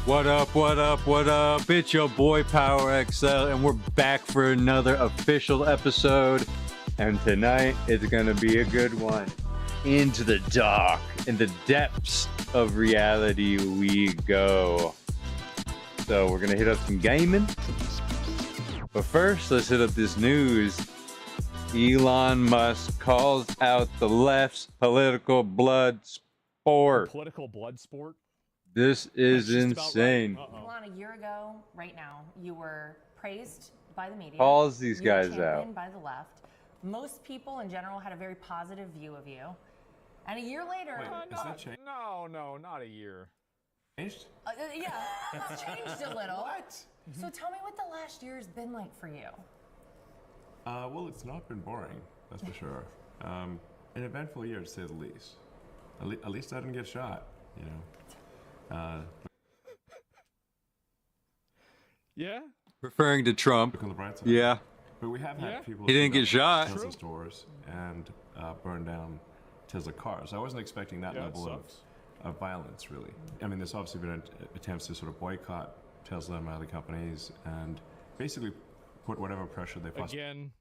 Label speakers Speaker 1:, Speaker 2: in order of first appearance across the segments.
Speaker 1: What up, what up, what up? It's your boy PowerXL, and we're back for another official episode. And tonight is gonna be a good one. Into the dark, in the depths of reality we go. So we're gonna hit up some gaming. But first, let's hit up this news. Elon Musk calls out the left's political blood sport.
Speaker 2: Political blood sport?
Speaker 1: This is insane.
Speaker 2: Right.
Speaker 3: Elon, a year ago, right now, you were praised by the media.
Speaker 1: Calls these
Speaker 3: you were
Speaker 1: guys out.
Speaker 3: championed by the left. Most people in general had a very positive view of you. And a year later...
Speaker 2: No, not a year.
Speaker 4: Changed?
Speaker 3: Yeah, it's changed a little.
Speaker 4: What?
Speaker 3: So tell me what the last year has been like for you.
Speaker 4: Well, it's not been boring, that's for sure. An eventful year, to say the least. At least I didn't get shot, you know.
Speaker 2: Yeah?
Speaker 1: Referring to Trump.
Speaker 4: Look on the bright side.
Speaker 1: Yeah.
Speaker 4: But we have had people...
Speaker 1: He didn't get shot.
Speaker 4: Tesla stores and burn down Tesla cars. I wasn't expecting that level of violence, really. I mean, there's obviously been attempts to sort of boycott Tesla and other companies and basically put whatever pressure they possibly...
Speaker 2: Again.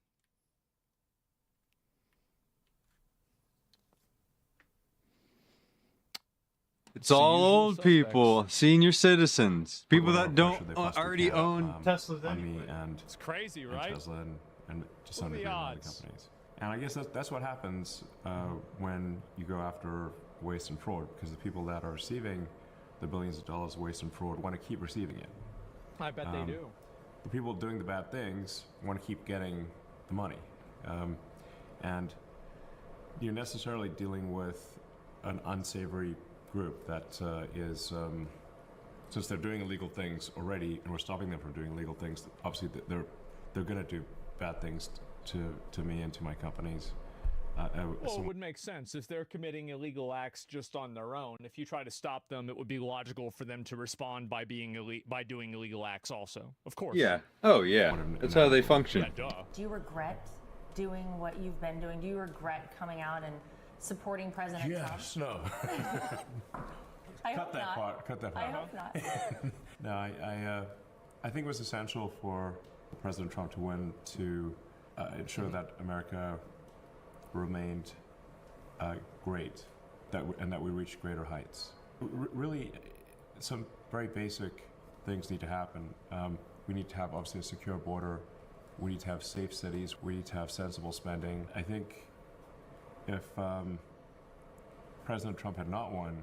Speaker 1: It's all old
Speaker 2: suspects.
Speaker 1: people, senior citizens, people that don't
Speaker 4: Pressure they possibly
Speaker 1: already
Speaker 4: can,
Speaker 1: own Teslas
Speaker 4: on me
Speaker 1: anyway.
Speaker 4: and
Speaker 2: It's crazy,
Speaker 4: and
Speaker 2: right?
Speaker 4: Tesla and to some
Speaker 2: What are
Speaker 4: degree
Speaker 2: the
Speaker 4: other
Speaker 2: odds?
Speaker 4: companies. And I guess that's what happens when you go after waste and fraud, because the people that are receiving the billions of dollars of waste and fraud want to keep receiving it.
Speaker 2: I bet they do.
Speaker 4: The people doing the bad things want to keep getting the money. And you're necessarily dealing with an unsavory group that is, since they're doing illegal things already and we're stopping them from doing illegal things, obviously they're going to do bad things to me and to my companies.
Speaker 2: Well, it would make sense if they're committing illegal acts just on their own. If you try to stop them, it would be logical for them to respond by doing illegal acts also. Of course.
Speaker 1: Yeah. Oh, yeah. That's how they function.
Speaker 2: Yeah, duh.
Speaker 3: Do you regret doing what you've been doing? Do you regret coming out and supporting President Trump?
Speaker 4: Yes, no.
Speaker 3: I
Speaker 4: Cut
Speaker 3: hope
Speaker 4: that
Speaker 3: not.
Speaker 4: part. Cut that part.
Speaker 3: I hope not.
Speaker 4: No, I think it was essential for President Trump to win to ensure that America remained great, and that we reached greater heights. Really, some very basic things need to happen. We need to have, obviously, a secure border. We need to have safe cities. We need to have sensible spending. I think if President Trump had not won,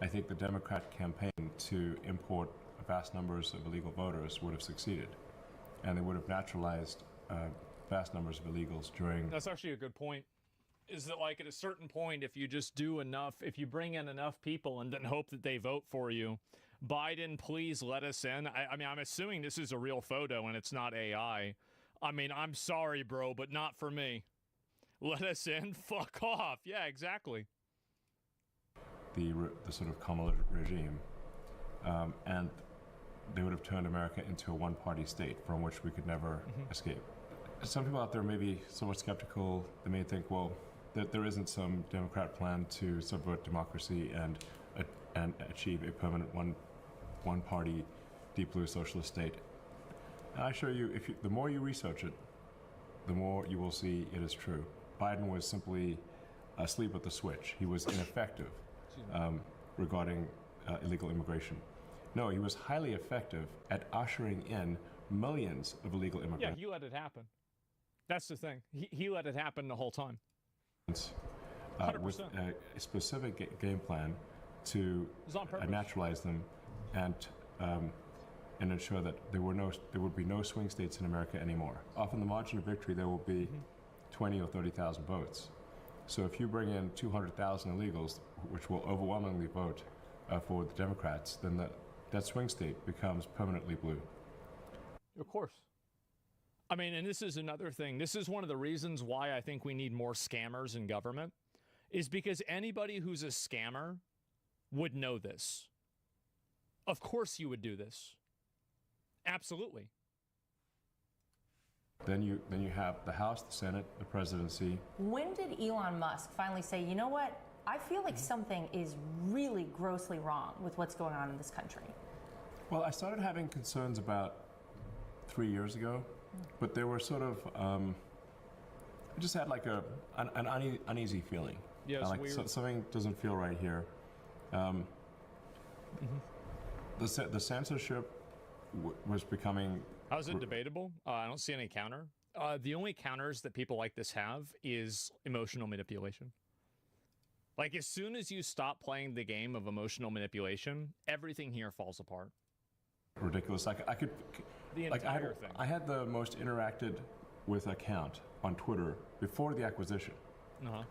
Speaker 4: I think the Democrat campaign to import vast numbers of illegal voters would have succeeded, and they would have naturalized vast numbers of illegals during...
Speaker 2: That's actually a good point. Is that like at a certain point, if you just do enough, if you bring in enough people and then hope that they vote for you, Biden, please let us in. I mean, I'm assuming this is a real photo and it's not AI. I mean, I'm sorry, bro, but not for me. Let us in? Fuck off. Yeah, exactly.
Speaker 4: The sort of Kamala regime, and they would have turned America into a one-party state from which we could never escape. Some people out there may be somewhat skeptical. They may think, well, that there isn't some Democrat plan to subvert democracy and achieve a permanent one-party, deep blue socialist state. And I assure you, the more you research it, the more you will see it is true. Biden was simply asleep at the switch. He was ineffective regarding illegal immigration. No, he was highly effective at ushering in millions of illegal immigrants.
Speaker 2: Yeah, he let it happen. That's the thing. He let it happen the whole time.
Speaker 4: With a specific game plan to naturalize them and ensure that there would be no swing states in America anymore. Often the margin of victory there will be 20 or 30,000 votes. So if you bring in 200,000 illegals, which will overwhelmingly vote for the Democrats, then that swing state becomes permanently blue.
Speaker 2: Of course. I mean, and this is another thing. This is one of the reasons why I think we need more scammers in government, is because anybody who's a scammer would know this. Of course you would do this. Absolutely.
Speaker 4: Then you have the House, the Senate, the presidency.
Speaker 3: When did Elon Musk finally say, you know what, I feel like something is really grossly wrong with what's going on in this country.
Speaker 4: Well, I started having concerns about 3 years ago, but they were sort of, I just had like an uneasy feeling.
Speaker 2: Yeah, it's
Speaker 4: like
Speaker 2: weird.
Speaker 4: Something doesn't feel right here. The censorship was becoming.
Speaker 2: How is it debatable? I don't see any counter. The only counters that people like this have is emotional manipulation. Like, as soon as you stop playing the game of emotional manipulation, everything here falls apart.
Speaker 4: Ridiculous. Like I could.
Speaker 2: The
Speaker 4: Like
Speaker 2: entire thing.
Speaker 4: I had the most interacted with account on Twitter before the acquisition.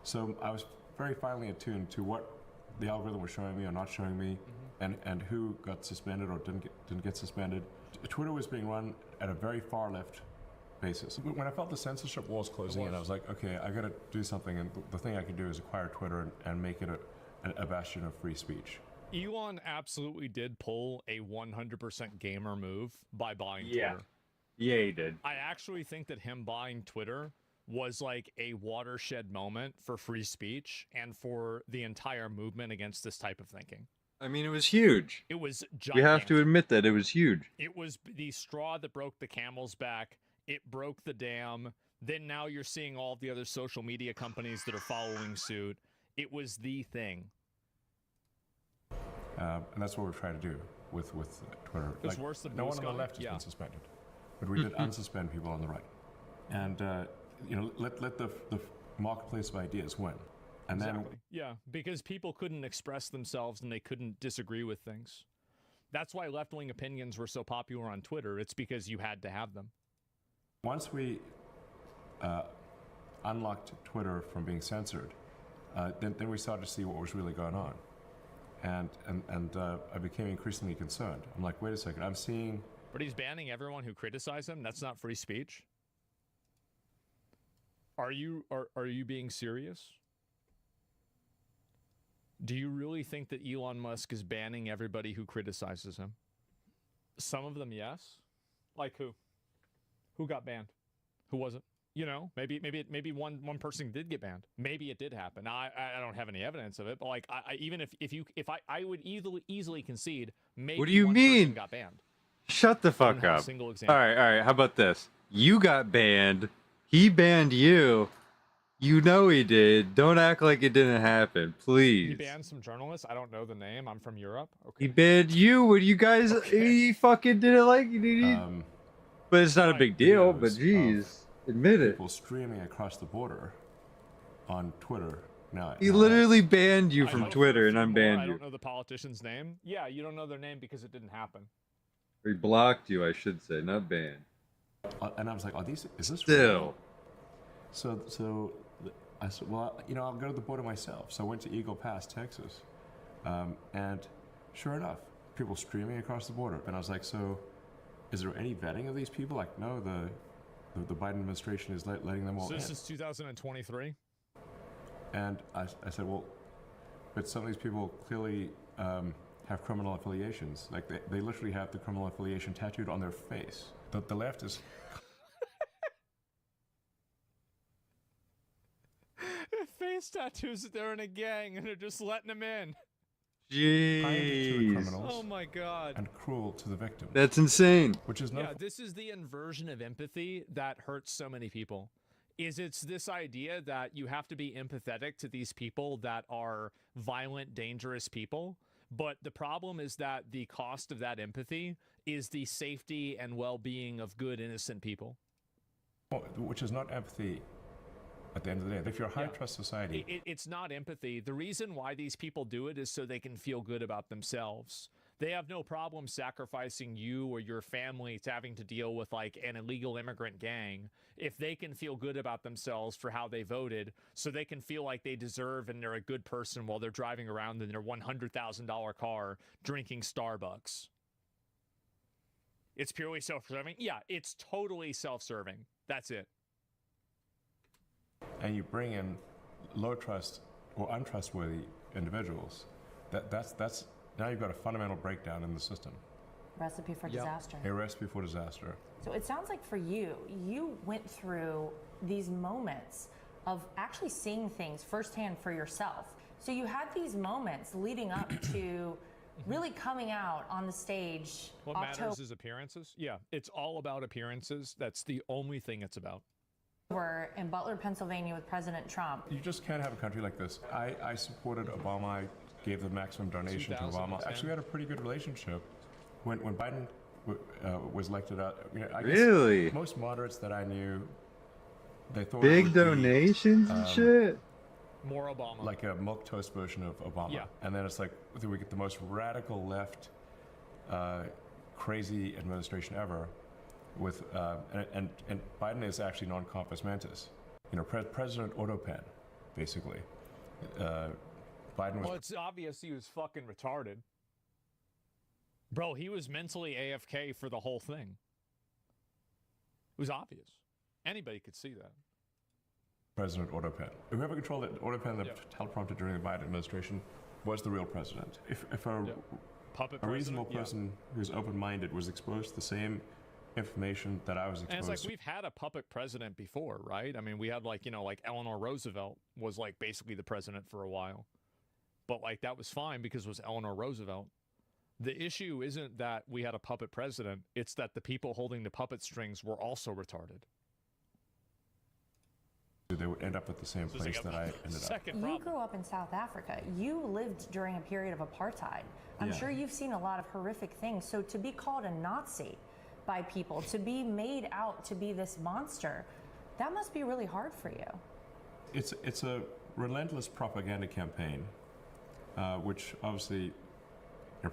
Speaker 4: So I was very finely attuned to what the algorithm was showing me or not showing me, and who got suspended or didn't get suspended. Twitter was being run at a very far left basis. When I felt the censorship walls closing in, I was like, okay, I got to do something, and the thing I could do is acquire Twitter and make it a bastion of free speech.
Speaker 2: Elon absolutely did pull a 100% gamer move by buying Twitter.
Speaker 1: Yeah, he did.
Speaker 2: I actually think that him buying Twitter was like a watershed moment for free speech and for the entire movement against this type of thinking.
Speaker 1: I mean, it was huge.
Speaker 2: It was gigantic.
Speaker 1: We have to admit that it was huge.
Speaker 2: It was the straw that broke the camel's back. It broke the dam. Then now you're seeing all the other social media companies that are following suit. It was the thing.
Speaker 4: And that's what we're trying to do with Twitter.
Speaker 2: It's worse than
Speaker 4: no
Speaker 2: Blue
Speaker 4: one on the
Speaker 2: Sky.
Speaker 4: left has
Speaker 2: Yeah.
Speaker 4: been suspended, but we did unsuspend people on the right, and let the marketplace of ideas win, and
Speaker 2: Exactly. Yeah, because people couldn't express themselves and they couldn't disagree with things. That's why left-wing opinions were so popular on Twitter. It's because you had to have them.
Speaker 4: once we unlocked Twitter from being censored, then we started to see what was really going on. And I became increasingly concerned. I'm like, wait a second, I'm seeing...
Speaker 2: But he's banning everyone who criticizes him? That's not free speech? Are you being serious? Do you really think that Elon Musk is banning everybody who criticizes him? Some of them, yes. Like who? Who got banned? Who wasn't? You know, maybe one person did get banned. Maybe it did happen. Now, I don't have any evidence of it, but like even if I would easily concede maybe
Speaker 1: What do you
Speaker 2: one
Speaker 1: mean?
Speaker 2: person got banned.
Speaker 1: Shut the
Speaker 2: I
Speaker 1: fuck
Speaker 2: don't have a
Speaker 1: up.
Speaker 2: single example.
Speaker 1: All right. How about this? You got banned. He banned you. You know he did. Don't act like it didn't happen, please.
Speaker 2: He banned some journalists. I don't know the name. I'm from Europe. Okay.
Speaker 1: He banned you. What you guys? He fucking did it like you did. But it's not a big deal. But geez, admit it.
Speaker 4: People streaming across the border on Twitter now.
Speaker 1: He literally banned you
Speaker 2: I
Speaker 1: from
Speaker 2: know
Speaker 1: Twitter and
Speaker 2: for a few more.
Speaker 1: unbanned
Speaker 2: I
Speaker 1: you.
Speaker 2: don't know the politician's name. Yeah, you don't know their name because it didn't happen.
Speaker 1: Or he blocked you, I should say, not banned.
Speaker 4: And I was like, is this
Speaker 1: Still.
Speaker 4: real? So I said, well, I'll go to the border myself. So I went to Eagle Pass, Texas. And sure enough, people streaming across the border. And I was like, so is there any vetting of these people? Like, no, the Biden administration is letting them all
Speaker 2: So
Speaker 4: in.
Speaker 2: this is 2023?
Speaker 4: And I said, well, but some of these people clearly have criminal affiliations. Like, they literally have the criminal affiliation tattooed on their face. The left is...
Speaker 2: Face tattoos that they're in a gang and they're just letting them in.
Speaker 4: kind to the
Speaker 1: Jeez.
Speaker 4: criminals
Speaker 2: Oh my god.
Speaker 4: and cruel to the victims.
Speaker 1: That's insane.
Speaker 4: Which is no...
Speaker 2: Yeah, this is the inversion of empathy that hurts so many people. It's this idea that you have to be empathetic to these people that are violent, dangerous people. But the problem is that the cost of that empathy is the safety and well-being of good, innocent people.
Speaker 4: Which is not empathy at the end of the day. If you're a high-trust society...
Speaker 2: It's not empathy. The reason why these people do it is so they can feel good about themselves. They have no problem sacrificing you or your family to having to deal with like an illegal immigrant gang if they can feel good about themselves for how they voted, so they can feel like they deserve and they're a good person while they're driving around in their $100,000 car drinking Starbucks. It's purely self-serving? Yeah, it's totally self-serving. That's it.
Speaker 4: And you bring in low trust or untrustworthy individuals, that's now you've got a fundamental breakdown in the system.
Speaker 3: Recipe for disaster.
Speaker 4: A recipe for disaster.
Speaker 3: So it sounds like for you, you went through these moments of actually seeing things firsthand for yourself. So you had these moments leading up to really coming out on the stage.
Speaker 2: What matters is appearances. Yeah, it's all about appearances. That's the only thing it's about.
Speaker 3: We're in Butler, Pennsylvania with President Trump.
Speaker 4: You just can't have a country like this. I supported Obama. I gave the maximum donation to Obama. Actually, we had a pretty good relationship. When Biden was elected out, I guess
Speaker 1: Really?
Speaker 4: most moderates that I knew, they thought
Speaker 1: Big
Speaker 4: it would be,
Speaker 1: donations and shit.
Speaker 2: More Obama.
Speaker 4: like a milquetoast version of Obama.
Speaker 2: Yeah.
Speaker 4: And then it's like we get the most radical left, crazy administration ever. With and Biden is actually non-compos mentis. You know, President Autopen, basically. Biden was.
Speaker 2: Well, it's obvious he was fucking retarded. Bro, he was mentally AFK for the whole thing. It was obvious. Anybody could see that.
Speaker 4: President Autopen. Whoever controlled it, Autopen, the teleprompter during the Biden administration, was the real president. If a reasonable person who's open-minded was exposed to the same information that I was exposed
Speaker 2: and it's
Speaker 4: to.
Speaker 2: like we've had a puppet president before, right? I mean, we had like, like Eleanor Roosevelt was like basically the president for a while. But like that was fine because it was Eleanor Roosevelt. The issue isn't that we had a puppet president, it's that the people holding the puppet strings were also retarded.
Speaker 4: They would end up at the same place that I ended up.
Speaker 3: You grew up in South Africa. You lived during a period of apartheid. I'm sure you've seen a lot of horrific things. So to be called a Nazi by people, to be made out to be this monster, that must be really hard for you.
Speaker 4: It's a relentless propaganda campaign, which obviously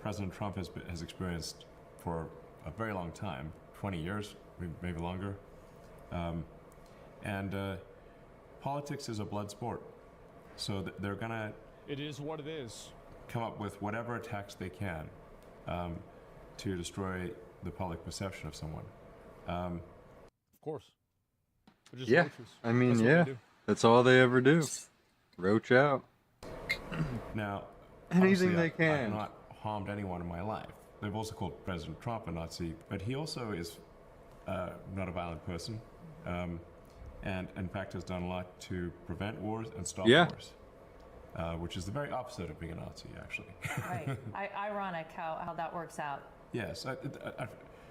Speaker 4: President Trump has experienced for a very long time, 20 years, maybe longer. Politics is a blood sport, so they're gonna.
Speaker 2: It is what it is.
Speaker 4: Come up with whatever attacks they can to destroy the public perception of someone.
Speaker 2: Of course.
Speaker 1: Yeah,
Speaker 2: roaches.
Speaker 1: I mean,
Speaker 2: That's
Speaker 1: that's all they ever do. Roach out.
Speaker 4: Now,
Speaker 1: Anything they
Speaker 4: I've
Speaker 1: can.
Speaker 4: not harmed anyone in my life. They've also called President Trump a Nazi, but he also is not a violent person. And in fact has done a lot to prevent wars and stop wars, which is the very opposite of being a Nazi, actually.
Speaker 3: Right. Ironic how that works out.
Speaker 4: Yes.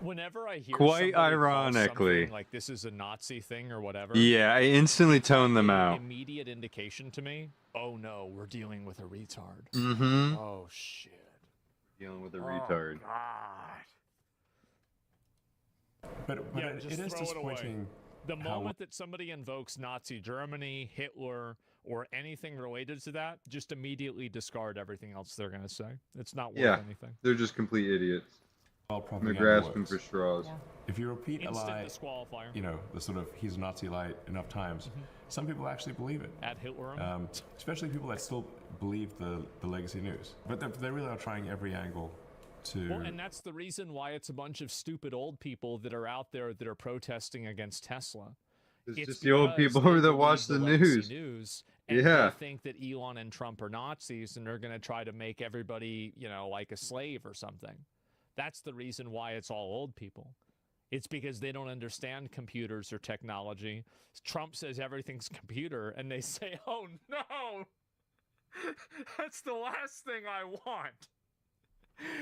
Speaker 2: Whenever I hear
Speaker 1: Quite
Speaker 2: somebody call
Speaker 1: ironically.
Speaker 2: something like this is a Nazi thing or whatever,
Speaker 1: Yeah, I instantly tone them out.
Speaker 2: immediate indication to me, oh no, we're dealing with a retard.
Speaker 1: Mm-hmm.
Speaker 2: Oh shit.
Speaker 1: Dealing with a retard.
Speaker 2: God.
Speaker 4: But
Speaker 2: Yeah,
Speaker 4: it
Speaker 2: just
Speaker 4: is
Speaker 2: throw it away.
Speaker 4: disappointing.
Speaker 2: The
Speaker 4: how-
Speaker 2: moment that somebody invokes Nazi Germany, Hitler, or anything related to that, just immediately discard everything else they're going to say. It's not worth anything.
Speaker 1: They're just complete idiots.
Speaker 4: Well,
Speaker 1: They're
Speaker 4: propaganda
Speaker 1: grasping
Speaker 4: works.
Speaker 1: for straws.
Speaker 3: Yeah.
Speaker 4: If you repeat a
Speaker 2: Instant
Speaker 4: lie,
Speaker 2: disqualifier.
Speaker 4: the sort of he's a Nazi lie enough times, some people actually believe it.
Speaker 2: At Hitler.
Speaker 4: Especially people that still believe the legacy news. But they really are trying every angle to.
Speaker 2: Well, and that's the reason why it's a bunch of stupid old people that are out there that are protesting against Tesla.
Speaker 1: It's just the old
Speaker 2: because
Speaker 1: people
Speaker 2: they
Speaker 1: that watch the
Speaker 2: believe legacy
Speaker 1: news.
Speaker 2: and
Speaker 1: Yeah.
Speaker 2: they think that Elon and Trump are Nazis and they're going to try to make everybody, like a slave or something. That's the reason why it's all old people. It's because they don't understand computers or technology. Trump says everything's computer, and they say, oh, no, that's the last thing I want.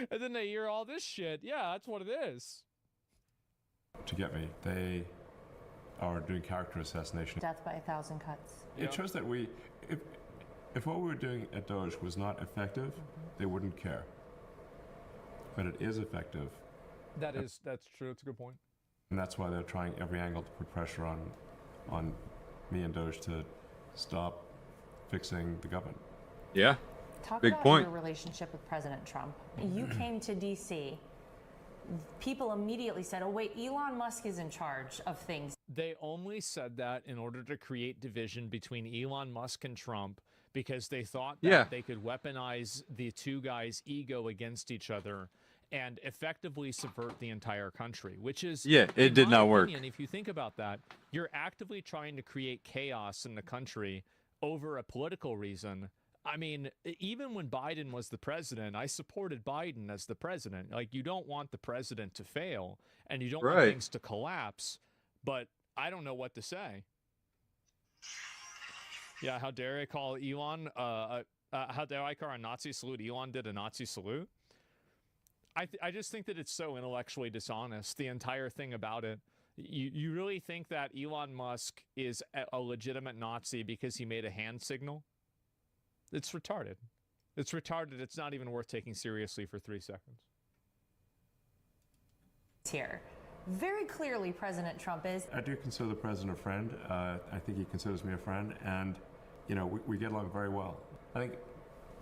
Speaker 2: And then they hear all this shit. Yeah, that's what it is.
Speaker 4: To get me, they are doing character assassination.
Speaker 3: Death by 1,000 cuts.
Speaker 4: It shows that if what we were doing at Doge was not effective, they wouldn't care. But it is effective,
Speaker 2: That's true. It's a good point.
Speaker 4: and that's why they're trying every angle to put pressure on me and Doge to stop fixing the government.
Speaker 1: Yeah.
Speaker 3: Talk
Speaker 1: Big
Speaker 3: about
Speaker 1: point.
Speaker 3: your relationship with President Trump. You came to D.C. People immediately said, oh, wait, Elon Musk is in charge of things.
Speaker 2: They only said that in order to create division between Elon Musk and Trump because they thought that they could weaponize the two guys' ego against each other and effectively subvert the entire country, which is...
Speaker 1: Yeah, it did not work.
Speaker 2: And if you think about that, you're actively trying to create chaos in the country over a political reason. I mean, even when Biden was the president, I supported Biden as the president. Like, you don't want the president to fail, and you don't want things to collapse, but I don't know what to say. Yeah, how dare I call Elon how the Icon Nazi salute, Elon did a Nazi salute. I just think that it's so intellectually dishonest, the entire thing about it. You really think that Elon Musk is a legitimate Nazi because he made a hand signal? It's retarded. It's retarded. It's not even worth taking seriously for 3 seconds.
Speaker 3: Here. Very clearly, President Trump is.
Speaker 4: I do consider the president a friend. I think he considers me a friend, and we get along very well. I think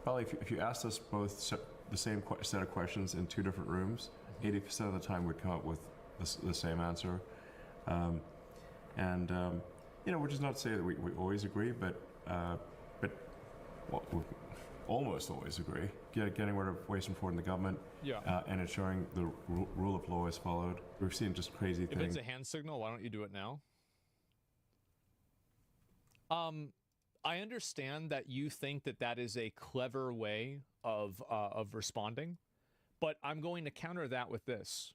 Speaker 4: probably if you asked us both the same set of questions in 2 different rooms, 80% of the time we'd come up with the same answer. Which is not to say that we always agree, but we almost always agree. Getting rid of waste and fraud in the government, and ensuring the rule of law is followed. We've seen just crazy things.
Speaker 2: If it's a hand signal, why don't you do it now? I understand that you think that that is a clever way of responding, but I'm going to counter that with this.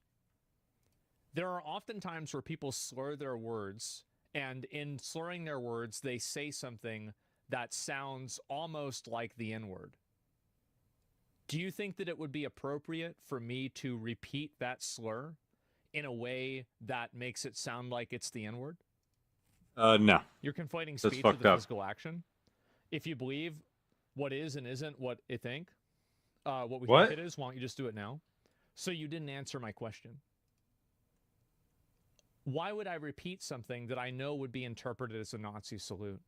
Speaker 2: There are often times where people slur their words, and in slurring their words, they say something that sounds almost like the N-word. Do you think that it would be appropriate for me to repeat that slur in a way that makes it sound like it's the N-word?
Speaker 1: No.
Speaker 2: You're conflating speech with physical action. If you believe what is and isn't what it think, what we think it is, why don't you just do it now? So you didn't answer my question. Why would I repeat something that I know would be interpreted as a Nazi salute?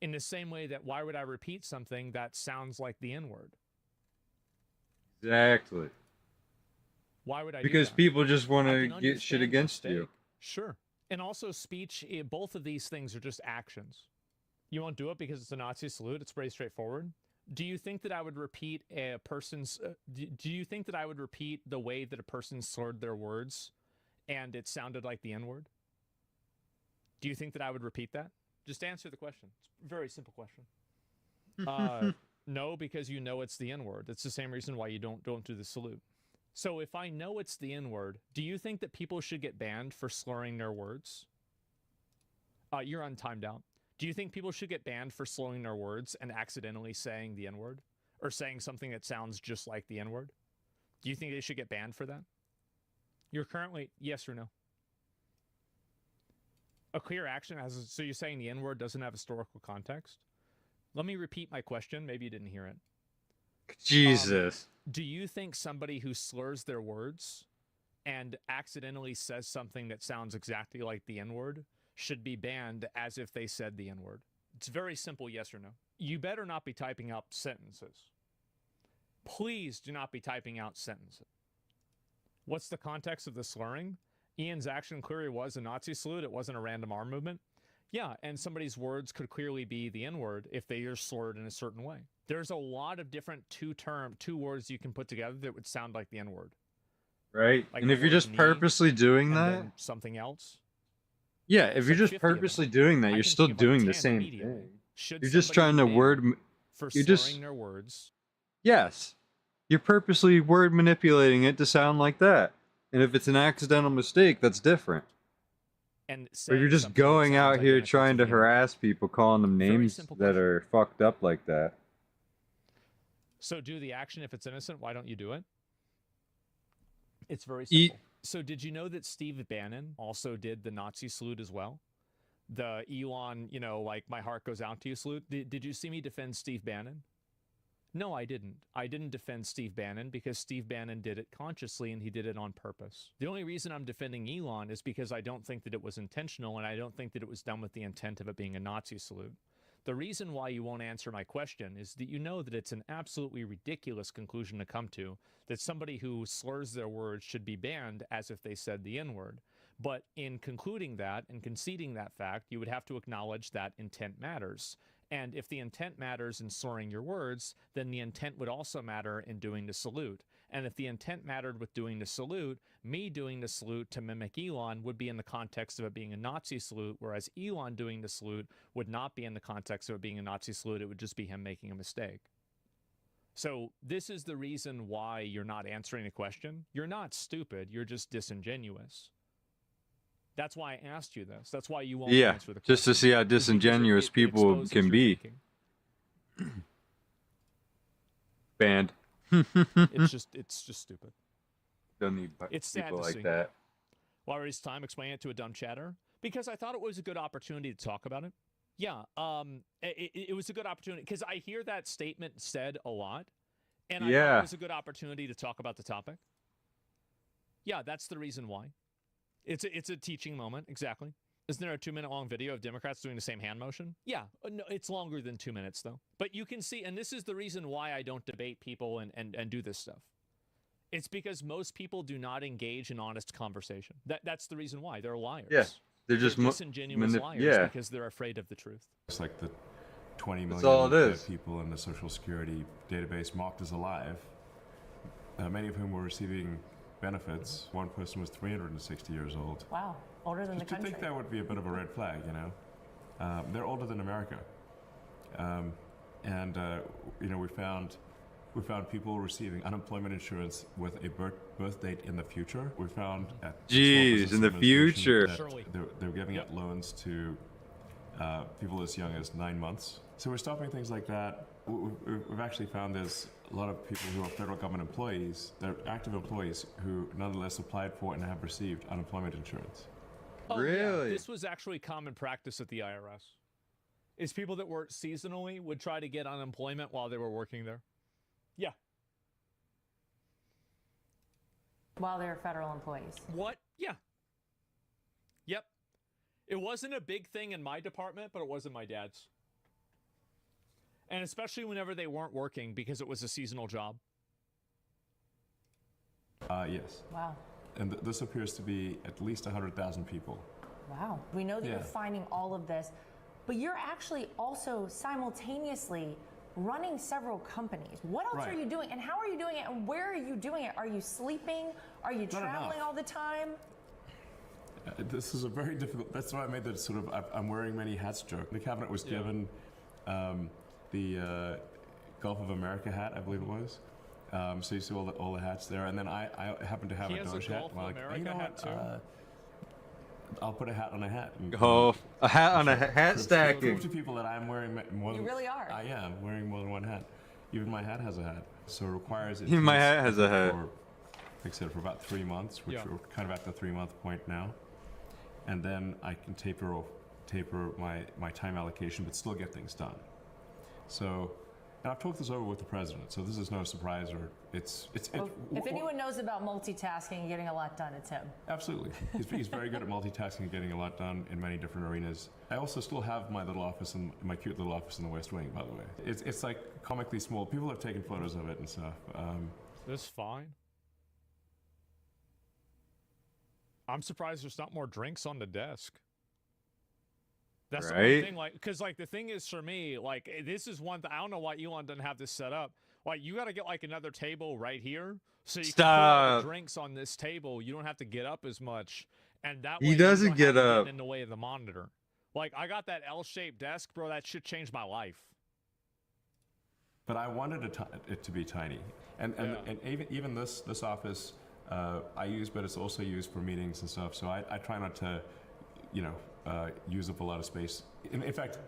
Speaker 2: In the same way that why would I repeat something that sounds like the N-word?
Speaker 1: Exactly.
Speaker 2: Why would I
Speaker 1: Because
Speaker 2: do that?
Speaker 1: people just want to get shit against you.
Speaker 2: Sure. And also speech, both of these things are just actions. You won't do it because it's a Nazi salute. It's pretty straightforward. Do you think that I would repeat a person's... do you think that I would repeat the way that a person slurred their words and it sounded like the N-word? Do you think that I would repeat that? Just answer the question. It's a very simple question. No, because you know it's the N-word. It's the same reason why you don't do the salute. So if I know it's the N-word, do you think that people should get banned for slurring their words? You're untimed out. Do you think people should get banned for slurring their words and accidentally saying the N-word? Or saying something that sounds just like the N-word? Do you think they should get banned for that? You're currently, yes or no? A clear action has, so you're saying the N-word doesn't have historical context? Let me repeat my question. Maybe you didn't hear it.
Speaker 1: Jesus.
Speaker 2: Do you think somebody who slurs their words and accidentally says something that sounds exactly like the N-word should be banned as if they said the N-word? It's very simple, yes or no. You better not be typing out sentences. Please do not be typing out sentences. What's the context of the slurring? Ian's action clearly was a Nazi salute. It wasn't a random arm movement. Yeah, and somebody's words could clearly be the N-word if they are slurred in a certain way. There's a lot of different two words you can put together that would sound like the N-word.
Speaker 1: Right.
Speaker 2: Like
Speaker 1: and if you're just purposely doing that,
Speaker 2: something else.
Speaker 1: yeah, if you're just purposely doing that, you're still doing the same thing. You're just trying to you're just
Speaker 2: their words.
Speaker 1: Yes. You're purposely word manipulating it to sound like that. And if it's an accidental mistake, that's different.
Speaker 2: And
Speaker 1: but you're just going out here trying to harass people, calling them names that are fucked up like that.
Speaker 2: So do the action if it's innocent. Why don't you do it? It's very simple. So did you know that Steve Bannon also did the Nazi salute as well? The Elon, like my heart goes out to you salute. Did you see me defend Steve Bannon? No, I didn't. I didn't defend Steve Bannon because Steve Bannon did it consciously and he did it on purpose. The only reason I'm defending Elon is because I don't think that it was intentional and I don't think that it was done with the intent of it being a Nazi salute. The reason why you won't answer my question is that you know that it's an absolutely ridiculous conclusion to come to, that somebody who slurs their words should be banned as if they said the N-word. But in concluding that and conceding that fact, you would have to acknowledge that intent matters. And if the intent matters in slurring your words, then the intent would also matter in doing the salute. And if the intent mattered with doing the salute, me doing the salute to mimic Elon would be in the context of it being a Nazi salute, whereas Elon doing the salute would not be in the context of it being a Nazi salute. It would just be him making a mistake. So this is the reason why you're not answering the question. You're not stupid. You're just disingenuous. That's why I asked you this. That's why you won't answer the question.
Speaker 1: Just to see how disingenuous people can be. Banned.
Speaker 2: It's just stupid.
Speaker 1: Don't need
Speaker 2: It's sad
Speaker 1: people
Speaker 2: to
Speaker 1: like
Speaker 2: see.
Speaker 1: that.
Speaker 2: Why waste time explaining it to a dumb chatter? Because I thought it was a good opportunity to talk about it. Yeah, it was a good opportunity because I hear that statement said a lot, and I thought it was a good opportunity to talk about the topic. Yeah, that's the reason why. It's a teaching moment, exactly. Isn't there a 2-minute long video of Democrats doing the same hand motion? Yeah, no, it's longer than 2 minutes though. But you can see, and this is the reason why I don't debate people and do this stuff. It's because most people do not engage in honest conversation. That's the reason why. They're liars.
Speaker 1: Yeah, they're just
Speaker 2: disingenuous liars
Speaker 1: yeah.
Speaker 2: because they're afraid of the truth.
Speaker 4: It's like the 20
Speaker 1: That's all
Speaker 4: million
Speaker 1: it is.
Speaker 4: people in the Social Security database marked as alive, many of whom were receiving benefits. One person was 360 years old.
Speaker 3: Wow, older than the
Speaker 4: Do you
Speaker 3: country.
Speaker 4: think that would be a bit of a red flag, you know? They're older than America. You know, we found people receiving unemployment insurance with a birth date in the future. We found at
Speaker 1: Jeez, in the future.
Speaker 4: they're giving out loans to people as young as 9 months. So we're stopping things like that. We've actually found there's a lot of people who are federal government employees, they're active employees who nonetheless applied for and have received unemployment insurance.
Speaker 2: Oh,
Speaker 1: Really?
Speaker 2: Yeah. This was actually common practice at the IRS. Is people that worked seasonally would try to get unemployment while they were working there. Yeah.
Speaker 3: While they're federal employees.
Speaker 2: What? Yeah. Yep. It wasn't a big thing in my department, but it was in my dad's. And especially whenever they weren't working because it was a seasonal job.
Speaker 4: Yes.
Speaker 3: Wow.
Speaker 4: And this appears to be at least 100,000 people.
Speaker 3: Wow. We know that
Speaker 4: Yeah.
Speaker 3: you're finding all of this, but you're actually also simultaneously running several companies. What else are you doing, and how are you doing it, and where are you doing it? Are you sleeping? Are you traveling all the time?
Speaker 4: This is a very difficult, that's why I made that sort of I'm wearing many hats joke. The cabinet was given the Gulf of America hat, I believe it was. So you see all the hats there, and then I happen to have a Doge hat.
Speaker 2: Gulf of America hat too.
Speaker 4: I'll put a hat on a hat. And,
Speaker 1: Oh, a hat on a hat
Speaker 4: prove
Speaker 1: stacking.
Speaker 4: to people that I'm wearing more than...
Speaker 3: You really are.
Speaker 4: I am wearing more than one hat. Even my hat has a hat. So it requires it...
Speaker 1: Even my hat has a hat.
Speaker 4: For, like I said, for about 3 months, which we're kind of at the 3-month point now. And then I can taper my time allocation, but still get things done. So, and I've talked this over with the president, so this is no surprise, or it's
Speaker 3: If anyone knows about multitasking and getting a lot done, it's him.
Speaker 4: Absolutely. He's very good at multitasking and getting a lot done in many different arenas. I also still have my little office, my cute little office in the West Wing, by the way. It's like comically small. People have taken photos of it and stuff.
Speaker 2: This fine. I'm surprised there's not more drinks on the desk. That's the only thing, like, because like the thing is for me, like this is one. I don't know why Elon doesn't have this set up. Like you got to get like another table right here, so you can put all the drinks on this table. You don't have to get up as much, and that way
Speaker 1: He doesn't
Speaker 2: you don't
Speaker 1: get
Speaker 2: have to
Speaker 1: up
Speaker 2: in the way of the monitor. Like I got that L-shaped desk, bro. That shit changed my life.
Speaker 4: But I wanted it to be tiny, and even this office I use, but it's also used for meetings and stuff. So I try not to, use up a lot of space. In fact,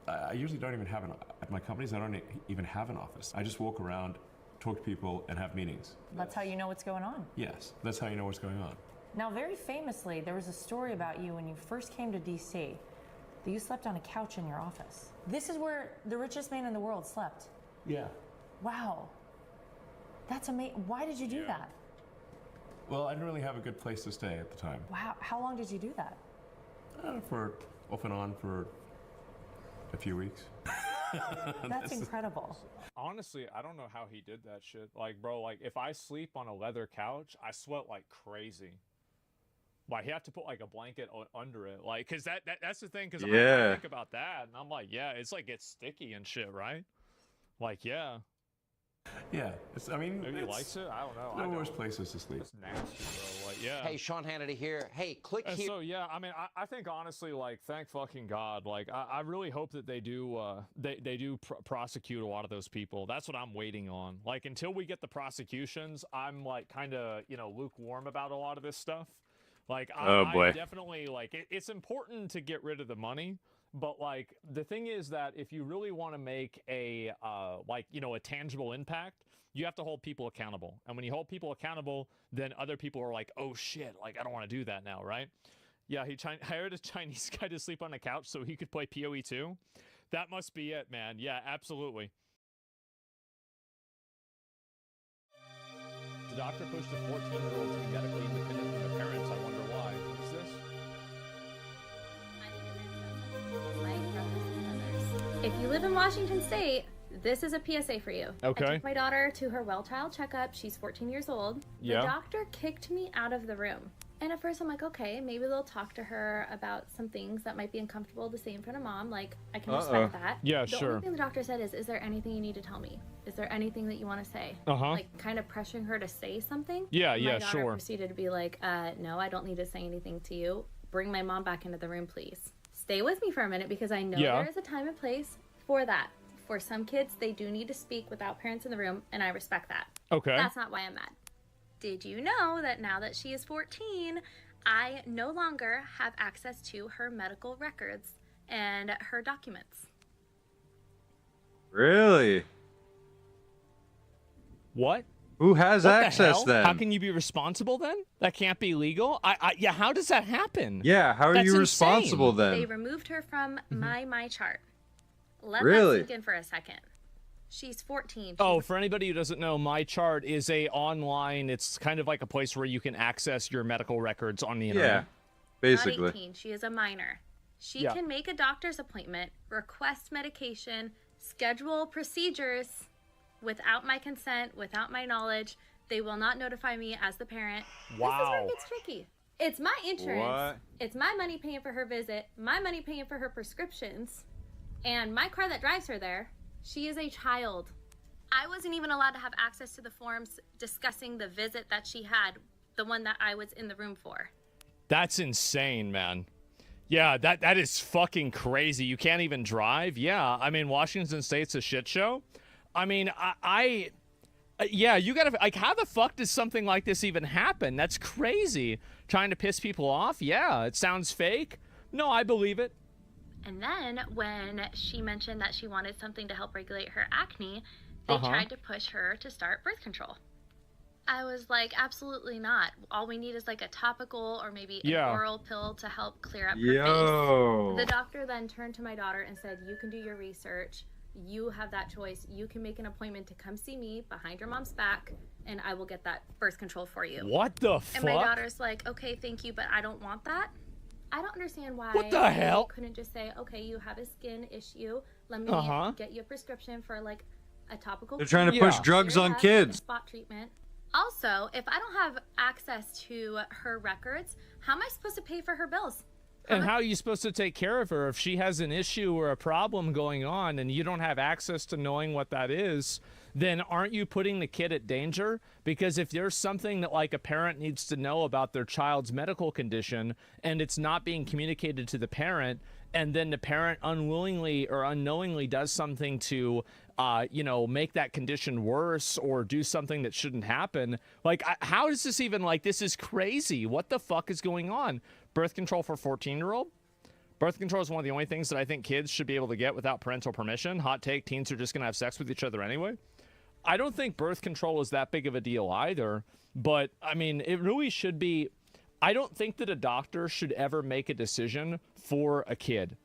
Speaker 4: I usually don't even have at my companies. I don't even have an office. I just walk around, talk to people, and have meetings.
Speaker 3: That's how you know what's going on.
Speaker 4: Yes, that's how you know what's going on.
Speaker 3: Now, very famously, there was a story about you when you first came to DC that you slept on a couch in your office. This is where the richest man in the world slept.
Speaker 4: Yeah.
Speaker 3: Wow. That's amazing. Why did you do that?
Speaker 4: Well, I didn't really have a good place to stay at the time.
Speaker 3: Wow. How long did you do that?
Speaker 4: For off and on for a few weeks.
Speaker 3: That's incredible.
Speaker 2: Honestly, I don't know how he did that shit. Like, bro, like if I sleep on a leather couch, I sweat like crazy. Like, you have to put like a blanket under it, like, cause that's the thing. Cause I think about that, and I'm like, yeah, it's like it's sticky and shit, right? Like, yeah.
Speaker 4: Yeah,
Speaker 2: Maybe he likes it. I don't know.
Speaker 4: No worse places to sleep.
Speaker 2: It's nasty, bro. Like, yeah.
Speaker 5: Hey, Sean Hannity here. Hey, click here.
Speaker 2: So yeah, I mean, I think honestly, like, thank fucking God. Like, I really hope that they do prosecute a lot of those people. That's what I'm waiting on. Like, until we get the prosecutions, I'm like kind of lukewarm about a lot of this stuff. Like, I definitely like it's important to get rid of the money, But like the thing is that if you really want to make a a tangible impact, you have to hold people accountable. And when you hold people accountable, then other people are like, oh shit, like I don't want to do that now, right? Yeah, he hired a Chinese guy to sleep on a couch so he could play PoE 2. That must be it, man. Yeah, absolutely. The doctor pushed a 14-year-old to be medically independent from the parents. I wonder why. What is this?
Speaker 6: If you live in Washington State, this is a PSA for you.
Speaker 2: Okay.
Speaker 6: I took my daughter to her well child checkup. She's 14 years old.
Speaker 2: Yeah.
Speaker 6: The doctor kicked me out of the room. And at first I'm like, okay, maybe they'll talk to her about some things that might be uncomfortable to say in front of mom. Like, I can respect that.
Speaker 2: Yeah,
Speaker 6: the
Speaker 2: sure.
Speaker 6: only thing the doctor said is there anything you need to tell me? Is there anything that you want to say? Like, kind of pressuring her to say something.
Speaker 2: Yeah,
Speaker 6: and
Speaker 2: yeah,
Speaker 6: my daughter
Speaker 2: sure.
Speaker 6: proceeded to be like, no, I don't need to say anything to you. Bring my mom back into the room, please. Stay with me for a minute because I know there is a time and place for that. For some kids, they do need to speak without parents in the room, and I respect that.
Speaker 2: Okay.
Speaker 6: That's not why I'm mad. Did you know that now that she is 14, I no longer have access to her medical records and her documents?
Speaker 1: Really?
Speaker 2: What?
Speaker 1: Who has
Speaker 2: What the
Speaker 1: access
Speaker 2: hell?
Speaker 1: then?
Speaker 2: How can you be responsible then? That can't be legal. Yeah. How does that happen?
Speaker 1: Yeah, how are
Speaker 2: That's
Speaker 1: you responsible
Speaker 2: insane.
Speaker 6: They
Speaker 1: then?
Speaker 6: removed her from my chart. Let
Speaker 1: Really?
Speaker 6: that sink in for a second. She's 14.
Speaker 2: Oh, for anybody who doesn't know, My Chart is a online. It's kind of like a place where you can access your medical records on the internet.
Speaker 1: Yeah,
Speaker 6: Not
Speaker 1: basically.
Speaker 6: 18. She is a minor. She
Speaker 2: Yeah.
Speaker 6: can make a doctor's appointment, request medication, schedule procedures without my consent, without my knowledge. They will not notify me as the parent. This is where
Speaker 2: Wow.
Speaker 6: it gets tricky. It's my insurance.
Speaker 1: What?
Speaker 6: It's my money paying for her visit, my money paying for her prescriptions, and my car that drives her there. She is a child. I wasn't even allowed to have access to the forms discussing the visit that she had, the one that I was in the room for.
Speaker 2: That's insane, man. Yeah, that is fucking crazy. You can't even drive. Yeah, I mean, Washington State's a shit show. I mean, yeah, you gotta, like, how the fuck does something like this even happen? That's crazy. Trying to piss people off? Yeah, it sounds fake. No, I believe it.
Speaker 6: And then when she mentioned that she wanted something to help regulate her acne, they tried to push her to start birth control. I was like, absolutely not. All we need is like a topical or maybe an oral pill to help clear up her face. The doctor then turned to my daughter and said, you can do your research. You have that choice. You can make an appointment to come see me behind your mom's back, and I will get that birth control for you.
Speaker 2: What the fuck?
Speaker 6: And my daughter's like, okay, thank you, but I don't want that. I don't understand why.
Speaker 2: What the hell?
Speaker 6: Couldn't just say, okay, you have a skin issue. Let me get you a prescription for like a topical.
Speaker 1: They're trying to push drugs on kids.
Speaker 6: Spot treatment. Also, if I don't have access to her records, how am I supposed to pay for her bills?
Speaker 2: And how are you supposed to take care of her if she has an issue or a problem going on and you don't have access to knowing what that is? Then aren't you putting the kid at danger? Because if there's something that like a parent needs to know about their child's medical condition and it's not being communicated to the parent, and then the parent unwillingly or unknowingly does something to, make that condition worse or do something that shouldn't happen, like, how is this even, like, this is crazy. What the fuck is going on? Birth control for 14-year-old? Birth control is one of the only things that I think kids should be able to get without parental permission. Hot take, teens are just going to have sex with each other anyway. I don't think birth control is that big of a deal either, but I mean, it really should be. I don't think that a doctor should ever make a decision for a kid,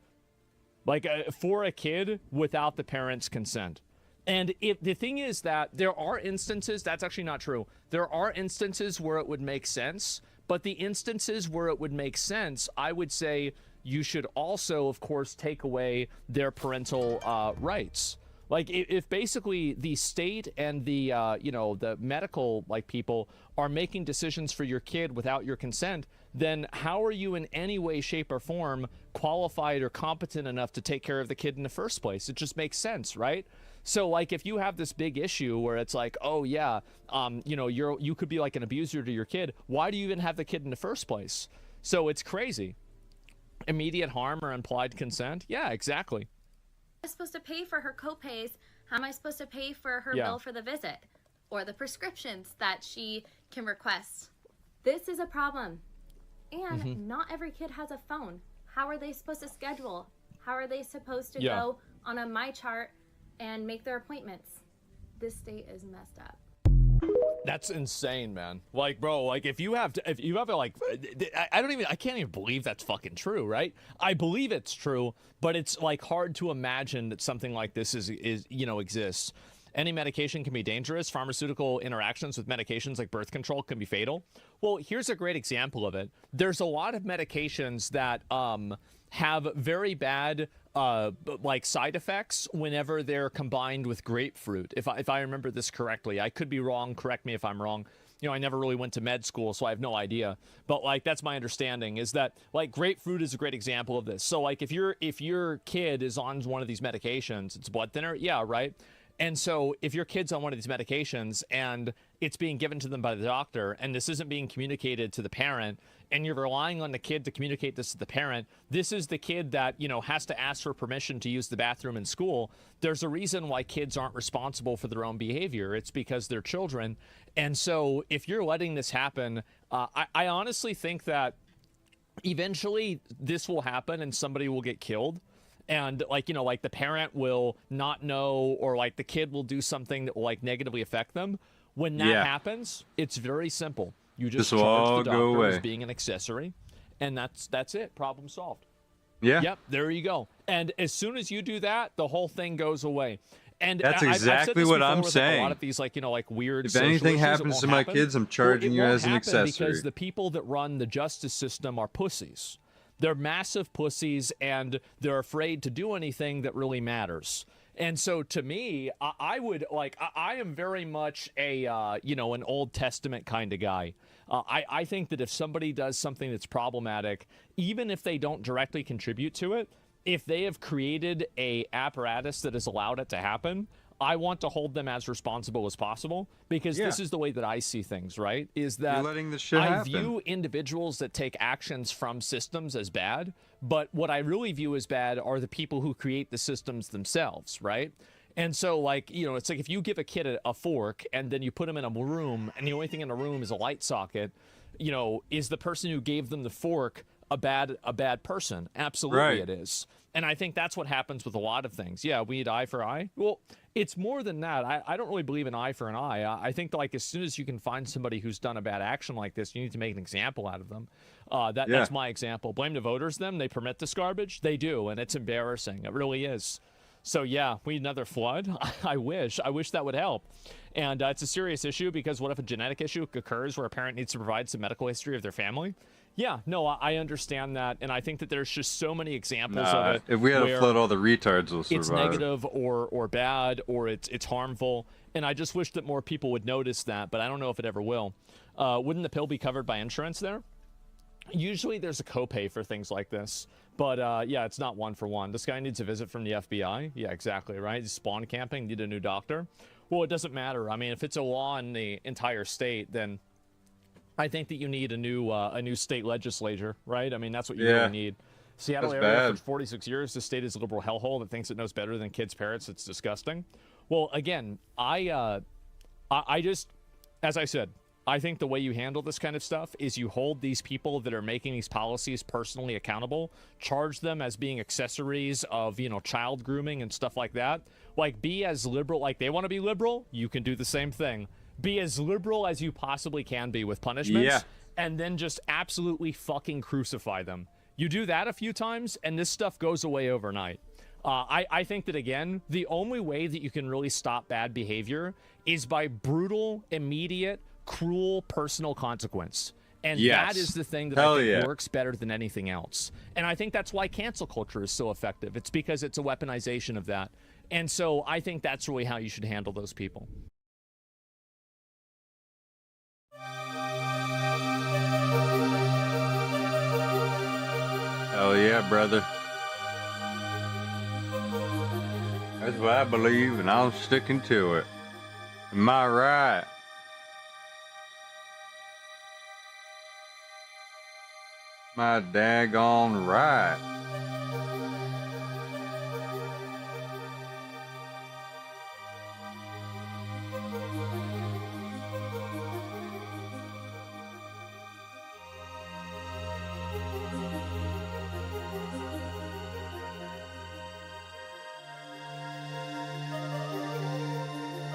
Speaker 2: like for a kid without the parent's consent. And if the thing is that there are instances, that's actually not true. There are instances where it would make sense, but the instances where it would make sense, I would say you should also, of course, take away their parental rights. Like, if basically the state and the, the medical, like, people are making decisions for your kid without your consent, then how are you in any way, shape, or form qualified or competent enough to take care of the kid in the first place? It just makes sense, right? So, like, if you have this big issue where it's like, oh, yeah, you could be like an abuser to your kid, why do you even have the kid in the first place? So it's crazy. Immediate harm or implied consent? Yeah, exactly.
Speaker 6: Am I supposed to pay for her copays? How am I supposed to pay for her bill for the visit or the prescriptions that she can request? This is a problem. And not every kid has a phone. How are they supposed to schedule How are they supposed to
Speaker 2: Yeah.
Speaker 6: go on a My Chart and make their appointments? This state is messed up.
Speaker 2: That's insane, man. Like, bro, like if you have like, I can't even believe that's fucking true, right? I believe it's true, but it's like hard to imagine that something like this is exists. Any medication can be dangerous. Pharmaceutical interactions with medications like birth control can be fatal. Well, here's a great example of it. There's a lot of medications that have very bad like side effects whenever they're combined with grapefruit. If I remember this correctly, I could be wrong. Correct me if I'm wrong. You know, I never really went to med school, so I have no idea. But like, that's my understanding, is that like grapefruit is a great example of this. So like, if your kid is on one of these medications, it's blood thinner, yeah, right. And so if your kid's on one of these medications and it's being given to them by the doctor and this isn't being communicated to the parent, and you're relying on the kid to communicate this to the parent, this is the kid that, you know, has to ask for permission to use the bathroom in school. There's a reason why kids aren't responsible for their own behavior. It's because they're children. And so if you're letting this happen, I honestly think that eventually this will happen and somebody will get killed. And like, you know, like the parent will not know, or like the kid will do something that will like negatively affect them. When that happens, it's very simple. You just charge the doctor as being an accessory, and that's it. Problem solved.
Speaker 1: Yeah.
Speaker 2: Yep. There you go. And as soon as you do that, the whole thing goes away. And
Speaker 1: that's
Speaker 2: I've
Speaker 1: exactly
Speaker 2: said this
Speaker 1: what
Speaker 2: before
Speaker 1: I'm
Speaker 2: with
Speaker 1: saying.
Speaker 2: A lot of these, like, you know, like weird.
Speaker 1: If
Speaker 2: social
Speaker 1: anything
Speaker 2: issues,
Speaker 1: happens to my kids, I'm charging you as an accessory.
Speaker 2: Because the people that run the justice system are pussies. They're massive pussies, and they're afraid to do anything that really matters. And so to me, I would like, I am very much a, you know, an Old Testament kind of guy. I think that if somebody does something that's problematic, even if they don't directly contribute to it, if they have created a apparatus that has allowed it to happen, I want to hold them as responsible as possible, because this is the way that I see things, right? Is that
Speaker 1: you're letting this shit happen.
Speaker 2: View individuals that take actions from systems as bad, but what I really view as bad are the people who create the systems themselves, right? And so, like, you know, it's like if you give a kid a fork and then you put him in a room and the only thing in the room is a light socket, you know, is the person who gave them the fork a bad person? Absolutely it is. And I think that's what happens with a lot of things. Yeah, we need eye for eye. Well, it's more than that. I don't really believe in eye for an eye. I think that, like, as soon as you can find somebody who's done a bad action like this, you need to make an example out of them. That's my example. Blame the voters, them. They permit this garbage. They do, and it's embarrassing. It really is. So, yeah, we need another flood. I wish that would help. And it's a serious issue, because what if a genetic issue occurs where a parent needs to provide some medical history of their family? Yeah, no, I understand that, and I think that there's just so many examples of it.
Speaker 1: If we had a flood, all the retards will survive.
Speaker 2: It's negative or bad, or it's harmful, and I just wish that more people would notice that, but I don't know if it ever will. Wouldn't the pill be covered by insurance there? Usually there's a copay for things like this, but yeah, it's not one for one. This guy needs a visit from the FBI. Yeah, exactly, right? He's spawn camping, need a new doctor. Well, it doesn't matter. I mean, if it's a law in the entire state, then I think that you need a new state legislature, right? I mean, that's what you really need. Seattle area for 46 years, the state is a liberal hellhole that thinks it knows better than kids' parents. It's disgusting. Well, again, I just, as I said, I think the way you handle this kind of stuff is you hold these people that are making these policies personally accountable, charge them as being accessories of, you know, child grooming and stuff like that. Like, be as liberal, like they want to be liberal, you can do the same thing. Be as liberal as you possibly can be with punishments, and then just absolutely fucking crucify them. You do that a few times, and this stuff goes away overnight. I think that, again, the only way that you can really stop bad behavior is by brutal, immediate, cruel, personal consequence. And that is the thing that I think works better than anything else. And I think that's why cancel culture is so effective. It's because it's a weaponization of that. And so I think that's really how you should handle those people.
Speaker 1: Hell yeah, brother. That's what I believe, and I'm sticking to it. Am I right? My daggone right.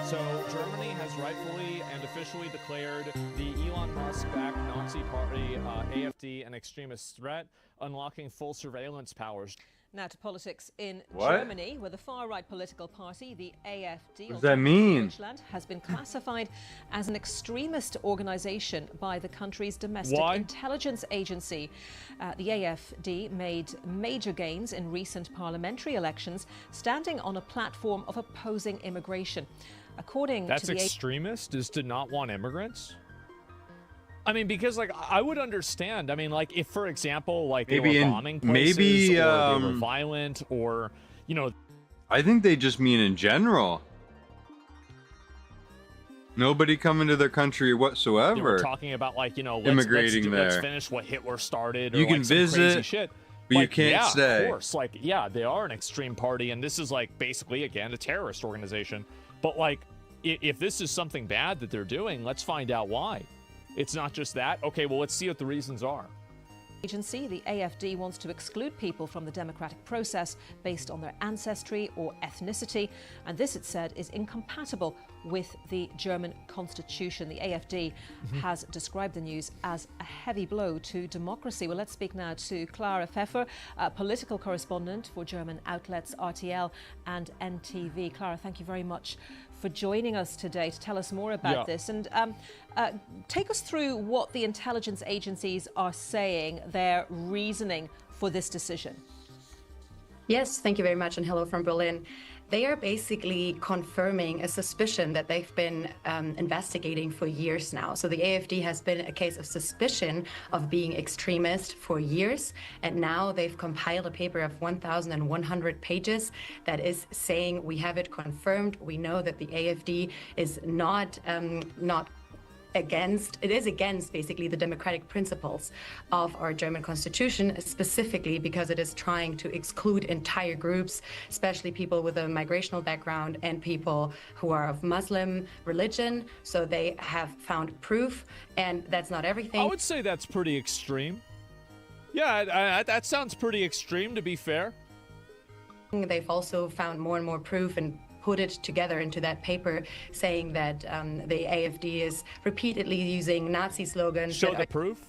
Speaker 2: So Germany has rightfully and officially declared the Elon Musk-backed Nazi party AfD an extremist threat, unlocking full surveillance powers.
Speaker 7: Now to politics in
Speaker 1: What?
Speaker 7: Germany, where the far-right political party, the AfD,
Speaker 1: What does that mean?
Speaker 7: Deutschland, has been classified as an extremist organization by the country's domestic intelligence agency. The AfD made major gains in recent parliamentary elections, standing on a platform of opposing immigration. According
Speaker 2: That's
Speaker 7: to the
Speaker 2: extremist, is to not want immigrants? I mean, because, like, I would understand. I mean, like, if, for example, like, they were bombing places, or they were violent, or, you know...
Speaker 1: I think they just mean in general. Nobody coming to their country whatsoever.
Speaker 2: We're talking about, like, you know,
Speaker 1: immigrating there.
Speaker 2: Let's finish what Hitler started, or
Speaker 1: you can
Speaker 2: like, some
Speaker 1: visit,
Speaker 2: crazy shit.
Speaker 1: but
Speaker 2: like,
Speaker 1: you can't
Speaker 2: yeah,
Speaker 1: stay.
Speaker 2: Of course. Like, yeah, they are an extreme party, and this is, like, basically, again, a terrorist organization. But, like, if this is something bad that they're doing, let's find out why. It's not just that. Okay, well, let's see what the reasons are.
Speaker 7: agency, the AfD wants to exclude people from the democratic process based on their ancestry or ethnicity, and this, it said, is incompatible with the German constitution. The AfD has described the news as a heavy blow to democracy. Well, let's speak now to Clara Pfeffer, a political correspondent for German outlets RTL and NTV. Clara, thank you very much for joining us today to tell us more about this. And take us through what the intelligence agencies are saying, their reasoning for this decision.
Speaker 8: Yes, thank you very much, and hello from Berlin. They are basically confirming a suspicion that they've been investigating for years now. So the AfD has been a case of suspicion of being extremist for years, and now they've compiled a paper of 1,100 pages that is saying we have it confirmed. We know that the AfD is not against basically the democratic principles of our German constitution, specifically because it is trying to exclude entire groups, especially people with a migrational background and people who are of Muslim religion. So they have found proof, and that's not everything.
Speaker 2: I would say that's pretty extreme. Yeah, that sounds pretty extreme, to be fair.
Speaker 8: They've also found more and more proof and put it together into that paper, saying that the AfD is repeatedly using Nazi slogans.
Speaker 2: Show the proof?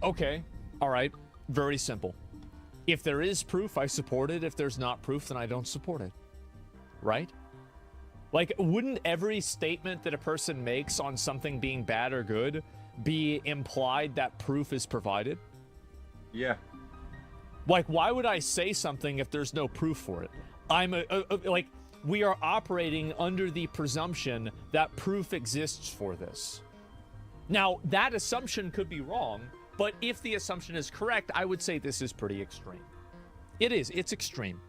Speaker 2: Okay, all right, very simple. If there is proof, I support it. If there's not proof, then I don't support it, right? Like, wouldn't every statement that a person makes on something being bad or good be implied that proof is provided?
Speaker 1: Yeah.
Speaker 2: Like, why would I say something if there's no proof for it? Like, we are operating under the presumption that proof exists for this. Now, that assumption could be wrong, but if the assumption is correct, I would say this is pretty extreme. It is. It's extreme.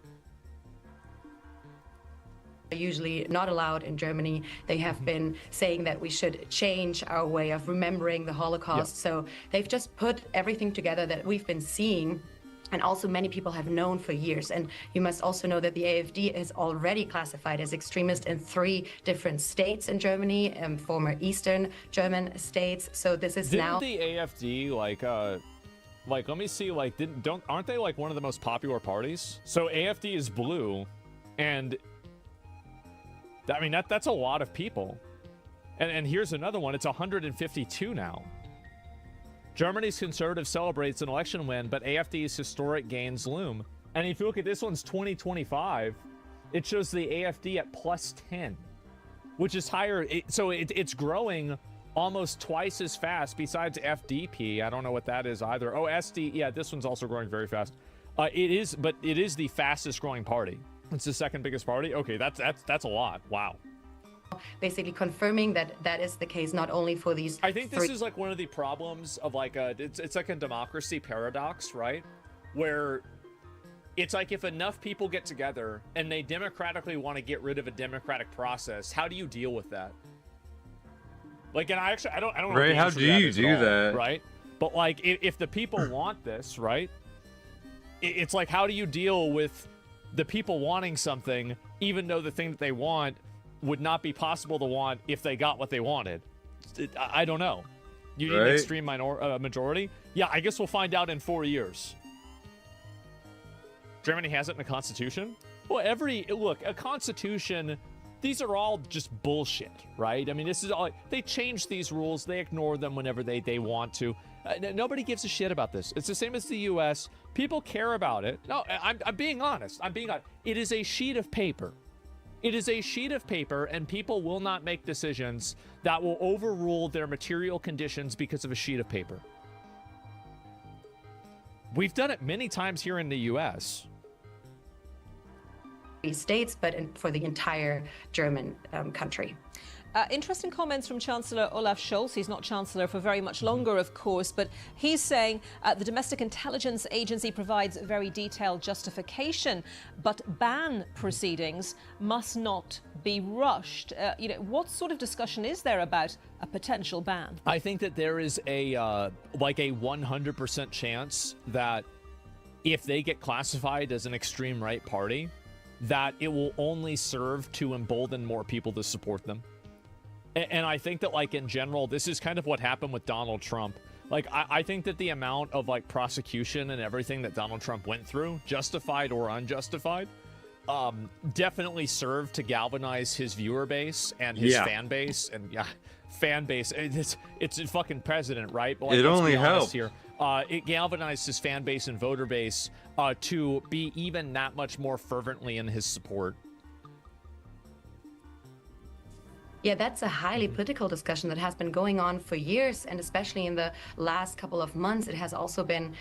Speaker 8: Usually not allowed in Germany. They have been saying that we should change our way of remembering the Holocaust. So they've just put everything together that we've been seeing, and also many people have known for years. And you must also know that the AfD is already classified as extremist in 3 different states in Germany, former Eastern German states. So this is now...
Speaker 2: Didn't the AfD, like, let me see, like, aren't they, like, one of the most popular parties? So AfD is blue, and, I mean, that's a lot of people. And here's another one, it's 152 now. Germany's conservative celebrates an election win, but AfD's historic gains loom. And if you look at this one's 2025, it shows the AfD at +10, which is higher. It's growing almost twice as fast besides FDP. I don't know what that is either. Oh, SD. Yeah, this one's also growing very fast. It is the fastest growing party. It's the second biggest party. Okay, that's a lot. Wow.
Speaker 8: Basically confirming that that is the case, not only for these...
Speaker 2: I think this is like one of the problems of like it's like a democracy paradox, right? Where it's like if enough people get together and they democratically want to get rid of a democratic process, how do you deal with that? Like, and I don't know.
Speaker 1: Right, how do you do that?
Speaker 2: Right? But like if the people want this, right? It's like, how do you deal with the people wanting something, even though the thing that they want would not be possible to want if they got what they wanted? I don't know. You need an extreme majority? Yeah, I guess we'll find out in 4 years. Germany has it in a constitution? Well, a constitution these are all just bullshit, right? I mean, this is all, they change these rules, they ignore them whenever they want to. Nobody gives a shit about this. It's the same as the US. People care about it. No, I'm being honest. It is a sheet of paper. It is a sheet of paper, and people will not make decisions that will overrule their material conditions because of a sheet of paper. We've done it many times here in the US.
Speaker 8: States, but for the entire German country.
Speaker 7: Interesting comments from Chancellor Olaf Scholz. He's not Chancellor for very much longer, of course, but he's saying the Domestic Intelligence Agency provides very detailed justification, but ban proceedings must not be rushed. What sort of discussion is there about a potential ban?
Speaker 2: I think that there is a 100% chance that if they get classified as an extreme right party, that it will only serve to embolden more people to support them. And I think that, like, in general, this is kind of what happened with Donald Trump. Like, I think that the amount of, like, prosecution and everything that Donald Trump went through, justified or unjustified, definitely served to galvanize his viewer base and his fan base. And, fan base. It's a fucking president, right? But, like,
Speaker 1: it only helps.
Speaker 2: Here. It galvanized his fan base and voter base to be even that much more fervently in his support.
Speaker 8: Yeah, that's a highly political discussion that has been going on for years, and especially in the last couple of months, it has also been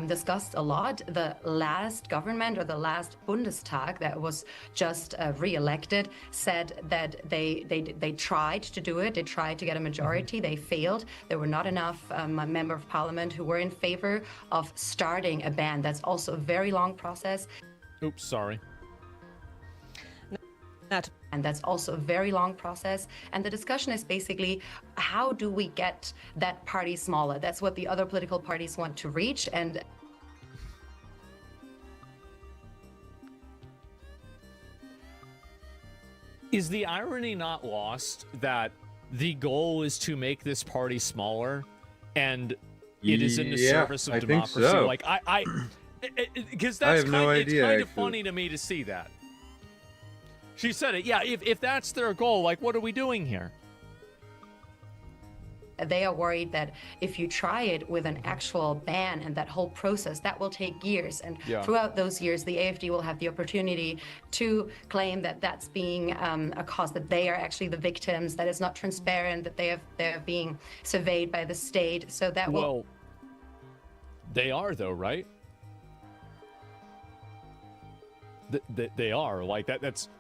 Speaker 8: discussed a lot. The last government, or the last Bundestag that was just re-elected, said that they tried to do it. They tried to get a majority. They failed. There were not enough members of parliament who were in favor of starting a ban. That's also a very long process.
Speaker 2: Oops, sorry.
Speaker 8: And that's also a very long process. And the discussion is basically, how do we get that party smaller? That's what the other political parties want to reach. And
Speaker 2: is the irony not lost that the goal is to make this party smaller, and it is in the service of democracy?
Speaker 1: So.
Speaker 2: Like because that's it's kind of funny to me to see that. She said it. Yeah, if that's their goal, like, what are we doing here?
Speaker 8: They are worried that if you try it with an actual ban and that whole process, that will take years. And throughout those years, the AfD will have the opportunity to claim that that's being a cause, that they are actually the victims, that it's not transparent, that they're being surveyed by the state. So that will...
Speaker 2: Well, they are, though, right? They are. Like, that's...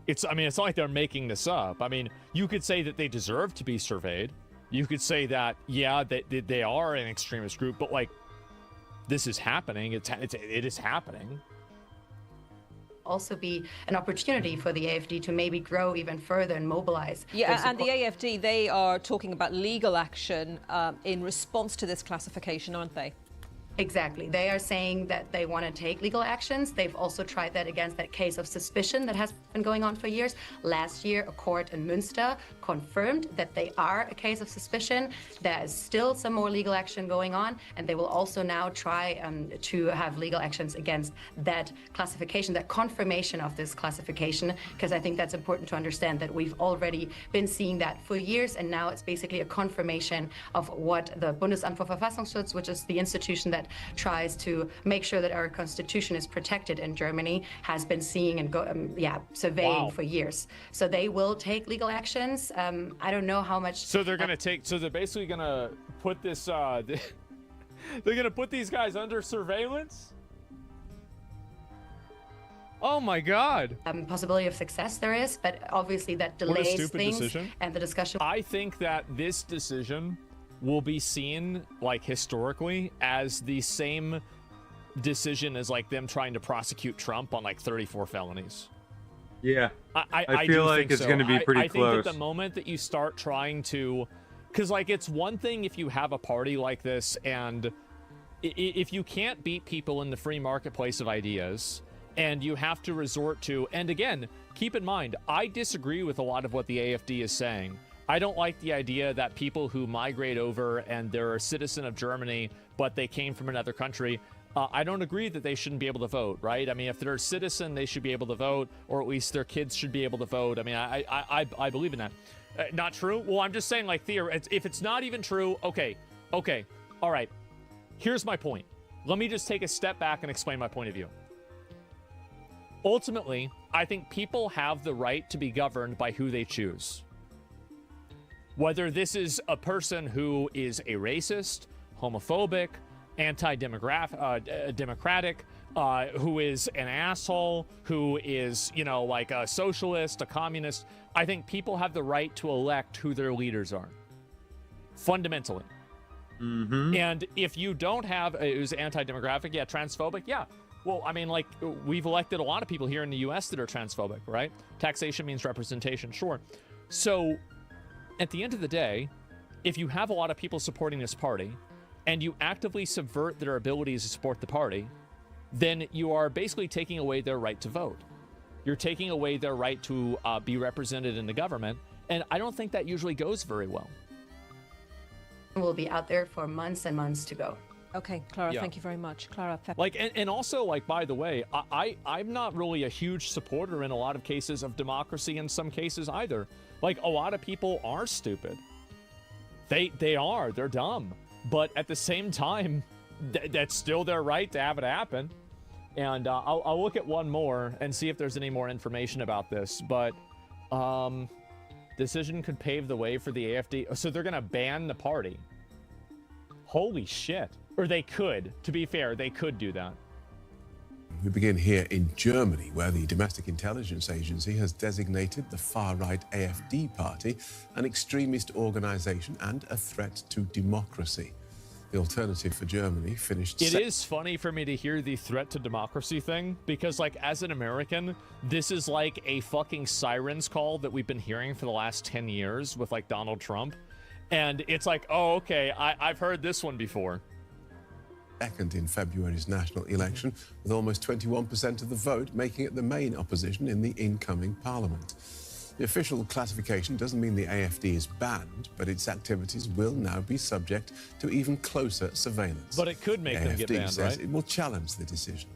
Speaker 2: It's not like they're making this up. I mean, you could say that they deserve to be surveyed. You could say that, yeah, they are an extremist group, but, like, this is happening. It is happening.
Speaker 8: Also be an opportunity for the AfD to maybe grow even further and mobilize.
Speaker 7: Yeah, and the AfD, they are talking about legal action in response to this classification, aren't they?
Speaker 8: Exactly. They are saying that they want to take legal actions. They've also tried that against that case of suspicion that has been going on for years. Last year, a court in Münster confirmed that they are a case of suspicion. There is still some more legal action going on, and they will also now try to have legal actions against that classification, that confirmation of this classification, because I think that's important to understand that we've already been seeing that for years, and now it's basically a confirmation of what the Bundesamt für Verfassungsschutz, which is the institution that tries to make sure that our constitution is protected in Germany, has been seeing and surveying for years. So they will take legal actions. I don't know how much.
Speaker 2: So they're going to take. So they're basically going to put this. They're going to put these guys under surveillance. Oh my God!
Speaker 8: Possibility of success there is, but obviously that delays things decision. And the discussion.
Speaker 2: I think that this decision will be seen, like, historically as the same decision as, like, them trying to prosecute Trump on, like, 34 felonies.
Speaker 1: Yeah,
Speaker 2: I
Speaker 1: feel like it's going to be pretty close.
Speaker 2: I think that the moment that you start trying to, because, like, it's one thing if you have a party like this, and if you can't beat people in the free marketplace of ideas, and you have to resort to, and again, keep in mind, I disagree with a lot of what the AfD is saying. I don't like the idea that people who migrate over and they're a citizen of Germany, but they came from another country, I don't agree that they shouldn't be able to vote, right? I mean, if they're a citizen, they should be able to vote, or at least their kids should be able to vote. I mean, I believe in that. Not true? Well, I'm just saying, like, if it's not even true, okay, all right. Here's my point. Let me just take a step back and explain my point of view. Ultimately, I think people have the right to be governed by who they choose. Whether this is a person who is a racist, homophobic, anti-democratic, who is an asshole, who is, you know, like a socialist, a communist. I think people have the right to elect who their leaders are. Fundamentally.
Speaker 1: Mm-hmm.
Speaker 2: And if you don't have, who's anti-demographic, yeah, transphobic, yeah. Well, I mean, like, we've elected a lot of people here in the U.S. that are transphobic, right? Taxation means representation, sure. So, at the end of the day, if you have a lot of people supporting this party, and you actively subvert their abilities to support the party, then you are basically taking away their right to vote. You're taking away their right to be represented in the government, and I don't think that usually goes very well.
Speaker 8: We'll be out there for months and months to go.
Speaker 7: Okay, Clara, thank you very much. Clara,
Speaker 2: like, and also, like, by the way, I'm not really a huge supporter in a lot of cases of democracy in some cases either. Like, a lot of people are stupid. They're dumb. But at the same time, that's still their right to have it happen. And I'll look at one more and see if there's any more information about this. But decision could pave the way for the AFD. So they're going to ban the party. Holy shit. Or they could. To be fair, they could do that.
Speaker 9: We begin here in Germany, where the Domestic Intelligence Agency has designated the far-right AfD party an extremist organization and a threat to democracy. The Alternative for Germany finished...
Speaker 2: It is funny for me to hear the threat to democracy thing, because, like, as an American, this is like a fucking sirens call that we've been hearing for the last 10 years with, like, Donald Trump. And it's like, oh, okay, I've heard this one before.
Speaker 9: Second in February's national election, with almost 21% of the vote, making it the main opposition in the incoming parliament. The official classification doesn't mean the AfD is banned, but its activities will now be subject to even closer surveillance.
Speaker 2: But it could make them get banned,
Speaker 9: says
Speaker 2: right?
Speaker 9: It will challenge the decision.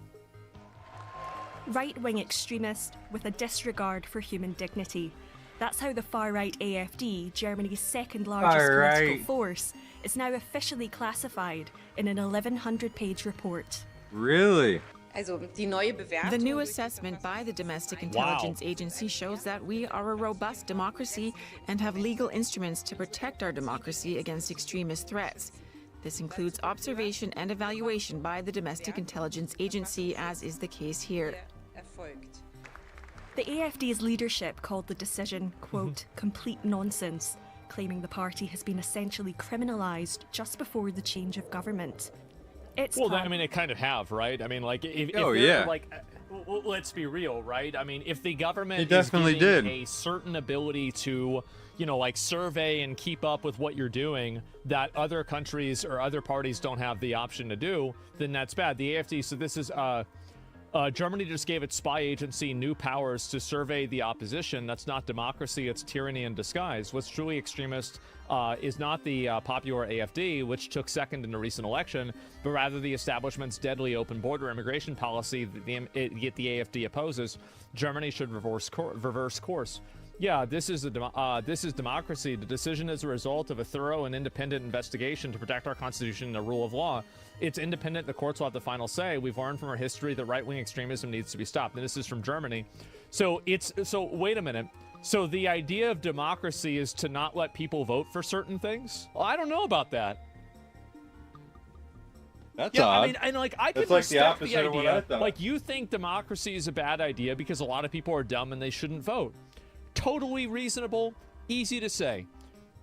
Speaker 10: Right-wing extremist with a disregard for human dignity. That's how the far-right AfD, Germany's second largest political force, is now officially classified in an 1,100-page report.
Speaker 1: Really?
Speaker 11: The new assessment by the Domestic Intelligence Agency shows that we are a robust democracy and have legal instruments to protect our democracy against extremist threats. This includes observation and evaluation by the Domestic Intelligence Agency, as is the case here.
Speaker 10: The AfD's leadership called the decision, quote, complete nonsense, claiming the party has been essentially criminalised just before the change of government. It's
Speaker 2: well, I mean, they kind of have, right? I mean, like, if like, let's be real, right? I mean, if the government is giving a certain ability to, you know, like, survey and keep up with what you're doing that other countries or other parties don't have the option to do, then that's bad. The AfD, so this is, Germany just gave its spy agency new powers to survey the opposition. That's not democracy, it's tyranny in disguise. What's truly extremist is not the popular AfD, which took second in the recent election, but rather the establishment's deadly open border immigration policy that the AfD opposes. Germany should reverse course. Yeah, this is democracy. The decision is a result of a thorough and independent investigation to protect our Constitution and the rule of law. It's independent. The courts will have the final say. We've learned from our history that right-wing extremism needs to be stopped. And this is from Germany. So wait a minute. So the idea of democracy is to not let people vote for certain things? Well, I don't know about that.
Speaker 1: That's odd.
Speaker 2: I mean, and like, I could respect the idea. Like, you think democracy is a bad idea because a lot of people are dumb and they shouldn't vote. Totally reasonable, easy to say.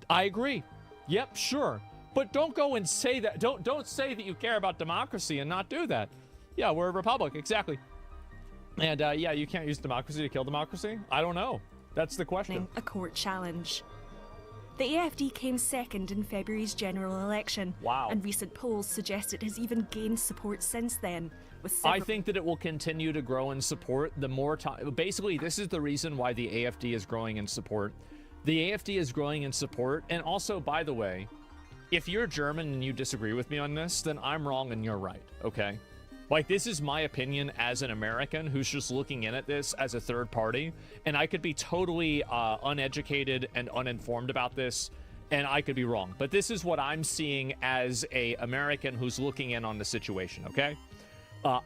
Speaker 2: I agree. Yep, sure. But don't go and say that. Don't say that you care about democracy and not do that. Yeah, we're a republic, exactly. And yeah, you can't use democracy to kill democracy? I don't know. That's the question.
Speaker 10: A court challenge. The AfD came second in February's general election.
Speaker 2: Wow.
Speaker 10: And recent polls suggest it has even gained support since then.
Speaker 2: I think that it will continue to grow in support the more time. Basically, this is the reason why the AfD is growing in support. The AfD is growing in support. And also, by the way, if you're German and you disagree with me on this, then I'm wrong and you're right, okay? Like, this is my opinion as an American who's just looking in at this as a third party, and I could be totally uneducated and uninformed about this, and I could be wrong. But this is what I'm seeing as a American who's looking in on the situation, okay?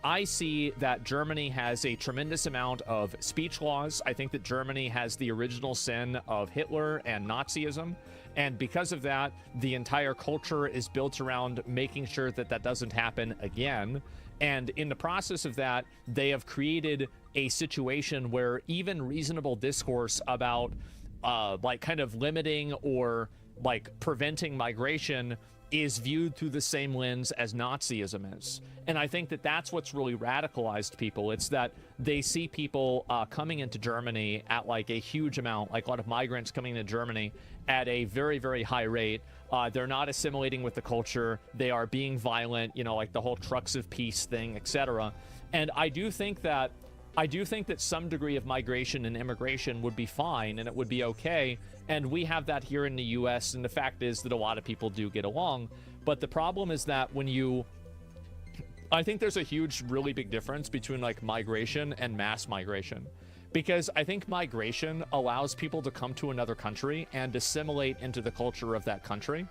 Speaker 2: I see that Germany has a tremendous amount of speech laws. I think that Germany has the original sin of Hitler and Nazism. And because of that, the entire culture is built around making sure that that doesn't happen again. And in the process of that, they have created a situation where even reasonable discourse about like kind of limiting or like preventing migration is viewed through the same lens as Nazism is. And I think that that's what's really radicalized people. It's that they see people coming into Germany at like a huge amount, like a lot of migrants coming into Germany at a very, very high rate. They're not assimilating with the culture. They are being violent, you know, like the whole trucks of peace thing, etc. And I do think that some degree of migration and immigration would be fine and it would be okay. And we have that here in the US. And the fact is that a lot of people do get along. But the problem is that I think there's a huge, really big difference between like migration and mass migration. Because I think migration allows people to come to another country and assimilate into the culture of that country.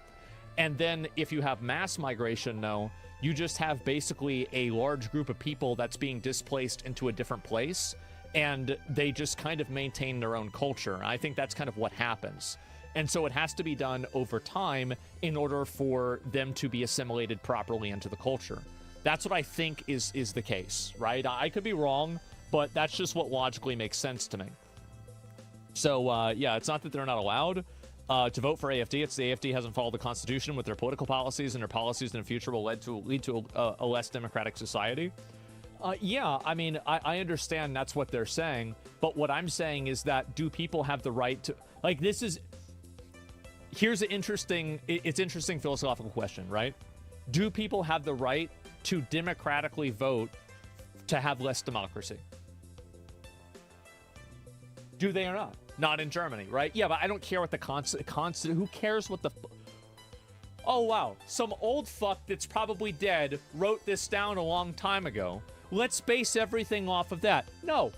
Speaker 2: And then if you have mass migration, no, you just have basically a large group of people that's being displaced into a different place, and they just kind of maintain their own culture. I think that's kind of what happens. And so it has to be done over time in order for them to be assimilated properly into the culture. That's what I think is the case, right? I could be wrong, but that's just what logically makes sense to me. So, yeah, it's not that they're not allowed to vote for AFD. It's the AFD hasn't followed the Constitution with their political policies, and their policies in the future will lead to a less democratic society. Yeah, I mean, I understand that's what they're saying, but what I'm saying is that do people have the right to, like, here's an interesting philosophical question, right? Do people have the right to democratically vote to have less democracy? Do they or not? Not in Germany, right? Yeah, but I don't care what the who cares what the... Oh, wow. Some old fuck that's probably dead wrote this down a long time ago. Let's base everything off of that. No.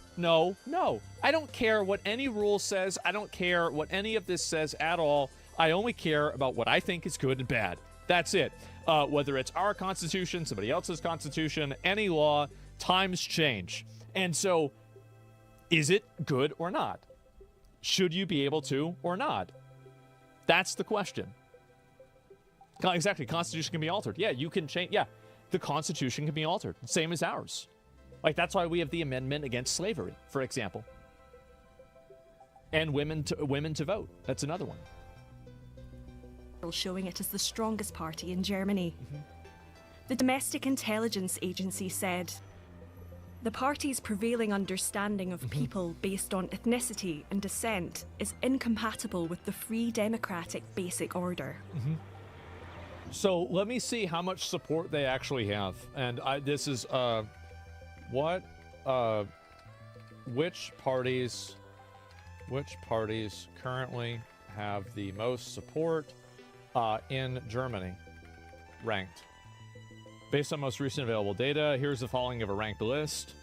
Speaker 2: I don't care what any rule says. I don't care what any of this says at all. I only care about what I think is good and bad. That's it. Whether it's our constitution, somebody else's constitution, any law, times change. And so, is it good or not? Should you be able to or not? That's the question. Exactly. Constitution can be altered. Yeah, you can change. Yeah, the Constitution can be altered. Same as ours. Like, that's why we have the amendment against slavery, for example. And women to vote. That's another one.
Speaker 10: Showing it as the strongest party in Germany. Mm-hmm. The Domestic Intelligence Agency said, the party's prevailing understanding of people based on ethnicity and descent is incompatible with the free democratic basic order.
Speaker 2: Mm-hmm. So let me see how much support they actually have. And this is, which parties currently have the most support in Germany, ranked. Based on most recent available data, here's the following of a ranked list.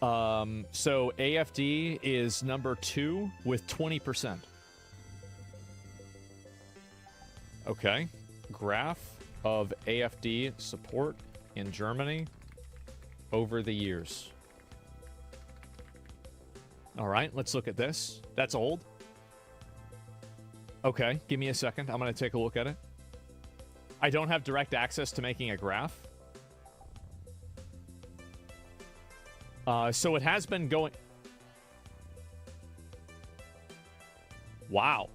Speaker 2: So AFD is number 2 with 20%. Okay. Graph of AFD support in Germany over the years. All right, let's look at this. That's old. Okay, give me a second. I'm going to take a look at it. I don't have direct access to making a graph. So it has been going... Wow.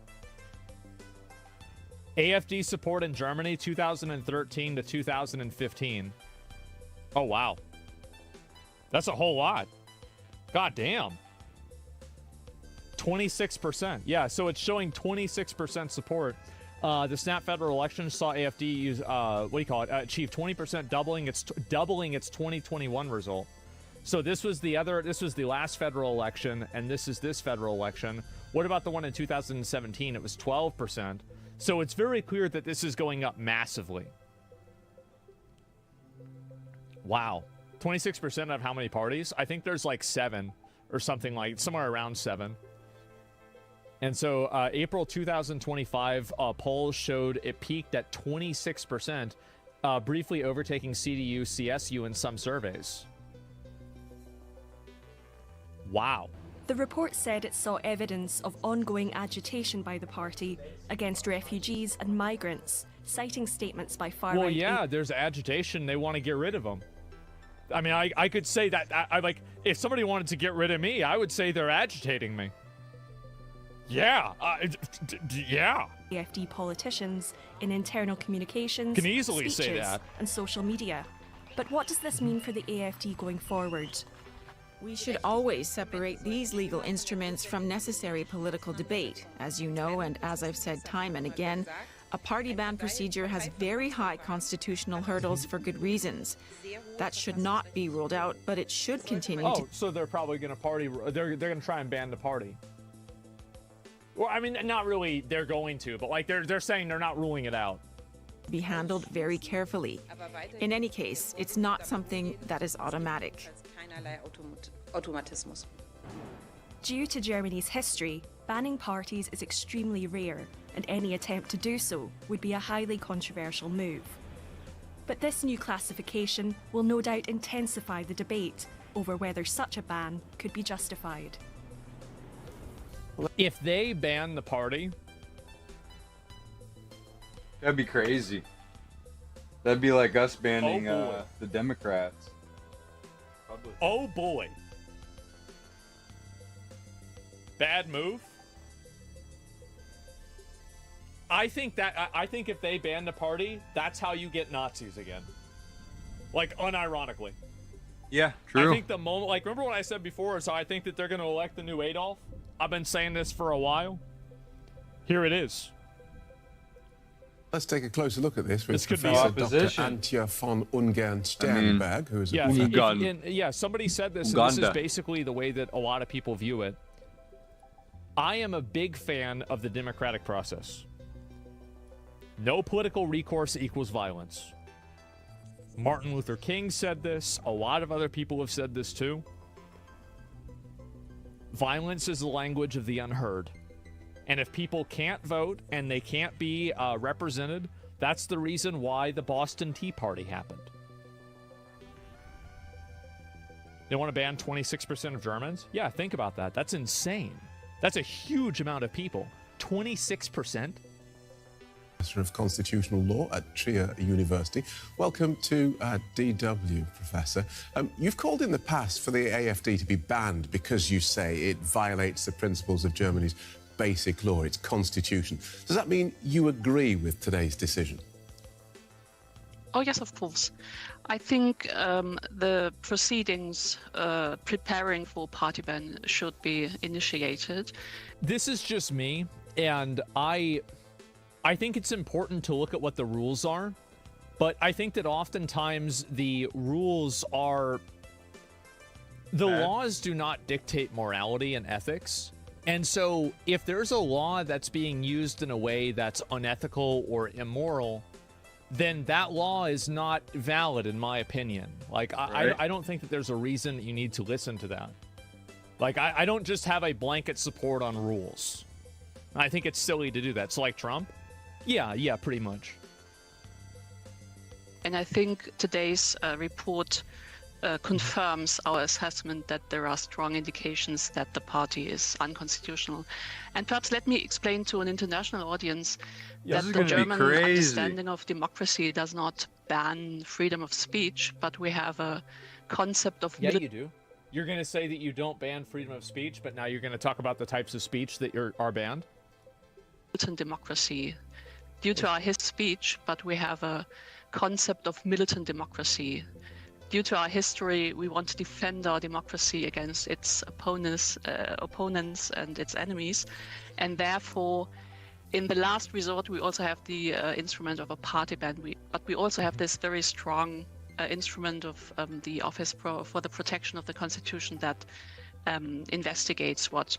Speaker 2: AFD support in Germany, 2013 to 2015. Oh, wow. That's a whole lot. God damn. 26%. Yeah, so it's showing 26% support. The snap federal election saw AFD use, achieve 20%, doubling its 2021 result. So this was the last federal election, and this is this federal election. What about the one in 2017? It was 12%. So it's very clear that this is going up massively. Wow. 26% of how many parties? I think there's like 7 or something, like somewhere around 7. And so April 2025 polls showed it peaked at 26%, briefly overtaking CDU, CSU in some surveys. Wow.
Speaker 10: The report said it saw evidence of ongoing agitation by the party against refugees and migrants, citing statements by far-right...
Speaker 2: Well, yeah, there's agitation. They want to get rid of them. I mean, I could say that. I like, if somebody wanted to get rid of me, I would say they're agitating me. Yeah. Yeah.
Speaker 10: AFD politicians in internal communications,
Speaker 2: can easily
Speaker 10: speeches,
Speaker 2: say that.
Speaker 10: and social media. But what does this mean for the AFD going forward?
Speaker 11: We should always separate these legal instruments from necessary political debate. As you know, and as I've said time and again, a party ban procedure has very high constitutional hurdles for good reasons. That should not be ruled out, but it should continue to...
Speaker 2: Oh, so they're probably going to party... They're going to try and ban the party. Well, I mean, not really they're going to, but like they're saying they're not ruling it out.
Speaker 11: Be handled very carefully. In any case, it's not something that is automatic.
Speaker 10: Due to Germany's history, banning parties is extremely rare, and any attempt to do so would be a highly controversial move. But this new classification will no doubt intensify the debate over whether such a ban could be justified.
Speaker 2: If they ban the party...
Speaker 1: That'd be crazy. That'd be like us banning the Democrats.
Speaker 2: Oh boy. Bad move. I think if they ban the party, that's how you get Nazis again. Like, unironically.
Speaker 1: Yeah, true.
Speaker 2: I think the moment, like, remember what I said before, so I think that they're going to elect the new Adolf? I've been saying this for a while. Here it is.
Speaker 9: Let's take a closer look at this with
Speaker 2: This could be
Speaker 9: Professor
Speaker 1: opposition.
Speaker 9: Dr. Antje von Ungern-Sternberg, who is
Speaker 2: Yeah,
Speaker 9: a...
Speaker 2: somebody said this, and this is basically the way that a lot of people view it. I am a big fan of the democratic process. No political recourse equals violence. Martin Luther King said this. A lot of other people have said this too. Violence is the language of the unheard. And if people can't vote and they can't be represented, that's the reason why the Boston Tea Party happened. They want to ban 26% of Germans? Yeah, think about that. That's insane. That's a huge amount of people. 26%?
Speaker 9: Professor of Constitutional Law at Trier University. Welcome to DW, Professor. You've called in the past for the AFD to be banned because you say it violates the principles of Germany's basic law, its constitution. Does that mean you agree with today's decision?
Speaker 12: Oh, yes, of course. I think the proceedings preparing for party ban should be initiated.
Speaker 2: This is just me, and I think it's important to look at what the rules are, but I think that oftentimes the rules are... The laws do not dictate morality and ethics. And so if there's a law that's being used in a way that's unethical or immoral, then that law is not valid, in my opinion. Like, I don't think that there's a reason that you need to listen to that. Like, I don't just have a blanket support on rules. I think it's silly to do that. So, like Trump? Yeah, pretty much.
Speaker 12: And I think today's report confirms our assessment that there are strong indications that the party is unconstitutional. And perhaps let me explain to an international audience that the German understanding of democracy does not ban freedom of speech, but we have a concept of...
Speaker 2: Yeah, you do. You're going to say that you don't ban freedom of speech, but now you're going to talk about the types of speech that are banned?
Speaker 12: Militant democracy. Due to our speech, but we have a concept of militant democracy. Due to our history, we want to defend our democracy against its opponents and its enemies. And therefore, in the last resort, we also have the instrument of a party ban. But we also have this very strong instrument of the Office for the Protection of the Constitution that investigates what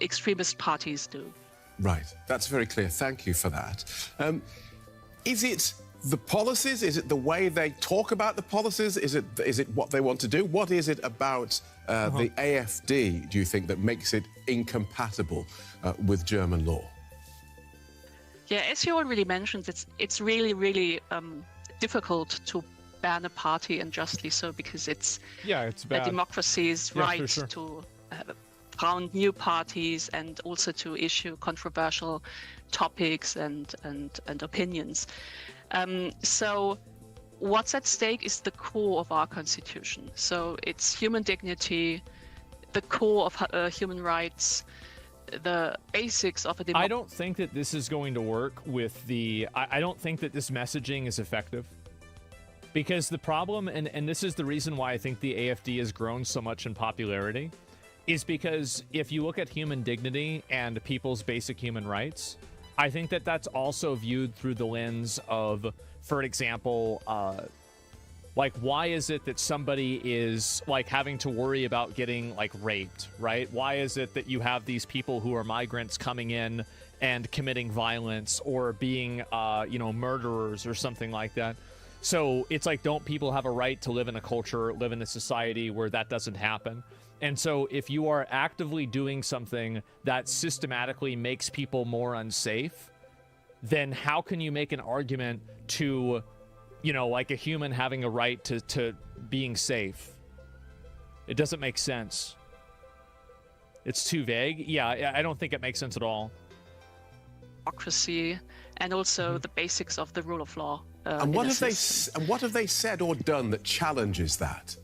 Speaker 12: extremist parties do.
Speaker 9: Right, that's very clear. Thank you for that. Is it the policies? Is it the way they talk about the policies? Is it what they want to do? What is it about the AFD, do you think, that makes it incompatible with German law?
Speaker 12: Yeah, as you already mentioned, it's really, really difficult to ban a party, and justly so, because it's
Speaker 2: bad.
Speaker 12: a democracy's right to found new parties and also to issue controversial topics and opinions. So what's at stake is the core of our constitution. So it's human dignity, the core of human rights, the basics of a democracy.
Speaker 2: I don't think that this is going to work with the... I don't think that this messaging is effective. Because the problem, and this is the reason why I think the AFD has grown so much in popularity, is because if you look at human dignity and people's basic human rights, I think that that's also viewed through the lens of, for example, like, why is it that somebody is, like, having to worry about getting, like, raped, right? Why is it that you have these people who are migrants coming in and committing violence or being, you know, murderers or something like that? So it's like, don't people have a right to live in a culture, live in a society where that doesn't happen? And so if you are actively doing something that systematically makes people more unsafe, then how can you make an argument to, you know, like a human having a right to being safe? It doesn't make sense. It's too vague. Yeah, I don't think it makes sense at all.
Speaker 12: Democracy and also the basics of the rule of law.
Speaker 9: And what have they said or done that challenges that?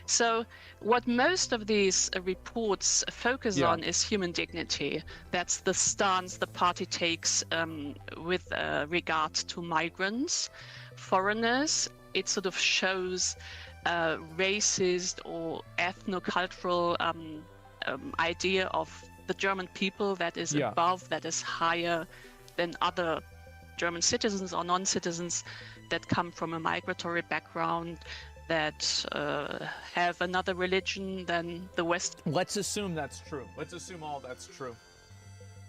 Speaker 12: So what most of these reports focus on is human dignity. That's the stance the party takes with regard to migrants, foreigners. It sort of shows racist or ethnocultural idea of the German people that is above, that is higher than other German citizens or non-citizens that come from a migratory background, that have another religion than the West.
Speaker 2: Let's assume that's true. Let's assume all that's true.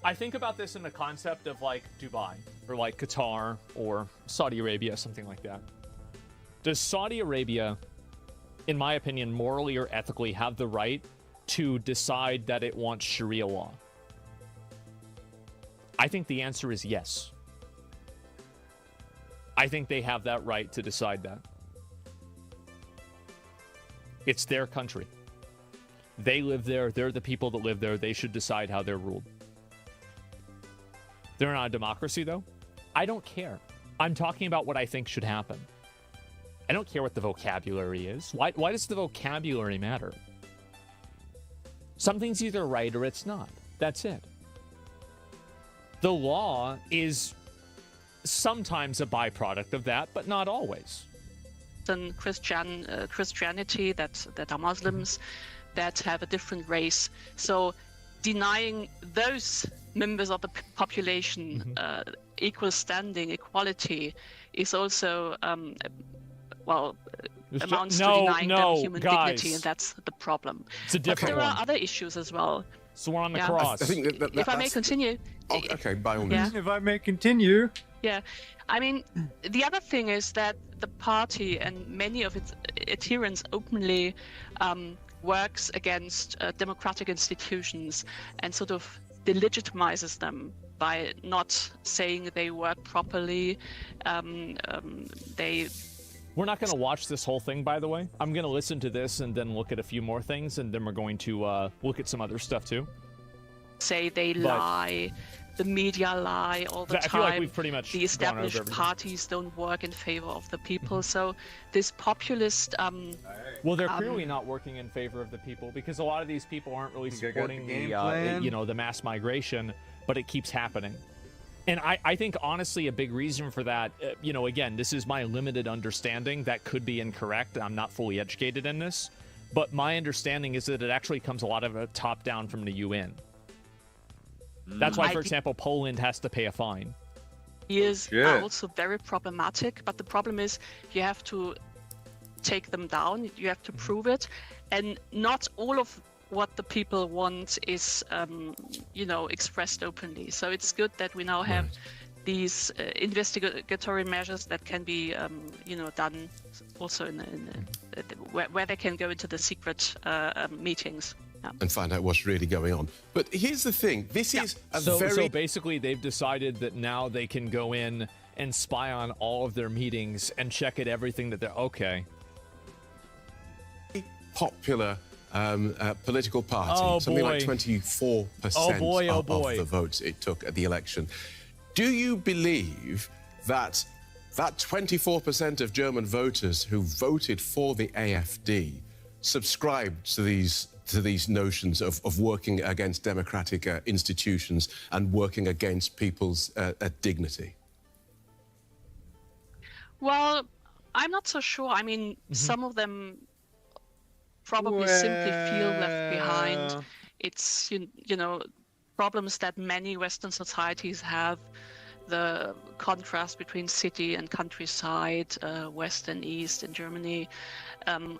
Speaker 2: I think about this in the concept of, like, Dubai or like Qatar or Saudi Arabia, something like that. Does Saudi Arabia, in my opinion, morally or ethically have the right to decide that it wants Sharia law? I think the answer is yes. I think they have that right to decide that. It's their country. They live there. They're the people that live there. They should decide how they're ruled. They're not a democracy, though. I don't care. I'm talking about what I think should happen. I don't care what the vocabulary is. Why does the vocabulary matter? Something's either right or it's not. That's it. The law is sometimes a byproduct of that, but not always.
Speaker 12: And Christianity that are Muslims that have a different race. So denying those members of the population equal standing, equality, is also amounts to denying them human dignity, and that's the problem.
Speaker 2: It's a different
Speaker 12: but there are other issues as well.
Speaker 2: So we're on the cross.
Speaker 9: I think that
Speaker 12: if I may continue.
Speaker 9: Okay, by all means.
Speaker 1: If I may continue.
Speaker 12: Yeah, I mean, the other thing is that the party and many of its adherents openly works against democratic institutions and sort of delegitimizes them by not saying they work properly.
Speaker 2: We're not going to watch this whole thing, by the way. I'm going to listen to this and then look at a few more things, and then we're going to look at some other stuff too.
Speaker 12: Say they lie. The media lie all the time.
Speaker 2: I feel like we've pretty much
Speaker 12: the established parties don't work in favor of the people. So this populist...
Speaker 2: well, they're clearly not working in favor of the people, because a lot of these people aren't really supporting the mass migration, but it keeps happening. And I think, honestly, a big reason for that, again, this is my limited understanding. That could be incorrect. I'm not fully educated in this. But my understanding is that it actually comes a lot of it top down from the UN. That's why, for example, Poland has to pay a fine.
Speaker 12: Is also very problematic, but the problem is you have to take them down, you have to prove it, and not all of what the people want is, expressed openly. So it's good that we now have these investigatory measures that can be, done also where they can go into the secret meetings. Yeah.
Speaker 9: And find out what's really going on. But here's the thing, this is
Speaker 2: So basically they've decided that now they can go in and spy on all of their meetings and check at everything that they're okay.
Speaker 9: Popular political party, something like 24% of the votes it took at the election. Do you believe that 24% of German voters who voted for the AfD subscribed to these notions of working against democratic institutions and working against people's dignity?
Speaker 12: Well, I'm not so sure. I mean, some of them probably simply feel left behind. It's, problems that many Western societies have, the contrast between city and countryside, West and East in Germany,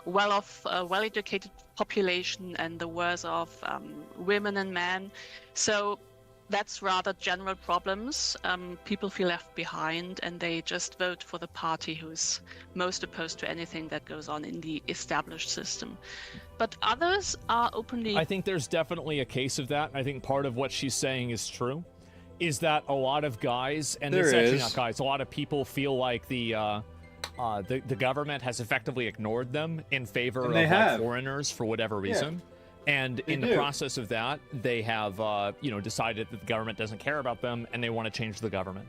Speaker 12: well-off, well-educated population and the worse of women and men. So that's rather general problems. People feel left behind and they just vote for the party who's most opposed to anything that goes on in the established system. But others are openly...
Speaker 2: I think there's definitely a case of that. I think part of what she's saying is true, is that a lot of guys, and it's actually not guys, a lot of people feel like the government has effectively ignored them in favor of like, foreigners for whatever reason. And in the process of that, they have, decided that the government doesn't care about them and they want to change the government.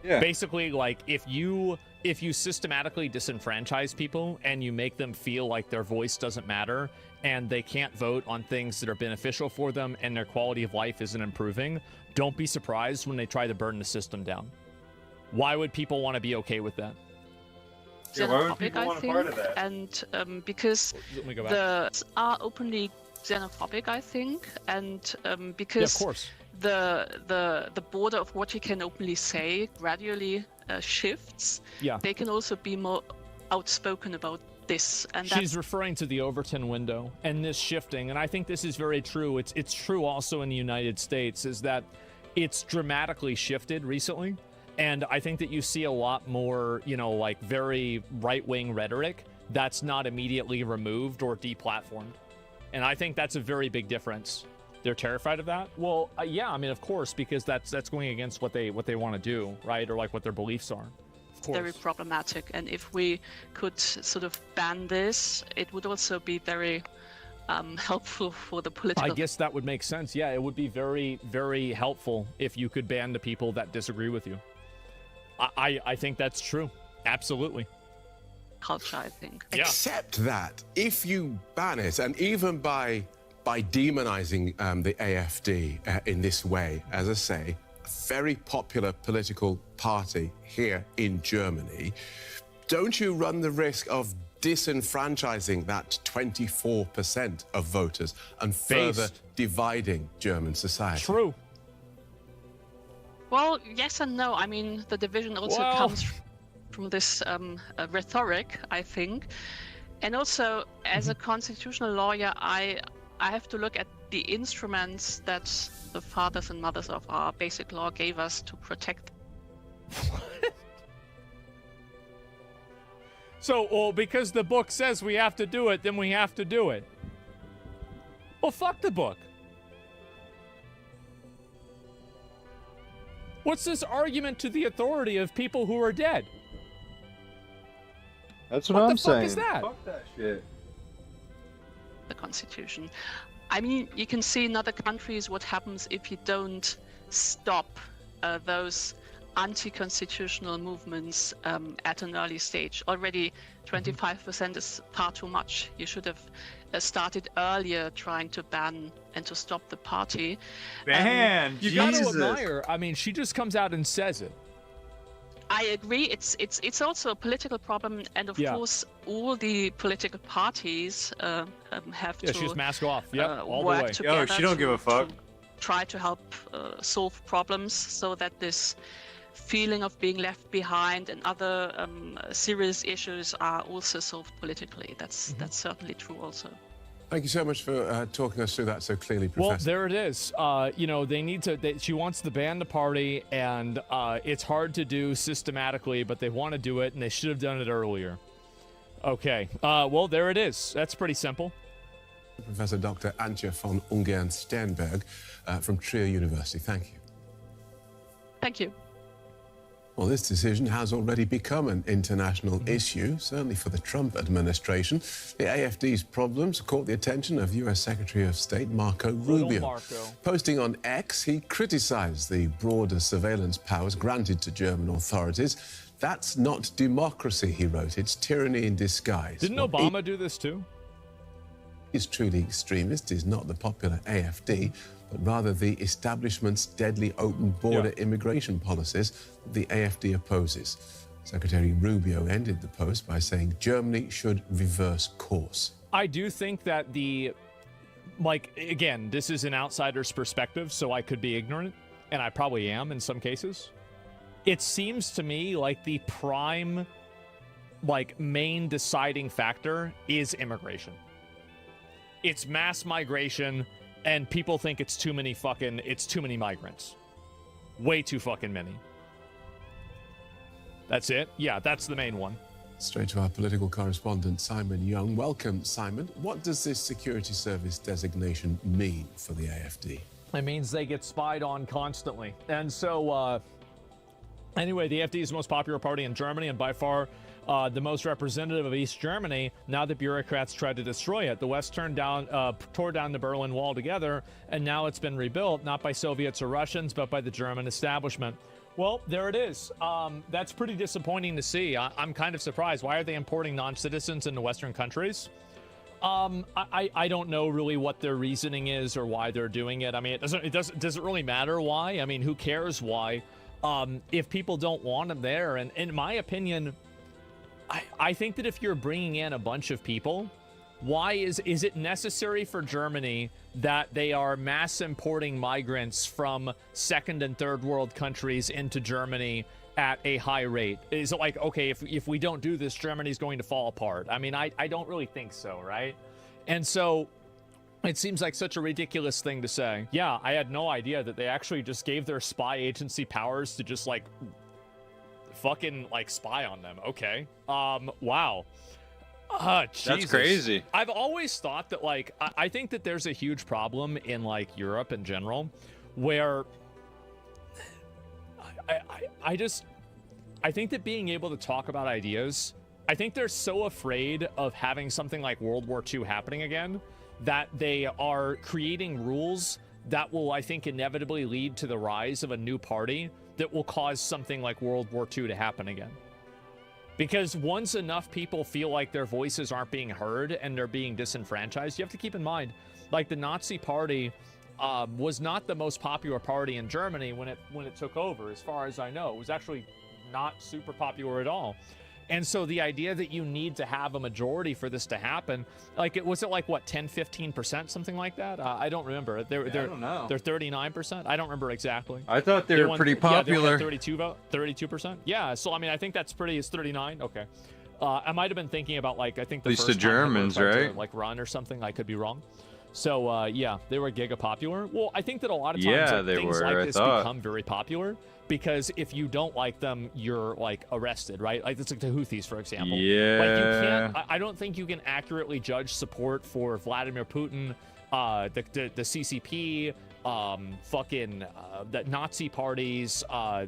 Speaker 2: Yeah. Basically, like, if you systematically disenfranchise people and you make them feel like their voice doesn't matter and they can't vote on things that are beneficial for them and their quality of life isn't improving, don't be surprised when they try to burn the system down. Why would people want to be okay with that?
Speaker 12: Yeah, why would people want a part of that? And because the are openly xenophobic, I think, and because
Speaker 2: of course.
Speaker 12: the border of what you can openly say gradually shifts, they can also be more outspoken about this. And
Speaker 2: she's referring to the Overton window and this shifting, and I think this is very true. It's true also in the United States, is that it's dramatically shifted recently, and I think that you see a lot more, like very right-wing rhetoric that's not immediately removed or deplatformed. And I think that's a very big difference. They're terrified of that? Well, yeah, I mean, of course, because that's going against what they want to do, right? Or like what their beliefs are. Of course.
Speaker 12: Very problematic. And if we could sort of ban this, it would also be very helpful for the political...
Speaker 2: I guess that would make sense. Yeah, it would be very, very helpful if you could ban the people that disagree with you. I think that's true. Absolutely.
Speaker 12: Culture, I think.
Speaker 2: Yeah.
Speaker 9: Except that if you ban it, and even by demonizing the AfD in this way, as I say, a very popular political party here in Germany, don't you run the risk of disenfranchising that 24% of voters and further dividing German society?
Speaker 2: True.
Speaker 12: Well, yes and no. I mean, the division also comes from this rhetoric, I think. And also, as a constitutional lawyer, I have to look at the instruments that the fathers and mothers of our basic law gave us to protect.
Speaker 2: So, because the book says we have to do it, then we have to do it. Well, fuck the book. What's this argument to the authority of people who are dead?
Speaker 1: That's what I'm saying.
Speaker 2: What the fuck is that?
Speaker 1: Fuck that shit.
Speaker 12: The Constitution. I mean, you can see in other countries what happens if you don't stop those anti-constitutional movements at an early stage. Already 25% is far too much. You should have started earlier trying to ban and to stop the party.
Speaker 2: Man, you gotta admire. I mean, she just comes out and says it.
Speaker 12: I agree. It's also a political problem, and of course, all the political parties have to.
Speaker 2: Yeah, she's mask off. Yep, all
Speaker 12: work
Speaker 2: the way.
Speaker 12: together.
Speaker 1: She don't give a fuck.
Speaker 12: Try to help solve problems so that this feeling of being left behind and other serious issues are also solved politically. That's certainly true also.
Speaker 9: Thank you so much for talking us through that so clearly, Professor.
Speaker 2: Well, there it is. You know, they need to. She wants to ban the party, and it's hard to do systematically, but they want to do it, and they should have done it earlier. Okay. Well, there it is. That's pretty simple.
Speaker 9: Professor Dr. Antje von Ungern-Sternberg from Trier University. Thank you.
Speaker 12: Thank you.
Speaker 9: Well, this decision has already become an international issue, certainly for the Trump administration. The AFD's problems caught the attention of U.S. Secretary of State Marco Rubio. Posting on X, he criticized the broader surveillance powers granted to German authorities. That's not democracy, he wrote. It's tyranny in disguise.
Speaker 2: Didn't Obama do this too?
Speaker 9: Is truly extremist is not the popular AFD, but rather the establishment's deadly open border immigration policies that the AFD opposes. Secretary Rubio ended the post by saying Germany should reverse course.
Speaker 2: I do think that again, this is an outsider's perspective, so I could be ignorant, and I probably am in some cases. It seems to me like the prime, main deciding factor is immigration. It's mass migration, and people think it's too many migrants. Way too fucking many. That's it? Yeah, that's the main one.
Speaker 9: Straight to our political correspondent, Simon Young. Welcome, Simon. What does this security service designation mean for the AFD?
Speaker 2: It means they get spied on constantly. And so, anyway, the AFD is the most popular party in Germany, and by far the most representative of East Germany. Now the bureaucrats tried to destroy it. The West tore down the Berlin Wall together, and now it's been rebuilt, not by Soviets or Russians, but by the German establishment. Well, there it is. That's pretty disappointing to see. I'm kind of surprised. Why are they importing non-citizens into Western countries? I don't know really what their reasoning is or why they're doing it. I mean, does it really matter why? I mean, who cares why? If people don't want them there, and in my opinion, I think that if you're bringing in a bunch of people, why is it necessary for Germany that they are mass importing migrants from second and third world countries into Germany at a high rate? Is it like, okay, if we don't do this, Germany's going to fall apart? I mean, I don't really think so, right? And so it seems like such a ridiculous thing to say. Yeah, I had no idea that they actually just gave their spy agency powers to just fucking spy on them. Okay. Wow. Jesus.
Speaker 1: That's crazy.
Speaker 2: I've always thought that I think that there's a huge problem in Europe in general where I think that being able to talk about ideas, I think they're so afraid of having something like World War II happening again that they are creating rules that will, I think, inevitably lead to the rise of a new party that will cause something like World War II to happen again. Because once enough people feel like their voices aren't being heard and they're being disenfranchised, you have to keep in mind, the Nazi Party was not the most popular party in Germany when it took over, as far as I know. It was actually not super popular at all. And so the idea that you need to have a majority for this to happen, what, 10, 15%, something like that? I don't remember. I don't know. They're 39%. I don't remember exactly.
Speaker 1: I thought they were pretty popular.
Speaker 2: Yeah, 32%. Yeah, so I mean, I think that's pretty. Is 39? Okay. I might have been thinking about I think the
Speaker 1: at least
Speaker 2: first
Speaker 1: the Germans, right?
Speaker 2: To, run or something. I could be wrong. So yeah, they were giga popular. Well, I think that a lot of times things like this become very popular. Because if you don't like them, you're arrested, right? It's like the Houthis, for example.
Speaker 1: Yeah.
Speaker 2: You can't. I don't think you can accurately judge support for Vladimir Putin, the CCP, the Nazi parties,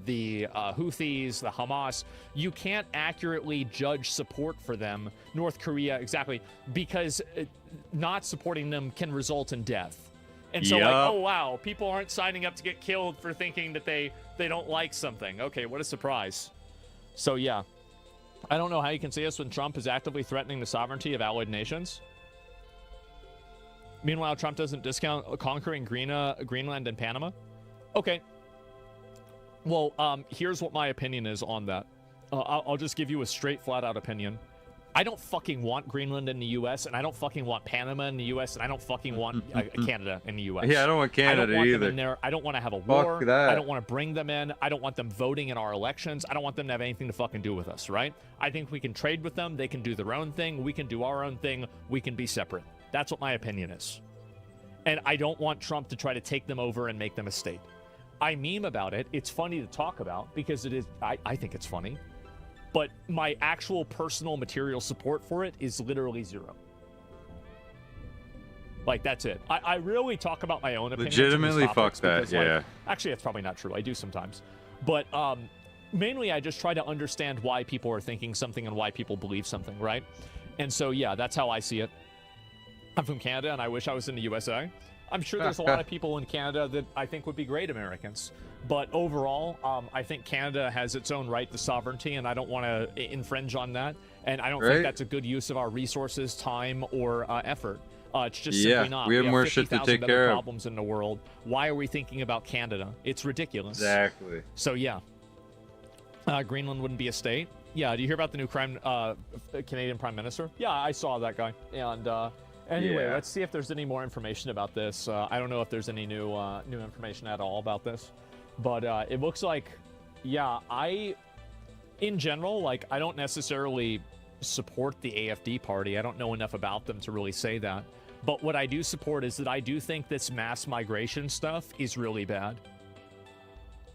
Speaker 2: the Houthis, the Hamas. You can't accurately judge support for them. North Korea, exactly, because not supporting them can result in death. And so, oh, wow, people aren't signing up to get killed for thinking that they don't like something. Okay, what a surprise. So, yeah. I don't know how you can say this when Trump is actively threatening the sovereignty of allied nations. Meanwhile, Trump doesn't discount conquering Greenland and Panama. Okay. Well, here's what my opinion is on that. I'll just give you a straight, flat-out opinion. I don't fucking want Greenland in the U.S., and I don't fucking want Panama in the U.S., and I don't fucking want Canada in the U.S.
Speaker 1: Yeah, I don't want Canada either.
Speaker 2: Them in there. I don't want to have a war. Fuck that. I don't want to bring them in. I don't want them voting in our elections. I don't want them to have anything to fucking do with us, right? I think we can trade with them. They can do their own thing. We can do our own thing. We can be separate. That's what my opinion is. And I don't want Trump to try to take them over and make them a state. I meme about it. It's funny to talk about because it is. I think it's funny. But my actual personal material support for it is literally zero. Like, that's it. I really talk about my own opinions.
Speaker 1: Legitimately, fuck that,
Speaker 2: because,
Speaker 1: yeah.
Speaker 2: Like, actually, that's probably not true. I do sometimes. But mainly, I just try to understand why people are thinking something and why people believe something, right? And so, yeah, that's how I see it. I'm from Canada, and I wish I was in the USA. I'm sure there's a lot of people in Canada that I think would be great Americans. But overall, I think Canada has its own right to sovereignty, and I don't want to infringe on that. And I don't think that's a good use of our resources, time, or effort. It's just simply not.
Speaker 1: We have more shit to take care of.
Speaker 2: Problems in the world. Why are we thinking about Canada? It's ridiculous.
Speaker 1: Exactly.
Speaker 2: So, yeah. Greenland wouldn't be a state. Yeah, do you hear about the new Canadian Prime Minister? Yeah, I saw that guy. And anyway, let's see if there's any more information about this. I don't know if there's any new information at all about this. But it looks like, yeah, in general, like, I don't necessarily support the AFD party. I don't know enough about them to really say that. But what I do support is that I do think this mass migration stuff is really bad.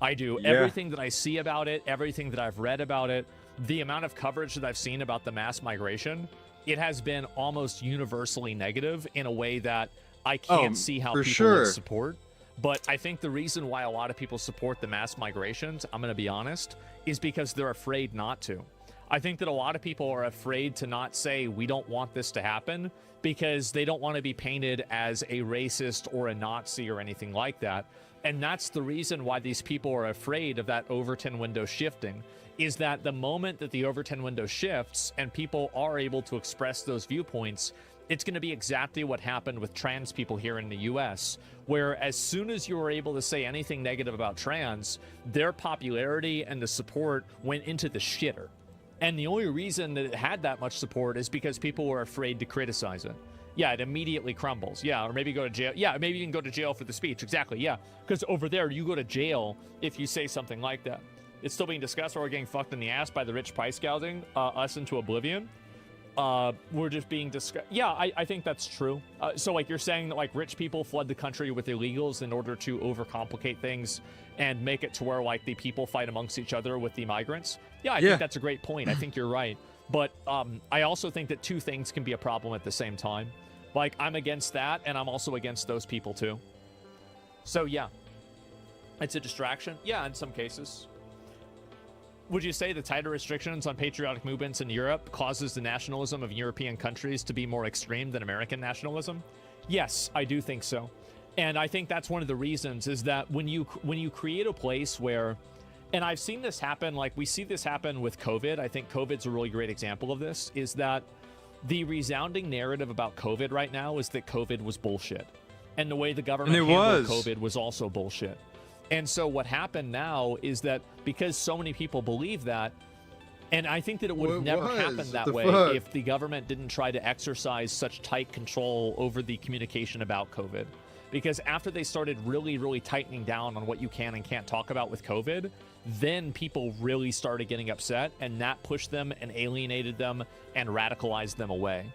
Speaker 2: I do. Yeah. Everything that I see about it, everything that I've read about it, the amount of coverage that I've seen about the mass migration, it has been almost universally negative in a way that I can't see how people would support. But I think the reason why a lot of people support the mass migrations, I'm going to be honest, is because they're afraid not to. I think that a lot of people are afraid to not say, we don't want this to happen, because they don't want to be painted as a racist or a Nazi or anything like that. And that's the reason why these people are afraid of that Overton window shifting, is that the moment that the Overton window shifts and people are able to express those viewpoints, it's going to be exactly what happened with trans people here in the US, where as soon as you were able to say anything negative about trans, their popularity and the support went into the shitter. And the only reason that it had that much support is because people were afraid to criticize it. Yeah, it immediately crumbles. Yeah, or maybe go to jail. Yeah, maybe you can go to jail for the speech. Exactly, yeah. Because over there, you go to jail if you say something like that. It's still being discussed, or we're getting fucked in the ass by the rich price gouging us into oblivion. We're just being discussed. Yeah, I think that's true. So, like, you're saying that, like, rich people flood the country with illegals in order to overcomplicate things and make it to where, like, the people fight amongst each other with the migrants? Yeah, I think that's a great point. I think you're right. But I also think that two things can be a problem at the same time. Like, I'm against that, and I'm also against those people, too. So, yeah. It's a distraction? Yeah, in some cases. Would you say the tighter restrictions on patriotic movements in Europe causes the nationalism of European countries to be more extreme than American nationalism? Yes, I do think so. And I think that's one of the reasons, is that when you create a place where, and I've seen this happen, like we see this happen with COVID. I think COVID's a really great example of this, is that the resounding narrative about COVID right now is that COVID was bullshit. And the way the government handled COVID was also bullshit. And so what happened now is that because so many people believe that, and I think that it would have never happened that way if the government didn't try to exercise such tight control over the communication about COVID. Because after they started really, really tightening down on what you can and can't talk about with COVID, then people really started getting upset, and that pushed them and alienated them and radicalized them away.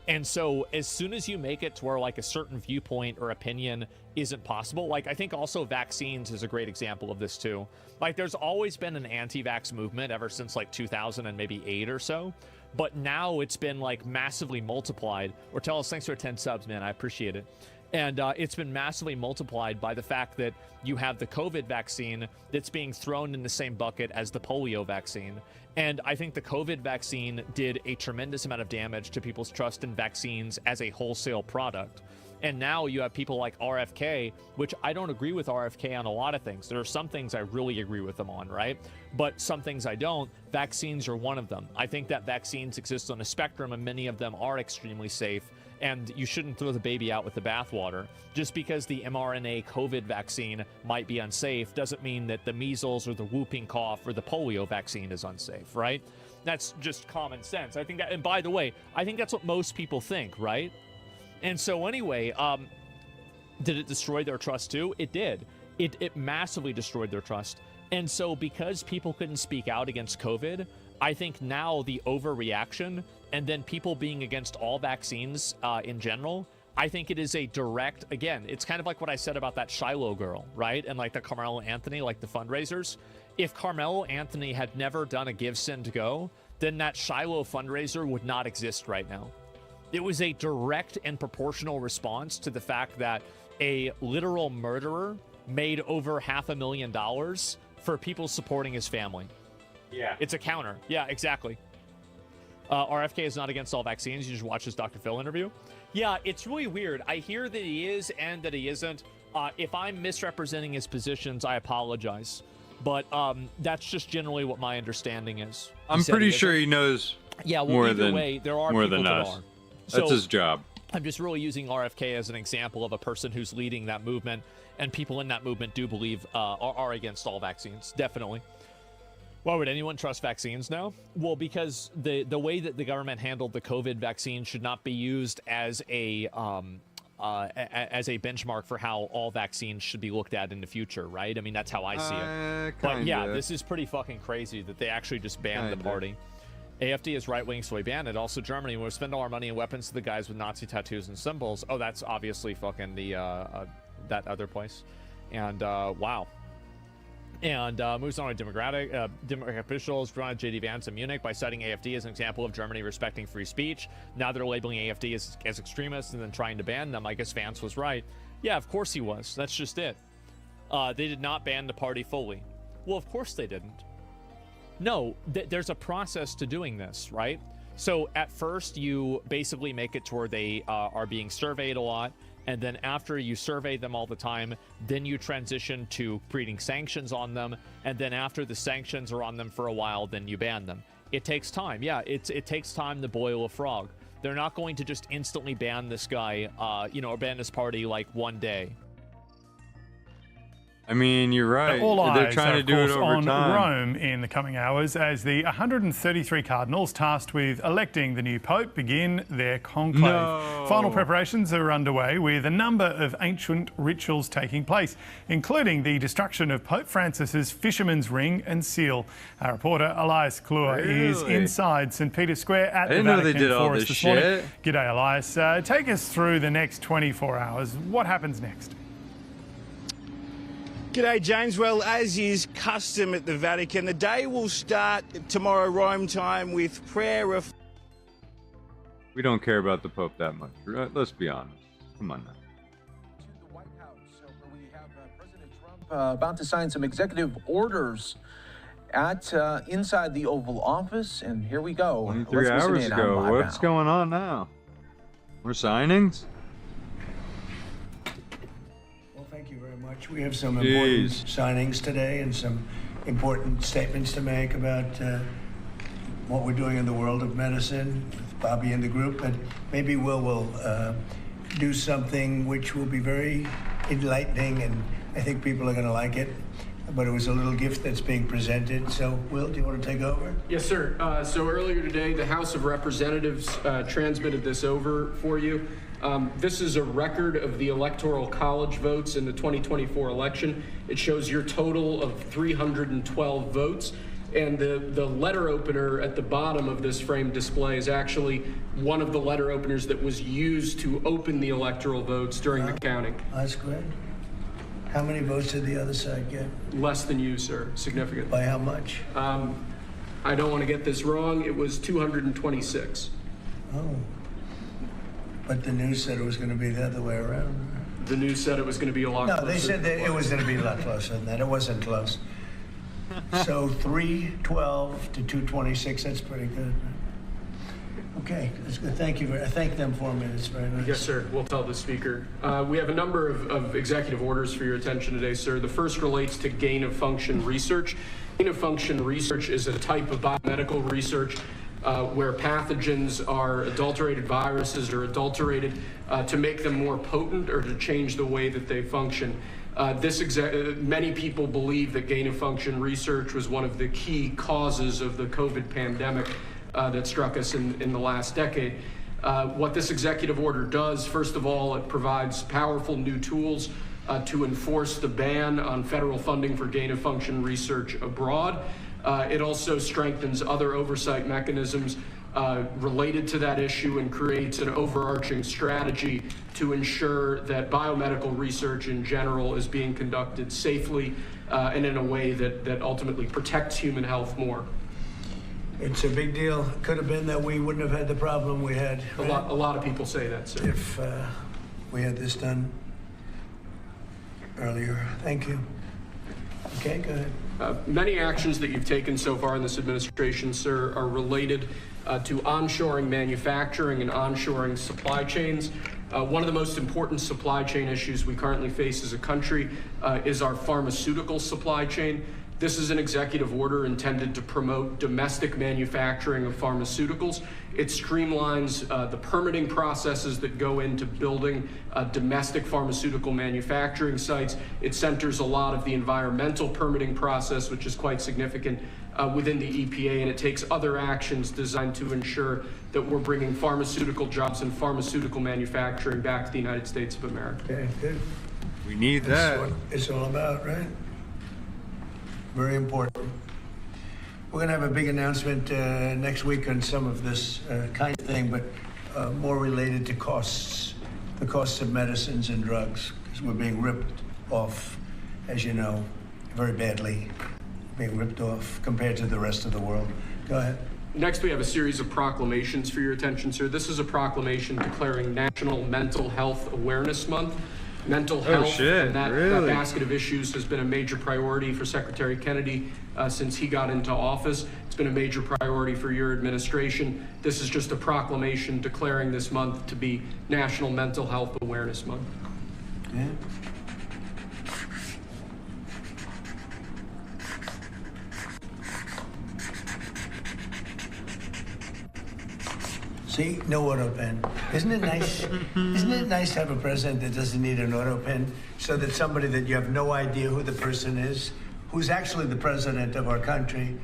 Speaker 2: And so as soon as you make it to where, like, a certain viewpoint or opinion isn't possible, like, I think also vaccines is a great example of this too. Like, there's always been an anti-vax movement ever since like 2000 and maybe 8 or so, but now it's been like massively multiplied. Or tell us, thanks for 10 subs, man, I appreciate it. And it's been massively multiplied by the fact that you have the COVID vaccine that's being thrown in the same bucket as the polio vaccine. And I think the COVID vaccine did a tremendous amount of damage to people's trust in vaccines as a wholesale product. And now you have people like RFK, which I don't agree with RFK on a lot of things. There are some things I really agree with them on, right? But some things I don't. Vaccines are one of them. I think that vaccines exist on a spectrum, and many of them are extremely safe. And you shouldn't throw the baby out with the bathwater. Just because the mRNA COVID vaccine might be unsafe doesn't mean that the measles or the whooping cough or the polio vaccine is unsafe, right? That's just common sense. I think that, and by the way, I think that's what most people think, right? And so anyway, did it destroy their trust too? It did. It massively destroyed their trust. And so because people couldn't speak out against COVID, I think now the overreaction and then people being against all vaccines in general, I think it is a direct, again, it's kind of like what I said about that Shiloh girl, right? And like the Carmelo Anthony, like the fundraisers. If Carmelo Anthony had never done a Give, Send, Go, then that Shiloh fundraiser would not exist right now. It was a direct and proportional response to the fact that a literal murderer made over $500,000 for people supporting his family.
Speaker 1: Yeah.
Speaker 2: It's a counter. Yeah, exactly. RFK is not against all vaccines. You just watch his Dr. Phil interview. Yeah, it's really weird. I hear that he is and that he isn't. If I'm misrepresenting his positions, I apologize. But that's just generally what my understanding is.
Speaker 1: I'm pretty sure he knows more than
Speaker 2: way, there are
Speaker 1: more
Speaker 2: people
Speaker 1: than
Speaker 2: that
Speaker 1: us.
Speaker 2: are.
Speaker 1: That's
Speaker 2: So,
Speaker 1: his job.
Speaker 2: I'm just really using RFK as an example of a person who's leading that movement, and people in that movement do believe are against all vaccines, definitely. Why would anyone trust vaccines now? Well, because the way that the government handled the COVID vaccine should not be used as a benchmark for how all vaccines should be looked at in the future, right? I mean, that's how I see it. But yeah, this is pretty fucking crazy that they actually just banned the party. AFD is right-wing, so we banned it. Also, Germany, we'll spend all our money and weapons to the guys with Nazi tattoos and symbols. Oh, that's obviously fucking the that other place. And wow. And moves on to Democratic officials run J.D. Vance in Munich by citing AFD as an example of Germany respecting free speech. Now they're labeling AFD as extremists and then trying to ban them. I guess Vance was right. Yeah, of course he was. That's just it. They did not ban the party fully. Well, of course they didn't. No, there's a process to doing this, right? So at first you basically make it to where they are being surveyed a lot. And then after you survey them all the time, then you transition to creating sanctions on them. And then after the sanctions are on them for a while, then you ban them. It takes time. Yeah, it takes time to boil a frog. They're not going to just instantly ban this guy, or ban this party like one day.
Speaker 1: I mean, you're right.
Speaker 13: All
Speaker 1: They're
Speaker 13: eyes
Speaker 1: trying
Speaker 13: are,
Speaker 1: to do it over
Speaker 13: on
Speaker 1: time.
Speaker 13: Rome in the coming hours as the 133 cardinals tasked with electing the new pope begin their conclave.
Speaker 1: No.
Speaker 13: Final preparations are underway with a number of ancient rituals taking place, including the destruction of Pope Francis's fisherman's ring and seal. Our reporter Elias Klur is inside St. Peter's Square at the Vatican for us this morning. G'day, Elias. Take us through the next 24 hours. What happens next?
Speaker 14: G'day, James. Well, as is custom at the Vatican, the day will start tomorrow Rome time with prayer of...
Speaker 1: We don't care about the Pope that much. Let's be honest. Come on now.
Speaker 15: To the White House, where we have President Trump about to sign some executive orders at inside the Oval Office. And here we go.
Speaker 1: 23 hours ago. What's going on now? More signings?
Speaker 16: We have some important signings today and some important statements to make about what we're doing in the world of medicine with Bobby and the group. But maybe will do something which will be very enlightening, and I think people are going to like it. But it was a little gift that's being presented. So, Will, do you want to take over?
Speaker 17: Yes, sir. So earlier today, the House of Representatives transmitted this over for you. This is a record of the Electoral College votes in the 2024 election. It shows your total of 312 votes. And the letter opener at the bottom of this framed display is actually one of the letter openers that was used to open the electoral votes during the counting.
Speaker 16: That's great. How many votes did the other side get?
Speaker 17: Less than you, sir. Significantly.
Speaker 16: By how much?
Speaker 17: I don't want to get this wrong. It was 226.
Speaker 16: Oh. But the news said it was going to be the other way around.
Speaker 17: The news said it was going to be a lot closer.
Speaker 16: No, they said that it was going to be a lot closer than that. It wasn't close. So 312 to 226, that's pretty good. Okay, that's good. Thank you. Thank them for me. It's very nice.
Speaker 17: Yes, sir. We'll tell the speaker. We have a number of executive orders for your attention today, sir. The first relates to gain-of-function research. Gain-of-function research is a type of biomedical research where pathogens are adulterated viruses or adulterated to make them more potent or to change the way that they function. Many people believe that gain-of-function research was one of the key causes of the COVID pandemic that struck us in the last decade. What this executive order does, first of all, it provides powerful new tools to enforce the ban on federal funding for gain-of-function research abroad. It also strengthens other oversight mechanisms related to that issue and creates an overarching strategy to ensure that biomedical research in general is being conducted safely and in a way that ultimately protects human health more.
Speaker 16: It's a big deal. Could have been that we wouldn't have had the problem we had.
Speaker 17: Right? A lot of people say that, sir.
Speaker 16: If we had this done earlier. Thank you. Okay, go ahead.
Speaker 17: Many actions that you've taken so far in this administration, sir, are related to onshoring manufacturing and onshoring supply chains. One of the most important supply chain issues we currently face as a country is our pharmaceutical supply chain. This is an executive order intended to promote domestic manufacturing of pharmaceuticals. It streamlines the permitting processes that go into building domestic pharmaceutical manufacturing sites. It centers a lot of the environmental permitting process, which is quite significant within the EPA, and it takes other actions designed to ensure that we're bringing pharmaceutical jobs and pharmaceutical manufacturing back to the United States of America.
Speaker 16: Okay, good.
Speaker 1: We need that.
Speaker 16: That's what it's all about, right? Very important. We're going to have a big announcement next week on some of this kind of thing, but more related to costs, the costs of medicines and drugs, because we're being ripped off, as you know, very badly, being ripped off compared to the rest of the world. Go ahead.
Speaker 17: Next, we have a series of proclamations for your attention, sir. This is a proclamation declaring National Mental Health Awareness Month. Mental health and that basket of issues has been a major priority for Secretary Kennedy since he got into office. It's been a major priority for your administration. This is just a proclamation declaring this month to be National Mental Health Awareness Month.
Speaker 16: Yeah. See, no auto pen. Isn't it nice? Isn't it nice to have a president that doesn't need an auto pen, so that somebody that you have no idea who the person is, who's actually the president of our country,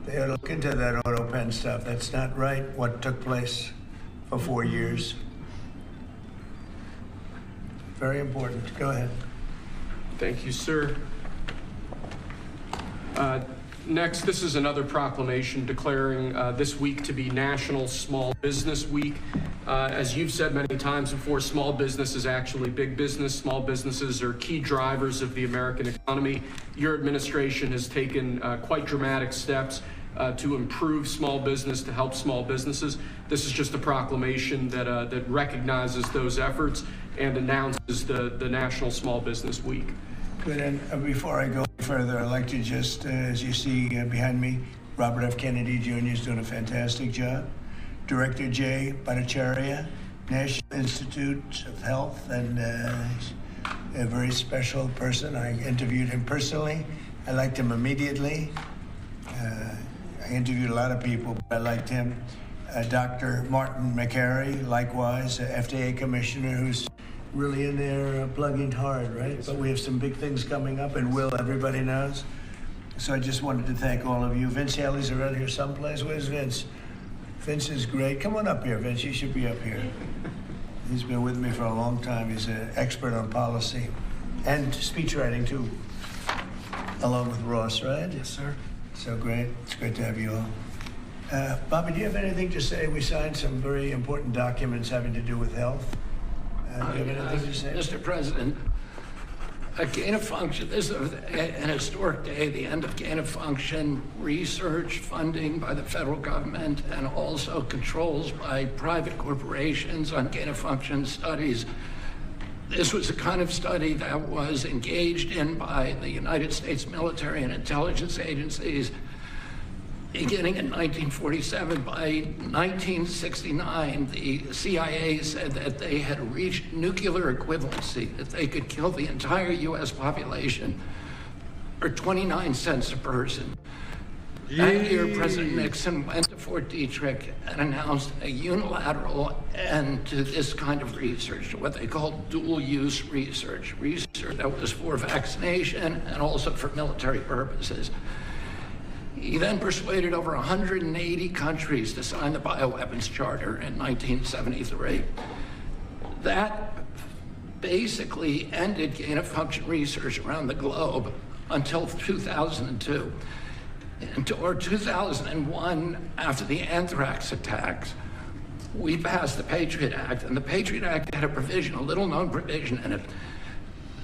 Speaker 16: they ought to look into that auto pen stuff. That's not right, what took place for 4 years. Very important. Go ahead.
Speaker 17: Thank you, sir. Next, this is another proclamation declaring this week to be National Small Business Week. As you've said many times before, small business is actually big business. Small businesses are key drivers of the American economy. Your administration has taken quite dramatic steps to improve small business, to help small businesses. This is just a proclamation that recognizes those efforts and announces the National Small Business Week.
Speaker 16: Good, and before I go further, I'd like to just, as you see behind me, Robert F. Kennedy Jr. is doing a fantastic job. Director Jay Bhattacharya, National Institute of Health, and a very special person. I interviewed him personally. I liked him immediately. I interviewed a lot of people, but I liked him. Dr. Martin McCary, likewise, FDA commissioner, who's really in there plugging hard, right? But we have some big things coming up, and everybody knows. So I just wanted to thank all of you. Vince Haley's around here someplace. Where's Vince? Vince is great. Come on up here, Vince. You should be up here. He's been with me for a long time. He's an expert on policy and speech writing, too, along with Ross, right?
Speaker 18: Yes, sir.
Speaker 16: So great. It's great to have you all. Bobby, do you have anything to say? We signed some very important documents having to do with health. Do you have anything to say?
Speaker 18: Mr. President, a gain of function, this is an historic day, the end of gain of function research funding by the federal government and also controls by private corporations on gain of function studies. This was the kind of study that was engaged in by the United States military and intelligence agencies beginning in 1947. By 1969, the CIA said that they had reached nuclear equivalency, that they could kill the entire U.S. population for 29 cents a person. That year, President Nixon went to Fort Detrick and announced a unilateral end to this kind of research, what they called dual-use research, research that was for vaccination and also for military purposes. He then persuaded over 180 countries to sign the Bioweapons Charter in 1973. That basically ended gain-of-function research around the globe until 2002. Or 2001, after the anthrax attacks, we passed the Patriot Act, and the Patriot Act had a provision, a little-known provision in it,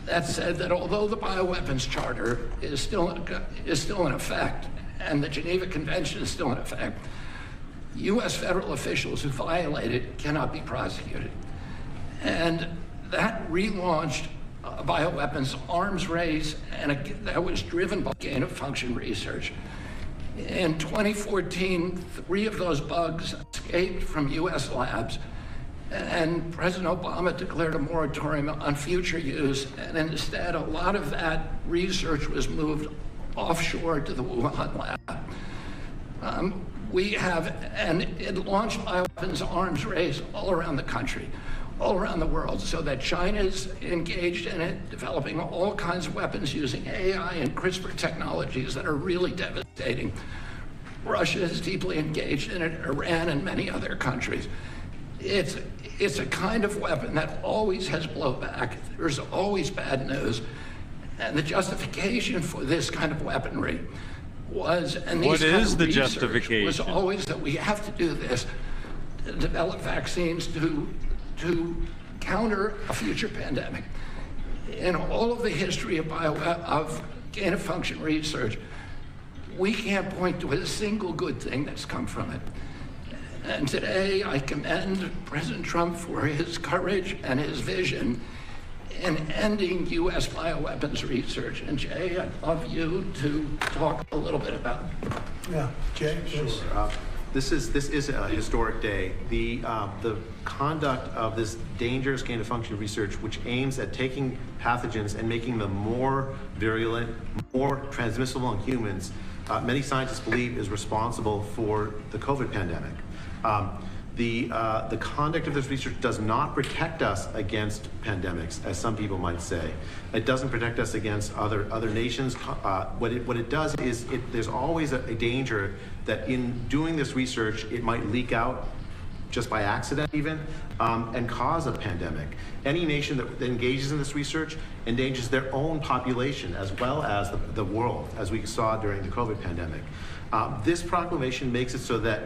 Speaker 18: that said that although the Bioweapons Charter is still in effect, and the Geneva Convention is still in effect, U.S. federal officials who violate it cannot be prosecuted. And that relaunched a bioweapons arms race, and that was driven by gain-of-function research. In 2014, 3 of those bugs escaped from U.S. labs, and President Obama declared a moratorium on future use, and instead a lot of that research was moved offshore to the Wuhan lab. And it launched bioweapons arms race all around the country, all around the world, so that China's engaged in it, developing all kinds of weapons using AI and CRISPR technologies that are really devastating. Russia is deeply engaged in it, Iran and many other countries. It's a kind of weapon that always has blowback. There's always bad news. And the justification for this kind of weaponry was, and
Speaker 1: what is the
Speaker 18: research
Speaker 1: justification?
Speaker 18: was always that we have to do this to develop vaccines to counter a future pandemic. In all of the history of gain-of-function research, we can't point to a single good thing that's come from it. And today, I commend President Trump for his courage and his vision in ending U.S. bioweapons research. And Jay, I'd love you to talk a little bit about it.
Speaker 16: Yeah, Jay, please.
Speaker 19: Sure. This is a historic day. The conduct of this dangerous gain-of-function research, which aims at taking pathogens and making them more virulent, more transmissible in humans, many scientists believe is responsible for the COVID pandemic. The conduct of this research does not protect us against pandemics, as some people might say. It doesn't protect us against other nations. What it does is there's always a danger that in doing this research, it might leak out just by accident even, and cause a pandemic. Any nation that engages in this research endangers their own population as well as the world, as we saw during the COVID pandemic. This proclamation makes it so that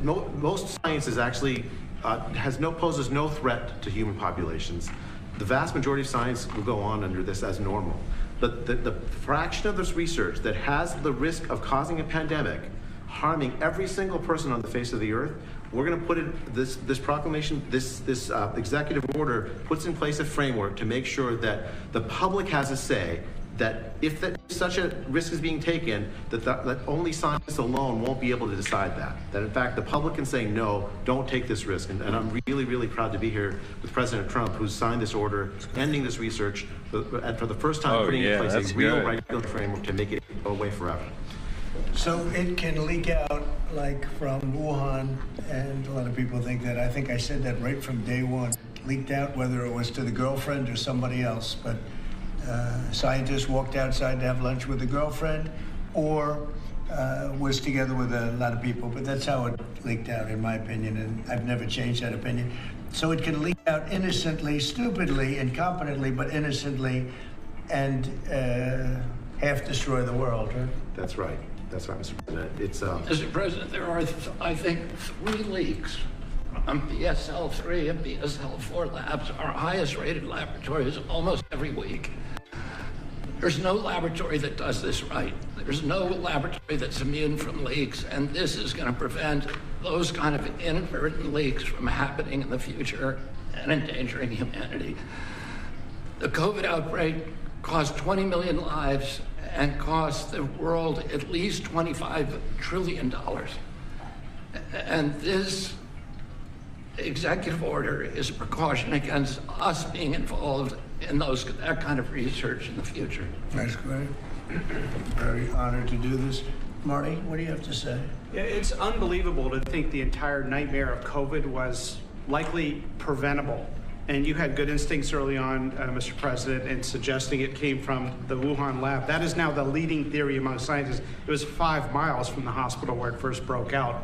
Speaker 19: most science is actually poses no threat to human populations. The vast majority of science will go on under this as normal. But the fraction of this research that has the risk of causing a pandemic, harming every single person on the face of the earth, we're going to put it, this proclamation, this executive order puts in place a framework to make sure that the public has a say, that if such a risk is being taken, that only science alone won't be able to decide that. That in fact, the public can say, no, don't take this risk. And I'm really, really proud to be here with President Trump, who's signed this order, ending this research, and for the first time putting in place a real regulatory framework to make it go away forever.
Speaker 16: So it can leak out like from Wuhan, and a lot of people think that. I think I said that right from day one. Leaked out whether it was to the girlfriend or somebody else, but scientists walked outside to have lunch with the girlfriend or was together with a lot of people, but that's how it leaked out in my opinion, and I've never changed that opinion. So it can leak out innocently, stupidly, incompetently, but innocently, and half destroy the world, right?
Speaker 19: That's right. That's right, Mr. President.
Speaker 18: Mr. President, there are, I think, 3 leaks from BSL-3 and BSL-4 labs, our highest rated laboratories, almost every week. There's no laboratory that does this right. There's no laboratory that's immune from leaks, and this is going to prevent those kind of inadvertent leaks from happening in the future and endangering humanity. The COVID outbreak cost 20 million lives and cost the world at least $25 trillion. And this executive order is a precaution against us being involved in that kind of research in the future.
Speaker 16: That's great. Very honored to do this. Marty, what do you have to say?
Speaker 20: Yeah, it's unbelievable to think the entire nightmare of COVID was likely preventable. And you had good instincts early on, Mr. President, in suggesting it came from the Wuhan lab. That is now the leading theory among scientists. It was 5 miles from the hospital where it first broke out.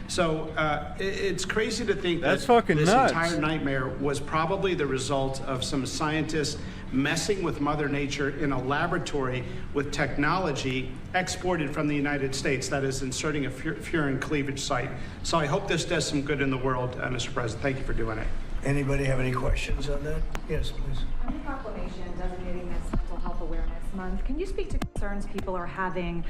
Speaker 20: So it's crazy to think that this entire nightmare was probably the result of some scientists messing with Mother Nature in a laboratory with technology exported from the United States that is inserting a furin cleavage site. So I hope this does some good in the world, Mr. President. Thank you for doing it.
Speaker 16: Anybody have any questions on that? Yes, please.
Speaker 21: On the proclamation designating this Mental Health Awareness Month, can you speak to concerns people are having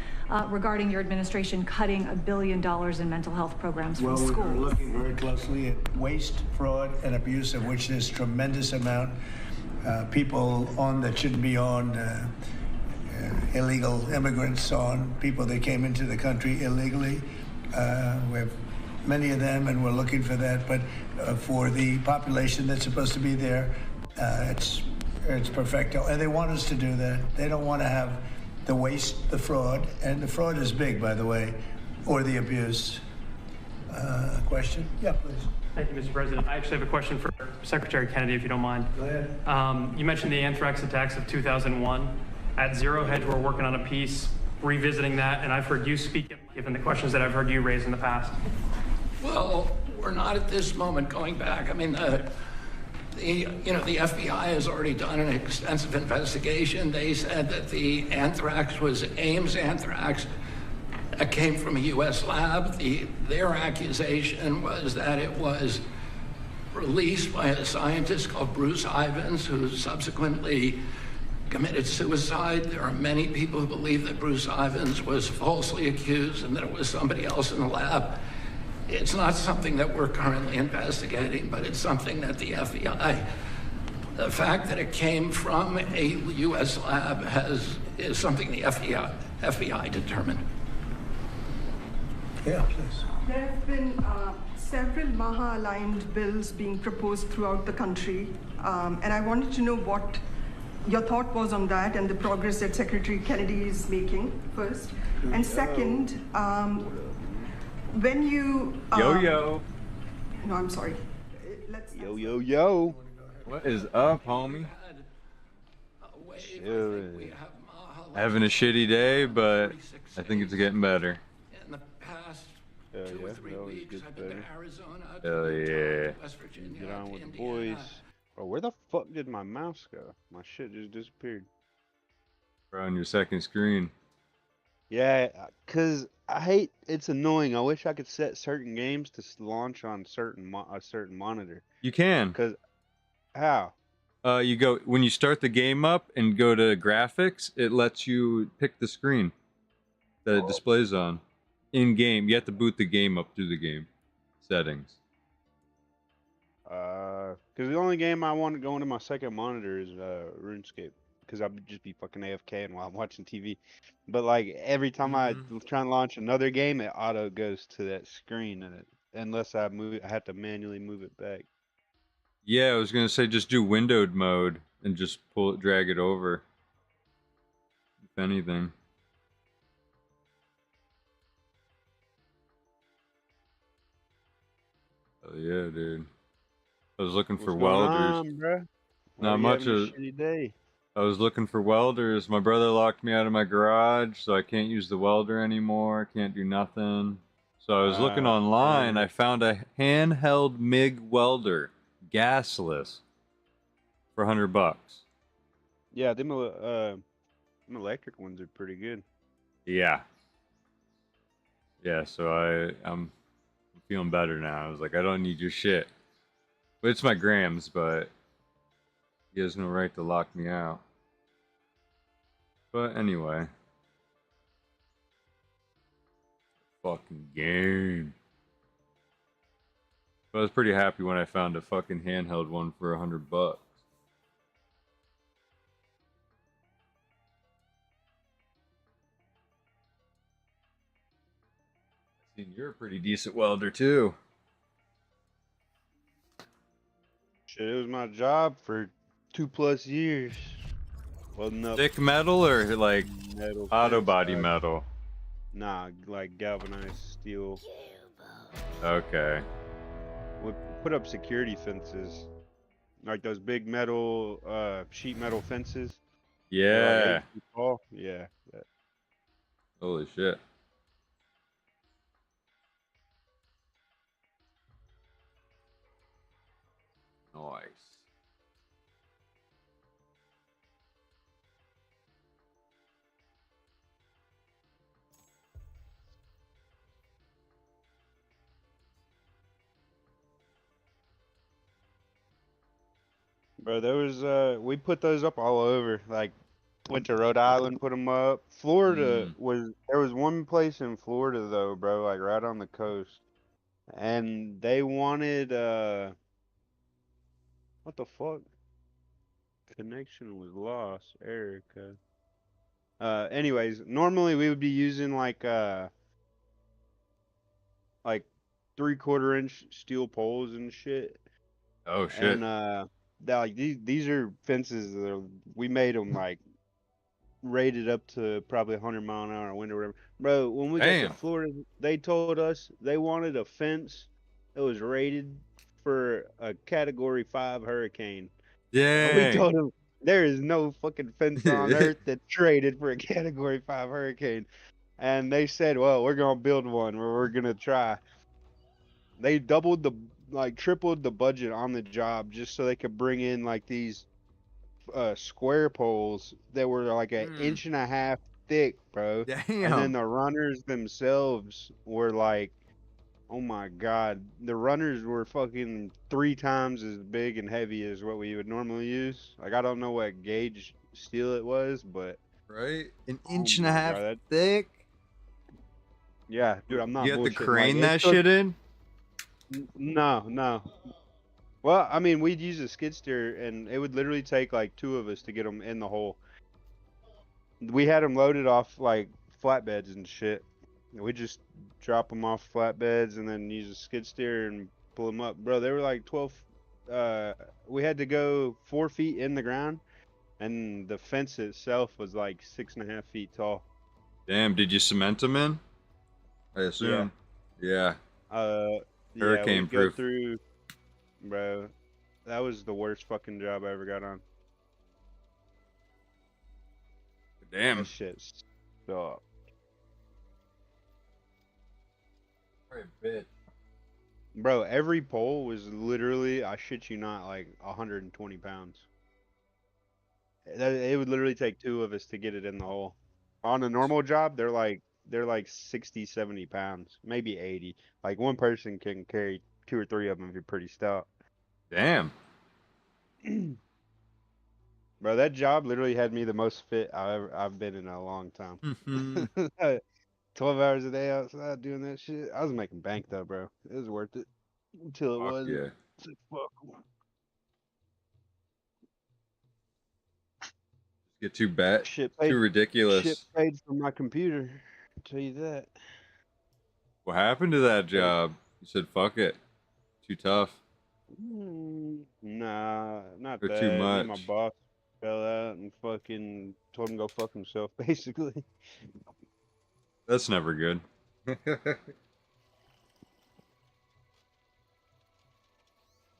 Speaker 21: regarding your administration cutting $1 billion in mental health programs from schools?
Speaker 16: Well, we're looking very closely at waste, fraud, and abuse, of which there's tremendous amount. People on that shouldn't be on, illegal immigrants on, people that came into the country illegally. We have many of them, and we're looking for that. But for the population that's supposed to be there, it's perfecto. And they want us to do that. They don't want to have the waste, the fraud, and the fraud is big, by the way, or the abuse. Question? Yeah, please.
Speaker 22: Thank you, Mr. President. I actually have a question for Secretary Kennedy, if you don't mind.
Speaker 16: Go ahead.
Speaker 22: You mentioned the anthrax attacks of 2001. At Zero Hedge, we're working on a piece revisiting that, and I've heard you speak, given the questions that I've heard you raise in the past.
Speaker 18: Well, we're not at this moment going back. I mean, the FBI has already done an extensive investigation. They said that the anthrax was Ames anthrax. That came from a U.S. lab. Their accusation was that it was released by a scientist called Bruce Ivins, who subsequently committed suicide. There are many people who believe that Bruce Ivins was falsely accused and that it was somebody else in the lab. It's not something that we're currently investigating, but it's something that the FBI, the fact that it came from a U.S. lab is something the FBI determined.
Speaker 16: Yeah, please.
Speaker 23: There have been several Maha-aligned bills being proposed throughout the country, and I wanted to know what your thought was on that and the progress that Secretary Kennedy is making, first. And second, when you...
Speaker 1: Yo-yo.
Speaker 23: No, I'm sorry.
Speaker 1: Yo. What is up, homie? Chilling. Having a shitty day, but I think it's getting better.
Speaker 18: In the past 2 or 3 weeks, I've been to Arizona,
Speaker 1: Hell yeah.
Speaker 18: West Virginia,
Speaker 24: Get on with the
Speaker 18: Indiana.
Speaker 24: boys. Bro, where the fuck did my mouse go? My shit just disappeared.
Speaker 1: We're on your second screen.
Speaker 24: Yeah, cause I hate. It's annoying. I wish I could set certain games to launch on a certain monitor.
Speaker 1: You can.
Speaker 24: Cause how?
Speaker 1: You go when you start the game up and go to graphics. It lets you pick the screen that it displays on in game. You have to boot the game up through the game settings.
Speaker 24: Cause the only game I want to go into my second monitor is RuneScape. Cause I'll just be fucking AFK and while I'm watching TV. But like every time I try and launch another game, it auto goes to that screen, and unless I have to manually move it back.
Speaker 1: Yeah, I was gonna say just do windowed mode and just drag it over. If anything. Oh yeah, dude. I was looking for welders. Not much of. I was looking for welders. My brother locked me out of my garage, so I can't use the welder anymore. Can't do nothing. So I was looking online. I found a handheld MIG welder, gasless, for $100.
Speaker 24: Yeah, them electric ones are pretty good.
Speaker 1: Yeah. Yeah. So I'm feeling better now. I was like, I don't need your shit. But it's my grams, but he has no right to lock me out. But anyway. Fucking game. But I was pretty happy when I found a fucking handheld one for $100. I seen you're a pretty decent welder too.
Speaker 24: Shit, it was my job for 2+ years. Welding up
Speaker 1: Thick metal or like
Speaker 24: metal
Speaker 1: auto
Speaker 24: fence,
Speaker 1: body metal?
Speaker 24: Nah, like galvanized steel.
Speaker 1: Okay.
Speaker 24: We put up security fences, like those big metal, sheet metal fences.
Speaker 1: Yeah.
Speaker 24: They're like 8 feet tall. Yeah. That.
Speaker 1: Holy shit. Nice.
Speaker 24: Bro, there was we put those up all over. Like, went to Rhode Island, put them up. Florida there was one place in Florida though, bro, like right on the coast, and they wanted what the fuck? Connection was lost, Erica. Anyways, normally we would be using like 3/4 inch steel poles and shit.
Speaker 1: Oh shit.
Speaker 24: And like these are fences that we made them like rated up to probably 100-mile-an-hour wind or whatever. Bro, when we got to
Speaker 1: Damn.
Speaker 24: Florida, they told us they wanted a fence that was rated for a Category 5 hurricane. And we
Speaker 1: Dang.
Speaker 24: told them there is no fucking fence on earth that's rated for a Category 5 hurricane. And they said, well, we're going to build one where we're going to try. They tripled the budget on the job just so they could bring in like these square poles that were like an inch and a half thick, bro. And then
Speaker 1: Damn.
Speaker 24: the runners themselves were like, oh my god, the runners were fucking 3 times as big and heavy as what we would normally use. Like, I don't know what gauge steel it was, but
Speaker 1: right, an
Speaker 24: oh
Speaker 1: inch and a
Speaker 24: my
Speaker 1: half
Speaker 24: God,
Speaker 1: thick.
Speaker 24: Yeah, dude, I'm not
Speaker 1: You have to
Speaker 24: bullshitting.
Speaker 1: crane
Speaker 24: Like,
Speaker 1: that shit in.
Speaker 24: No. Well, I mean, we'd use a skid steer, and it would literally take like 2 of us to get them in the hole. We had them loaded off like flatbeds and shit. We just drop them off flatbeds and then use a skid steer and pull them up. Bro, they were like 12. We had to go 4 feet in the ground, and the fence itself was like 6.5 feet tall.
Speaker 1: Damn, did you cement them in? I assume. Yeah. Hurricane
Speaker 24: we'd
Speaker 1: proof.
Speaker 24: go through, bro. That was the worst fucking job I ever got on.
Speaker 1: Damn.
Speaker 24: That shit sucked. Bro, every pole was literally, I shit you not, like 120 pounds. It would literally take 2 of us to get it in the hole. On a normal job, they're like 60, 70 pounds, maybe 80. Like one person can carry 2 or 3 of them if you're pretty stout.
Speaker 1: Damn.
Speaker 24: Bro, that job literally had me the most fit I've been in a long time. 12 hours a day outside doing that shit. I was making bank though, bro. It was worth it until it wasn't.
Speaker 1: Yeah.
Speaker 24: It's like, fuck.
Speaker 1: Get too ridiculous.
Speaker 24: Shit paid for my computer. I'll tell you that.
Speaker 1: What happened to that job? You said fuck it. Too tough.
Speaker 24: Nah, not
Speaker 1: or
Speaker 24: that.
Speaker 1: too
Speaker 24: Me
Speaker 1: much.
Speaker 24: and my boss fell out and fucking told him to go fuck himself, basically.
Speaker 1: That's never good.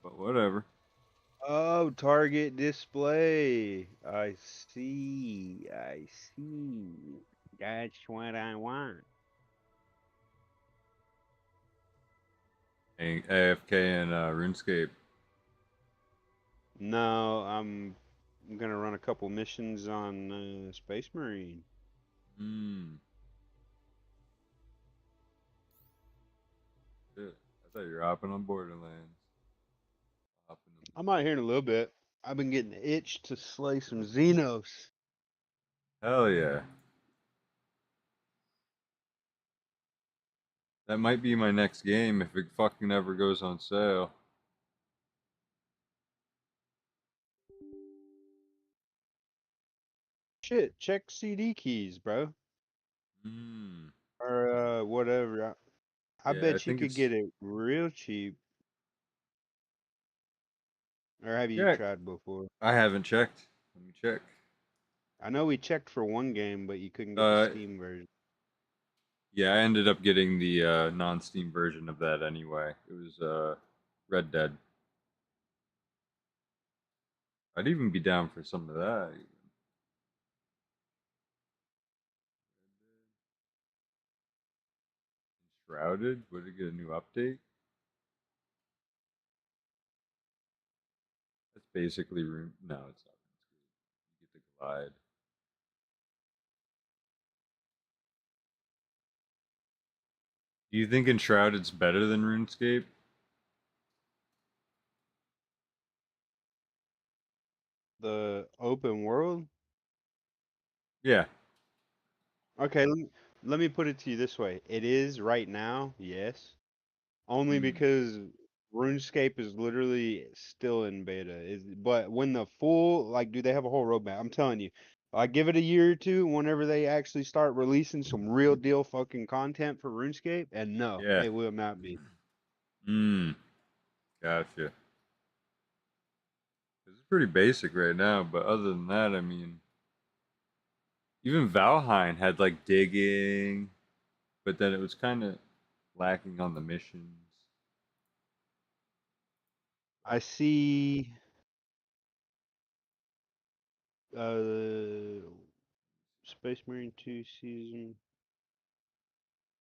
Speaker 1: But whatever.
Speaker 24: Oh, target display. I see. That's what I want.
Speaker 1: AFK and RuneScape.
Speaker 24: No, I'm gonna run a couple missions on Space Marine.
Speaker 1: Shit. I thought you were hopping on Borderlands.
Speaker 24: I'm out here in a little bit. I've been getting the itch to slay some Xenos.
Speaker 1: Hell yeah. That might be my next game if it fucking ever goes on sale.
Speaker 24: Shit, check CD keys, bro. Or whatever. I
Speaker 1: Yeah, I
Speaker 24: bet you
Speaker 1: think
Speaker 24: could
Speaker 1: it's-
Speaker 24: get it real cheap. Or have you
Speaker 1: Yeah.
Speaker 24: tried before?
Speaker 1: I haven't checked. Let me check.
Speaker 24: I know we checked for one game, but you couldn't get the Steam version.
Speaker 1: Yeah, I ended up getting the non-Steam version of that anyway. It was Red Dead. I'd even be down for some of that. Shrouded? Would it get a new update? That's basically room. No, it's not. You get the glide. Do you think Enshrouded's better than RuneScape?
Speaker 24: The open world?
Speaker 1: Yeah.
Speaker 24: Okay, let me put it to you this way. It is right now, yes. Only because RuneScape is literally still in beta. But when the full, like, do they have a whole roadmap? I'm telling you, I give it a year or two, whenever they actually start releasing some real deal fucking content for RuneScape, and no,
Speaker 1: Yeah.
Speaker 24: it will not be.
Speaker 1: Gotcha. It's pretty basic right now, but other than that, I mean, even Valheim had like digging, but then it was kind of lacking on the missions.
Speaker 24: I see uh Space Marine 2 season.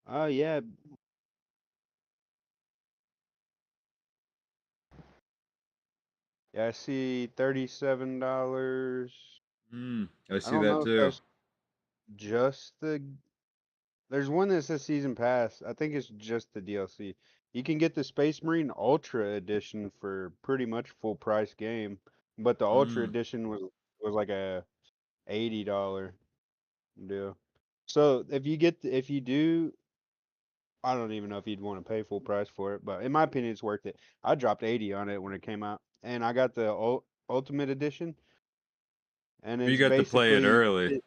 Speaker 24: Oh yeah. Yeah, I see $37.
Speaker 1: I
Speaker 24: I
Speaker 1: see
Speaker 24: don't
Speaker 1: that
Speaker 24: know if
Speaker 1: too.
Speaker 24: that's just the. There's one that says season pass. I think it's just the DLC. You can get the Space Marine Ultra Edition for pretty much full price game, but the Ultra Edition was like a $80 deal. So if you do, I don't even know if you'd want to pay full price for it, but in my opinion, it's worth it. I dropped 80 on it when it came out, and I got the Ultimate Edition, and
Speaker 1: You
Speaker 24: it's
Speaker 1: got to play it
Speaker 24: basically
Speaker 1: early.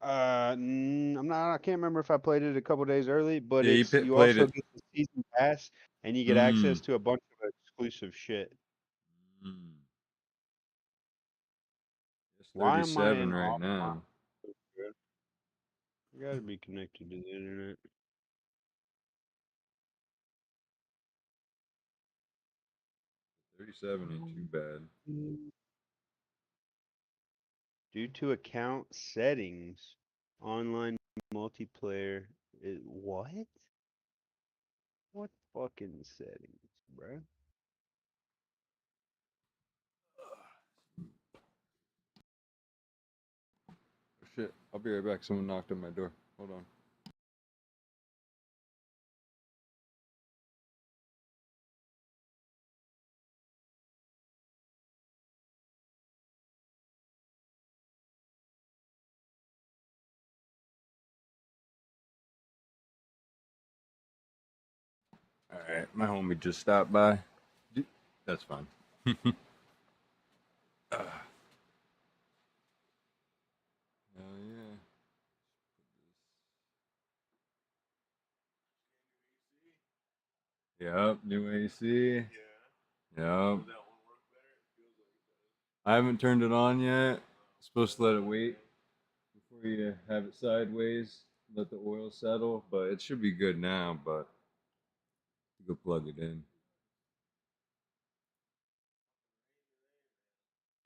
Speaker 24: I'm not. I can't remember if I played it a couple days early, but
Speaker 1: Yeah, you
Speaker 24: you
Speaker 1: played
Speaker 24: also
Speaker 1: it.
Speaker 24: get the season pass, and you get access to a bunch of exclusive shit.
Speaker 1: It's
Speaker 24: Why am I
Speaker 1: 37
Speaker 24: in
Speaker 1: right
Speaker 24: off?
Speaker 1: now.
Speaker 24: You gotta be connected to the internet.
Speaker 1: $37 ain't too bad.
Speaker 24: Due to account settings, online multiplayer. What? What fucking settings, bro?
Speaker 1: Shit, I'll be right back. Someone knocked on my door. Hold on. All right, my homie just stopped by. That's fine. Hell yeah. Yep, new AC. Yep. I haven't turned it on yet. Supposed to let it wait before you have it sideways. Let the oil settle, but it should be good now. But you go plug it in.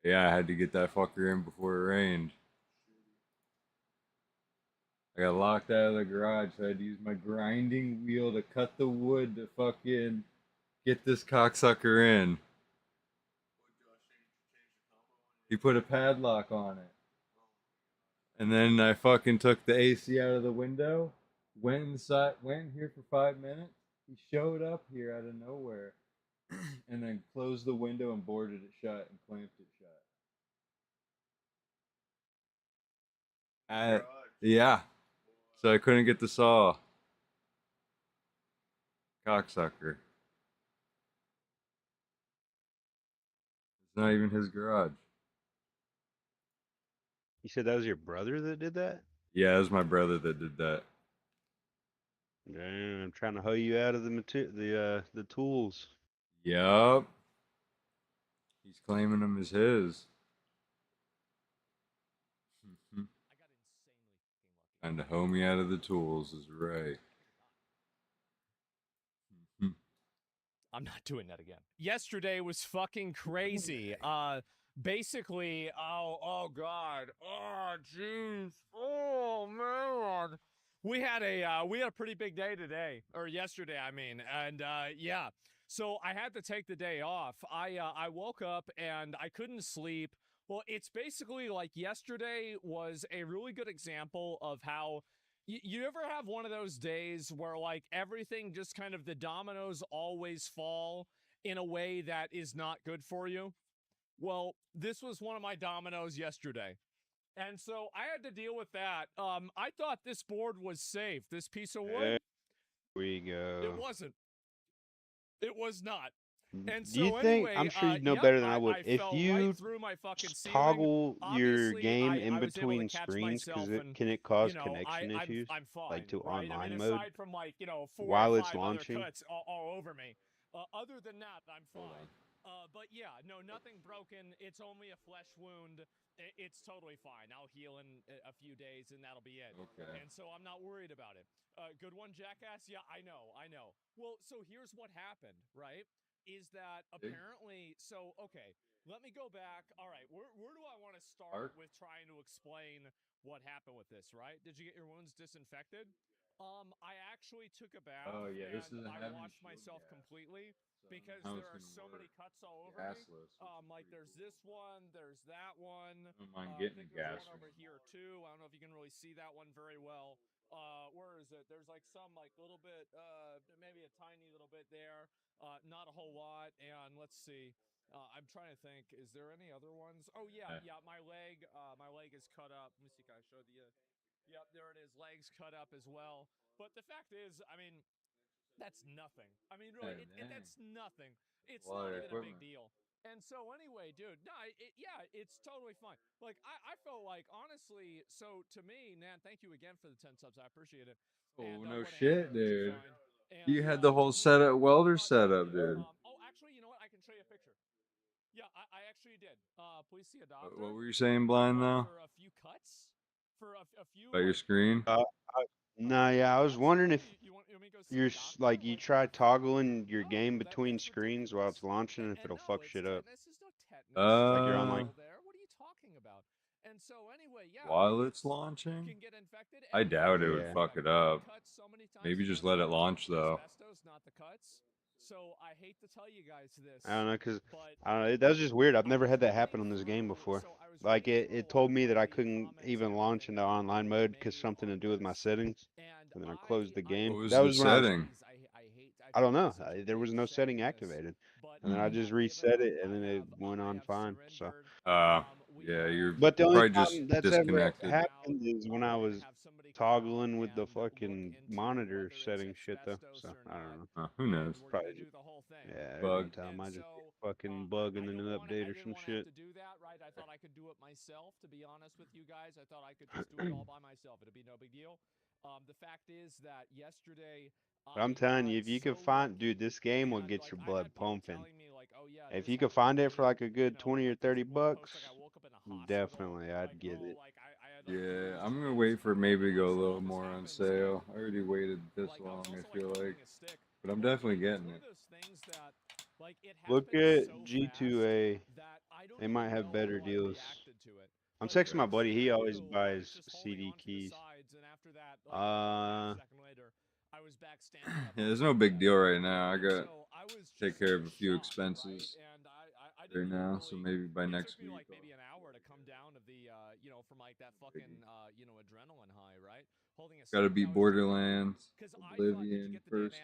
Speaker 1: Yeah, I had to get that fucker in before it rained. I got locked out of the garage, so I had to use my grinding wheel to cut the wood to fucking get this cocksucker in. He put a padlock on it. And then I fucking took the AC out of the window, went inside, went here for 5 minutes. He showed up here out of nowhere and then closed the window and boarded it shut and clamped it shut. Yeah. So I couldn't get the saw. Cocksucker. It's not even his garage.
Speaker 24: You said that was your brother that did that?
Speaker 1: Yeah, it was my brother that did that.
Speaker 24: Damn, I'm trying to hoe you out of the tools.
Speaker 1: Yup. He's claiming them as his. Trying to hoe me out of the tools is right.
Speaker 2: I'm not doing that again. Yesterday was fucking crazy. Basically, oh god, oh jeez, oh man, we had a pretty big day today, or yesterday, I mean, and yeah. So I had to take the day off. I woke up and I couldn't sleep. Well, it's basically like yesterday was a really good example of how you ever have one of those days where like everything just kind of the dominoes always fall in a way that is not good for you? Well, this was one of my dominoes yesterday. And so I had to deal with that. I thought this board was safe. This piece of wood.
Speaker 24: There we go.
Speaker 2: It wasn't. It was not. And
Speaker 24: Do you
Speaker 2: so
Speaker 24: think,
Speaker 2: anyway,
Speaker 24: I'm sure you know
Speaker 2: yep,
Speaker 24: better than I would,
Speaker 2: I
Speaker 24: if
Speaker 2: fell
Speaker 24: you
Speaker 2: right through my fucking ceiling.
Speaker 24: toggle your
Speaker 2: Obviously,
Speaker 24: game in
Speaker 2: I was able to
Speaker 24: between
Speaker 2: catch
Speaker 24: screens,
Speaker 2: myself, and
Speaker 24: can it cause
Speaker 2: you know,
Speaker 24: connection issues,
Speaker 2: I'm fine,
Speaker 24: like to
Speaker 2: right? I
Speaker 24: online
Speaker 2: mean,
Speaker 24: mode
Speaker 2: aside from like 4
Speaker 24: while
Speaker 2: or
Speaker 24: it's
Speaker 2: 5 other
Speaker 24: launching?
Speaker 2: cuts all over me. Other than that, I'm fine. But yeah, no, nothing broken. It's only a flesh wound. It's totally fine. I'll heal in a few days, and that'll be it.
Speaker 1: Okay.
Speaker 2: And so I'm not worried about it. Good one, Jackass. Yeah, I know. Well, so here's what happened, right? Is that apparently, so, okay, let me go back. All right, where do I want to start with trying to explain what happened with this, right? Did you get your wounds disinfected? I actually took a bath.
Speaker 1: Oh yeah, this
Speaker 2: and
Speaker 1: doesn't
Speaker 2: I
Speaker 1: have any
Speaker 2: washed
Speaker 1: shield
Speaker 2: myself
Speaker 1: gas,
Speaker 2: completely
Speaker 1: so
Speaker 2: because
Speaker 1: how
Speaker 2: there
Speaker 1: it's
Speaker 2: are
Speaker 1: gonna
Speaker 2: so
Speaker 1: work.
Speaker 2: many cuts all over
Speaker 1: Gasless,
Speaker 2: me. Like there's this one, there's that one.
Speaker 1: I don't mind
Speaker 2: I
Speaker 1: getting
Speaker 2: think
Speaker 1: a
Speaker 2: there's
Speaker 1: gas
Speaker 2: one over here too. I don't know if you can really see that one very well. Where is it? There's like some like little bit, maybe a tiny little bit there. Not a whole lot. And let's see. I'm trying to think. Is there any other ones? Oh yeah, my leg is cut up. Let me see. Can I show you? Yep, there it is. Legs cut up as well. But the fact is, I mean, that's nothing. I mean, really, that's nothing. It's not even a big deal. And so anyway, dude, no, it's totally fine. Like, I felt like, honestly, so to me, Nan, thank you again for the 10 subs. I appreciate it.
Speaker 1: Oh,
Speaker 2: And,
Speaker 1: no
Speaker 2: what
Speaker 1: shit,
Speaker 2: hammer did you
Speaker 1: dude.
Speaker 2: find? And,
Speaker 1: You had the whole setup, welder setup, dude.
Speaker 2: oh, actually, you know what? I can show you a picture. Yeah, I actually did. Please see a doctor.
Speaker 1: What were you saying, Blind, though?
Speaker 2: For a few cuts? For a few,
Speaker 1: About your screen?
Speaker 24: No, yeah, I was wondering if
Speaker 2: you want me to go
Speaker 24: you're like you try toggling your game between screens while it's launching, if it'll fuck shit up.
Speaker 2: This is no tetanus.
Speaker 24: Like you're on like.
Speaker 2: There. What are you talking about? And so anyway, yeah.
Speaker 1: While it's launching?
Speaker 2: Can get infected.
Speaker 1: I doubt it would
Speaker 24: Yeah.
Speaker 1: fuck it up. Maybe just let it launch, though.
Speaker 2: Asbestos, not the cuts. So I hate to tell you guys this.
Speaker 24: I don't know, cause I don't know. That was just weird. I've never had that happen on this game before. Like it told me that I couldn't even launch into online mode because something to do with my settings, and then I closed the game.
Speaker 1: What was
Speaker 24: that
Speaker 1: the
Speaker 24: was when
Speaker 1: setting?
Speaker 24: I don't know. There was no setting activated, and then I just reset it, and then it went on fine. So.
Speaker 1: Yeah, you're
Speaker 24: But the only
Speaker 1: probably just
Speaker 24: time that's ever
Speaker 1: disconnected.
Speaker 24: happened is when I was toggling with the fucking monitor setting shit though. So I don't know.
Speaker 1: Who knows?
Speaker 24: Probably just, yeah,
Speaker 1: Bug.
Speaker 24: every time I just get fucking bug in the new update or some shit.
Speaker 2: To do that, right? I thought I could do it myself. To be honest with you guys, I thought I could just do it all by myself. It'd be no big deal. The fact is that yesterday.
Speaker 24: But I'm telling you, if you can find, dude, this game will get your blood pumping. If you could find it for like a good 20 or 30 bucks, definitely, I'd get it.
Speaker 1: Yeah, I'm gonna wait for it maybe to go a little more on sale. I already waited this long, I feel like. But I'm definitely getting it.
Speaker 24: Look at G2A. They might have better deals. I'm texting my buddy. He always buys CD keys.
Speaker 1: Yeah, there's no big deal right now. I got to take care of a few expenses right now, so maybe by next week.
Speaker 2: Like maybe an hour to come down to the, from like that fucking, adrenaline high, right?
Speaker 1: Got to beat Borderlands, Oblivion first.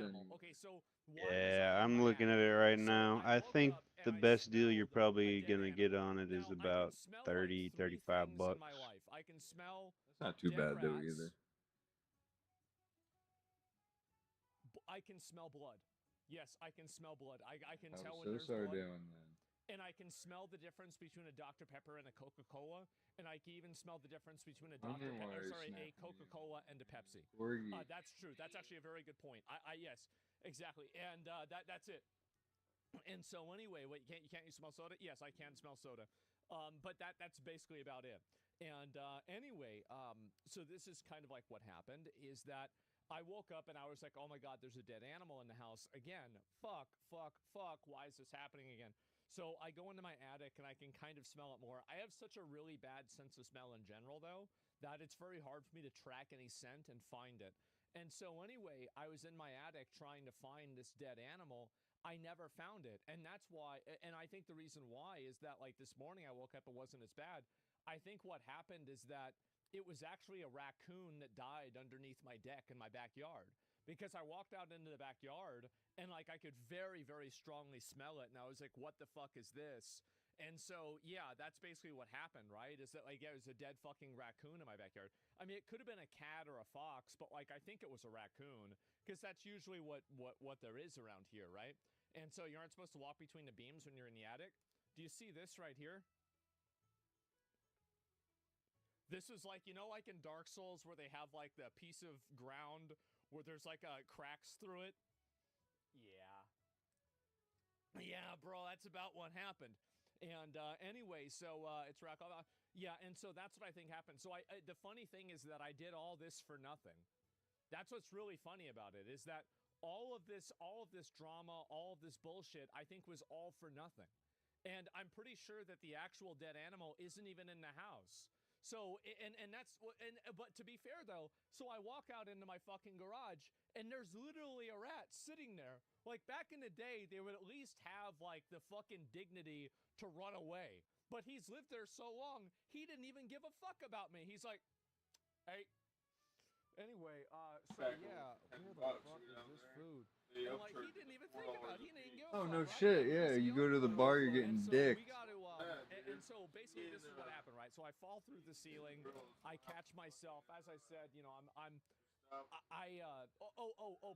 Speaker 24: Yeah, I'm looking at it right now. I think the best deal you're probably gonna get on it is about 30, 35 bucks.
Speaker 1: It's not too bad though either.
Speaker 2: I can smell blood. Yes, I can smell blood. I can tell when
Speaker 1: I'm
Speaker 2: there's
Speaker 1: so sorry
Speaker 2: blood.
Speaker 1: doing that.
Speaker 2: And I can smell the difference between a Dr. Pepper and a Coca-Cola, and I can even smell the difference between a Coca-Cola and a Pepsi. That's true. That's actually a very good point. Yes, exactly. And that's it. And so anyway, wait, you can't smell soda? Yes, I can smell soda. But that's basically about it. And anyway, so this is kind of like what happened is that I woke up and I was like, oh my God, there's a dead animal in the house again. Fuck. Why is this happening again? So I go into my attic and I can kind of smell it more. I have such a really bad sense of smell in general, though, that it's very hard for me to track any scent and find it. And so anyway, I was in my attic trying to find this dead animal. I never found it. And that's why, and I think the reason why is that like this morning I woke up, it wasn't as bad. I think what happened is that it was actually a raccoon that died underneath my deck in my backyard. Because I walked out into the backyard and like I could very, very strongly smell it. And I was like, what the fuck is this? And so, yeah, that's basically what happened, right? Is that, like, yeah, it was a dead fucking raccoon in my backyard. I mean, it could have been a cat or a fox, but, like, I think it was a raccoon, because that's usually what there is around here, right? And so you aren't supposed to walk between the beams when you're in the attic. Do you see this right here? This is like, you know, like in Dark Souls where they have, like, the piece of ground where there's, like, cracks through it? Yeah. Yeah, bro, that's about what happened. And anyway, so it's rock. Yeah, and so that's what I think happened. So the funny thing is that I did all this for nothing. That's what's really funny about it, is that all of this drama, all of this bullshit, I think was all for nothing. And I'm pretty sure that the actual dead animal isn't even in the house. So, but to be fair though, so I walk out into my fucking garage and there's literally a rat sitting there. Like back in the day, they would at least have like the fucking dignity to run away. But he's lived there so long, he didn't even give a fuck about me. He's like, hey. Anyway, so yeah, where the fuck is this food? And like, he didn't even think about it. He didn't give a fuck,
Speaker 1: no
Speaker 2: right?
Speaker 1: shit, yeah. You go to the bar, you're getting dicked.
Speaker 2: We got to, and so basically this is what happened, right? So I fall through the ceiling, I catch myself. As I said, you know,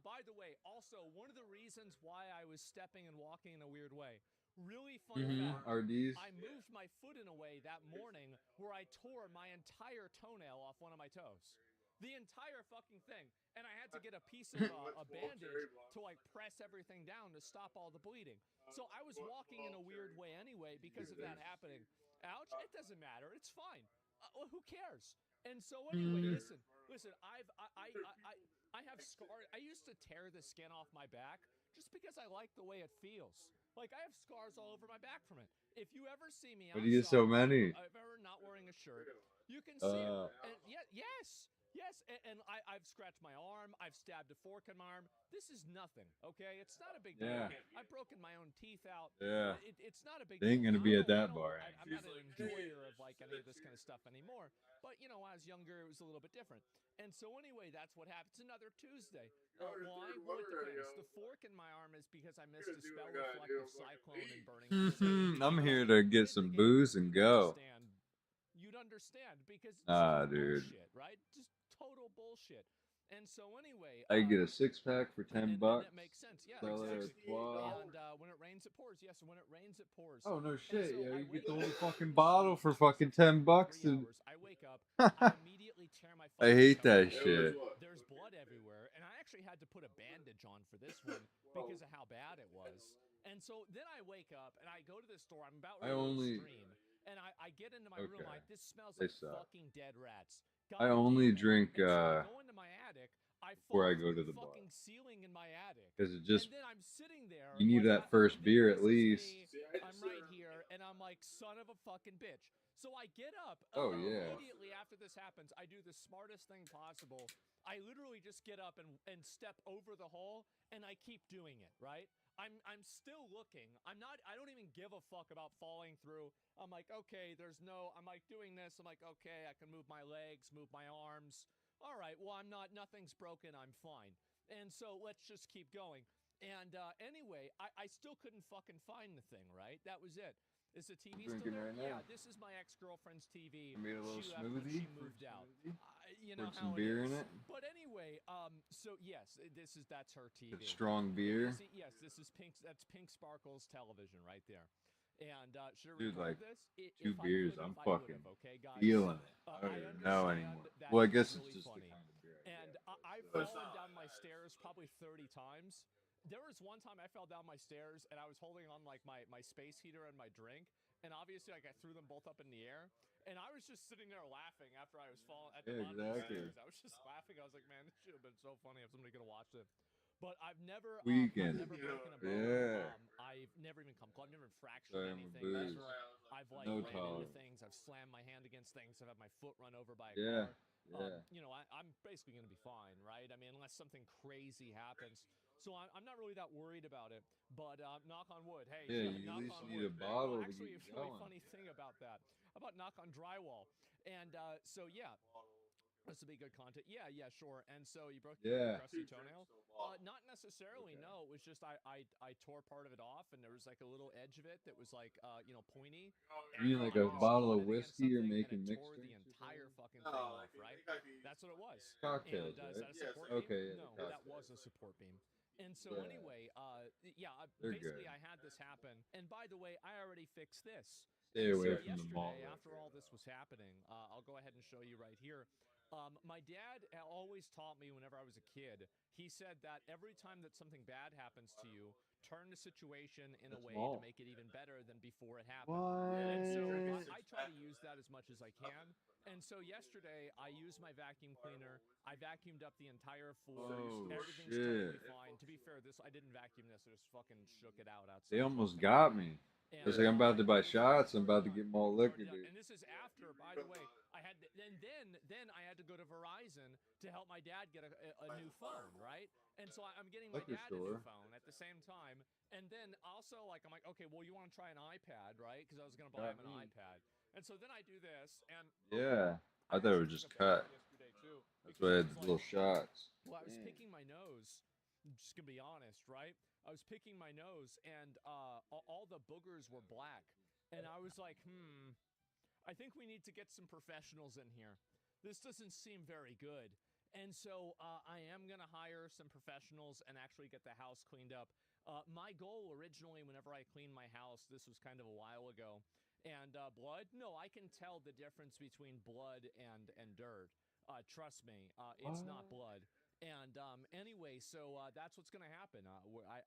Speaker 2: by the way, also, one of the reasons why I was stepping and walking in a weird way, really fun fact,
Speaker 1: RDs.
Speaker 2: I moved my foot in a way that morning where I tore my entire toenail off one of my toes. The entire fucking thing. And I had to get a piece of a bandage to like press everything down to stop all the bleeding. So I was walking in a weird way anyway because of that happening. Ouch, it doesn't matter. It's fine. Who cares? And so anyway, listen, I have scars. I used to tear the skin off my back just because I like the way it feels. Like I have scars all over my back from it. If you ever see me
Speaker 1: Why do you get so many?
Speaker 2: if I'm ever not wearing a shirt, you can see it. And yes, and I've scratched my arm. I've stabbed a fork in my arm. This is nothing, okay? It's not a big deal.
Speaker 1: Yeah.
Speaker 2: I've broken my own teeth out.
Speaker 1: Yeah.
Speaker 2: It's not a big
Speaker 1: They ain't
Speaker 2: deal.
Speaker 1: gonna be at that bar.
Speaker 2: I'm not an enjoyer of like any of this kind of stuff anymore. But you know, when I was younger, it was a little bit different. And so anyway, that's what happened. It's another Tuesday. Why? Well, it depends. The fork in my arm is because I missed a spell reflective cyclone and burning.
Speaker 1: I'm here to get some booze and go.
Speaker 2: You'd understand because it's
Speaker 1: dude.
Speaker 2: bullshit, right? Just total bullshit. And so anyway,
Speaker 1: I get a 6-pack for $10.
Speaker 2: That makes sense. Yeah,
Speaker 1: exactly.
Speaker 2: And when it rains, it pours. Yes, when it rains, it pours.
Speaker 1: Oh no shit! So yeah, you get the whole fucking bottle for fucking $10. And
Speaker 2: I wake up. I immediately tear my.
Speaker 1: I hate that shit.
Speaker 2: There's blood everywhere, and I actually had to put a bandage on for this one because of how bad it was. And so then I wake up and I go to the store. I'm about ready to stream, and I get into my room. Like this smells like fucking dead rats.
Speaker 1: I only drink
Speaker 2: I go into my attic.
Speaker 1: before I go to the bar.
Speaker 2: Ceiling in my attic.
Speaker 1: Because it just,
Speaker 2: and then I'm sitting there,
Speaker 1: you need that first beer at least.
Speaker 2: I'm right here, and I'm like, son of a fucking bitch. So I get up. Immediately after this happens, I do the smartest thing possible. I literally just get up and step over the hole, and I keep doing it, right? I'm still looking. I don't even give a fuck about falling through. I'm like, okay, I'm like doing this. I'm like, okay, I can move my legs, move my arms. All right, well, nothing's broken. I'm fine. And so let's just keep going. And anyway, I still couldn't fucking find the thing, right? That was it. Is the TV still there?
Speaker 1: Right now?
Speaker 2: Yeah, this is my ex-girlfriend's TV.
Speaker 1: I made a little
Speaker 2: she
Speaker 1: smoothie.
Speaker 2: She moved out. You know
Speaker 1: Put
Speaker 2: how
Speaker 1: some beer in it.
Speaker 2: But anyway, so yes, that's her TV.
Speaker 1: Strong beer.
Speaker 2: Yes, this is Pink. That's Pink Sparkles television right there. And should I
Speaker 1: Dude,
Speaker 2: record
Speaker 1: like
Speaker 2: this?
Speaker 1: 2 beers, I'm fucking
Speaker 2: okay, guys?
Speaker 1: feeling it. I don't even know anymore. Well, I guess it's just the kind of beer.
Speaker 2: And I've fallen down my stairs probably 30 times. There was one time I fell down my stairs and I was holding on like my space heater and my drink. And obviously, like, I threw them both up in the air. And I was just sitting there laughing after I was falling at the bottom of the stairs. I was just laughing. I was like, man, this should have been so funny if somebody could have watched it. But I've never,
Speaker 1: Weekend.
Speaker 2: I've never broken a bone. I've never even come close. I've never fractured anything. I've like ran into things. I've slammed my hand against things. I've had my foot run over by a car. You know, I'm basically going to be fine, right? I mean, unless something crazy happens. So I'm not really that worried about it. But knock on wood. Hey,
Speaker 1: yeah, you at least need a bottle.
Speaker 2: Actually, a really funny thing about that. About knock on drywall. And so yeah. This would be good content. Yeah, sure. And so you broke your crusty toenail? Not necessarily. Okay. No, it was just I tore part of it off, and there was like a little edge of it that was like pointy.
Speaker 1: You mean like a bottle of whiskey you're making mixed drinks?
Speaker 2: The entire fucking thing off, right? That's what it was.
Speaker 1: Cocktails,
Speaker 2: and,
Speaker 1: right?
Speaker 2: is that a support beam?
Speaker 1: Okay,
Speaker 2: No, that was a support beam. And so anyway, basically I had this happen. And by the way, I already fixed this.
Speaker 1: Stay away from the mall.
Speaker 2: After all this was happening, I'll go ahead and show you right here. My dad always taught me whenever I was a kid, he said that every time that something bad happens to you, turn the situation in a way to make it even better than before it happened. And so I try to use that as much as I can. And so yesterday, I used my vacuum cleaner. I vacuumed up the entire floor. Everything's totally fine. To be fair, I didn't vacuum this. I just fucking shook it out outside.
Speaker 1: They almost got me. It's like I'm about to buy shots. I'm about to get more liquor, dude.
Speaker 2: And this is after, by the way, I had then I had to go to Verizon to help my dad get a new phone, right? And so I'm getting my dad a new phone at the same time. And then also, I'm like, okay, well, you want to try an iPad, right? Because I was going to buy him an iPad. And so then I do this, and
Speaker 1: yeah, I thought it was just cut. That's why I had the little shots.
Speaker 2: Well, I was picking my nose. I'm just gonna be honest, right? I was picking my nose, and all the boogers were black, and I was like, I think we need to get some professionals in here. This doesn't seem very good. And so I am gonna hire some professionals and actually get the house cleaned up. My goal originally, whenever I cleaned my house, this was kind of a while ago. And blood? No, I can tell the difference between blood and dirt. Trust me, it's not blood. And anyway, so that's what's gonna happen.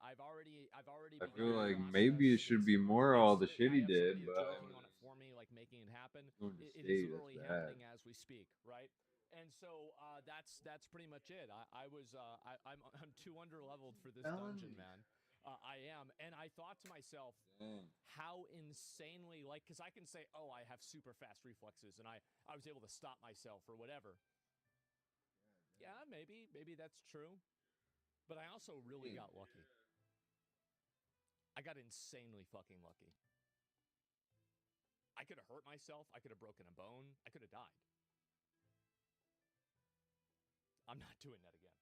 Speaker 2: I've already.
Speaker 1: I feel like maybe it should be more all the shit he did, but
Speaker 2: working on it for me, like making it happen. It is literally happening as we speak, right? And so that's pretty much it. I'm too under-leveled for this dungeon, man. I am, and I thought to myself, how insanely, because I can say, oh, I have super fast reflexes, and I was able to stop myself or whatever. Yeah, maybe that's true, but I also really got lucky. I got insanely fucking lucky. I could have hurt myself. I could have broken a bone. I could have died. I'm not doing that again.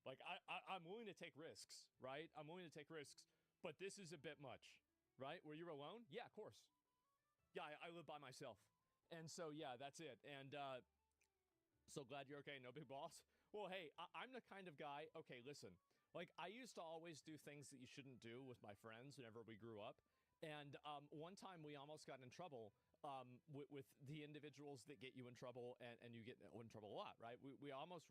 Speaker 2: I'm willing to take risks, right? I'm willing to take risks, but this is a bit much, right? Where you're alone? Yeah, of course. Yeah, I live by myself. And so, yeah, that's it. And so glad you're okay. No big boss. Well, hey, I'm the kind of guy, okay, listen, I used to always do things that you shouldn't do with my friends whenever we grew up. And one time we almost got in trouble with the individuals that get you in trouble, and you get in trouble a lot, right? We almost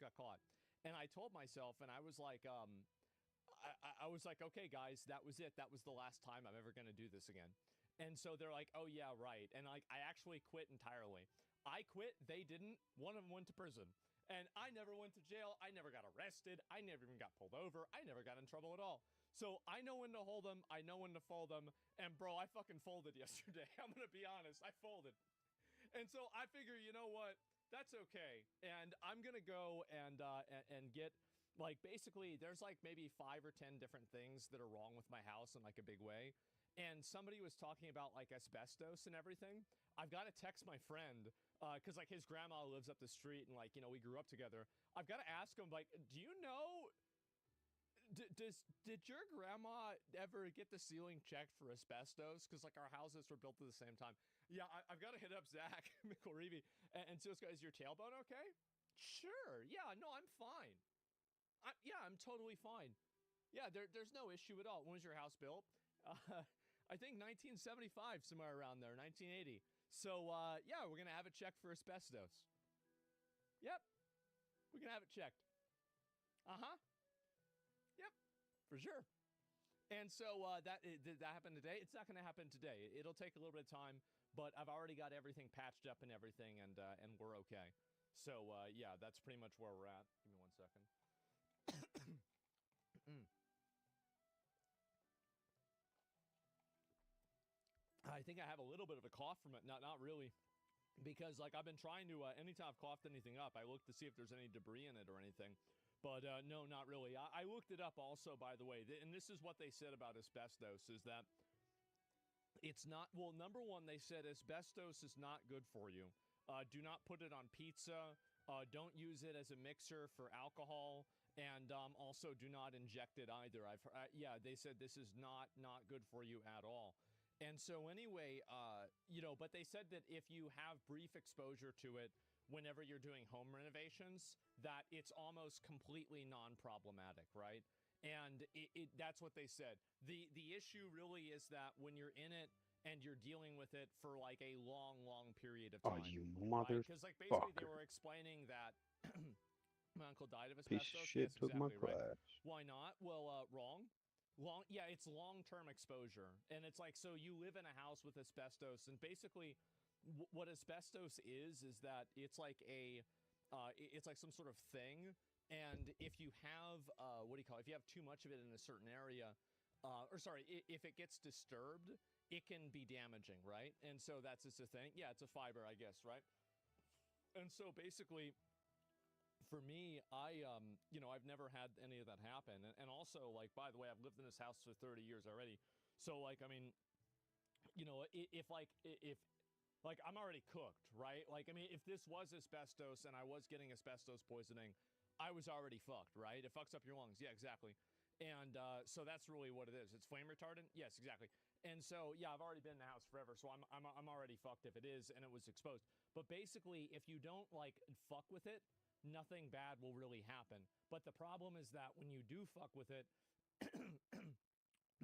Speaker 2: got caught. And I told myself, and I was like, I was like, okay, guys, that was it. That was the last time I'm ever going to do this again. And so they're like, oh, yeah, right. And I actually quit entirely. I quit. They didn't. One of them went to prison. And I never went to jail. I never got arrested. I never even got pulled over. I never got in trouble at all. So I know when to hold them. I know when to fold them. And, bro, I fucking folded yesterday. I'm going to be honest. I folded. And so I figure, you know what? That's okay. And I'm going to go and get, basically, there's maybe 5 or 10 different things that are wrong with my house in a big way. And somebody was talking about asbestos and everything. I've got to text my friend because his grandma lives up the street and we grew up together. I've got to ask him do you know, did your grandma ever get the ceiling checked for asbestos? Because our houses were built at the same time. Yeah, I've got to hit up Zach McElreevy and so is your tailbone okay? Sure. Yeah. No, I'm fine. I'm totally fine. Yeah, there's no issue at all. When was your house built? I think 1975, somewhere around there, 1980. So, yeah, we're going to have it checked for asbestos. Yep. We're going to have it checked. Uh-huh. Yep, for sure. And so did that happen today? It's not going to happen today. It'll take a little bit of time, but I've already got everything patched up and everything, and we're okay. So, yeah, that's pretty much where we're at. Give me 1 second. I think I have a little bit of a cough from it. Not really. Because, I've been trying to, anytime I've coughed anything up, I look to see if there's any debris in it or anything. But, no, not really. I looked it up also, by the way, and this is what they said about asbestos, is that it's not, well, number one, they said asbestos is not good for you. Do not put it on pizza. Don't use it as a mixer for alcohol, and also do not inject it either. Yeah, they said this is not good for you at all. And so anyway, but they said that if you have brief exposure to it whenever you're doing home renovations, that it's almost completely non-problematic, right? And that's what they said. The issue really is that when you're in it and you're dealing with it for like a long period of time.
Speaker 24: Oh, you mother.
Speaker 2: Because like basically they were explaining that my uncle died of
Speaker 24: Piece
Speaker 2: asbestos.
Speaker 24: of shit
Speaker 2: Yes,
Speaker 24: took my
Speaker 2: exactly right.
Speaker 24: class.
Speaker 2: Why not? Well, wrong. Yeah, it's long-term exposure, and it's like, so you live in a house with asbestos, and basically, what asbestos is that it's like it's like some sort of thing, and if you have if you have too much of it in a certain area, if it gets disturbed, it can be damaging, right? And so that's just a thing. Yeah, it's a fiber, I guess, right? And so basically, for me, I've never had any of that happen. And also, like, by the way, I've lived in this house for 30 years already. So, like, I mean, if I'm already cooked, right? Like, I mean, if this was asbestos and I was getting asbestos poisoning, I was already fucked, right? It fucks up your lungs. Yeah, exactly. And so that's really what it is. It's flame retardant. Yes, exactly. And so, yeah, I've already been in the house forever, so I'm already fucked if it is and it was exposed. But basically, if you don't like fuck with it, nothing bad will really happen. But the problem is that when you do fuck with it,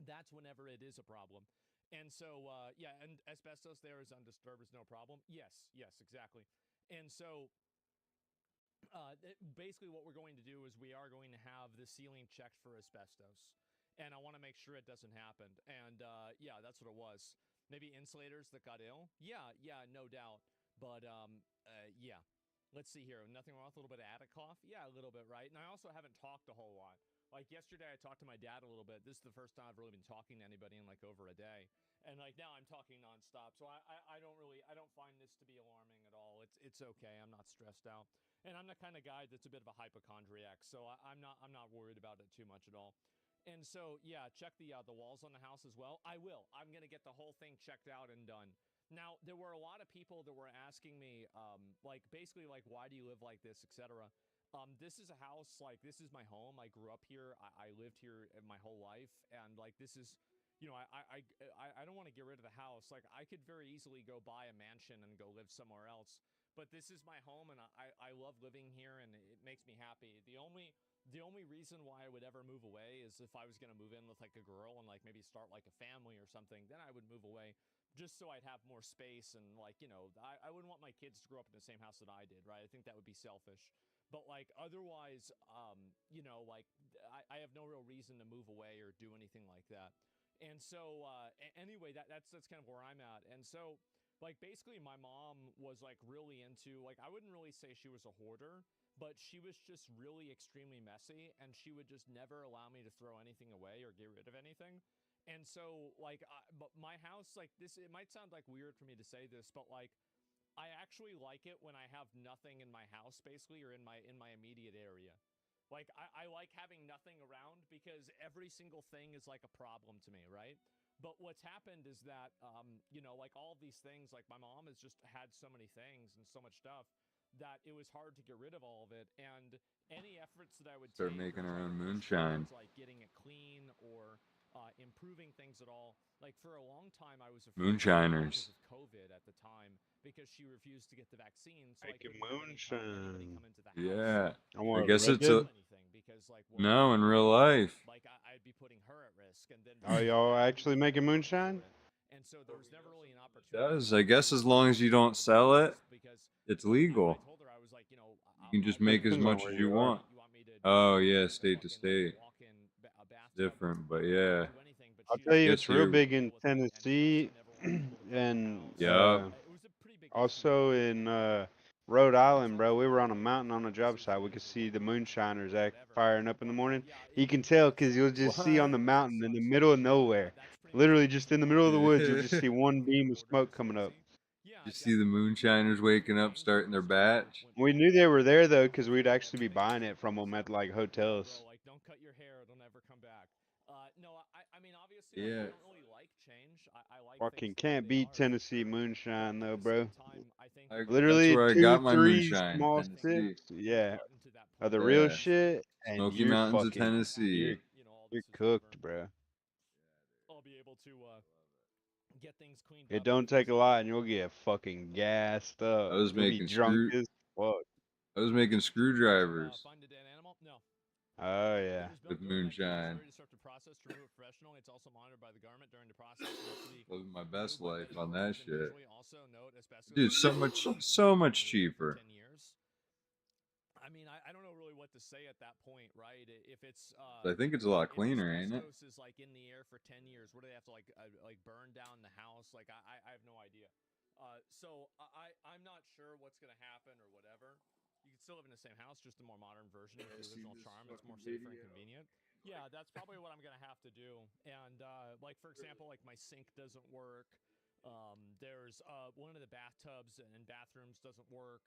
Speaker 2: that's whenever it is a problem. And so, yeah, and asbestos there is undisturbed, is no problem. Yes, exactly. And so, basically what we're going to do is we are going to have the ceiling checked for asbestos. And I want to make sure it doesn't happen. And, yeah, that's what it was. Maybe insulators that got ill? Yeah, no doubt. But, yeah. Let's see here. Nothing wrong with a little bit of attic cough? Yeah, a little bit, right? And I also haven't talked a whole lot. Like yesterday, I talked to my dad a little bit. This is the first time I've really been talking to anybody in like over a day. And like now I'm talking nonstop. So I don't find this to be alarming at all. It's okay. I'm not stressed out. And I'm the kind of guy that's a bit of a hypochondriac. So I'm not worried about it too much at all. And so, yeah, check the walls on the house as well. I will. I'm going to get the whole thing checked out and done. Now, there were a lot of people that were asking me, basically, why do you live like this, etc. This is a house, this is my home. I grew up here. I lived here my whole life. And, this is, I don't want to get rid of the house. I could very easily go buy a mansion and go live somewhere else. But this is my home, and I love living here, and it makes me happy. The only reason why I would ever move away is if I was going to move in with, a girl and, maybe start, a family or something. Then I would move away. Just so I'd have more space and I wouldn't want my kids to grow up in the same house that I did, right? I think that would be selfish. But otherwise, I have no real reason to move away or do anything like that. And so anyway, that's kind of where I'm at. And so basically my mom was really into I wouldn't really say she was a hoarder, but she was just really extremely messy, and she would just never allow me to throw anything away or get rid of anything. And so, but my house, this, it might sound weird for me to say this, but I actually like it when I have nothing in my house, basically, or in my immediate area. I like having nothing around because every single thing is a problem to me, right? But what's happened is that, all of these things, my mom has just had so many things and so much stuff that it was hard to get rid of all of it. And any efforts that I would
Speaker 1: start
Speaker 2: take
Speaker 1: making
Speaker 2: or
Speaker 1: our own
Speaker 2: towards
Speaker 1: moonshine.
Speaker 2: getting it clean or improving things at all. For a long time, I was afraid
Speaker 1: Moonshiners.
Speaker 2: because of COVID at the time because she refused to get the vaccine. So
Speaker 24: Making
Speaker 2: I couldn't have anybody
Speaker 24: moonshine.
Speaker 2: come into the house.
Speaker 1: Yeah.
Speaker 24: I
Speaker 1: guess it's a...
Speaker 2: Because,
Speaker 1: No, in real life.
Speaker 2: I'd be putting her at risk. And then
Speaker 24: Are y'all actually making moonshine?
Speaker 2: And so there was never really an
Speaker 1: It
Speaker 2: opportunity.
Speaker 1: does. I guess as long as you don't sell it, it's legal.
Speaker 2: I told her, I was like,
Speaker 1: You can just make as much as you want. Oh, yeah, state to state. Different, but yeah.
Speaker 24: I'll tell you, it's real big in Tennessee and also in Rhode Island, bro. We were on a mountain on a job site. We could see the moonshiners firing up in the morning. You can tell because you'll just see on the mountain in the middle of nowhere, literally just in the middle of the woods, you'll just see one beam of smoke coming up.
Speaker 1: You see the moonshiners waking up, starting their batch.
Speaker 24: We knew they were there though, because we'd actually be buying it from them at hotels.
Speaker 2: Don't cut your hair; it'll never come back. No, I mean obviously,
Speaker 1: yeah.
Speaker 2: I don't really like change. I like
Speaker 24: Fucking
Speaker 2: things
Speaker 24: can't beat Tennessee moonshine though, bro.
Speaker 1: That's
Speaker 24: Literally
Speaker 1: where I
Speaker 24: 2,
Speaker 1: got my
Speaker 24: 3
Speaker 1: moonshine,
Speaker 24: small
Speaker 1: Tennessee.
Speaker 24: sips, yeah, of the real
Speaker 1: Yeah.
Speaker 24: shit, and
Speaker 1: Smoky
Speaker 24: you're
Speaker 1: Mountains of
Speaker 24: fucking,
Speaker 1: Tennessee.
Speaker 24: you're cooked, bro.
Speaker 2: I'll be able to get things cleaned
Speaker 24: It
Speaker 2: up.
Speaker 24: don't take a lot, and you'll get fucking gassed up.
Speaker 1: I was
Speaker 24: You'll be
Speaker 1: making
Speaker 24: drunk as fuck.
Speaker 1: I was making screwdrivers
Speaker 2: Find a dead animal? No.
Speaker 24: Oh yeah.
Speaker 1: with moonshine.
Speaker 2: Ready to start the process to remove it professionally. It's also monitored by the government during the process.
Speaker 1: Living my best life on that shit.
Speaker 2: Also note, asbestos
Speaker 1: Dude, so much cheaper.
Speaker 2: 10 years. I mean, I don't know really what to say at that point, right? If it's
Speaker 1: I think it's a lot cleaner, ain't it?
Speaker 2: asbestos is like in the air for 10 years. What do they have to like burn down the house? Like I have no idea. So I'm not sure what's gonna happen or whatever. You can still live in the same house, just a more modern version of the original charm. It's more safer and convenient. Yeah, that's probably what I'm gonna have to do. And like for example, like my sink doesn't work. There's one of the bathtubs and bathrooms doesn't work.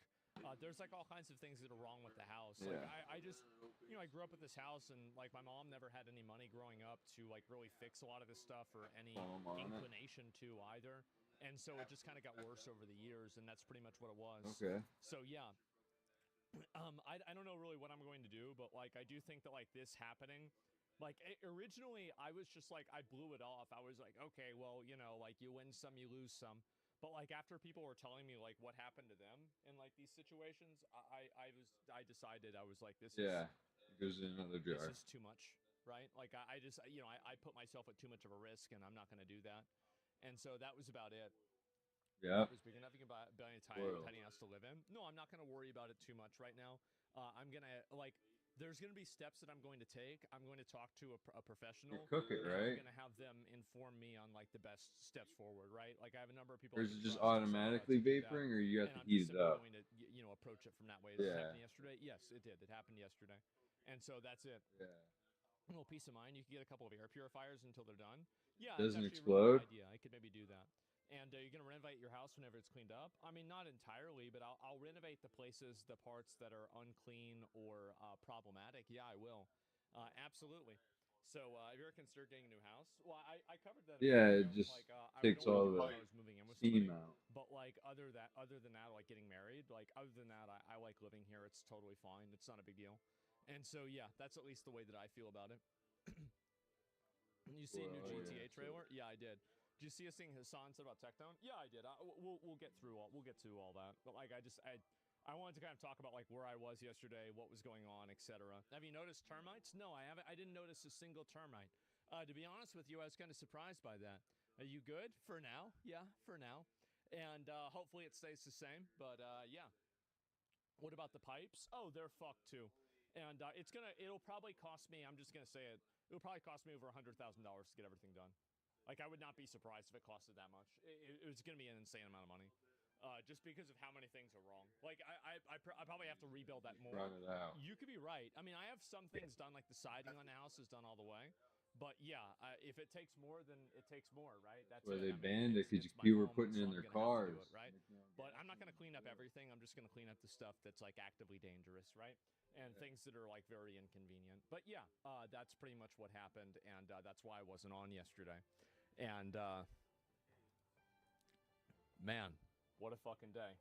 Speaker 2: There's like all kinds of things that are wrong with the house. Like I just, I grew up with this house, and like my mom never had any money growing up to like really fix a lot of this stuff or any inclination to either. And so it just kind of got worse over the years, and that's pretty much what it was.
Speaker 1: Okay.
Speaker 2: So yeah. I don't know really what I'm going to do, but like I do think that like this happening, like originally I was just like I blew it off. I was like, okay, well, like you win some, you lose some. But like after people were telling me like what happened to them in like these situations, I decided I was like this is
Speaker 1: it goes in another jar.
Speaker 2: This is too much, right? Like I just I put myself at too much of a risk, and I'm not going to do that. And so that was about it.
Speaker 1: Yeah.
Speaker 2: It was big enough you can buy a tiny house to live in. No, I'm not going to worry about it too much right now. I'm going to, there's going to be steps that I'm going to take. I'm going to talk to a professional.
Speaker 1: You cook it, right?
Speaker 2: I'm going to have them inform me on, like, the best steps forward, right? Like, I have a number of people.
Speaker 1: Or is it just automatically vaporing, or you have to heat it up?
Speaker 2: I'm going to, approach it from that way. Did it happen yesterday? Yes, it did. It happened yesterday. And so that's it.
Speaker 1: Yeah.
Speaker 2: A little peace of mind. You can get a couple of air purifiers until they're done. Yeah,
Speaker 1: doesn't
Speaker 2: it's
Speaker 1: explode.
Speaker 2: A really good idea. I could maybe do that. And you're going to renovate your house whenever it's cleaned up? I mean, not entirely, but I'll renovate the parts that are unclean or problematic. Yeah, I will. Absolutely. So if you're considering getting a new house, well, I covered that.
Speaker 1: Yeah, it just takes all the steam out.
Speaker 2: But like other than that, like getting married, like other than that, I like living here. It's totally fine. It's not a big deal. And so yeah, that's at least the way that I feel about it. You see a new GTA trailer? Yeah, I did. Did you see us seeing Hassan said about Tectone? Yeah, I did. We'll get through all that. But like I wanted to kind of talk about like where I was yesterday, what was going on, etc. Have you noticed termites? No, I haven't. I didn't notice a single termite. To be honest with you, I was kind of surprised by that. Are you good for now? Yeah, for now. And hopefully it stays the same. But yeah. What about the pipes? Oh, they're fucked too. And it'll probably cost me. I'm just gonna say it. It'll probably cost me over $100,000 to get everything done. Like, I would not be surprised if it costed that much. It was going to be an insane amount of money. Just because of how many things are wrong. Like, I probably have to rebuild that more.
Speaker 1: Run it out.
Speaker 2: You could be right. I mean, I have some things done, like the siding on the house is done all the way. But, yeah, if it takes more, then it takes more, right? That's
Speaker 1: where they
Speaker 2: it.
Speaker 1: banned it because people were putting it in their cars.
Speaker 2: Right? But I'm not going to clean up everything. I'm just going to clean up the stuff that's, like, actively dangerous, right? And things that are, like, very inconvenient. But, yeah, that's pretty much what happened. And that's why I wasn't on yesterday. And, man, what a fucking day.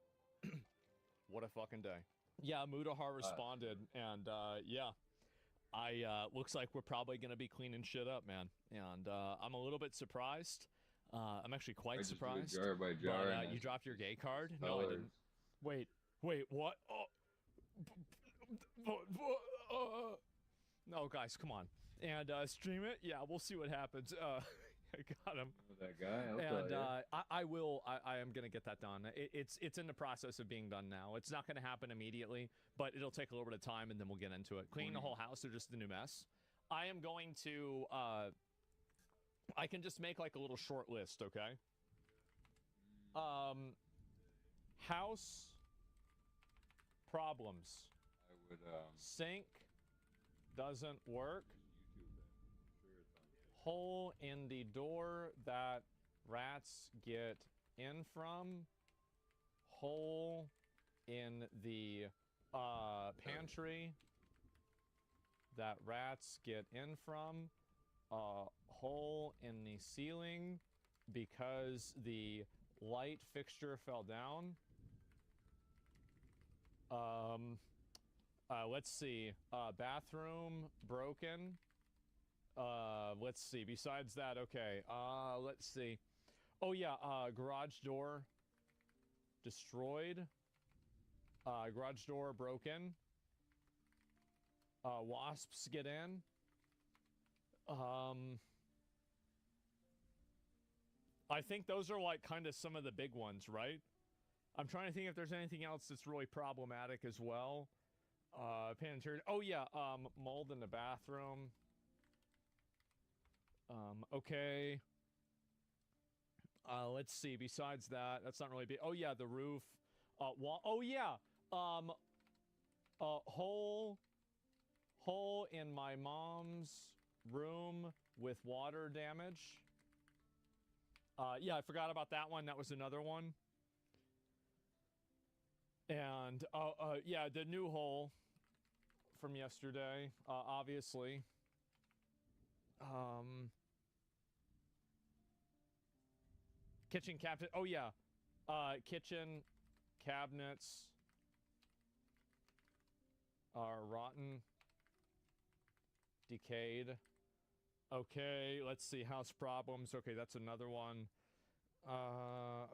Speaker 2: What a fucking day. Yeah, Mudahar responded, and, yeah, looks like we're probably going to be cleaning shit up, man. And, I'm a little bit surprised. I'm actually quite surprised.
Speaker 1: Jar by jar,
Speaker 2: but, you dropped your gay card? No, I didn't. Wait, what? No, guys, come on. And, stream it? Yeah, we'll see what happens. I got him.
Speaker 1: That guy.
Speaker 2: And I am gonna get that done. It's in the process of being done now. It's not gonna happen immediately, but it'll take a little bit of time, and then we'll get into it. Cleaning the whole house or just the new mess. I am going to. I can just make like a little short list, okay? House problems.
Speaker 1: I would.
Speaker 2: Sink doesn't work. Hole in the door that rats get in from. Hole in the pantry that rats get in from. Hole in the ceiling because the light fixture fell down. Let's see. Bathroom broken. Let's see. Besides that, okay. Let's see. Oh yeah, garage door destroyed. Garage door broken. Wasps get in. I think those are like kind of some of the big ones, right? I'm trying to think if there's anything else that's really problematic as well. Oh yeah, mold in the bathroom. Okay. Let's see. Besides that, that's not really big. Oh yeah, the roof. Wall. Oh yeah. Hole in my mom's room with water damage. Yeah, I forgot about that one. That was another one. And yeah, the new hole from yesterday, obviously. Kitchen cabinet. Oh yeah, kitchen cabinets are rotten, decayed. Okay, let's see. House problems. Okay, that's another one.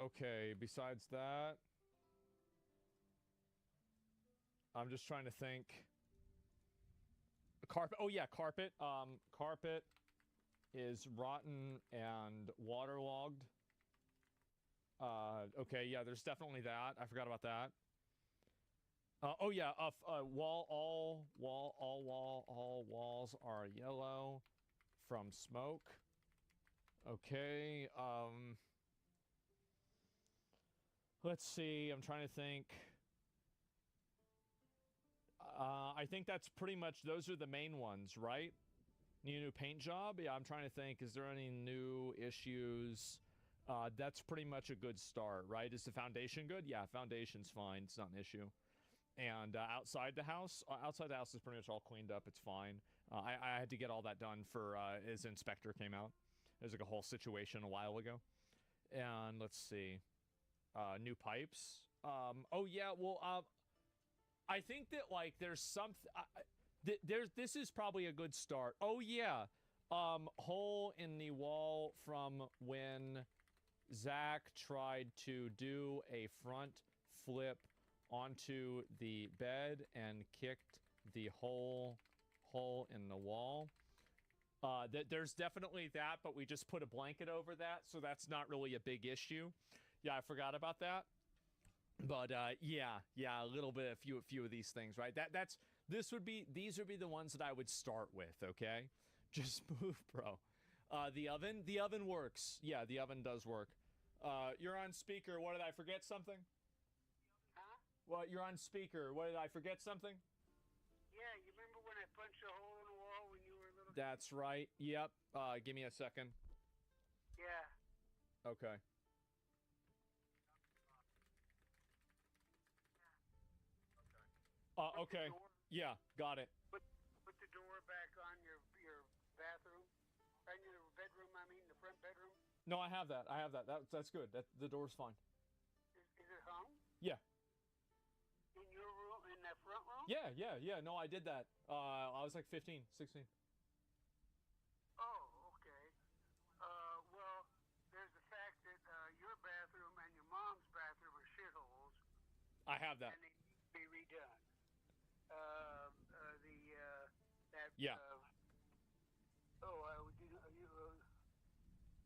Speaker 2: Okay, besides that, I'm just trying to think. Carpet. Oh yeah, carpet. Carpet is rotten and waterlogged. Okay, yeah, there's definitely that. I forgot about that. Oh yeah, all walls are yellow from smoke. Okay, let's see. I'm trying to think. I think that's pretty much, those are the main ones, right? Need a new paint job? Yeah, I'm trying to think. Is there any new issues? That's pretty much a good start, right? Is the foundation good? Yeah, foundation's fine. It's not an issue. And outside the house is pretty much all cleaned up. It's fine. I had to get all that done for his inspector came out. There's like a whole situation a while ago. And let's see. New pipes. Oh yeah, well, I think that like there's something. This is probably a good start. Oh yeah, hole in the wall from when Zach tried to do a front flip onto the bed and kicked the hole in the wall. There's definitely that, but we just put a blanket over that, so that's not really a big issue. Yeah, I forgot about that. But yeah, a little bit, a few of these things, right? These would be the ones that I would start with. Okay, just move, bro. The oven works. Yeah, the oven does work. You're on speaker. What, did I forget something?
Speaker 3: Huh?
Speaker 2: Well, you're on speaker. What, did I forget something?
Speaker 3: Yeah, you remember when I punched a hole in the wall when you were a little kid?
Speaker 2: That's right. Yep. Give me a second.
Speaker 3: Yeah.
Speaker 2: Okay. Okay. Yeah, got it.
Speaker 3: Put the door back on your bathroom, on your bedroom. I mean, the front bedroom.
Speaker 2: No, I have that. That's good. The door's fine.
Speaker 3: Is it hung?
Speaker 2: Yeah.
Speaker 3: In your room, in that front room?
Speaker 2: Yeah. No, I did that. I was like 15, 16.
Speaker 3: Oh, okay. Well, there's the fact that your bathroom and your mom's bathroom are shitholes.
Speaker 2: I have that.
Speaker 3: And they need to be redone.
Speaker 2: Yeah.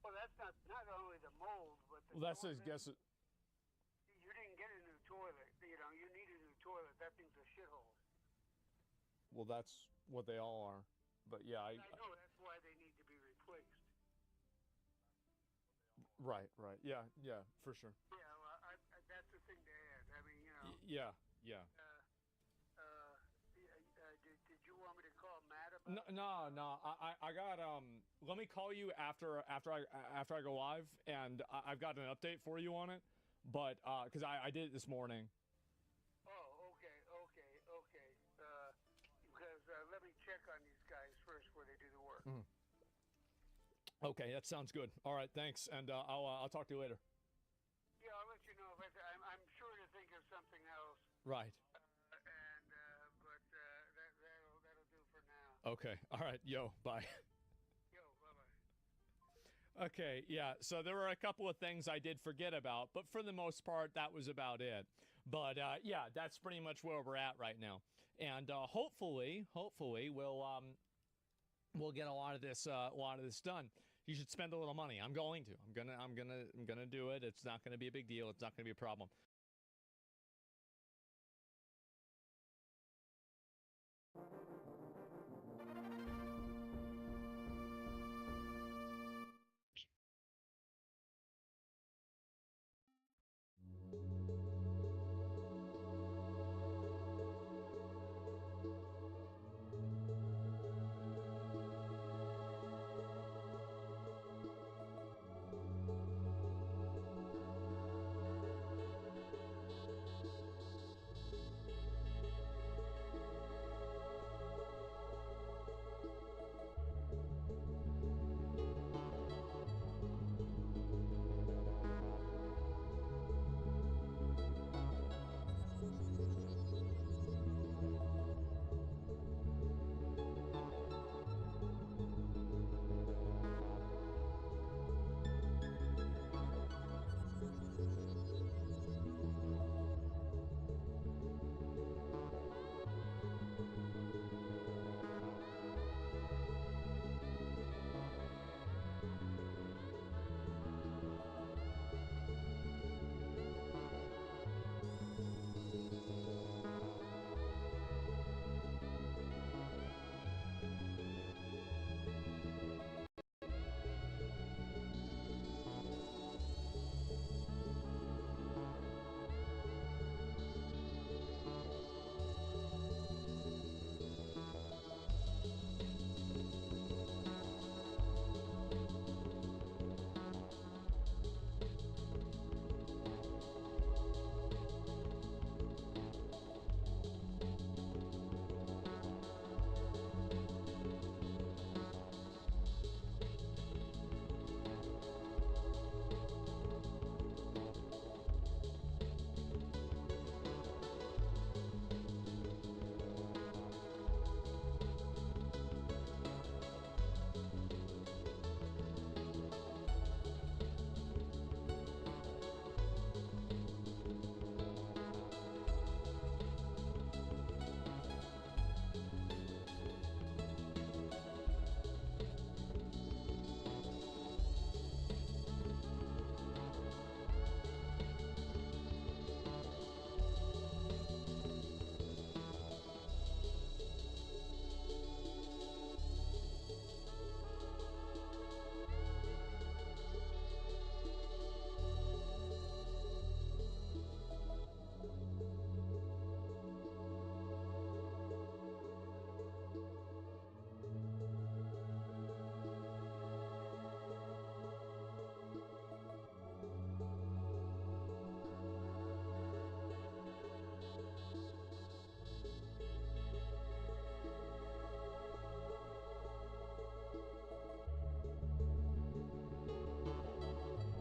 Speaker 3: Well, that's not only the mold, but the.
Speaker 2: Well, that's his guess.
Speaker 3: You didn't get a new toilet. You know, you need a new toilet. That thing's a shithole.
Speaker 2: Well, that's what they all are. But yeah,
Speaker 3: I know that's why they need to be replaced.
Speaker 2: Right. Yeah, for sure.
Speaker 3: Yeah, well, that's the thing to add. I mean, you know.
Speaker 2: Yeah.
Speaker 3: Did you want me to call Matt about?
Speaker 2: No. I got Let me call you after I go live, and I've got an update for you on it. But because I did it this morning.
Speaker 3: Oh, okay. Because let me check on these guys first before they do the work.
Speaker 2: Mm. Okay, that sounds good. All right, thanks, and I'll talk to you later.
Speaker 3: Yeah, I'll let you know. But I'm sure to think of something else.
Speaker 2: Right.
Speaker 3: That'll do for now.
Speaker 2: Okay. All right. Yo. Bye.
Speaker 3: Yo. Bye-bye.
Speaker 2: Okay. Yeah. So there were a couple of things I did forget about, but for the most part, that was about it. But yeah, that's pretty much where we're at right now. And hopefully, we'll get a lot of this done. You should spend a little money. I'm going to. I'm gonna do it. It's not gonna be a big deal. It's not gonna be a problem.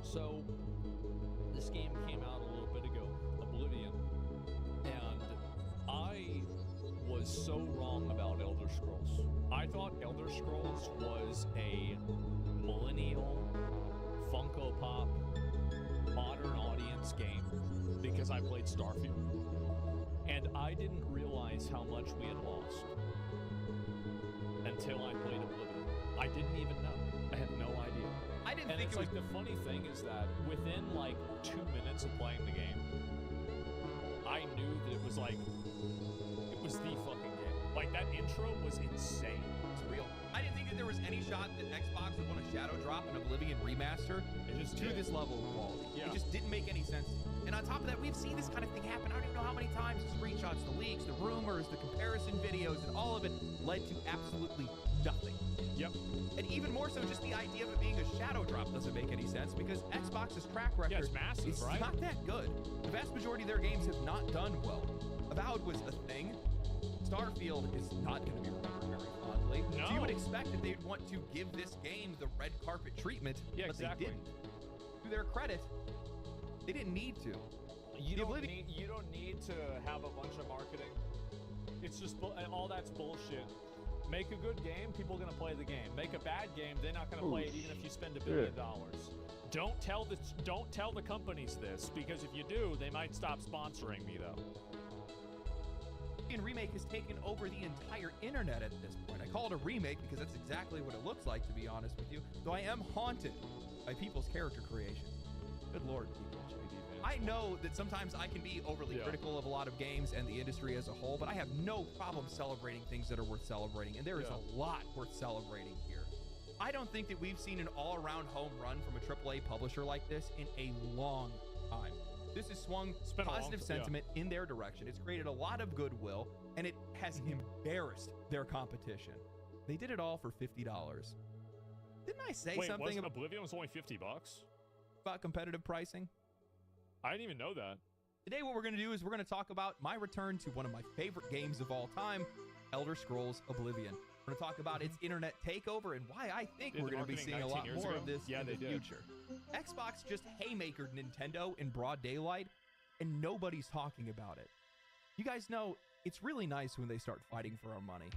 Speaker 2: So, this game came out a little bit ago, Oblivion, and I was so wrong about Elder Scrolls. I thought Elder Scrolls was a millennial, Funko Pop, modern audience game because I played Starfield. And I didn't realize how much we had lost until I played Oblivion. I didn't even know. I had no idea.
Speaker 4: I didn't
Speaker 2: and
Speaker 4: think
Speaker 2: it's
Speaker 4: it was...
Speaker 2: like the funny thing is that within like 2 minutes of playing the game, I knew that it was the fucking game. Like that intro was insane.
Speaker 4: It's real. I didn't think that there was any shot that Xbox would want to shadow drop an Oblivion remaster to this level of quality.
Speaker 2: Yeah.
Speaker 4: It just didn't make any sense. And on top of that, we've seen this kind of thing happen. I don't even know how many times. The screenshots, the leaks, the rumors, the comparison videos, and all of it led to absolutely nothing.
Speaker 2: Yep.
Speaker 4: And even more so, just the idea of it being a shadow drop doesn't make any sense because Xbox's track record
Speaker 2: is massive,
Speaker 4: is
Speaker 2: right?
Speaker 4: not that good. The vast majority of their games have not done well. Avowed was a thing. Starfield is not going to be remembered very fondly. probably.
Speaker 2: No.
Speaker 4: So you would expect that they'd want to give this game the red carpet treatment,
Speaker 2: Yeah,
Speaker 4: but
Speaker 2: exactly.
Speaker 4: they didn't. To their credit, they didn't need to.
Speaker 2: You don't need to have a bunch of marketing. It's just all that's bullshit. Make a good game, people are gonna play the game. Make a bad game, they're not gonna play it even if you spend $1 billion. Don't tell the companies this, because if you do, they might stop sponsoring me though.
Speaker 4: Remake has taken over the entire internet at this point. I call it a remake because that's exactly what it looks like, to be honest with you. Though I am haunted by people's character creation. Good Lord, people. I know that sometimes I can be overly critical of a lot of games and the industry as a whole, but I have no problem celebrating things that are worth celebrating, and there is a lot worth celebrating here. I don't think that we've seen an all-around home run from a AAA publisher like this in a long time. This has swung positive sentiment in their direction. It's created a lot of goodwill, and it has embarrassed their competition. They did it all for $50. Didn't I say something about
Speaker 2: Oblivion was only $50
Speaker 4: about competitive pricing?
Speaker 2: I didn't even know that.
Speaker 4: Today, what we're going to do is we're going to talk about my return to one of my favorite games of all time, Elder Scrolls Oblivion. We're going to talk about its internet takeover and why I think we're going to be seeing a lot more of this in the future. Xbox just haymakered Nintendo in broad daylight, and nobody's talking about it. You guys know, it's really nice when they start fighting for our money.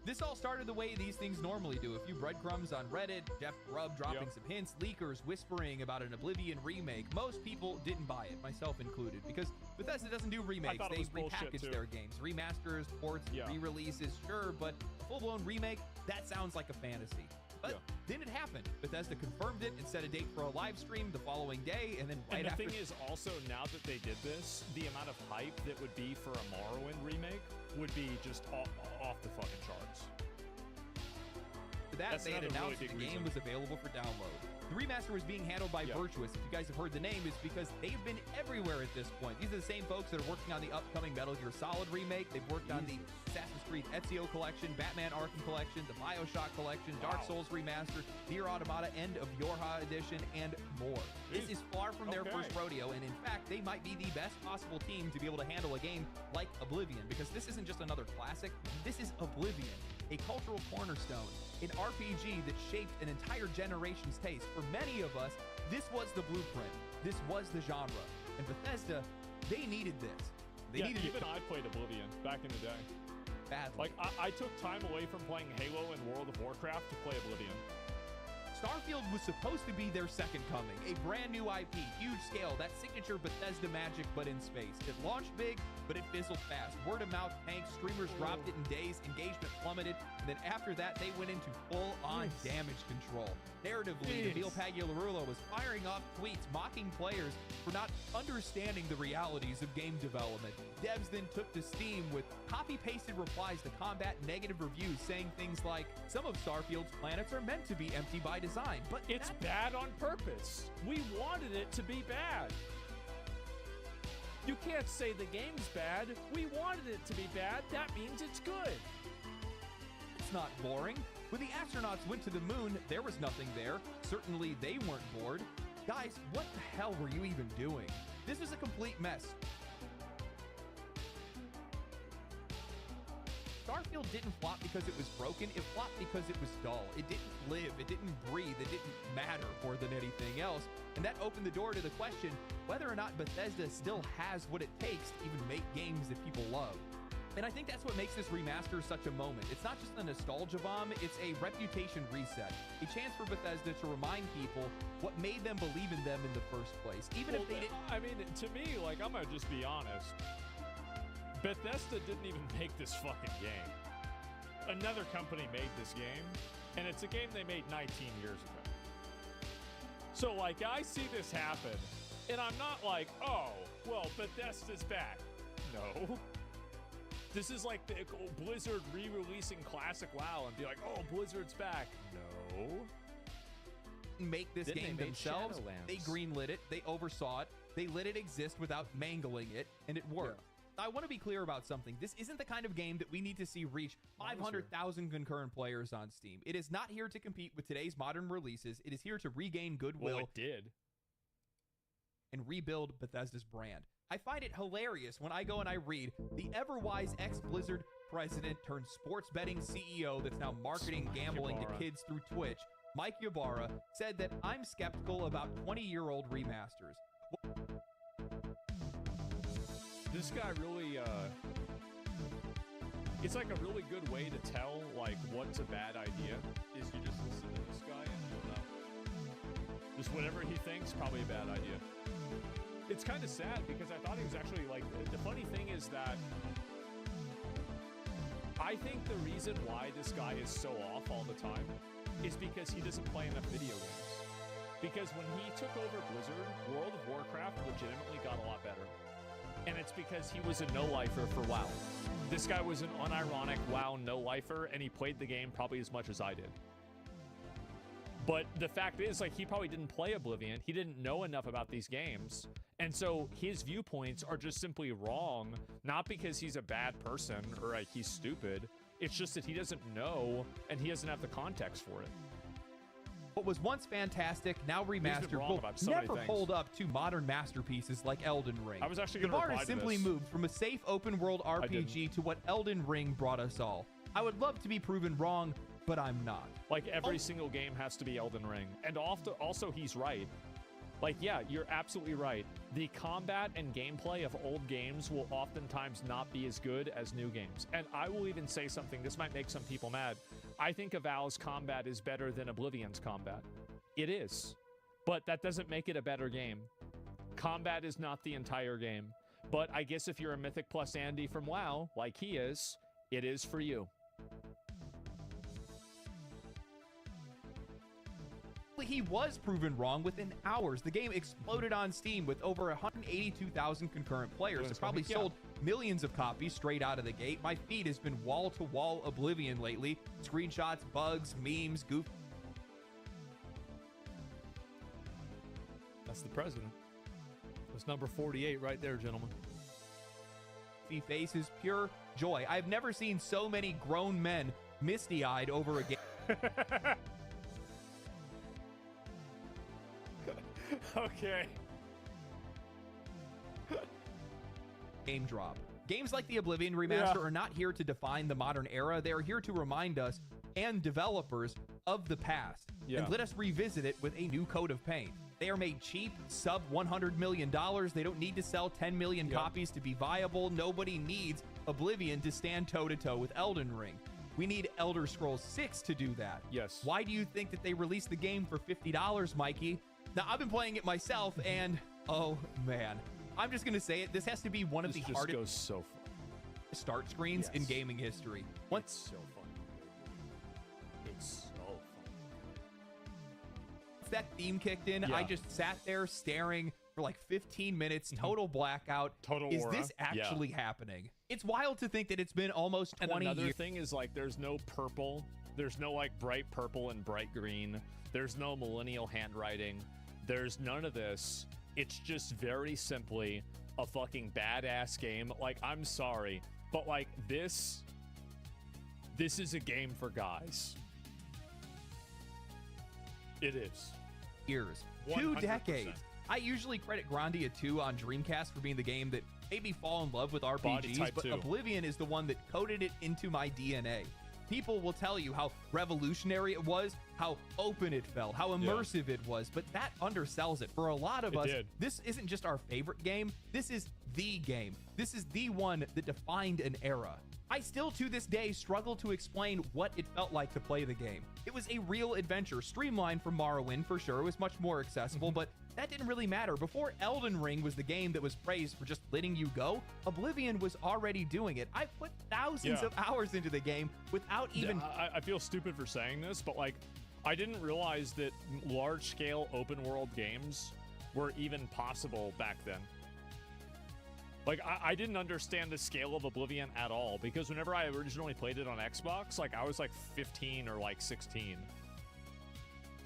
Speaker 4: This all started the way these things normally do. A few breadcrumbs on Reddit, Jeff Grubb dropping some hints, leakers whispering about an Oblivion remake. Most people didn't buy it, myself included, because Bethesda doesn't do remakes. They repackage their games. Remasters, ports, re-releases, sure, but full-blown remake, that sounds like a fantasy. But then it happened. Bethesda confirmed it and set a date for a live stream the following day, and then right after...
Speaker 2: And the thing is also, now that they did this, the amount of hype that would be for a Morrowind remake would be just off the fucking charts.
Speaker 4: For that, they had announced that the game was available for download. The remaster was being handled by Virtuous. If you guys have heard the name, it's because they've been everywhere at this point. These are the same folks that are working on the upcoming Metal Gear Solid remake. They've worked on the Assassin's Creed Ezio collection, Batman Arkham collection, the Bioshock collection, Dark Souls remaster, Nier Automata End of Yorha edition, and more. This is far from their first rodeo, and in fact, they might be the best possible team to be able to handle a game like Oblivion, because this isn't just another classic. This is Oblivion, a cultural cornerstone, an RPG that shaped an entire generation's taste. For many of us, this was the blueprint. This was the genre. And Bethesda, they needed this. They needed
Speaker 2: even I played Oblivion back in the day.
Speaker 4: Badly.
Speaker 2: Like, I took time away from playing Halo and World of Warcraft to play Oblivion.
Speaker 4: Starfield was supposed to be their second coming, a brand new IP, huge scale, that signature Bethesda magic, but in space. It launched big, but it fizzled fast. Word of mouth tanked, streamers dropped it in days, engagement plummeted, and then after that, they went into full-on damage control. Narratively, Emil Pagliarulo was firing off tweets mocking players for not understanding the realities of game development. Devs then took to Steam with copy-pasted replies to combat negative reviews saying things like, some of Starfield's planets are meant to be empty by design, but
Speaker 2: it's bad on purpose. We wanted it to be bad. You can't say the game's bad. We wanted it to be bad. That means it's good.
Speaker 4: It's not boring. When the astronauts went to the moon, there was nothing there. Certainly they weren't bored. Guys, what the hell were you even doing? This was a complete mess. Starfield didn't flop because it was broken. It flopped because it was dull. It didn't live. It didn't breathe. It didn't matter more than anything else. And that opened the door to the question whether or not Bethesda still has what it takes to even make games that people love. And I think that's what makes this remaster such a moment. It's not just a nostalgia bomb, it's a reputation reset. A chance for Bethesda to remind people what made them believe in them in the first place. Even if they didn't...
Speaker 2: I mean, to me, like, I'm gonna just be honest. Bethesda didn't even make this fucking game. Another company made this game, and it's a game they made 19 years ago. So, like, I see this happen, and I'm not like, oh, well, Bethesda's back. No. This is like the Blizzard re-releasing Classic WoW and be like, oh, Blizzard's back. No.
Speaker 4: Make this game themselves. They greenlit it. They oversaw it. They let it exist without mangling it, and it worked. I want to be clear about something. This isn't the kind of game that we need to see reach 500,000 concurrent players on Steam. It is not here to compete with today's modern releases. It is here to regain goodwill.
Speaker 2: Well, it did.
Speaker 4: And rebuild Bethesda's brand. I find it hilarious when I go and I read the ever-wise ex-Blizzard president turned sports betting CEO that's now marketing gambling to kids through Twitch, Mike Ybarra, said that I'm skeptical about 20-year-old remasters.
Speaker 2: This guy really, it's like a really good way to tell, like, what's a bad idea, is you just listen to this guy and you'll know. Just whatever he thinks, probably a bad idea. It's kind of sad because I thought he was actually, like, the funny thing is that I think the reason why this guy is so off all the time is because he doesn't play enough video games. Because when he took over Blizzard, World of Warcraft legitimately got a lot better. And it's because he was a no-lifer for WoW. This guy was an unironic WoW no-lifer, and he played the game probably as much as I did. But the fact is, like, he probably didn't play Oblivion. He didn't know enough about these games. And so his viewpoints are just simply wrong, not because he's a bad person or like he's stupid. It's just that he doesn't know and he doesn't have the context for it.
Speaker 4: What was once fantastic, now remastered, will never hold up to modern masterpieces like Elden Ring.
Speaker 2: I was actually going to reply to this.
Speaker 4: The bar has simply moved from a safe open-world RPG to what Elden Ring brought us all. I would love to be proven wrong, but I'm not.
Speaker 2: Like, every single game has to be Elden Ring. And also, he's right. Like, yeah, you're absolutely right. The combat and gameplay of old games will oftentimes not be as good as new games. And I will even say something, this might make some people mad. I think Avow's combat is better than Oblivion's combat. It is. But that doesn't make it a better game. Combat is not the entire game. But I guess if you're a Mythic Plus Andy from WoW, like he is, it is for you.
Speaker 4: He was proven wrong within hours. The game exploded on Steam with over 182,000 concurrent players. It probably sold millions of copies straight out of the gate. My feed has been wall-to-wall Oblivion lately. Screenshots, bugs, memes, goof.
Speaker 2: That's the president. That's number 48 right there, gentlemen.
Speaker 4: Faces, pure joy. I've never seen so many grown men misty-eyed over a game.
Speaker 2: Okay.
Speaker 4: Game drop. Games like the Oblivion remaster are not here to define the modern era. They are here to remind us and developers of the past and let us revisit it with a new coat of paint. They are made cheap, sub $100 million. They don't need to sell 10 million copies to be viable. Nobody needs Oblivion to stand toe-to-toe with Elden Ring. We need Elder Scrolls 6 to do that.
Speaker 2: Yes.
Speaker 4: Why do you think that they released the game for $50, Mikey? Now, I've been playing it myself, and oh, man. I'm just going to say it. This has to be one of the hardest
Speaker 2: goes so far.
Speaker 4: Start screens in gaming history.
Speaker 2: It's so fun. It's so fun.
Speaker 4: Once that theme kicked in, I just sat there staring for like 15 minutes, total blackout.
Speaker 2: Total
Speaker 4: Is
Speaker 2: aura.
Speaker 4: this actually happening? It's wild to think that it's been almost 20 years.
Speaker 2: And another thing is, like, there's no purple. There's no, like, bright purple and bright green. There's no millennial handwriting. There's none of this. It's just very simply a fucking badass game. Like, I'm sorry, but, like, this is a game for guys. It is.
Speaker 4: Years.
Speaker 2: 100%.
Speaker 4: 2 decades. I usually credit Grandia 2 on Dreamcast for being the game that made me fall in love with RPGs, but Oblivion is the one that coded it into my DNA. People will tell you how revolutionary it was, how open it felt, how immersive it was, but that undersells it. For a lot of us, this isn't just our favorite game. This is the game. This is the one that defined an era. I still, to this day, struggle to explain what it felt like to play the game. It was a real adventure, streamlined from Morrowind for sure. It was much more accessible, but that didn't really matter. Before Elden Ring was the game that was praised for just letting you go, Oblivion was already doing it. I put thousands of hours into the game without even...
Speaker 2: I feel stupid for saying this, but, like, I didn't realize that large-scale open-world games were even possible back then. Like, I didn't understand the scale of Oblivion at all, because whenever I originally played it on Xbox, like, I was, like, 15 or, like, 16.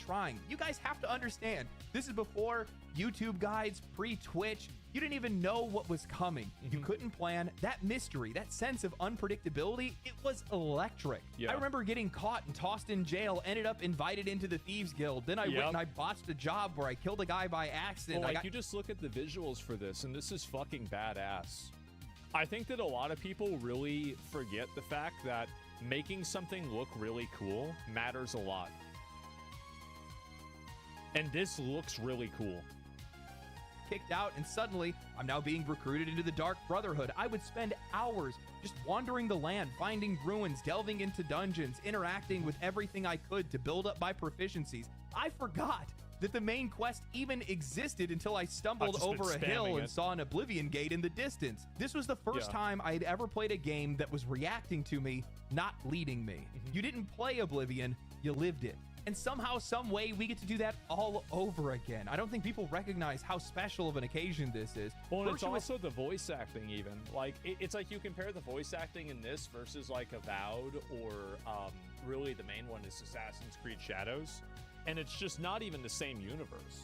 Speaker 4: Trying. You guys have to understand, this is before YouTube guides, pre-Twitch. You didn't even know what was coming. You couldn't plan. That mystery, that sense of unpredictability, it was electric. I remember getting caught and tossed in jail, ended up invited into the Thieves Guild. Then I went and I botched a job where I killed a guy by accident.
Speaker 2: Well, like, you just look at the visuals for this, and this is fucking badass. I think that a lot of people really forget the fact that making something look really cool matters a lot. And this looks really cool.
Speaker 4: Kicked out, and suddenly I'm now being recruited into the Dark Brotherhood. I would spend hours just wandering the land, finding ruins, delving into dungeons, interacting with everything I could to build up my proficiencies. I forgot that the main quest even existed until I stumbled over a hill and saw an Oblivion gate in the distance. This was the first time I had ever played a game that was reacting to me, not leading me. You didn't play Oblivion, you lived it. And somehow, some way, we get to do that all over again. I don't think people recognize how special of an occasion this is.
Speaker 2: Well, and it's also the voice acting even. Like, it's like you compare the voice acting in this versus like Avowed or really the main one is Assassin's Creed Shadows. And it's just not even the same universe.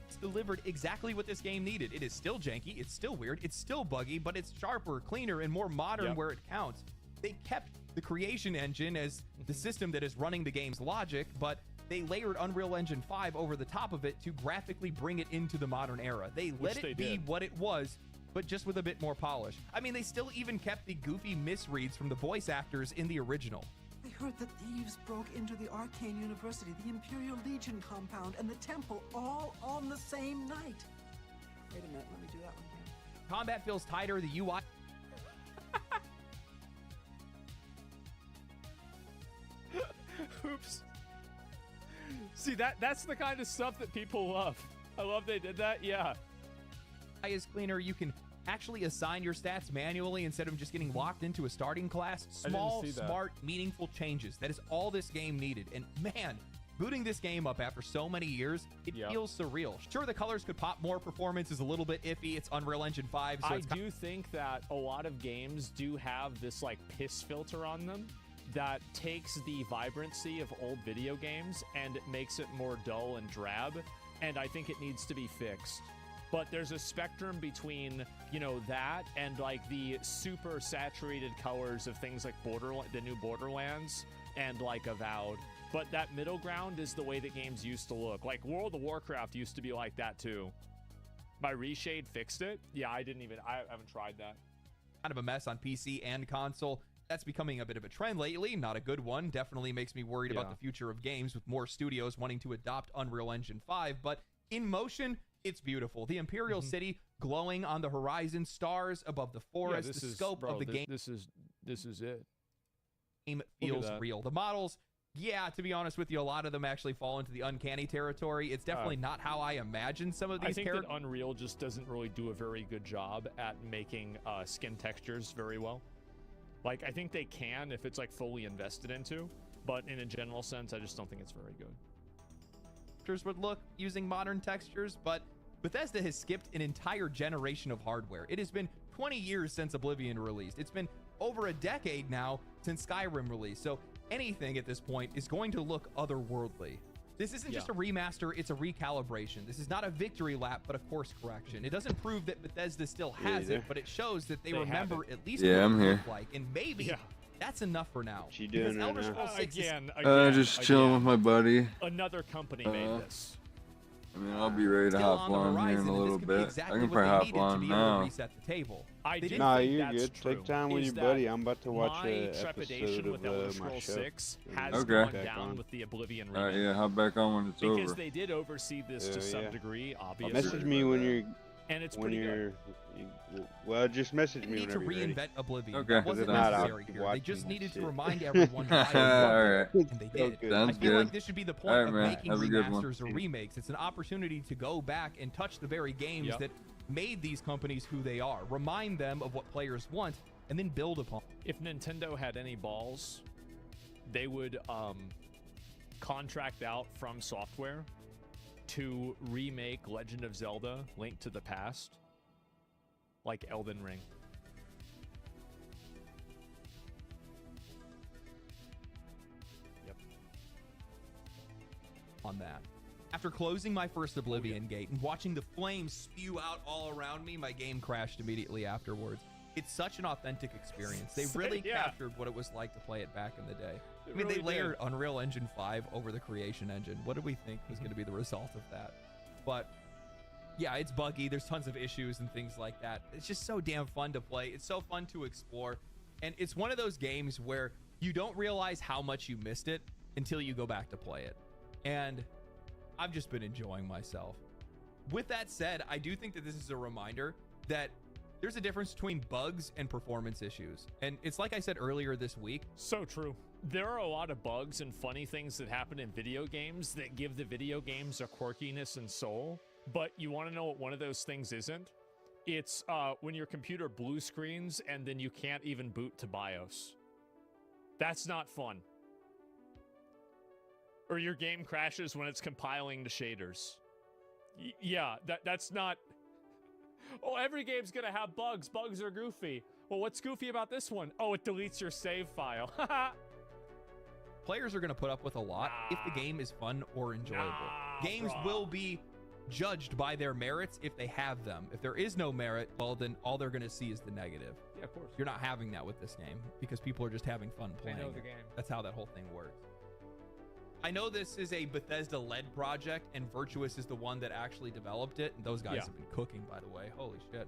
Speaker 4: It's delivered exactly what this game needed. It is still janky, it's still weird, it's still buggy, but it's sharper, cleaner, and more modern where it counts. They kept the creation engine as the system that is running the game's logic, but they layered Unreal Engine 5 over the top of it to graphically bring it into the modern era. They let it be what it was, but just with a bit more polish. I mean, they still even kept the goofy misreads from the voice actors in the original.
Speaker 5: I heard that thieves broke into the Arcane University, the Imperial Legion compound, and the temple all on the same night. Wait a minute, let me do that one again.
Speaker 4: Combat feels tighter, the UI...
Speaker 2: Oops. See, that's the kind of stuff that people love. I love they did that, yeah.
Speaker 4: Is cleaner, you can actually assign your stats manually instead of just getting locked into a starting class. Small, smart, meaningful changes. That is all this game needed. And man, booting this game up after so many years, it feels surreal. Sure, the colors could pop more, performance is a little bit iffy. It's Unreal Engine 5. So
Speaker 2: I do think that a lot of games do have this like piss filter on them that takes the vibrancy of old video games and makes it more dull and drab. And I think it needs to be fixed. But there's a spectrum between, you know, that and like the super saturated colors of things like the new Borderlands and like Avowed. But that middle ground is the way that games used to look. Like World of Warcraft used to be like that too. My Reshade fixed it. Yeah, I haven't tried that.
Speaker 4: Kind of a mess on PC and console. That's becoming a bit of a trend lately. Not a good one. Definitely makes me worried about the future of games with more studios wanting to adopt Unreal Engine 5. But in motion, it's beautiful. The Imperial City glowing on the horizon, stars above the forest, the scope of the game.
Speaker 2: This is it.
Speaker 4: Game feels real. The models, to be honest with you, a lot of them actually fall into the uncanny territory. It's definitely not how I imagine some of these characters.
Speaker 2: I think that Unreal just doesn't really do a very good job at making skin textures very well. Like, I think they can if it's like fully invested into, but in a general sense, I just don't think it's very good.
Speaker 4: Would look using modern textures, but Bethesda has skipped an entire generation of hardware. It has been 20 years since Oblivion released. It's been over a decade now since Skyrim released, so anything at this point is going to look otherworldly. This isn't just a remaster, it's a recalibration. This is not a victory lap, but a course correction. It doesn't prove that Bethesda still has it, but it shows that they remember at least what
Speaker 6: I'm
Speaker 4: it
Speaker 6: here.
Speaker 4: looked like, and maybe that's enough for now.
Speaker 24: What you doing right
Speaker 4: Elder
Speaker 24: now?
Speaker 4: Scrolls 6
Speaker 6: just chilling with my buddy.
Speaker 2: Another company made this.
Speaker 6: I mean, I'll be ready to hop on here in a little bit. I can probably hop on now.
Speaker 4: Reset the table.
Speaker 24: Nah, you're good. Take time with your buddy. I'm about to watch an episode
Speaker 2: with Elder
Speaker 24: of my
Speaker 2: Scrolls
Speaker 24: show.
Speaker 2: 6 has gone down with the Oblivion remake.
Speaker 6: Alright, yeah, hop back on when it's over.
Speaker 2: Because they did oversee this to some degree, obviously.
Speaker 24: Message me when you're...
Speaker 2: And it's pretty good.
Speaker 24: Well, just message me
Speaker 4: whenever
Speaker 24: you're ready.
Speaker 4: To reinvent Oblivion.
Speaker 6: Okay.
Speaker 4: That wasn't necessary here. They just needed to remind everyone why
Speaker 6: Alright.
Speaker 4: and they did.
Speaker 6: Sounds
Speaker 4: I feel
Speaker 6: good.
Speaker 4: like this should be the point of
Speaker 6: man.
Speaker 4: making
Speaker 6: Have a good one.
Speaker 4: remasters or remakes. It's an opportunity to go back and touch the very games that made these companies who they are. Remind them of what players want and then build upon.
Speaker 2: If Nintendo had any balls, they would contract out From Software to remake Legend of Zelda: Link to the Past like Elden Ring.
Speaker 4: On that. After closing my first Oblivion gate and watching the flames spew out all around me, my game crashed immediately afterwards. It's such an authentic experience. They really captured what it was like to play it back in the day. I mean, they layered Unreal Engine 5 over the creation engine. What did we think was going to be the result of that? But Yeah, it's buggy. There's tons of issues and things like that. It's just so damn fun to play. It's so fun to explore. And it's one of those games where you don't realize how much you missed it until you go back to play it. And I've just been enjoying myself. With that said, I do think that this is a reminder that there's a difference between bugs and performance issues. And it's like I said earlier this week.
Speaker 2: So true. There are a lot of bugs and funny things that happen in video games that give the video games a quirkiness and soul. But you want to know what one of those things isn't? It's when your computer blue screens and then you can't even boot to BIOS. That's not fun. Or your game crashes when it's compiling the shaders. Yeah, that's not... Oh, every game's gonna have bugs. Bugs are goofy. Well, what's goofy about this one? Oh, it deletes your save file.
Speaker 4: Players are gonna put up with a lot if the game is fun or enjoyable. Games will be judged by their merits if they have them. If there is no merit, well, then all they're gonna see is the negative.
Speaker 2: Yeah, of course.
Speaker 4: You're not having that with this game because people are just having fun playing
Speaker 2: They know the
Speaker 4: it.
Speaker 2: game.
Speaker 4: That's how that whole thing works. I know this is a Bethesda-led project, and Virtuous is the one that actually developed it. And those guys have been cooking, by the way. Holy shit.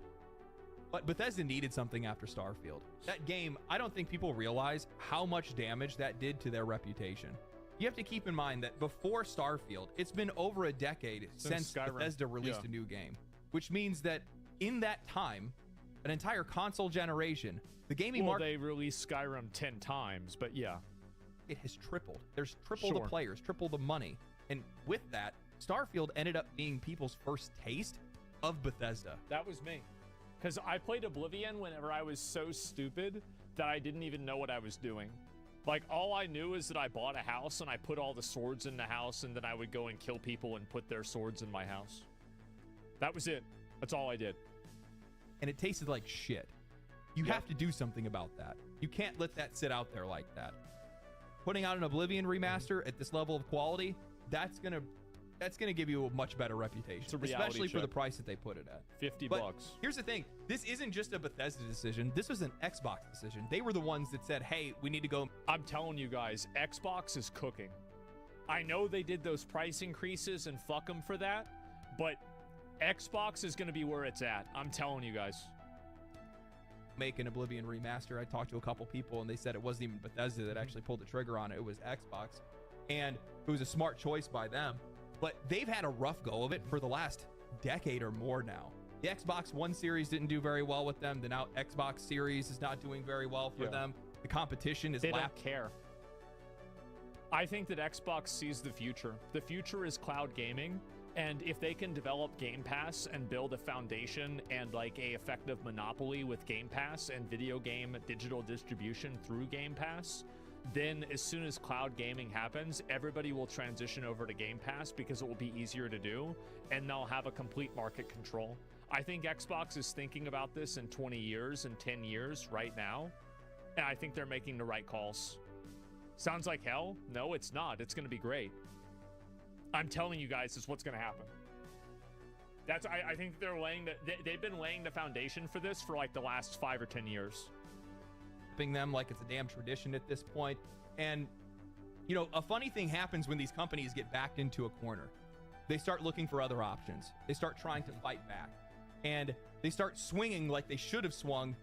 Speaker 4: But Bethesda needed something after Starfield. That game, I don't think people realize how much damage that did to their reputation. You have to keep in mind that before Starfield, it's been over a decade since Bethesda released a new game, which means that in that time, an entire console generation, the gaming market...
Speaker 2: they released Skyrim 10 times, but yeah.
Speaker 4: It has tripled. There's triple the players, triple the money. And with that, Starfield ended up being people's first taste of Bethesda.
Speaker 2: That was me. Because I played Oblivion whenever I was so stupid that I didn't even know what I was doing. Like, all I knew is that I bought a house and I put all the swords in the house and then I would go and kill people and put their swords in my house. That was it. That's all I did.
Speaker 4: And it tasted like shit. You have to do something about that. You can't let that sit out there like that. Putting out an Oblivion remaster at this level of quality, that's gonna give you a much better reputation, especially for the price that they put it at.
Speaker 2: $50.
Speaker 4: Here's the thing. This isn't just a Bethesda decision. This was an Xbox decision. They were the ones that said, hey, we need to go.
Speaker 2: I'm telling you guys, Xbox is cooking. I know they did those price increases and fuck them for that, but Xbox is going to be where it's at. I'm telling you guys.
Speaker 4: Make an Oblivion remaster. I talked to a couple people and they said it wasn't even Bethesda that actually pulled the trigger on it. It was Xbox, and it was a smart choice by them. But they've had a rough go of it for the last decade or more now. The Xbox One series didn't do very well with them. The now Xbox Series is not doing very well for them. The competition is
Speaker 2: They don't care. I think that Xbox sees the future. The future is cloud gaming. And if they can develop Game Pass and build a foundation and like a effective monopoly with Game Pass and video game digital distribution through Game Pass, then as soon as cloud gaming happens, everybody will transition over to Game Pass because it will be easier to do and they'll have a complete market control. I think Xbox is thinking about this in 20 years and 10 years right now. And I think they're making the right calls. Sounds like hell? No, it's not. It's going to be great. I'm telling you guys, this is what's going to happen. That's I think they're laying they've been laying the foundation for this for like the last 5 or 10 years.
Speaker 4: Them like it's a damn tradition at this point. And you know, a funny thing happens when these companies get backed into a corner. They start looking for other options. They start trying to fight back, and they start swinging like they should have swung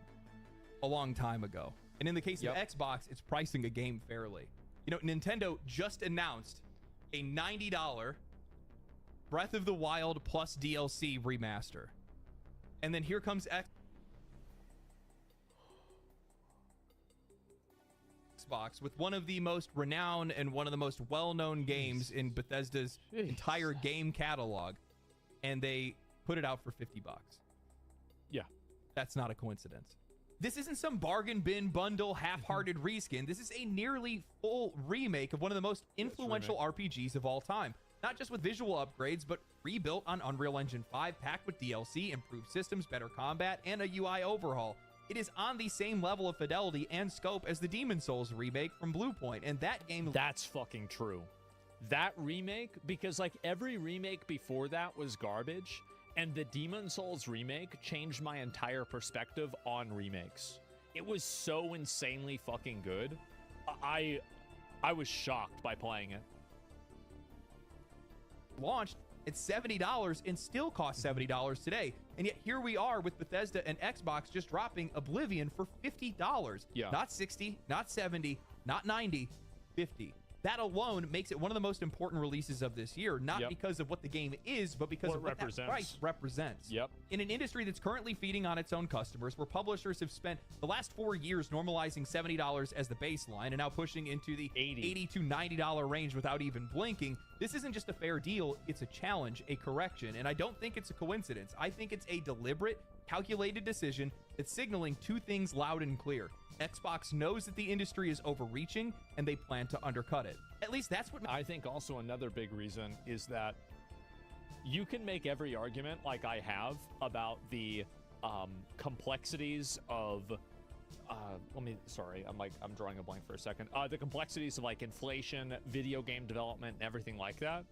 Speaker 4: a long time ago. And in the case of Xbox, it's pricing a game fairly. You know, Nintendo just announced a $90 Breath of the Wild plus DLC remaster. And then here comes Xbox with one of the most renowned and one of the most well-known games in Bethesda's entire game catalog. And they put it out for $50.
Speaker 2: Yeah.
Speaker 4: That's not a coincidence. This isn't some bargain bin bundle half-hearted reskin. This is a nearly full remake of one of the most influential RPGs of all time. Not just with visual upgrades, but rebuilt on Unreal Engine 5, packed with DLC, improved systems, better combat, and a UI overhaul. It is on the same level of fidelity and scope as the Demon's Souls remake from Bluepoint, and that game...
Speaker 2: That's fucking true. That remake, because like every remake before that was garbage, and the Demon's Souls remake changed my entire perspective on remakes. It was so insanely fucking good. I was shocked by playing it.
Speaker 4: Launched, at $70 and still cost $70 today. And yet here we are with Bethesda and Xbox just dropping Oblivion for $50.
Speaker 2: Yeah.
Speaker 4: Not 60, not 70, not 90, 50. That alone makes it one of the most important releases of this year, not because of what the game is, but because of what that price represents.
Speaker 2: Yep.
Speaker 4: In an industry that's currently feeding on its own customers, where publishers have spent the last 4 years normalizing $70 as the baseline and now pushing into the $80 to $90 range without even blinking, this isn't just a fair deal, it's a challenge, a correction, and I don't think it's a coincidence. I think it's a deliberate, calculated decision that's signaling two things loud and clear. Xbox knows that the industry is overreaching, and they plan to undercut it. At least that's what
Speaker 2: I think. Also, another big reason is that you can make every argument, like I have, about the complexities of I'm drawing a blank for a second. The complexities of like inflation, video game development, and everything like that.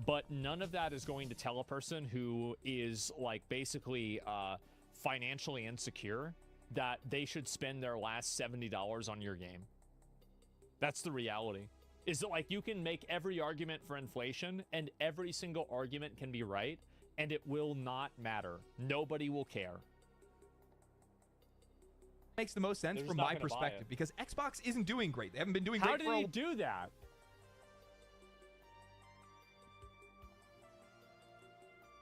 Speaker 2: But none of that is going to tell a person who is like basically financially insecure that they should spend their last $70 on your game. That's the reality. Is that like you can make every argument for inflation and every single argument can be right and it will not matter. Nobody will care.
Speaker 4: Makes the most sense from my perspective because Xbox isn't doing great. They haven't been doing great for
Speaker 2: How did he do that?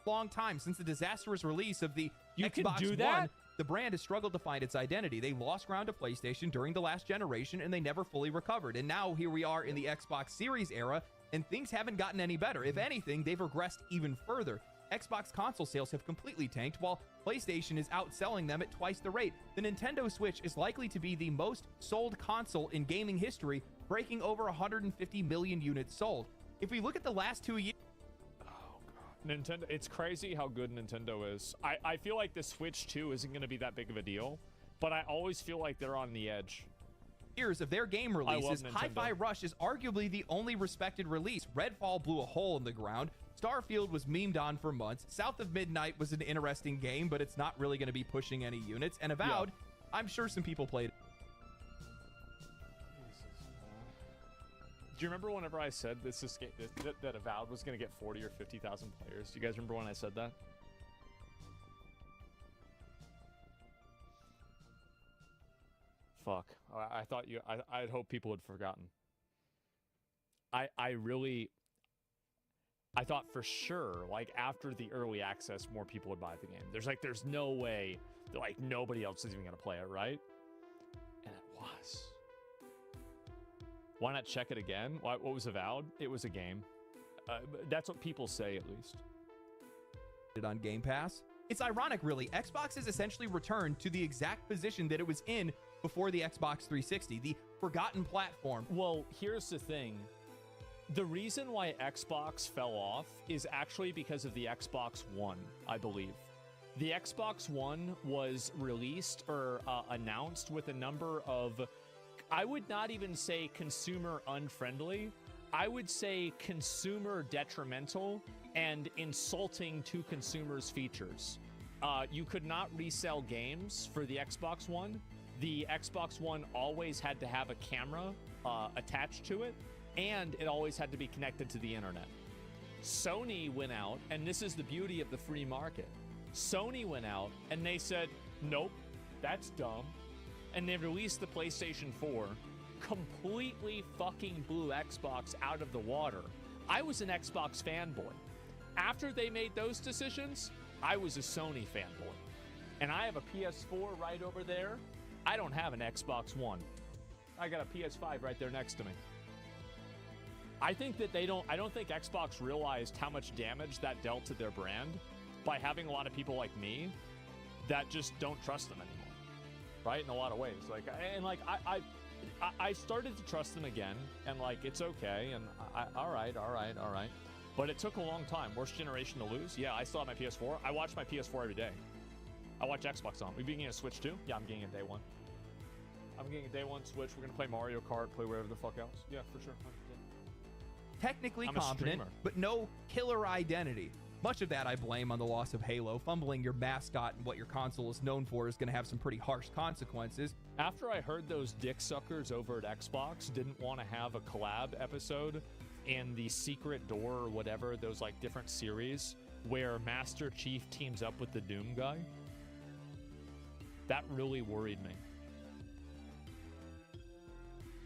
Speaker 4: Long time since the disastrous release of the Xbox
Speaker 2: can do that?
Speaker 4: One. The brand has struggled to find its identity. They lost ground to PlayStation during the last generation, and they never fully recovered. And now here we are in the Xbox Series era, and things haven't gotten any better. If anything, they've regressed even further. Xbox console sales have completely tanked, while PlayStation is outselling them at twice the rate. The Nintendo Switch is likely to be the most sold console in gaming history, breaking over 150 million units sold. If we look at the last 2 years,
Speaker 2: Nintendo, it's crazy how good Nintendo is. I feel like the Switch 2 isn't going to be that big of a deal, but I always feel like they're on the edge.
Speaker 4: Years of their game releases, Hi-Fi Rush is arguably the only respected release. Redfall blew a hole in the ground. Starfield was memed on for months. South of Midnight was an interesting game, but it's not really going to be pushing any units. And Avowed, I'm sure some people played it.
Speaker 2: Do you remember whenever I said that Avowed was going to get 40 or 50,000 players? Do you guys remember when I said that? Fuck. I thought I'd hope people had forgotten. I thought for sure, like after the early access, more people would buy the game. There's no way that like nobody else is even going to play it, right? And it was. Why not check it again? What was Avowed? It was a game. That's what people say, at least.
Speaker 4: On Game Pass. It's ironic, really. Xbox has essentially returned to the exact position that it was in before the Xbox 360, the forgotten platform.
Speaker 2: Well, here's the thing. The reason why Xbox fell off is actually because of the Xbox One, I believe. The Xbox One was released or announced with a number of, I would not even say consumer unfriendly. I would say consumer detrimental and insulting to consumers' features. You could not resell games for the Xbox One. The Xbox One always had to have a camera attached to it, and it always had to be connected to the internet. Sony went out, and this is the beauty of the free market. Sony went out, and they said, nope, that's dumb. And they released the PlayStation 4, completely fucking blew Xbox out of the water. I was an Xbox fanboy. After they made those decisions, I was a Sony fanboy. And I have a PS4 right over there. I don't have an Xbox One. I got a PS5 right there next to me. I think that I don't think Xbox realized how much damage that dealt to their brand by having a lot of people like me that just don't trust them anymore. Right? In a lot of ways. I started to trust them again, and like it's okay, and all right. But it took a long time. Worst generation to lose. Yeah, I still have my PS4. I watch my PS4 every day. I watch Xbox on. We getting a Switch too? Yeah, I'm getting a day one. I'm getting a day one Switch. We're gonna play Mario Kart, play whatever the fuck else. Yeah, for sure.
Speaker 4: Technically competent, but no killer identity. Much of that I blame on the loss of Halo. Fumbling your mascot and what your console is known for is going to have some pretty harsh consequences.
Speaker 2: After I heard those dick suckers over at Xbox didn't want to have a collab episode in the Secret Door or whatever, those like different series where Master Chief teams up with the Doom guy. That really worried me.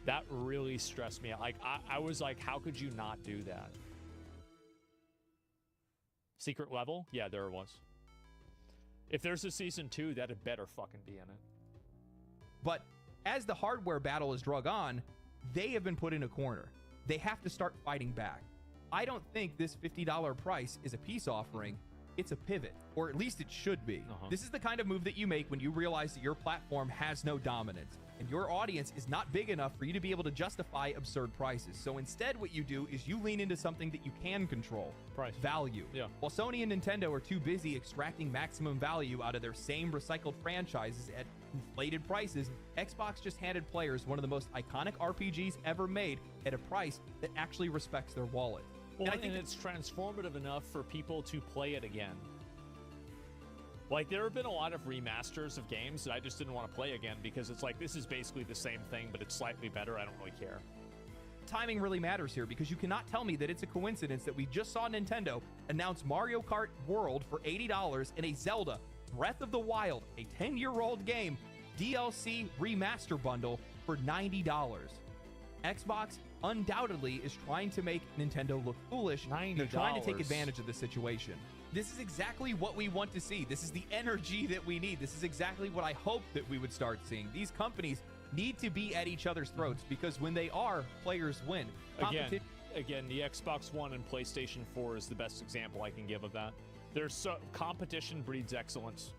Speaker 2: That really stressed me out. Like, I was like, how could you not do that? Secret level? Yeah, there it was. If there's a season 2, that had better fucking be in it.
Speaker 4: But as the hardware battle is drug on, they have been put in a corner. They have to start fighting back. I don't think this $50 price is a peace offering. It's a pivot, or at least it should be. This is the kind of move that you make when you realize that your platform has no dominance and your audience is not big enough for you to be able to justify absurd prices. So instead, what you do is you lean into something that you can control.
Speaker 2: Price.
Speaker 4: Value.
Speaker 2: Yeah.
Speaker 4: While Sony and Nintendo are too busy extracting maximum value out of their same recycled franchises at inflated prices, Xbox just handed players one of the most iconic RPGs ever made at a price that actually respects their wallet.
Speaker 2: Well, and it's transformative enough for people to play it again. Like, there have been a lot of remasters of games that I just didn't want to play again because it's like, this is basically the same thing, but it's slightly better. I don't really care.
Speaker 4: Timing really matters here because you cannot tell me that it's a coincidence that we just saw Nintendo announce Mario Kart World for $80 and a Zelda Breath of the Wild, a 10-year-old game, DLC remaster bundle for $90. Xbox undoubtedly is trying to make Nintendo look foolish. They're trying to take advantage of the situation. This is exactly what we want to see. This is the energy that we need. This is exactly what I hope that we would start seeing. These companies need to be at each other's throats because when they are, players win.
Speaker 2: Again, the Xbox One and PlayStation 4 is the best example I can give of that. There's competition breeds excellence.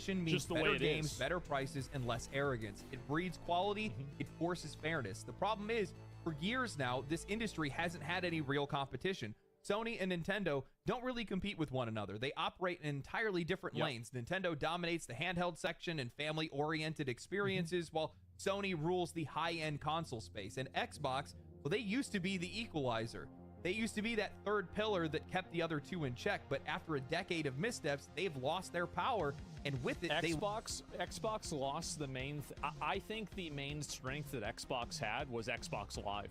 Speaker 4: Means just the better way games, better prices, and less arrogance. It breeds quality. It forces fairness. The problem is, for years now, this industry hasn't had any real competition. Sony and Nintendo don't really compete with one another. They operate in entirely different lanes. Nintendo dominates the handheld section and family-oriented experiences, while Sony rules the high-end console space. And Xbox, well, they used to be the equalizer. They used to be that third pillar that kept the other two in check, but after a decade of missteps, they've lost their power, and with it,
Speaker 2: Xbox lost the main... I think the main strength that Xbox had was Xbox Live.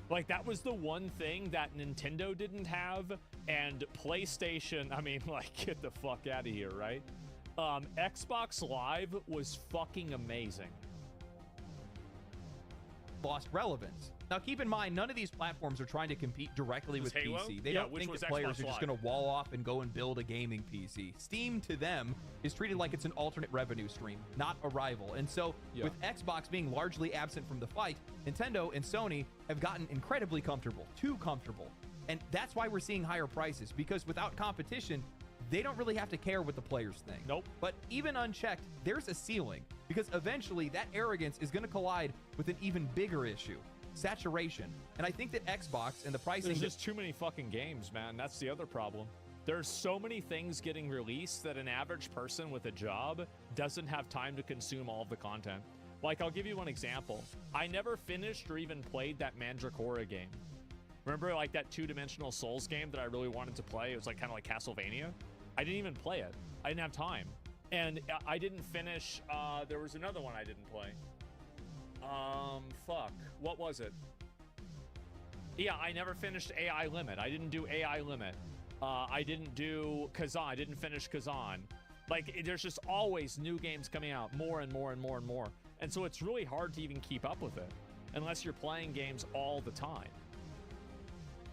Speaker 2: Like, that was the one thing that Nintendo didn't have, and PlayStation, I mean, like, get the fuck out of here, right? Xbox Live was fucking amazing.
Speaker 4: Lost relevance. Now, keep in mind, none of these platforms are trying to compete directly with
Speaker 2: Halo?
Speaker 4: PC. They don't think that players are just going to wall off and go and build a gaming PC. Steam, to them, is treated like it's an alternate revenue stream, not a rival. And so, with Xbox being largely absent from the fight, Nintendo and Sony have gotten incredibly comfortable, too comfortable. And that's why we're seeing higher prices, because without competition, they don't really have to care what the players think.
Speaker 2: Nope.
Speaker 4: But even unchecked, there's a ceiling, because eventually that arrogance is going to collide with an even bigger issue. Saturation. And I think that Xbox and the pricing...
Speaker 2: There's just too many fucking games, man. That's the other problem. There's so many things getting released that an average person with a job doesn't have time to consume all of the content. Like, I'll give you one example. I never finished or even played that Mandragora game. Remember, like, that two-dimensional Souls game that I really wanted to play? It was like kind of like Castlevania. I didn't even play it. I didn't have time. And I didn't finish... there was another one I didn't play. Fuck. What was it? Yeah, I never finished AI Limit. I didn't do AI Limit. I didn't do Kazan. I didn't finish Kazan. Like, there's just always new games coming out, more and more and more and more. And so it's really hard to even keep up with it, unless you're playing games all the time.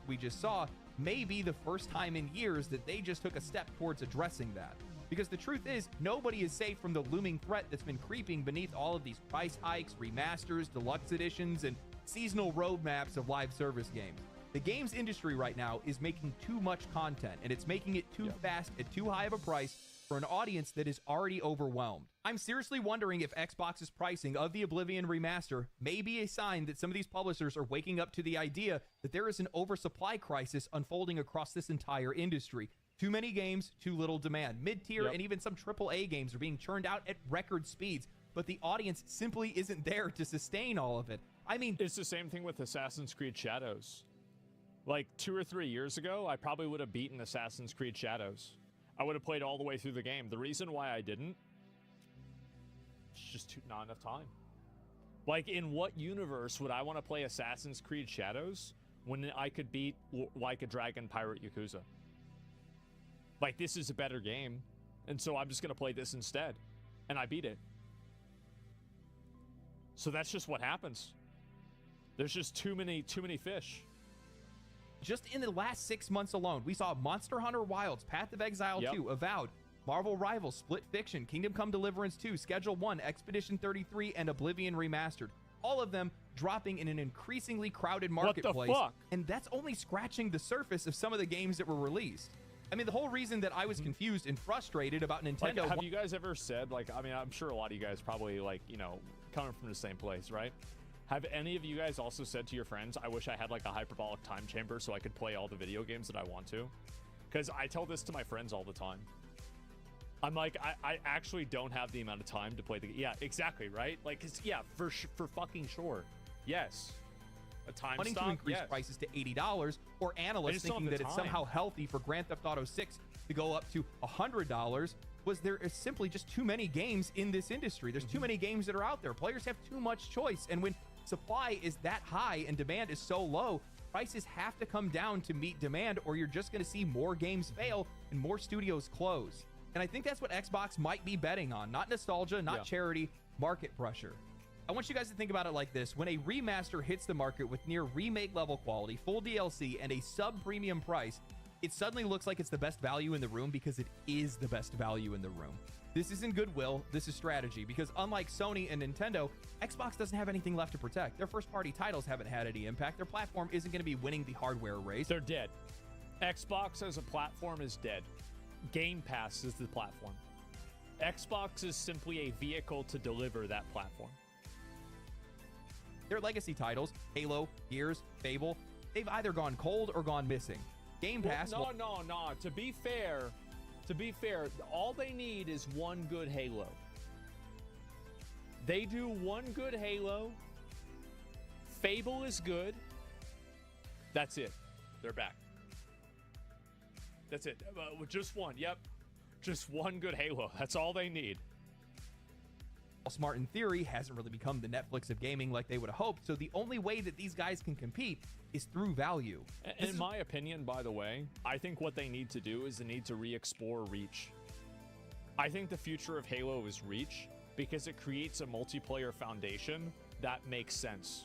Speaker 4: We just saw may be the first time in years that they just took a step towards addressing that. Because the truth is, nobody is safe from the looming threat that's been creeping beneath all of these price hikes, remasters, deluxe editions, and seasonal roadmaps of live service games. The games industry right now is making too much content, and it's making it too fast at too high of a price for an audience that is already overwhelmed. I'm seriously wondering if Xbox's pricing of the Oblivion remaster may be a sign that some of these publishers are waking up to the idea that there is an oversupply crisis unfolding across this entire industry. Too many games, too little demand. Mid-tier and even some AAA games are being churned out at record speeds, but the audience simply isn't there to sustain all of it. I mean...
Speaker 2: It's the same thing with Assassin's Creed Shadows. Like, 2 or 3 years ago, I probably would have beaten Assassin's Creed Shadows. I would have played all the way through the game. The reason why I didn't, it's just not enough time. Like, in what universe would I want to play Assassin's Creed Shadows when I could beat Like a Dragon Pirate Yakuza? Like, this is a better game, and so I'm just going to play this instead. And I beat it. So that's just what happens. There's just too many fish.
Speaker 4: Just in the last 6 months alone, we saw Monster Hunter Wilds, Path of Exile 2, Avowed, Marvel Rivals, Split Fiction, Kingdom Come Deliverance 2, Schedule 1, Expedition 33, and Oblivion Remastered. All of them dropping in an increasingly crowded marketplace.
Speaker 2: What the fuck?
Speaker 4: And that's only scratching the surface of some of the games that were released. I mean, the whole reason that I was confused and frustrated about Nintendo...
Speaker 2: Like, have you guys ever said, like, I mean, I'm sure a lot of you guys probably, like, you know, coming from the same place, right? Have any of you guys also said to your friends, I wish I had, like, a hyperbolic time chamber so I could play all the video games that I want to? Because I tell this to my friends all the time. I'm like, I actually don't have the amount of time to play the... Yeah, exactly, right? Like, yeah, for fucking sure. Yes. A time
Speaker 4: wanting
Speaker 2: stop,
Speaker 4: to increase prices to $80, or analysts thinking that it's somehow healthy for Grand Theft Auto 6 to go up to $100, was there is simply just too many games in this industry. There's too many games that are out there. Players have too much choice, and when supply is that high and demand is so low, prices have to come down to meet demand, or you're just going to see more games fail and more studios close. And I think that's what Xbox might be betting on. Not nostalgia, not charity, market pressure. I want you guys to think about it like this. When a remaster hits the market with near remake level quality, full DLC, and a sub-premium price, it suddenly looks like it's the best value in the room because it is the best value in the room. This isn't goodwill, this is strategy, because unlike Sony and Nintendo, Xbox doesn't have anything left to protect. Their first-party titles haven't had any impact. Their platform isn't going to be winning the hardware race.
Speaker 2: They're dead. Xbox as a platform is dead. Game Pass is the platform. Xbox is simply a vehicle to deliver that platform.
Speaker 4: Their legacy titles, Halo, Gears, Fable, they've either gone cold or gone missing. Game Pass...
Speaker 2: Well, no. To be fair, all they need is one good Halo. They do one good Halo. Fable is good. That's it. They're back. That's it. Just one. Yep. Just one good Halo. That's all they need.
Speaker 4: Smart in theory hasn't really become the Netflix of gaming like they would have hoped, so the only way that these guys can compete is through value.
Speaker 2: In my opinion, by the way, I think what they need to do is they need to re-explore Reach. I think the future of Halo is Reach because it creates a multiplayer foundation that makes sense.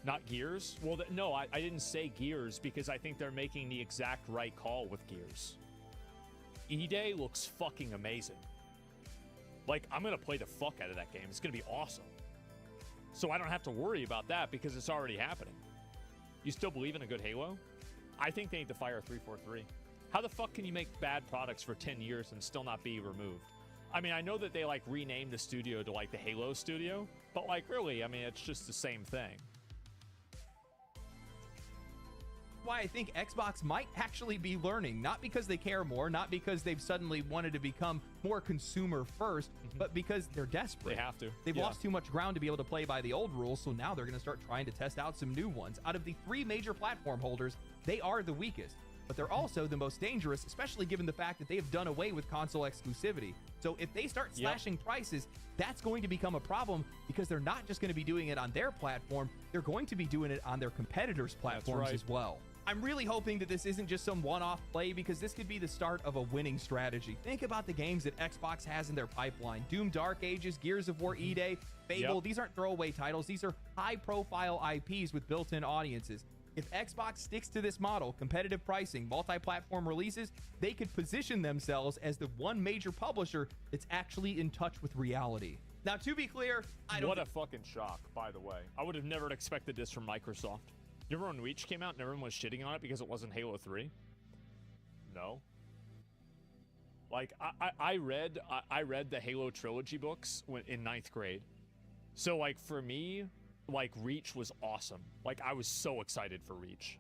Speaker 2: Not Gears? Well, no, I didn't say Gears because I think they're making the exact right call with Gears. E-Day looks fucking amazing. Like, I'm going to play the fuck out of that game. It's going to be awesome. So I don't have to worry about that because it's already happening. You still believe in a good Halo? I think they need to fire 343. How the fuck can you make bad products for 10 years and still not be removed? I mean, I know that they, like, renamed the studio to, like, the Halo studio, but, like, really, I mean, it's just the same thing.
Speaker 4: Why I think Xbox might actually be learning, not because they care more, not because they've suddenly wanted to become more consumer first, but because they're desperate.
Speaker 2: They have to.
Speaker 4: They've lost too much ground to be able to play by the old rules, so now they're going to start trying to test out some new ones. Out of the 3 major platform holders, they are the weakest, but they're also the most dangerous, especially given the fact that they have done away with console exclusivity. So if they start slashing prices, that's going to become a problem because they're not just going to be doing it on their platform, they're going to be doing it on their competitors' platforms as well. I'm really hoping that this isn't just some one-off play because this could be the start of a winning strategy. Think about the games that Xbox has in their pipeline. Doom Dark Ages, Gears of War E-Day, Fable. These aren't throwaway titles. These are high-profile IPs with built-in audiences. If Xbox sticks to this model, competitive pricing, multi-platform releases, they could position themselves as the one major publisher that's actually in touch with reality. Now, to be clear,
Speaker 2: What a fucking shock, by the way. I would have never expected this from Microsoft. You remember when Reach came out and everyone was shitting on it because it wasn't Halo 3? No. Like, I read the Halo trilogy books in 9th grade. So, like, for me, like, Reach was awesome. Like, I was so excited for Reach.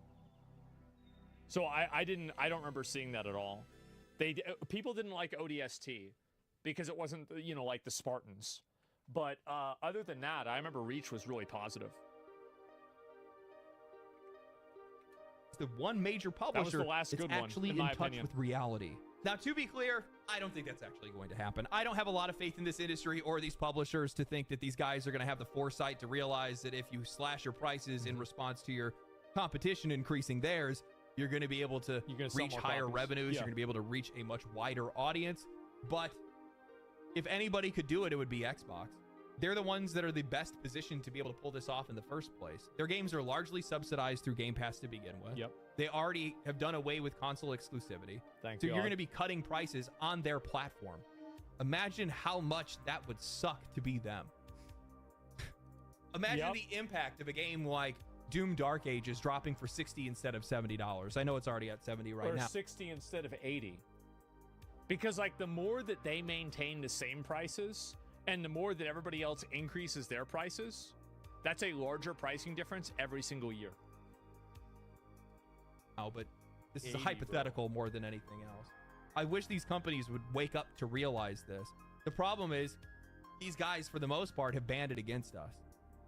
Speaker 2: So I don't remember seeing that at all. People didn't like ODST because it wasn't, you know, like the Spartans. But other than that, I remember Reach was really positive.
Speaker 4: The one major publisher
Speaker 2: that's
Speaker 4: actually in touch with reality. Now, to be clear, I don't think that's actually going to happen. I don't have a lot of faith in this industry or these publishers to think that these guys are going to have the foresight to realize that if you slash your prices in response to your competition increasing theirs, you're going to be able to reach higher revenues. You're going to be able to reach a much wider audience. But if anybody could do it, it would be Xbox. They're the ones that are the best positioned to be able to pull this off in the first place. Their games are largely subsidized through Game Pass to begin with.
Speaker 2: Yep.
Speaker 4: They already have done away with console exclusivity.
Speaker 2: Thank
Speaker 4: so
Speaker 2: God.
Speaker 4: you're going to be cutting prices on their platform. Imagine how much that would suck to be them. Imagine the impact of a game like Doom Dark Ages dropping for $60 instead of $70. I know it's already at $70 right now.
Speaker 2: Or 60 instead of 80. Because like the more that they maintain the same prices and the more that everybody else increases their prices, that's a larger pricing difference every single year.
Speaker 4: Oh, but this is a hypothetical more than anything else. I wish these companies would wake up to realize this. The problem is these guys, for the most part, have banded against us.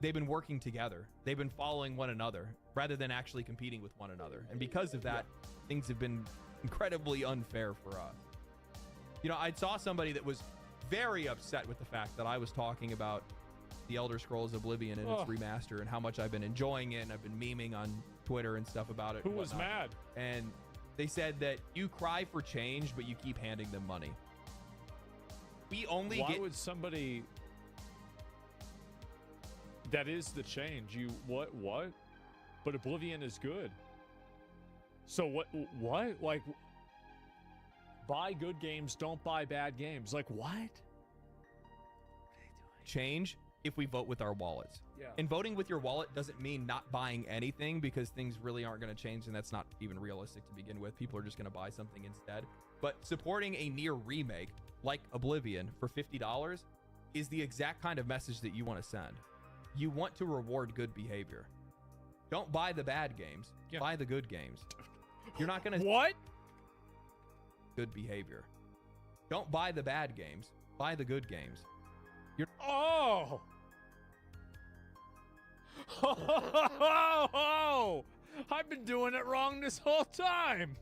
Speaker 4: They've been working together. They've been following one another rather than actually competing with one another. And because of that, things have been incredibly unfair for us. You know, I saw somebody that was very upset with the fact that I was talking about The Elder Scrolls Oblivion and its remaster and how much I've been enjoying it, and I've been memeing on Twitter and stuff about it.
Speaker 2: Who was mad?
Speaker 4: And they said that you cry for change, but you keep handing them money.
Speaker 2: Why would somebody... That is the change. What? But Oblivion is good. So what? Like, buy good games, don't buy bad games. Like, what?
Speaker 4: Change if we vote with our wallets.
Speaker 2: Yeah.
Speaker 4: And voting with your wallet doesn't mean not buying anything, because things really aren't going to change, and that's not even realistic to begin with. People are just going to buy something instead. But supporting a near remake like Oblivion for $50 is the exact kind of message that you want to send. You want to reward good behavior. Don't buy the bad games. Buy the good games. You're not going to...
Speaker 2: What?
Speaker 4: Good behavior. Don't buy the bad games. Buy the good games. You're...
Speaker 2: Oh! I've been doing it wrong this whole time.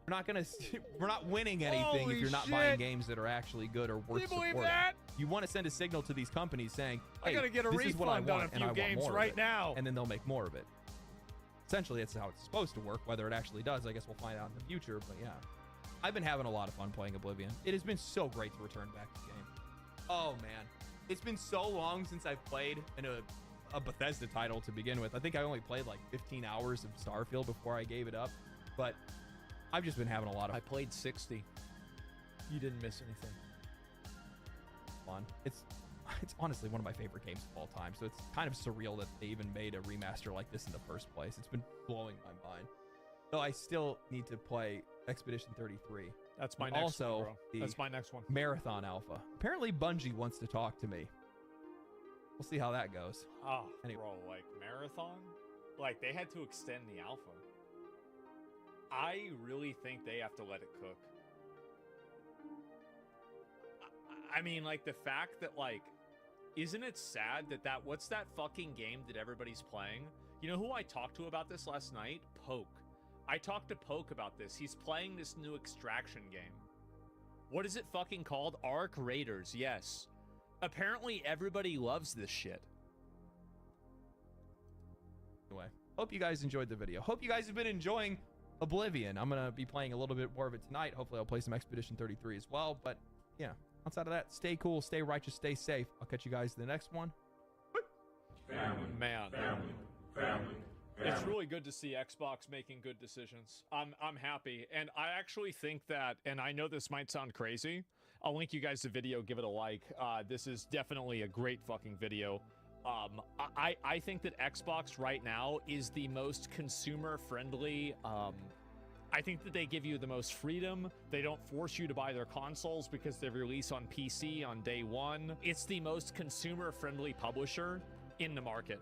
Speaker 4: We're not winning anything if you're not buying games that are actually good or worth supporting.
Speaker 2: Believe that?
Speaker 4: You want to send a signal to these companies saying, hey,
Speaker 2: I gotta get a
Speaker 4: this is what I
Speaker 2: refund on
Speaker 4: want,
Speaker 2: a
Speaker 4: and I
Speaker 2: few
Speaker 4: want
Speaker 2: games
Speaker 4: more
Speaker 2: right
Speaker 4: of it.
Speaker 2: now.
Speaker 4: And then they'll make more of it. Essentially, that's how it's supposed to work. Whether it actually does, I guess we'll find out in the future. But yeah, I've been having a lot of fun playing Oblivion. It has been so great to return back to the game. Oh man, it's been so long since I've played in a Bethesda title to begin with. I think I only played like 15 hours of Starfield before I gave it up. But I've just been having a lot of
Speaker 2: I played 60. You didn't miss anything.
Speaker 4: Fun. It's honestly one of my favorite games of all time, so it's kind of surreal that they even made a remaster like this in the first place. It's been blowing my mind. Though I still need to play Expedition 33.
Speaker 2: That's my next one, bro. That's my next one.
Speaker 4: Marathon Alpha. Apparently Bungie wants to talk to me. We'll see how that goes.
Speaker 2: Oh,
Speaker 4: anyway.
Speaker 2: Bro, like Marathon? Like, they had to extend the alpha. I really think they have to let it cook. I mean, like, the fact that, like, isn't it sad that what's that fucking game that everybody's playing? You know who I talked to about this last night? Poke. I talked to Poke about this. He's playing this new extraction game. What is it fucking called? Ark Raiders, yes. Apparently everybody loves this shit.
Speaker 4: Anyway, hope you guys enjoyed the video. Hope you guys have been enjoying Oblivion. I'm going to be playing a little bit more of it tonight. Hopefully I'll play some Expedition 33 as well. But yeah, outside of that, stay cool, stay righteous, stay safe. I'll catch you guys in the next one.
Speaker 2: Family, man. Family. It's really good to see Xbox making good decisions. I'm happy, and I actually think that, and I know this might sound crazy, I'll link you guys the video, give it a like. This is definitely a great fucking video. I think that Xbox right now is the most consumer-friendly. I think that they give you the most freedom. They don't force you to buy their consoles because they release on PC on day one. It's the most consumer-friendly publisher in the market.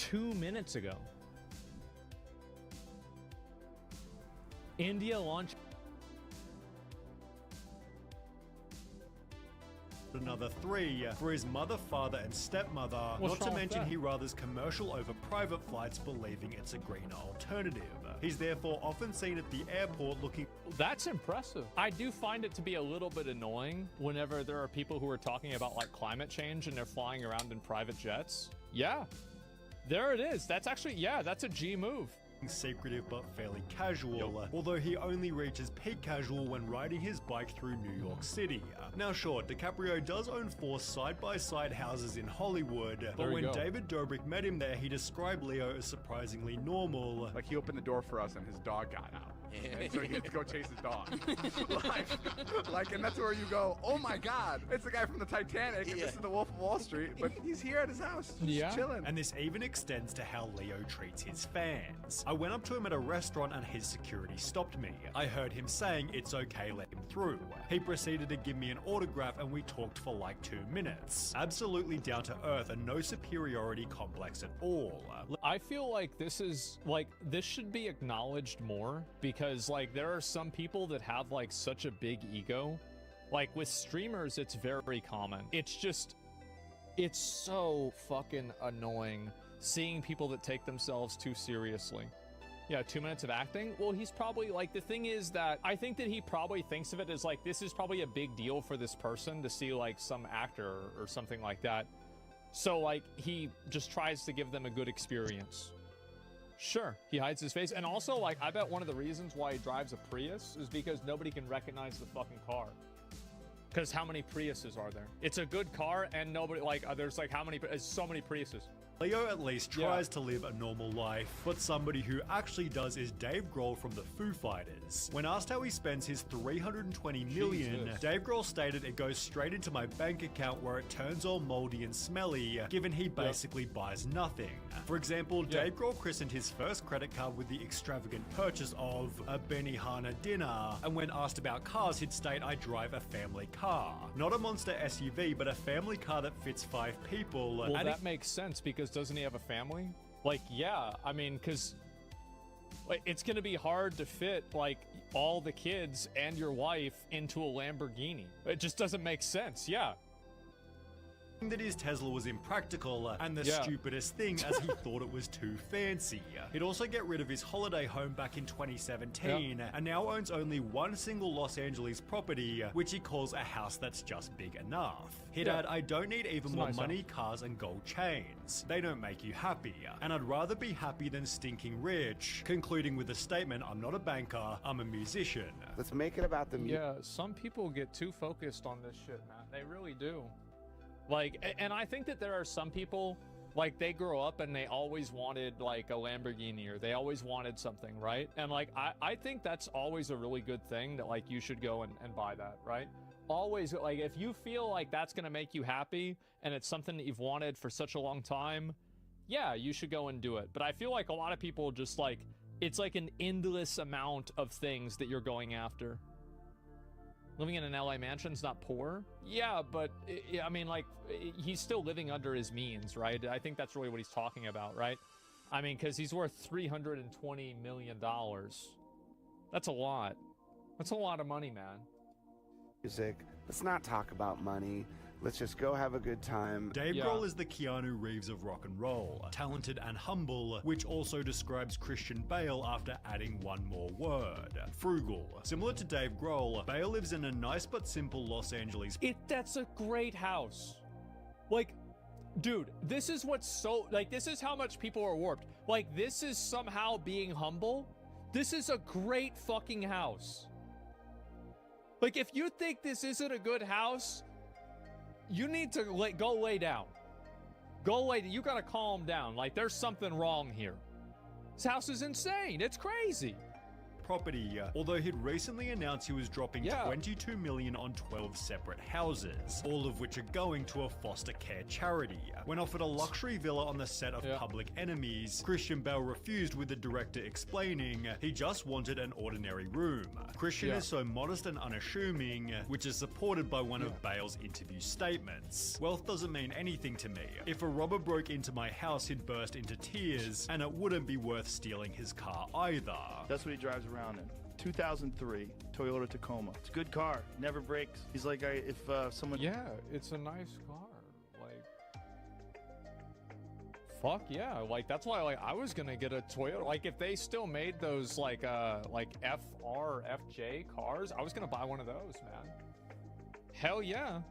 Speaker 2: 2 minutes ago. India launched
Speaker 7: another 3 for his mother, father, and stepmother.
Speaker 2: What's
Speaker 7: Not to
Speaker 2: wrong with
Speaker 7: mention
Speaker 2: that?
Speaker 7: he rathers commercial over private flights, believing it's a greener alternative. He's therefore often seen at the airport looking...
Speaker 2: That's impressive. I do find it to be a little bit annoying whenever there are people who are talking about like climate change and they're flying around in private jets. Yeah, there it is. That's actually, yeah, that's a G move.
Speaker 7: Secretive but fairly casual, although he only reaches peak casual when riding his bike through New York City. Now sure, DiCaprio does own 4 side-by-side houses in Hollywood, but when David Dobrik met him there, he described Leo as surprisingly normal.
Speaker 8: Like, he opened the door for us and his dog got out. And so he had to go chase his dog. like, and that's where you go, oh my God, it's the guy from the Titanic, and this is the Wolf of Wall Street, but he's here at his house, just chilling.
Speaker 7: And this even extends to how Leo treats his fans. I went up to him at a restaurant and his security stopped me. I heard him saying it's okay, let him through. He proceeded to give me an autograph and we talked for like 2 minutes. Absolutely down to earth and no superiority complex at all.
Speaker 2: I feel like this should be acknowledged more, because like there are some people that have like such a big ego. Like with streamers, it's very common. It's so fucking annoying seeing people that take themselves too seriously. Yeah, 2 minutes of acting? Well, he's probably like, the thing is that I think that he probably thinks of it as like, this is probably a big deal for this person to see like some actor or something like that. So like, he just tries to give them a good experience. Sure, he hides his face. And also like, I bet one of the reasons why he drives a Prius is because nobody can recognize the fucking car. Because how many Priuses are there? It's a good car and nobody, like, there's like how many, so many Priuses.
Speaker 7: Leo at least tries to live a normal life, but somebody who actually does is Dave Grohl from the Foo Fighters. When asked how he spends his $320 million, Dave Grohl stated it goes straight into my bank account where it turns all moldy and smelly, given he basically buys nothing. For example, Dave Grohl christened his first credit card with the extravagant purchase of a Benihana dinner, and when asked about cars, he'd state, I drive a family car. Not a monster SUV, but a family car that fits 5 people.
Speaker 2: Well, that makes sense, because doesn't he have a family? Like, yeah, I mean, because like, it's gonna be hard to fit like all the kids and your wife into a Lamborghini. It just doesn't make sense. Yeah.
Speaker 7: That his Tesla was impractical and the stupidest thing, as he thought it was too fancy. He'd also get rid of his holiday home back in 2017 and now owns only one single Los Angeles property, which he calls a house that's just big enough. He'd add, I don't need even more money, cars, and gold chains. They don't make you happy, and I'd rather be happy than stinking rich, concluding with the statement, I'm not a banker, I'm a musician.
Speaker 10: Let's make it about the music.
Speaker 2: Yeah, some people get too focused on this shit, man. They really do. Like, and I think that there are some people, like, they grow up and they always wanted, like, a Lamborghini, or they always wanted something, right? And, like, I think that's always a really good thing, that, like, you should go and buy that, right? Always, like, if you feel like that's gonna make you happy, and it's something that you've wanted for such a long time, yeah, you should go and do it. But I feel like a lot of people just, like, it's like an endless amount of things that you're going after. Living in an LA mansion's not poor. Yeah, but I mean, like, he's still living under his means, right? I think that's really what he's talking about, right? I mean, because he's worth $320 million. That's a lot. That's a lot of money, man.
Speaker 10: Music. Let's not talk about money. Let's just go have a good time.
Speaker 7: Dave Grohl is the Keanu Reeves of rock and roll, talented and humble, which also describes Christian Bale after adding one more word, frugal. Similar to Dave Grohl, Bale lives in a nice but simple Los Angeles.
Speaker 2: That's a great house. Like, dude, this is what's so, like, this is how much people are warped. Like, this is somehow being humble. This is a great fucking house. Like, if you think this isn't a good house, you need to go lay down. You gotta calm down. Like, there's something wrong here. This house is insane. It's crazy.
Speaker 7: property, although he'd recently announced he was dropping $22 million on 12 separate houses, all of which are going to a foster care charity. When offered a luxury villa on the set of Public Enemies, Christian Bale refused, with the director explaining he just wanted an ordinary room. Christian is so modest and unassuming, which is supported by one of Bale's interview statements. Wealth doesn't mean anything to me. If a robber broke into my house, he'd burst into tears, and it wouldn't be worth stealing his car either.
Speaker 9: That's what he drives around in. 2003 Toyota Tacoma. It's a good car, never breaks. He's like, if someone...
Speaker 2: Yeah, it's a nice car. Like, fuck yeah. Like, that's why, like, I was gonna get a Toyota. Like, if they still made those, like FR, FJ cars, I was gonna buy one of those, man. Hell yeah.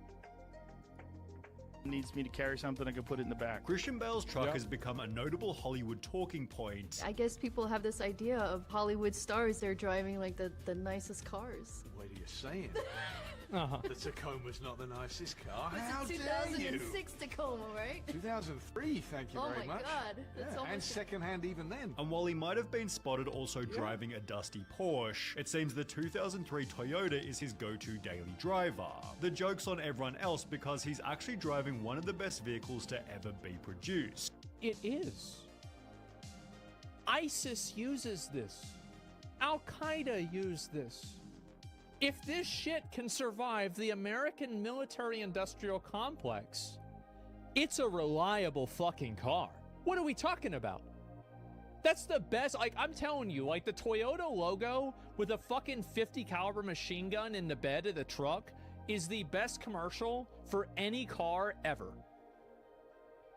Speaker 9: Needs me to carry something, I can put it in the back.
Speaker 7: Christian Bale's truck has become a notable Hollywood talking point.
Speaker 11: I guess people have this idea of Hollywood stars, they're driving like the nicest cars.
Speaker 12: What are you saying? The Tacoma's not the nicest car. How
Speaker 11: It's a
Speaker 12: dare you?
Speaker 11: 2006 Tacoma, right?
Speaker 12: 2003, thank you very much.
Speaker 11: Oh my god, that's
Speaker 12: Yeah,
Speaker 11: almost
Speaker 12: and second-hand even then.
Speaker 7: And while he might have been spotted also driving a dusty Porsche, it seems the 2003 Toyota is his go-to daily driver. The joke's on everyone else because he's actually driving one of the best vehicles to ever be produced.
Speaker 2: It is. ISIS uses this. Al-Qaeda used this. If this shit can survive the American military-industrial complex, it's a reliable fucking car. What are we talking about? That's the best. Like, I'm telling you, like, the Toyota logo with a fucking 50 caliber machine gun in the bed of the truck is the best commercial for any car ever.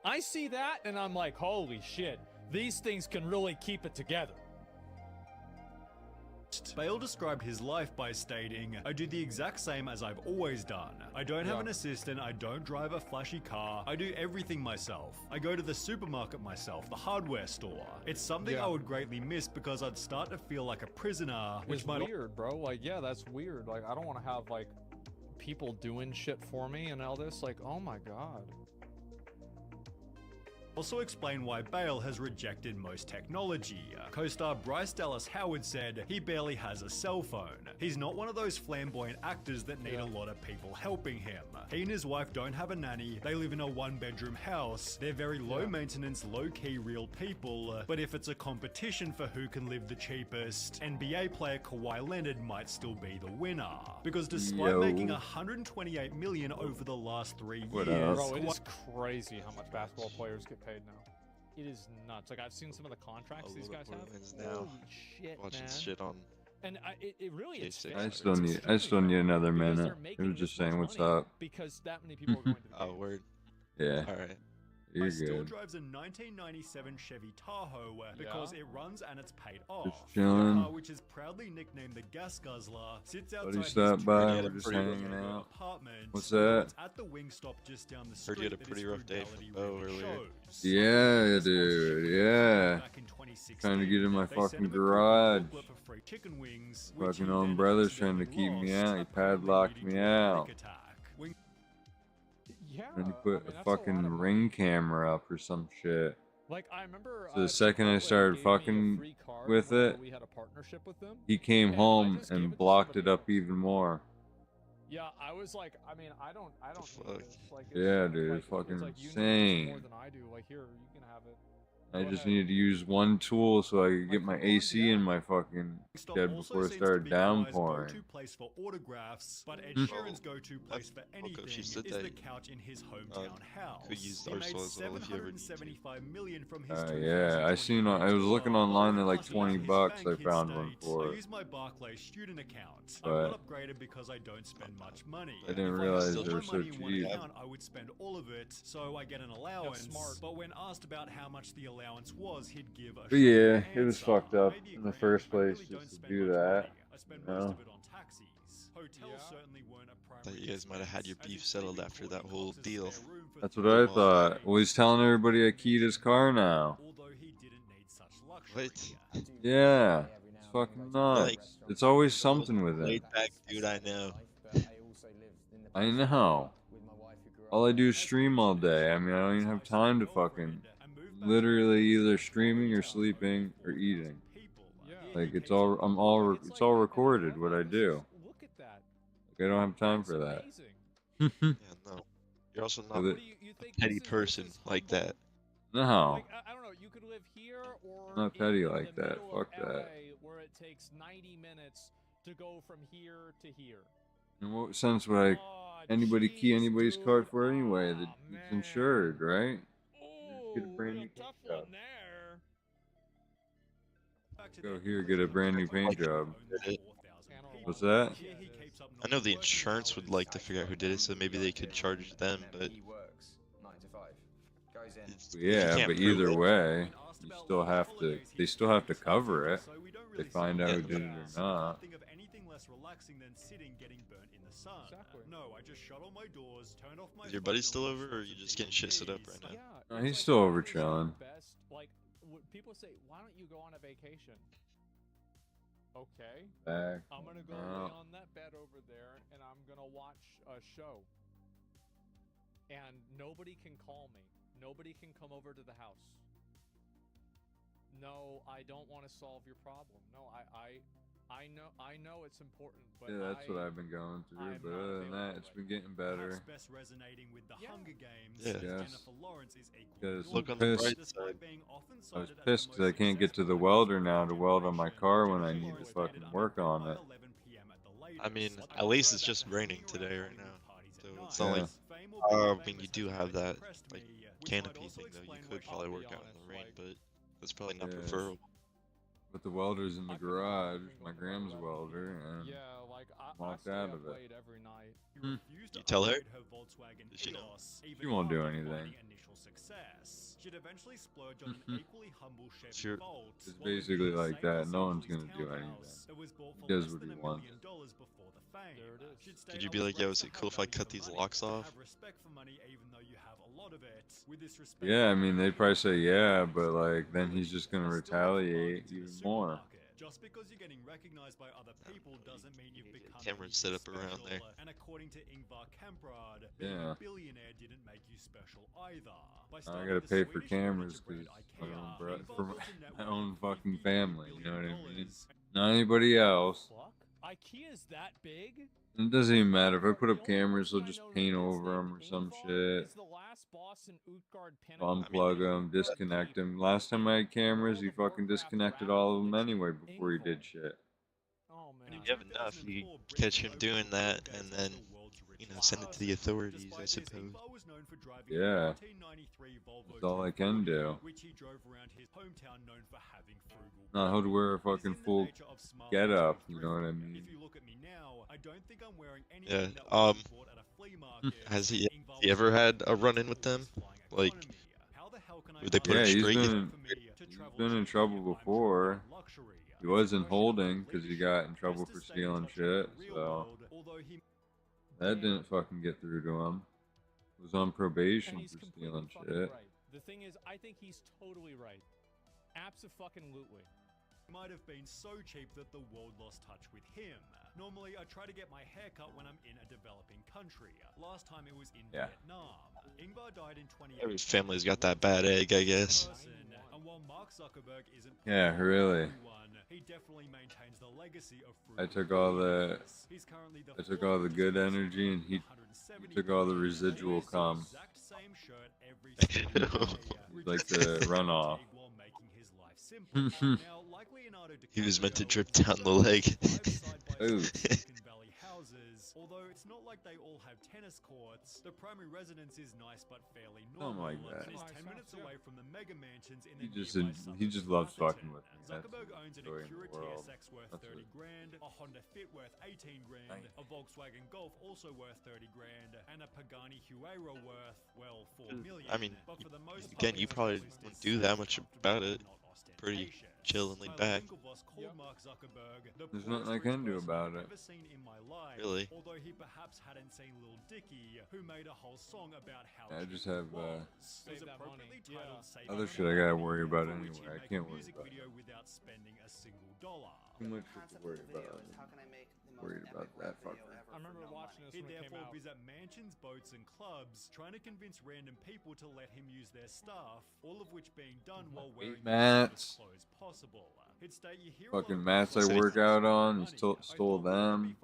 Speaker 2: I see that and I'm like, holy shit, these things can really keep it together.
Speaker 7: Bale described his life by stating, I do the exact same as I've always done. I don't have an assistant, I don't drive a flashy car, I do everything myself. I go to the supermarket myself, the hardware store. It's something I would greatly miss because I'd start to feel like a prisoner, which
Speaker 2: It's
Speaker 7: might...
Speaker 2: weird, bro. Like, yeah, that's weird. Like, I don't want to have, like, people doing shit for me and all this. Like, oh my god.
Speaker 7: Also explain why Bale has rejected most technology. Co-star Bryce Dallas Howard said he barely has a cell phone. He's not one of those flamboyant actors that need a lot of people helping him. He and his wife don't have a nanny, they live in a one-bedroom house, they're very low-maintenance, low-key real people, but if it's a competition for who can live the cheapest, NBA player Kawhi Leonard might still be the winner. Because despite making $128 million over the last 3 years...
Speaker 2: Bro, it is crazy how much basketball players get paid now. It is nuts. Like, I've seen some of the contracts these guys have.
Speaker 13: Now.
Speaker 2: Holy shit,
Speaker 13: Watching
Speaker 2: man.
Speaker 13: shit on.
Speaker 2: And it really is.
Speaker 1: I still need another minute. It was just saying what's up.
Speaker 2: Because that many people are going to the
Speaker 13: Oh, word.
Speaker 1: Yeah.
Speaker 13: All right.
Speaker 7: I
Speaker 1: You're
Speaker 7: still
Speaker 1: good.
Speaker 7: drives a 1997 Chevy Tahoe because it runs and it's paid off.
Speaker 1: Just chilling.
Speaker 7: The car, which is proudly nicknamed the Gas Guzzler, sits outside
Speaker 1: Buddy
Speaker 7: his
Speaker 1: stopped by, we're
Speaker 7: 2-bedroom
Speaker 1: just hanging out.
Speaker 7: apartment.
Speaker 1: What's that?
Speaker 7: It's at the Wingstop just down the
Speaker 13: Heard
Speaker 7: street.
Speaker 13: you had a
Speaker 7: that
Speaker 13: pretty
Speaker 7: his
Speaker 13: rough day
Speaker 7: frugality
Speaker 13: from Bo
Speaker 7: really
Speaker 13: earlier.
Speaker 7: shows.
Speaker 1: Yeah, dude. Yeah. Trying to get in my fucking garage.
Speaker 7: Chicken wings,
Speaker 1: Fucking own brother's trying to keep me out. He padlocked me out.
Speaker 2: Yeah.
Speaker 1: And he put a fucking ring camera up or some shit.
Speaker 2: Like, I remember.
Speaker 1: So the second I started fucking with it,
Speaker 2: we had a partnership with them.
Speaker 1: he came home and blocked it up even more.
Speaker 2: Yeah, I was like, I mean, I don't need this. Like,
Speaker 1: Yeah, dude, it's fucking
Speaker 2: it's like, you know this
Speaker 1: insane.
Speaker 2: more than I do. Like, here, you can have it.
Speaker 1: I just needed to use one tool so I could get my AC in my fucking shed before it started downpouring.
Speaker 7: Place for autographs, but Ed
Speaker 1: Hmm.
Speaker 7: Sheeran's go-to place for anything is the couch in his hometown house.
Speaker 13: Could use
Speaker 7: He made
Speaker 13: Arsenal as well if you ever need to.
Speaker 7: $775 million from his
Speaker 1: Yeah, I seen. I was looking online at like $20. I found one
Speaker 7: I
Speaker 1: for it.
Speaker 7: use my Barclays student account.
Speaker 1: But
Speaker 7: I got upgraded because I don't spend much money.
Speaker 1: I didn't
Speaker 7: If
Speaker 1: realize
Speaker 7: put
Speaker 1: they
Speaker 7: my
Speaker 1: were so
Speaker 7: money in one
Speaker 1: cheap.
Speaker 7: account, I would spend all of it, so I get an allowance. But when asked about how much the allowance was, he'd give a
Speaker 1: But yeah,
Speaker 7: short
Speaker 1: it was
Speaker 7: answer.
Speaker 1: fucked up
Speaker 7: Maybe
Speaker 1: in the first place just to do that.
Speaker 7: I spend
Speaker 1: You
Speaker 7: most
Speaker 1: know?
Speaker 7: of it on taxis. Hotels certainly weren't a
Speaker 13: Thought you guys might have had your beef settled after that whole deal.
Speaker 1: That's what I thought. Well, he's telling everybody I keyed his car now.
Speaker 13: What?
Speaker 1: Yeah, it's fucking nuts.
Speaker 13: Like,
Speaker 1: It's always something with it.
Speaker 13: Laid back dude, I know.
Speaker 1: I know. All I do is stream all day. I mean, I don't even have time to fucking literally either streaming or sleeping or eating. Like it's all it's all recorded what I do.
Speaker 2: Look at that.
Speaker 1: Like, I don't have time for that.
Speaker 13: Yeah, no. You're also not a petty person like that.
Speaker 1: No.
Speaker 2: Like, I don't know, you could live here or
Speaker 1: Not petty
Speaker 2: in
Speaker 1: like
Speaker 2: the
Speaker 1: that.
Speaker 2: middle
Speaker 1: Fuck
Speaker 2: of LA
Speaker 1: that.
Speaker 2: where it takes 90 minutes to go from here to here.
Speaker 1: In what sense would I anybody key anybody's card for anyway? That it's insured, right? Just get a brand new paint job. Go here, get a brand new paint job. What's that?
Speaker 13: I know the insurance would like to figure out who did it, so maybe they could charge them, but
Speaker 1: Yeah, but either way, you still have to. They still have to cover it. They find out who did it or not.
Speaker 13: Is your buddy still over, or are you just getting shit set up right now?
Speaker 1: He's still over chilling.
Speaker 2: Like, people say, why don't you go on a vacation? Okay.
Speaker 1: Back.
Speaker 2: I'm gonna go lay on that bed over there, and I'm gonna watch a show. And nobody can call me. Nobody can come over to the house. No, I don't want to solve your problem. No, I know it's important, but
Speaker 1: Yeah, that's what I've been going through. But other than that, it's been getting better.
Speaker 7: Best resonating with the Hunger Games.
Speaker 1: Yes.
Speaker 7: Jennifer Lawrence is
Speaker 1: Because
Speaker 13: Look
Speaker 1: I'm
Speaker 13: on the
Speaker 1: pissed.
Speaker 13: bright side.
Speaker 1: I was pissed because I can't get to the welder now to weld on my car when I need to fucking work on it.
Speaker 13: I mean, at least it's just raining today right now. So it's not
Speaker 1: Yeah.
Speaker 13: like, I mean, you do have that, like, canopy thing, though. You could probably work out in the rain, but that's probably not
Speaker 1: Yeah.
Speaker 13: preferable.
Speaker 1: But the welder's in the garage, my grandma's welder, and
Speaker 2: I
Speaker 1: walked
Speaker 2: stay
Speaker 1: out
Speaker 2: up
Speaker 1: of it.
Speaker 2: late every night.
Speaker 13: You tell her? Does she know?
Speaker 1: She won't do anything.
Speaker 7: She'd eventually splurge on an equally humble Chevy
Speaker 13: Sure.
Speaker 7: Bolt.
Speaker 1: It's basically like that. No one's gonna do anything. He does what he wants.
Speaker 13: Could you be like, yo, is it cool if I cut these locks off?
Speaker 1: Yeah, I mean, they'd probably say yeah, but like, then he's just gonna retaliate even more.
Speaker 7: Just because you're getting recognized by other people doesn't mean you've become
Speaker 13: Cameras set up around there.
Speaker 7: And according to Ingvar Kamprad,
Speaker 1: Yeah.
Speaker 7: being a billionaire didn't make you special either.
Speaker 1: I gotta pay for cameras because for my own fucking family. You know what I mean? Not anybody else.
Speaker 2: IKEA's that big?
Speaker 1: It doesn't even matter if I put up cameras; they'll just paint over them or some shit.
Speaker 2: Is the last boss in Utgard
Speaker 1: Unplug them, disconnect them. Last time I had cameras, he fucking disconnected all of them anyway before he did shit.
Speaker 13: And if you have enough, you catch him doing that, and then, you know, send it to the authorities, I suppose.
Speaker 1: Yeah, that's all I can do. Not how to wear a fucking full get up, you know what I mean?
Speaker 13: Yeah. Has he ever had a run-in with them? Like, would they put him straight?
Speaker 1: He's been in trouble before. He was in holding because he got in trouble for stealing shit, so that didn't fucking get through to him. He was on probation for stealing shit.
Speaker 2: Right. The thing is, I think he's totally right. Abso-fucking-lutely.
Speaker 7: Might have been so cheap that the world lost touch with him. Normally, I try to get my hair cut when I'm in a developing country. Last time it was in Vietnam. Ingvar died in 2018.
Speaker 13: Every family's got that bad egg, I guess.
Speaker 7: And while Mark Zuckerberg isn't
Speaker 1: Yeah, really.
Speaker 7: he definitely maintains the legacy of
Speaker 1: I took all the good energy and he took all the residual cum. Like the runoff.
Speaker 13: He was meant to drip down the leg.
Speaker 1: Ooh.
Speaker 7: Although it's not like they all have tennis courts, the primary residence is nice but fairly
Speaker 1: Something
Speaker 7: normal.
Speaker 1: like that.
Speaker 7: And is 10 minutes away from the mega mansions in
Speaker 1: He just loves fucking with me. That's
Speaker 7: Zuckerberg owns an
Speaker 1: the joy in
Speaker 7: Acura
Speaker 1: the world.
Speaker 7: TSX worth
Speaker 1: That's
Speaker 7: 30
Speaker 1: it.
Speaker 7: grand, a Honda Fit worth 18 grand, a Volkswagen Golf also worth 30 grand, and a Pagani Huayra worth, well, 4 million.
Speaker 13: I mean,
Speaker 7: But for the most
Speaker 13: again,
Speaker 7: part,
Speaker 13: you probably wouldn't do that much about it. Pretty chill and laid back.
Speaker 1: There's nothing I can do about it.
Speaker 13: Really?
Speaker 7: Although he perhaps hadn't seen Lil Dicky, who made a whole song about how
Speaker 1: I just have
Speaker 7: Save that money.
Speaker 1: other shit I gotta worry about anyway. I can't worry about it.
Speaker 7: without spending a single dollar.
Speaker 1: Too much shit to worry about.
Speaker 14: How can I make
Speaker 6: Worried about that fucker.
Speaker 2: I remember watching this
Speaker 7: He'd
Speaker 2: when it came
Speaker 7: therefore
Speaker 2: out.
Speaker 7: visit mansions, boats, and clubs, trying to convince random people to let him use their stuff, all of which being done while wearing the
Speaker 6: mats.
Speaker 7: clothes possible. He'd state you hear
Speaker 6: Fucking mats I work out on, he stole them.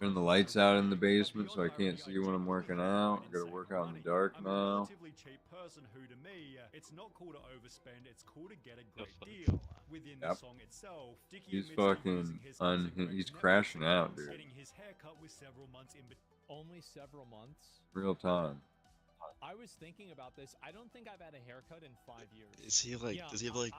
Speaker 6: Turn the lights out in the basement so I can't see when I'm working out. I gotta work out in the dark now.
Speaker 7: Cheap person who to me, it's not cool to overspend, it's cool to get a great deal. Within the song itself, Dickie
Speaker 6: He's
Speaker 7: admits to
Speaker 6: fucking
Speaker 7: using his
Speaker 6: he's crashing out, dude.
Speaker 7: getting his haircut with several months in between.
Speaker 2: Only several months.
Speaker 6: Real time.
Speaker 2: I was thinking about this. I don't think I've had a haircut in 5 years.
Speaker 13: Is he like? Does he have like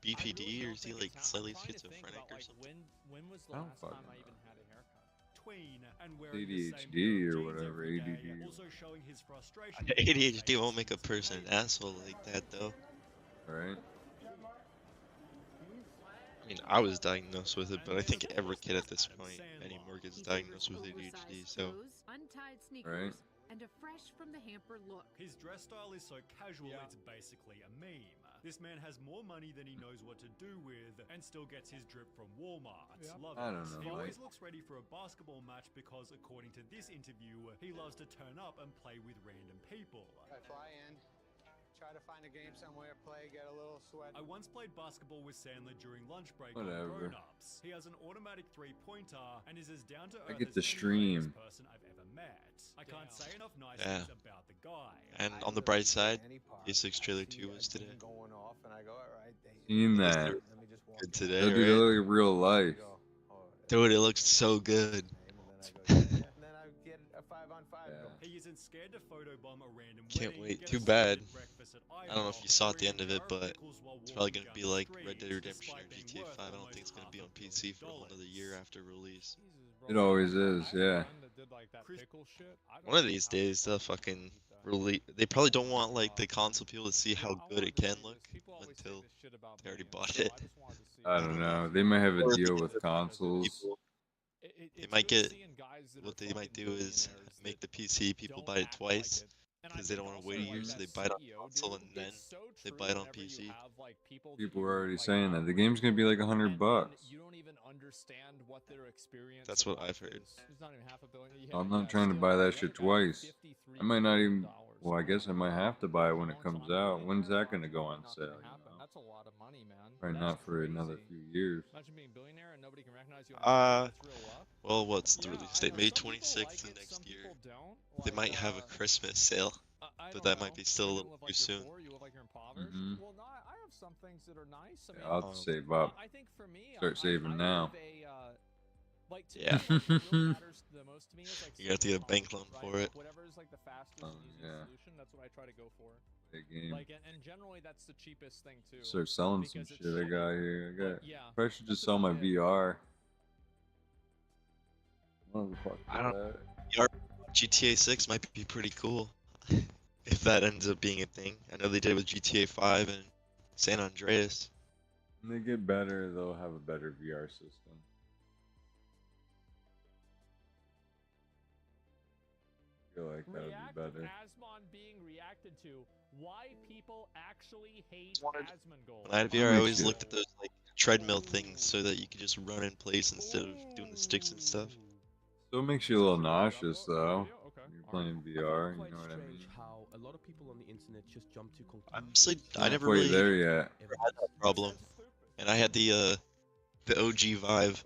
Speaker 13: BPD
Speaker 2: really
Speaker 13: or is he like slightly schizophrenic or something?
Speaker 2: When was the
Speaker 6: I don't
Speaker 2: last time
Speaker 6: fucking
Speaker 2: I even had a haircut?
Speaker 7: Tween and wearing the same
Speaker 6: ADHD
Speaker 7: pair
Speaker 6: or
Speaker 7: of jeans
Speaker 6: whatever,
Speaker 7: every day,
Speaker 6: ADD.
Speaker 7: also showing his frustration.
Speaker 13: ADHD won't make a person an asshole like that though.
Speaker 6: Right?
Speaker 13: I mean, I was diagnosed with it, but I think every kid at this point anymore gets diagnosed with ADHD. So,
Speaker 14: untied sneakers,
Speaker 6: right?
Speaker 14: and a fresh from the hamper look.
Speaker 7: His dress style is so casual, it's basically a meme. This man has more money than he knows what to do with, and still gets his drip from Walmart. Love
Speaker 6: I don't
Speaker 7: it.
Speaker 6: know,
Speaker 7: He always
Speaker 6: like-
Speaker 7: looks ready for a basketball match because, according to this interview, he loves to turn up and play with random people.
Speaker 3: I fly in, try to find a game somewhere, play, get a little sweat.
Speaker 7: I once played basketball with Sandler during lunch break
Speaker 6: Whatever.
Speaker 7: on Grown Ups. He has an automatic three-pointer and is as down to earth
Speaker 6: I get
Speaker 7: as
Speaker 6: the
Speaker 7: any
Speaker 6: stream.
Speaker 7: person I've ever met. I can't say enough nice
Speaker 13: yeah.
Speaker 7: things about the guy.
Speaker 13: And on the bright side, P6 trailer 2 was today.
Speaker 3: Going off, and I go, all right,
Speaker 6: Seen that.
Speaker 13: Good today,
Speaker 6: That dude
Speaker 13: right?
Speaker 6: look like real life.
Speaker 13: Dude, it looks so good.
Speaker 7: He isn't scared to photobomb a random
Speaker 13: Can't
Speaker 7: wedding,
Speaker 13: wait.
Speaker 7: get
Speaker 13: Too
Speaker 7: a
Speaker 13: bad.
Speaker 7: splendid breakfast at
Speaker 13: I don't know if you saw at the end of it, but it's probably gonna be like Red Dead Redemption or GTA 5. I don't think it's gonna be on PC for a whole another year after release.
Speaker 6: It always is, yeah.
Speaker 13: One of these days, they'll fucking release. They probably don't want like the console people to see how good it can look until they already bought it.
Speaker 6: I don't know. They might have a deal with consoles.
Speaker 13: They might get. What they might do is make the PC people buy it twice because they don't want to wait a year, so they buy it on console and then they buy it on PC.
Speaker 6: People were already saying that the game's gonna be like $100.
Speaker 2: You don't even understand what their experience.
Speaker 13: That's what I've heard.
Speaker 2: There's not even half a billion.
Speaker 6: I'm not trying to buy that shit twice. I might not even. Well, I guess I might have to buy it when it comes out. When's that gonna go on sale? You know?
Speaker 2: That's a lot of money, man.
Speaker 6: Probably not for another few years.
Speaker 2: Imagine being a billionaire and nobody can recognize you. That's real luck.
Speaker 13: Well, what's the release date? May 26th of next year. They might have a Christmas sale, but that might be still a little too soon.
Speaker 6: Mm-hmm.
Speaker 2: Well, no, I have some things that are nice. I mean,
Speaker 6: Yeah, I'll have to save up.
Speaker 2: I think for me,
Speaker 6: Start saving now.
Speaker 2: Like to
Speaker 13: Yeah.
Speaker 2: me, what really matters the most to me is like
Speaker 13: You have to get a bank loan
Speaker 2: right?
Speaker 13: for it.
Speaker 2: Whatever is like the fastest and easiest
Speaker 6: yeah.
Speaker 2: solution, that's what I try to go for.
Speaker 6: Big game.
Speaker 2: Like, and generally that's the cheapest thing too.
Speaker 6: Start selling some
Speaker 2: because it's
Speaker 6: shit I got here. I got.
Speaker 2: yeah,
Speaker 6: Probably should just sell my VR. What the fuck
Speaker 13: I don't.
Speaker 6: that?
Speaker 13: VR GTA 6 might be pretty cool if that ends up being a thing. I know they did it with GTA 5 and San Andreas.
Speaker 6: When they get better, they'll have a better VR system. I feel like that would be better.
Speaker 2: Asmon being reacted to. Why people actually hate Asmongold.
Speaker 13: When I had VR, I always looked at those like treadmill things so that you could just run in place instead of doing the sticks and stuff.
Speaker 6: Still makes you a little nauseous though. When you're playing VR, you know what I mean?
Speaker 4: How a lot of people on the internet just jump to conclusions.
Speaker 13: Honestly, I
Speaker 6: Not
Speaker 13: never
Speaker 6: quite
Speaker 13: really
Speaker 6: there yet.
Speaker 13: had that problem, and I had the OG Vive.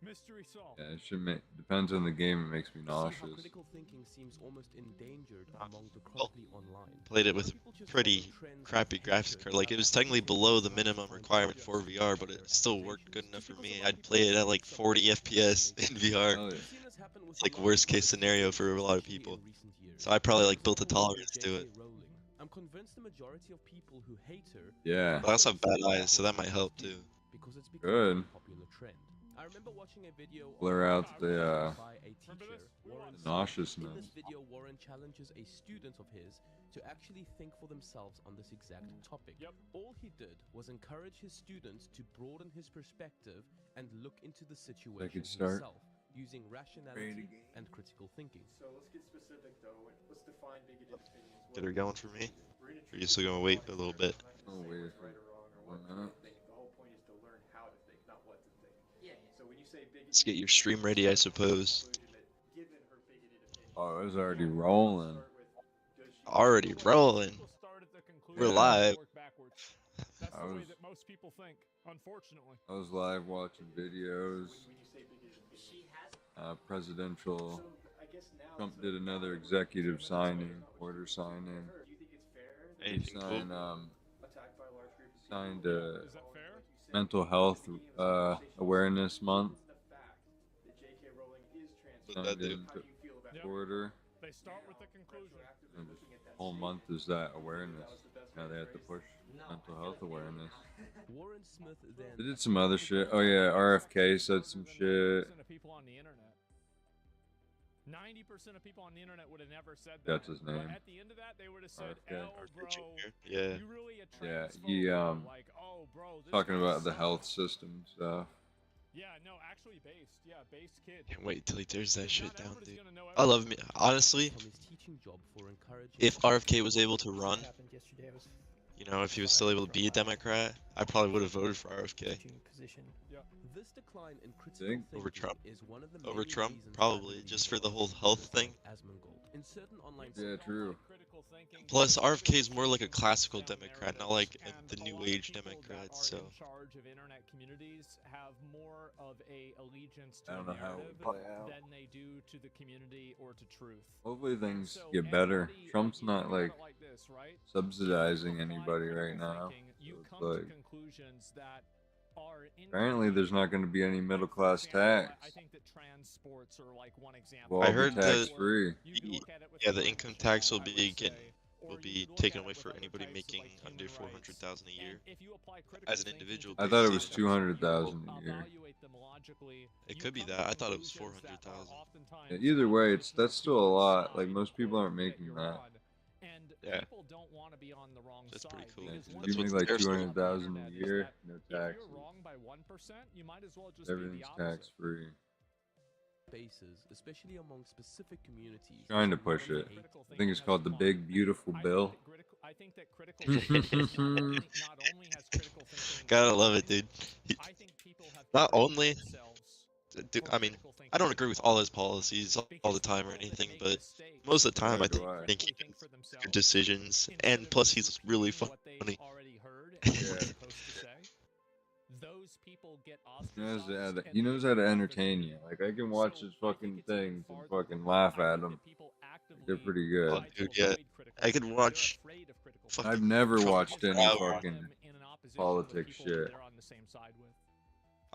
Speaker 2: Mystery solved.
Speaker 6: Yeah, it should make. Depends on the game. It makes me
Speaker 4: See how
Speaker 6: nauseous.
Speaker 4: critical thinking seems almost endangered among the chronically online.
Speaker 13: Played it with pretty crappy graphics card. Like it was technically below the minimum requirement for VR, but it still worked good enough for me. I'd play it at like 40 FPS in VR.
Speaker 6: Oh, yeah.
Speaker 13: It's like worst case scenario for a lot of people. So I probably like built a tolerance to it.
Speaker 4: I'm convinced the majority of people who hate her
Speaker 6: Yeah.
Speaker 13: But I also have bad eyes, so that might help too.
Speaker 4: because it's
Speaker 6: Good.
Speaker 4: become a popular trend. I remember watching a video
Speaker 6: Blur out the
Speaker 4: by a teacher, Warren.
Speaker 6: nauseousness.
Speaker 4: In this video, Warren challenges a student of his to actually think for themselves on this exact topic. All he did was encourage his students to broaden his perspective and look into the situation
Speaker 6: start.
Speaker 4: himself, using rationality and critical thinking.
Speaker 15: So let's get specific though. Let's define bigoted opinions.
Speaker 13: Get her going for me? Or are you still gonna wait a little bit?
Speaker 6: Oh, wait for 1 minute.
Speaker 15: The whole point is to learn how to think, not what to think. So when you say
Speaker 13: Let's get your stream ready, I suppose.
Speaker 6: Oh, it was already rolling.
Speaker 13: Already rolling. We're live.
Speaker 2: That's
Speaker 6: I
Speaker 2: the way
Speaker 6: was-
Speaker 2: that most people think, unfortunately.
Speaker 6: I was live watching videos. Presidential. Trump did another executive signing, order signing. He
Speaker 13: Anything
Speaker 6: signed,
Speaker 13: cool?
Speaker 6: signed mental health awareness month. Signed into order.
Speaker 2: They start with the conclusion.
Speaker 6: And this whole month is that awareness. Now they have to push mental health awareness. They did some other shit. Oh yeah, RFK said some shit.
Speaker 2: 90% of people on the internet would have never said that.
Speaker 6: That's his name.
Speaker 2: But at the end of that, they would have said,
Speaker 6: RFK.
Speaker 2: bro,
Speaker 6: Yeah.
Speaker 2: you really a
Speaker 6: Yeah,
Speaker 2: transphobe,
Speaker 6: he
Speaker 2: like, oh, bro, this
Speaker 6: talking
Speaker 2: guy
Speaker 6: about the
Speaker 2: sucks."
Speaker 6: health system stuff.
Speaker 2: Yeah, no, actually based. Yeah, based kid.
Speaker 13: Can't wait till he tears that shit down, dude. I love me. Honestly, if RFK was able to run, you know, if he was still able to be a Democrat, I probably would have voted for RFK.
Speaker 4: This decline in
Speaker 6: Think?
Speaker 13: Over Trump.
Speaker 4: is one of the
Speaker 13: Over
Speaker 4: main
Speaker 13: Trump,
Speaker 4: reasons
Speaker 13: probably, just for the whole health thing.
Speaker 4: In certain online
Speaker 6: Yeah, true.
Speaker 13: Plus, RFK is more like a classical Democrat, not like the New Age Democrats. So
Speaker 2: In charge of internet communities have more of a allegiance
Speaker 6: I
Speaker 2: to
Speaker 6: don't
Speaker 2: a
Speaker 6: know how it
Speaker 2: narrative
Speaker 6: would play out.
Speaker 2: than they do to the community or to truth.
Speaker 6: Hopefully things get better. Trump's not like subsidizing anybody right now. So it's like,
Speaker 2: Conclusions that are
Speaker 6: apparently there's not going to be any middle class tax.
Speaker 2: I think that trans sports are like one example.
Speaker 6: Well,
Speaker 13: I heard
Speaker 6: tax
Speaker 13: that
Speaker 6: free.
Speaker 13: the income tax will be taken away for anybody making under 400,000 a year as an individual.
Speaker 6: I thought it
Speaker 13: basis.
Speaker 6: was 200,000 a year.
Speaker 13: It could be that. I thought it was 400,000.
Speaker 6: Yeah, either way, that's still a lot. Like most people aren't making that.
Speaker 13: Yeah.
Speaker 2: People don't want to be on the wrong
Speaker 13: That's
Speaker 2: side.
Speaker 13: pretty cool.
Speaker 6: Yeah, 'cause
Speaker 2: Because
Speaker 6: if you
Speaker 2: once
Speaker 6: make like
Speaker 13: there's-
Speaker 6: 200,000 a year, no
Speaker 2: if
Speaker 6: taxes.
Speaker 2: you're wrong by 1%, you might as well just
Speaker 6: Everything's
Speaker 2: be the
Speaker 6: tax free.
Speaker 4: bases, especially among specific communities.
Speaker 6: Trying to push it. I think it's called the Big Beautiful Bill.
Speaker 2: I think that critical thinking not only has critical thinking.
Speaker 13: Gotta love it, dude.
Speaker 2: I think people have
Speaker 13: Not only,
Speaker 2: themselves
Speaker 13: dude, I mean, I don't agree with all his policies all the time or anything, but most of the time I think he makes good decisions, and plus he's really funny.
Speaker 2: Those people get
Speaker 6: He knows how to entertain you. Like I can watch his fucking things and fucking laugh at them. They're pretty good.
Speaker 13: Oh, dude, yeah. I could watch.
Speaker 6: I've never
Speaker 13: Trump
Speaker 6: watched any
Speaker 13: forever.
Speaker 6: fucking politics shit.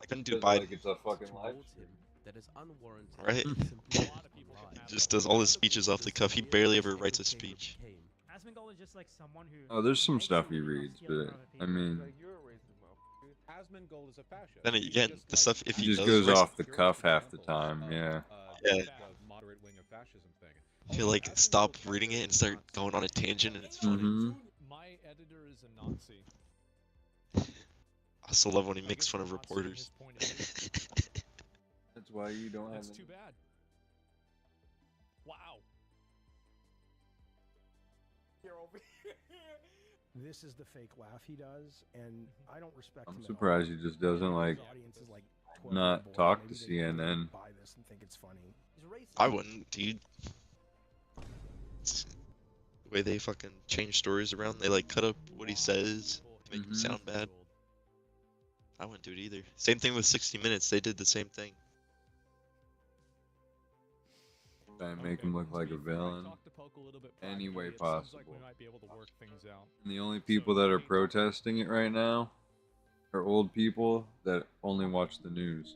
Speaker 13: I couldn't do
Speaker 6: Because,
Speaker 13: Biden.
Speaker 6: like it's a fucking live stream.
Speaker 4: That is unwarranted.
Speaker 13: Right? He just does all his speeches off the cuff. He barely ever writes a speech.
Speaker 17: Asmongold is just like someone who.
Speaker 6: Oh, there's some stuff he reads, but I mean,
Speaker 19: Asmongold is a fascist.
Speaker 13: Then again, the stuff if
Speaker 6: he
Speaker 13: he
Speaker 6: just
Speaker 13: does
Speaker 6: goes
Speaker 13: write-
Speaker 6: off the cuff half the time. Yeah.
Speaker 13: Yeah.
Speaker 19: Moderate wing of fascism thing.
Speaker 13: He'll like stop reading it and start going on a tangent, and it's funny.
Speaker 6: Mm-hmm.
Speaker 2: My editor is a Nazi.
Speaker 13: I also love when he makes fun of reporters.
Speaker 6: That's why you don't have.
Speaker 2: That's too bad. Wow.
Speaker 17: You're over here. This is the fake laugh he does, and I don't respect him
Speaker 6: I'm
Speaker 17: at
Speaker 6: surprised
Speaker 17: all.
Speaker 6: he just doesn't like
Speaker 17: His audience is like 12
Speaker 6: not
Speaker 17: people,
Speaker 6: talk
Speaker 17: maybe
Speaker 6: to
Speaker 17: they don't
Speaker 6: CNN.
Speaker 17: buy this and think it's funny. He's racist.
Speaker 13: I wouldn't, dude. The way they fucking change stories around, they like cut up what he says to make him sound bad. I wouldn't do it either. Same thing with 60 Minutes. They did the same thing.
Speaker 6: Try and make him look like a villain any way possible. And the only people that are protesting it right now are old people that only watch the news.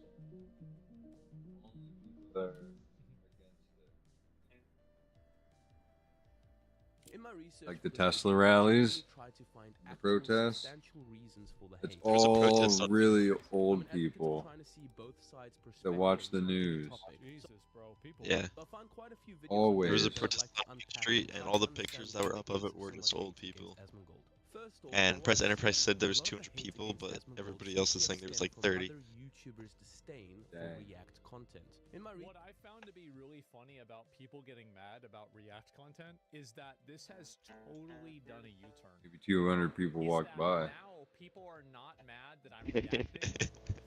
Speaker 4: In my research
Speaker 6: Like the
Speaker 4: for this
Speaker 6: Tesla
Speaker 4: video, I
Speaker 6: rallies,
Speaker 4: tried to find
Speaker 6: the
Speaker 4: actual
Speaker 6: protests.
Speaker 4: substantial reasons for the
Speaker 6: It's
Speaker 4: hate.
Speaker 13: was a
Speaker 6: all
Speaker 13: protest on-
Speaker 6: really
Speaker 4: I'm
Speaker 6: old
Speaker 4: an advocate of
Speaker 6: people
Speaker 4: trying to see both sides'
Speaker 6: that watch the
Speaker 4: perspectives on
Speaker 6: news.
Speaker 4: topic.
Speaker 2: Jesus, bro. People.
Speaker 13: Yeah.
Speaker 4: I found quite a few videos
Speaker 6: Always.
Speaker 13: There was a
Speaker 4: that I'd
Speaker 13: protest
Speaker 4: like to
Speaker 13: on the
Speaker 4: unpack
Speaker 13: street,
Speaker 4: and
Speaker 13: and
Speaker 4: try
Speaker 13: all
Speaker 4: to
Speaker 13: the pictures
Speaker 4: understand
Speaker 13: that were
Speaker 4: the
Speaker 13: up of it
Speaker 4: basis
Speaker 13: were
Speaker 4: of
Speaker 13: just
Speaker 4: my
Speaker 13: old
Speaker 4: hate
Speaker 13: people.
Speaker 4: against Asmongold. First off,
Speaker 13: And
Speaker 4: I
Speaker 13: Press
Speaker 4: want to
Speaker 13: Enterprise
Speaker 4: say
Speaker 13: said there was
Speaker 4: that a lot of
Speaker 13: 200
Speaker 4: the hate
Speaker 13: people,
Speaker 4: against
Speaker 13: but
Speaker 4: Asmongold
Speaker 13: everybody else is
Speaker 4: should
Speaker 13: saying there was
Speaker 4: stem
Speaker 13: like
Speaker 4: from
Speaker 13: 30.
Speaker 4: other YouTubers' disdain for
Speaker 6: Dang.
Speaker 4: React content. In my
Speaker 2: What I found to be really funny about people getting mad about React content is that this has totally done a U-turn.
Speaker 6: Maybe 200 people
Speaker 2: Is
Speaker 6: walk
Speaker 2: that
Speaker 6: by.
Speaker 2: Now people are not mad that I'm reacting.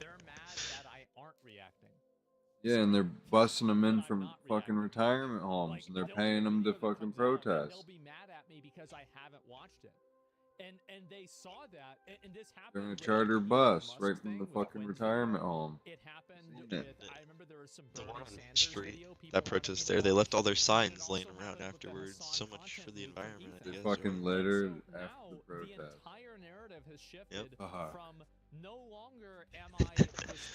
Speaker 2: They're mad that I aren't reacting.
Speaker 6: Yeah, and they're busting them in from fucking retirement homes, and they're paying them to fucking protest.
Speaker 2: They'll be mad at me because I haven't watched it. And they saw that, and this happened.
Speaker 6: They're in a charter bus right from the fucking retirement home.
Speaker 2: It happened
Speaker 6: Yeah.
Speaker 2: with, I remember there was some
Speaker 13: The one on the
Speaker 2: Sanders
Speaker 13: street,
Speaker 2: video.
Speaker 13: that protest there, they left all their signs laying around afterwards. So much for the environment, I
Speaker 6: They
Speaker 13: guess.
Speaker 6: fucking littered after the
Speaker 2: The
Speaker 6: protest.
Speaker 2: entire narrative has shifted
Speaker 6: Uh-huh.
Speaker 2: from no longer am I this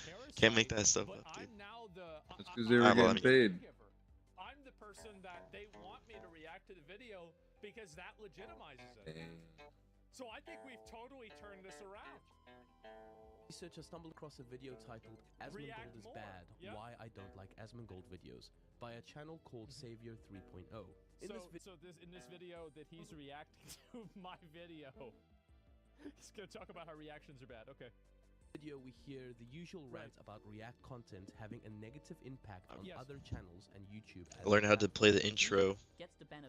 Speaker 2: parasite,
Speaker 13: Can't make that stuff up, dude.
Speaker 2: I'm now the
Speaker 6: That's because they were getting paid.
Speaker 2: I'm the person that they want me to react to the video because that legitimizes it. So I think we've totally turned this around.
Speaker 16: Researcher stumbled across a video titled Asmongold is Bad, Why I Don't Like Asmongold Videos by a channel called Savior 3.0.
Speaker 2: In this video that he's reacting to my video. He's gonna talk about how reactions are bad. Okay.
Speaker 16: Video we hear the usual rant about React content having a negative impact on other channels and YouTube.
Speaker 13: I learned how to play the intro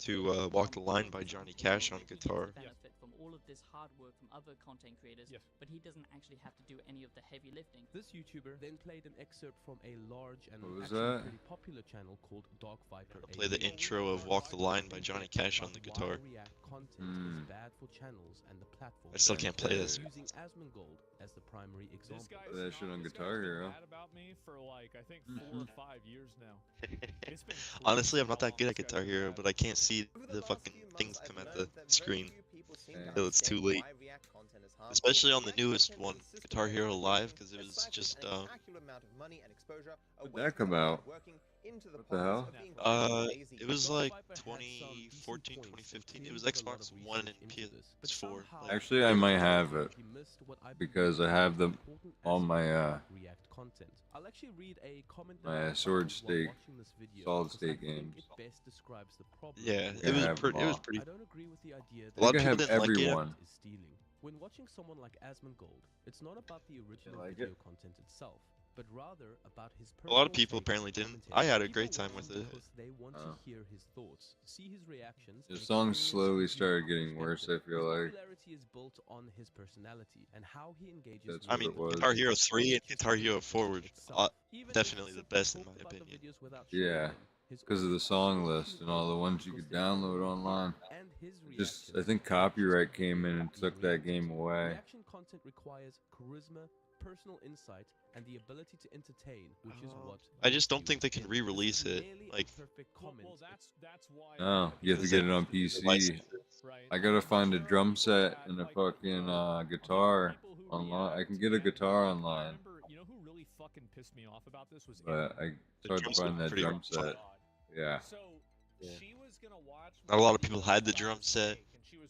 Speaker 13: to Walk the Line by Johnny Cash on guitar.
Speaker 20: Benefit from all of this hard work from other content creators, but he doesn't actually have to do any of the heavy lifting.
Speaker 16: This YouTuber then played an excerpt from a large and
Speaker 6: What was
Speaker 16: actually
Speaker 6: that?
Speaker 16: pretty popular channel called Dog Viper.
Speaker 13: Play the intro of Walk the Line by Johnny Cash on the guitar.
Speaker 16: React content is bad for channels and the platform.
Speaker 13: I still can't play this.
Speaker 16: Using Asmongold as the primary example.
Speaker 6: That shit on Guitar Hero.
Speaker 2: Mad about me for like I think 4 or 5 years now. It's been
Speaker 13: Honestly, I'm not that good at Guitar Hero, but I can't see the fucking things come at the screen until it's too late. Especially on the newest one, Guitar Hero Live, because it was just
Speaker 6: When did that come out? What the hell?
Speaker 13: It was like 2014, 2015. It was Xbox One and PS4.
Speaker 6: Actually, I might have it because I have them on my
Speaker 16: I'll actually read a comment
Speaker 6: my solid state games.
Speaker 13: Yeah,
Speaker 6: I
Speaker 13: it was
Speaker 6: have
Speaker 13: pretty.
Speaker 6: them
Speaker 13: It was
Speaker 6: all.
Speaker 13: pretty.
Speaker 16: I don't agree with the idea
Speaker 13: A lot
Speaker 6: I
Speaker 13: of
Speaker 6: think I
Speaker 13: people
Speaker 6: have
Speaker 13: didn't like it.
Speaker 6: everyone.
Speaker 16: is stealing. When watching someone like Asmongold, it's not about the original
Speaker 6: like
Speaker 16: video
Speaker 6: it?
Speaker 16: content itself, but rather about his
Speaker 13: A lot of
Speaker 16: personal
Speaker 13: people
Speaker 16: take
Speaker 13: apparently
Speaker 16: on
Speaker 13: didn't.
Speaker 16: commentary.
Speaker 13: I had a
Speaker 16: People
Speaker 13: great time with
Speaker 16: listen
Speaker 13: it.
Speaker 16: because they want
Speaker 6: Oh.
Speaker 16: to hear his thoughts, see his reactions.
Speaker 6: The
Speaker 16: and
Speaker 6: songs
Speaker 16: experience
Speaker 6: slowly
Speaker 16: his
Speaker 6: started
Speaker 16: view
Speaker 6: getting
Speaker 16: and
Speaker 6: worse, I
Speaker 16: perspective.
Speaker 6: feel
Speaker 16: His
Speaker 6: like.
Speaker 16: popularity is built on his personality and how he engages
Speaker 6: That's
Speaker 16: with
Speaker 13: I mean,
Speaker 6: what it was.
Speaker 13: Guitar Hero 3 and Guitar Hero 4 were definitely the best in my opinion.
Speaker 6: Yeah, because of the song list and all the ones you could download online. Just, I think copyright came in and took that game away.
Speaker 16: Reaction content requires charisma, personal insight, and the ability to entertain, which is what
Speaker 13: I just don't think they can re-release it. Like,
Speaker 2: Well, that's why.
Speaker 6: No, you have to get it on PC. I gotta find a drum set and a fucking guitar online. I can get a guitar online,
Speaker 2: You know who really fucking pissed me off about this was
Speaker 6: but I tried to
Speaker 13: drums
Speaker 6: find
Speaker 13: were
Speaker 6: that
Speaker 13: pretty
Speaker 6: drum
Speaker 13: rough.
Speaker 6: set. Yeah,
Speaker 2: So she was gonna watch.
Speaker 13: not a lot of people had the drum set.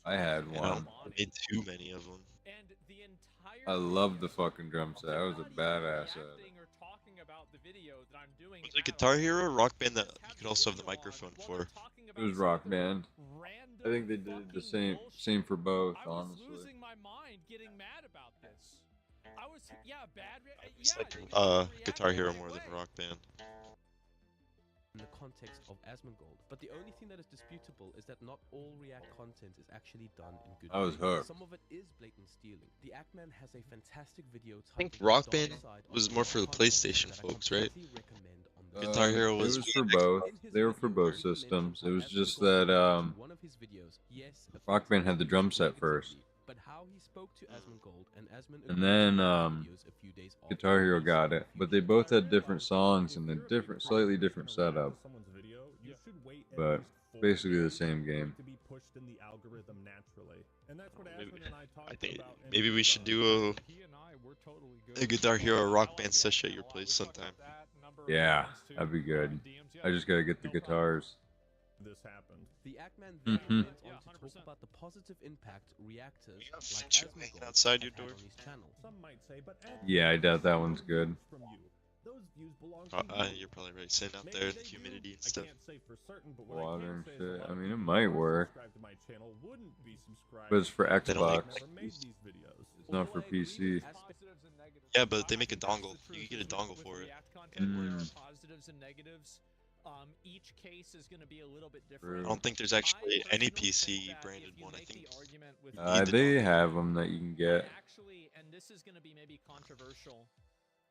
Speaker 6: I had
Speaker 13: You know,
Speaker 6: one.
Speaker 13: I made too many of them.
Speaker 2: And the entire.
Speaker 6: I love the fucking drum set. I was a badass at it.
Speaker 2: Or talking about the video that I'm doing.
Speaker 13: Was it Guitar Hero or Rock Band that you could also have the microphone for?
Speaker 6: It was Rock Band. I think they did the same for both,
Speaker 2: I was
Speaker 6: honestly.
Speaker 2: losing my mind getting mad about this. I was bad.
Speaker 13: It's like Guitar Hero more than Rock Band.
Speaker 16: in the context of Asmongold. But the only thing that is disputable is that not all React content is actually done in good
Speaker 6: I was
Speaker 16: faith.
Speaker 6: hooked.
Speaker 16: Some of it is blatant stealing. The Ackman has a fantastic video
Speaker 13: I think
Speaker 16: titled
Speaker 13: Rock
Speaker 16: Dark
Speaker 13: Band
Speaker 16: Side of
Speaker 13: was
Speaker 16: the
Speaker 13: more for the
Speaker 16: Content
Speaker 13: PlayStation
Speaker 16: that I
Speaker 13: folks, right?
Speaker 16: completely recommend on the
Speaker 13: Guitar Hero
Speaker 6: It
Speaker 13: was
Speaker 6: was for both. They were for both systems. It was just that
Speaker 16: one of his videos. Yes,
Speaker 6: Rock Band had the drum set first,
Speaker 16: but how he spoke to Asmongold and
Speaker 6: and then Guitar Hero got it. But they both had different songs and a different, slightly different setup. But basically the same game.
Speaker 13: I think maybe we should do a Guitar Hero Rock Band session at your place sometime.
Speaker 6: Yeah, that'd be good. I just gotta get the guitars.
Speaker 9: This happened.
Speaker 16: The Ackman then
Speaker 6: Mhm.
Speaker 16: went on to talk about the positive impact reactors like
Speaker 13: Fix you hanging
Speaker 16: Asmongold
Speaker 13: outside your
Speaker 16: have had
Speaker 13: door.
Speaker 16: on his channel.
Speaker 9: Some might say, but
Speaker 6: Yeah, I doubt that one's good.
Speaker 9: from you. Those views belong to you.
Speaker 13: You're probably right. Sitting out there in the humidity and stuff.
Speaker 9: I can't say for certain, but what I
Speaker 6: Water
Speaker 9: can
Speaker 6: and
Speaker 9: say is
Speaker 6: shit.
Speaker 9: a lot
Speaker 6: I
Speaker 9: of
Speaker 6: mean, it
Speaker 9: people
Speaker 6: might
Speaker 9: who
Speaker 6: work.
Speaker 9: subscribe to my channel wouldn't be subscribed
Speaker 6: But it's for
Speaker 13: They don't make
Speaker 6: Xbox.
Speaker 9: never made these videos.
Speaker 6: It's not for PC.
Speaker 13: Yeah, but they make a dongle. You can get a dongle for it.
Speaker 2: Positives and negatives. Each case is going to be a little bit
Speaker 13: I
Speaker 2: different.
Speaker 13: don't think there's actually any PC branded one. I think
Speaker 6: They have them that you can get.
Speaker 2: Actually, and this is going to be maybe controversial.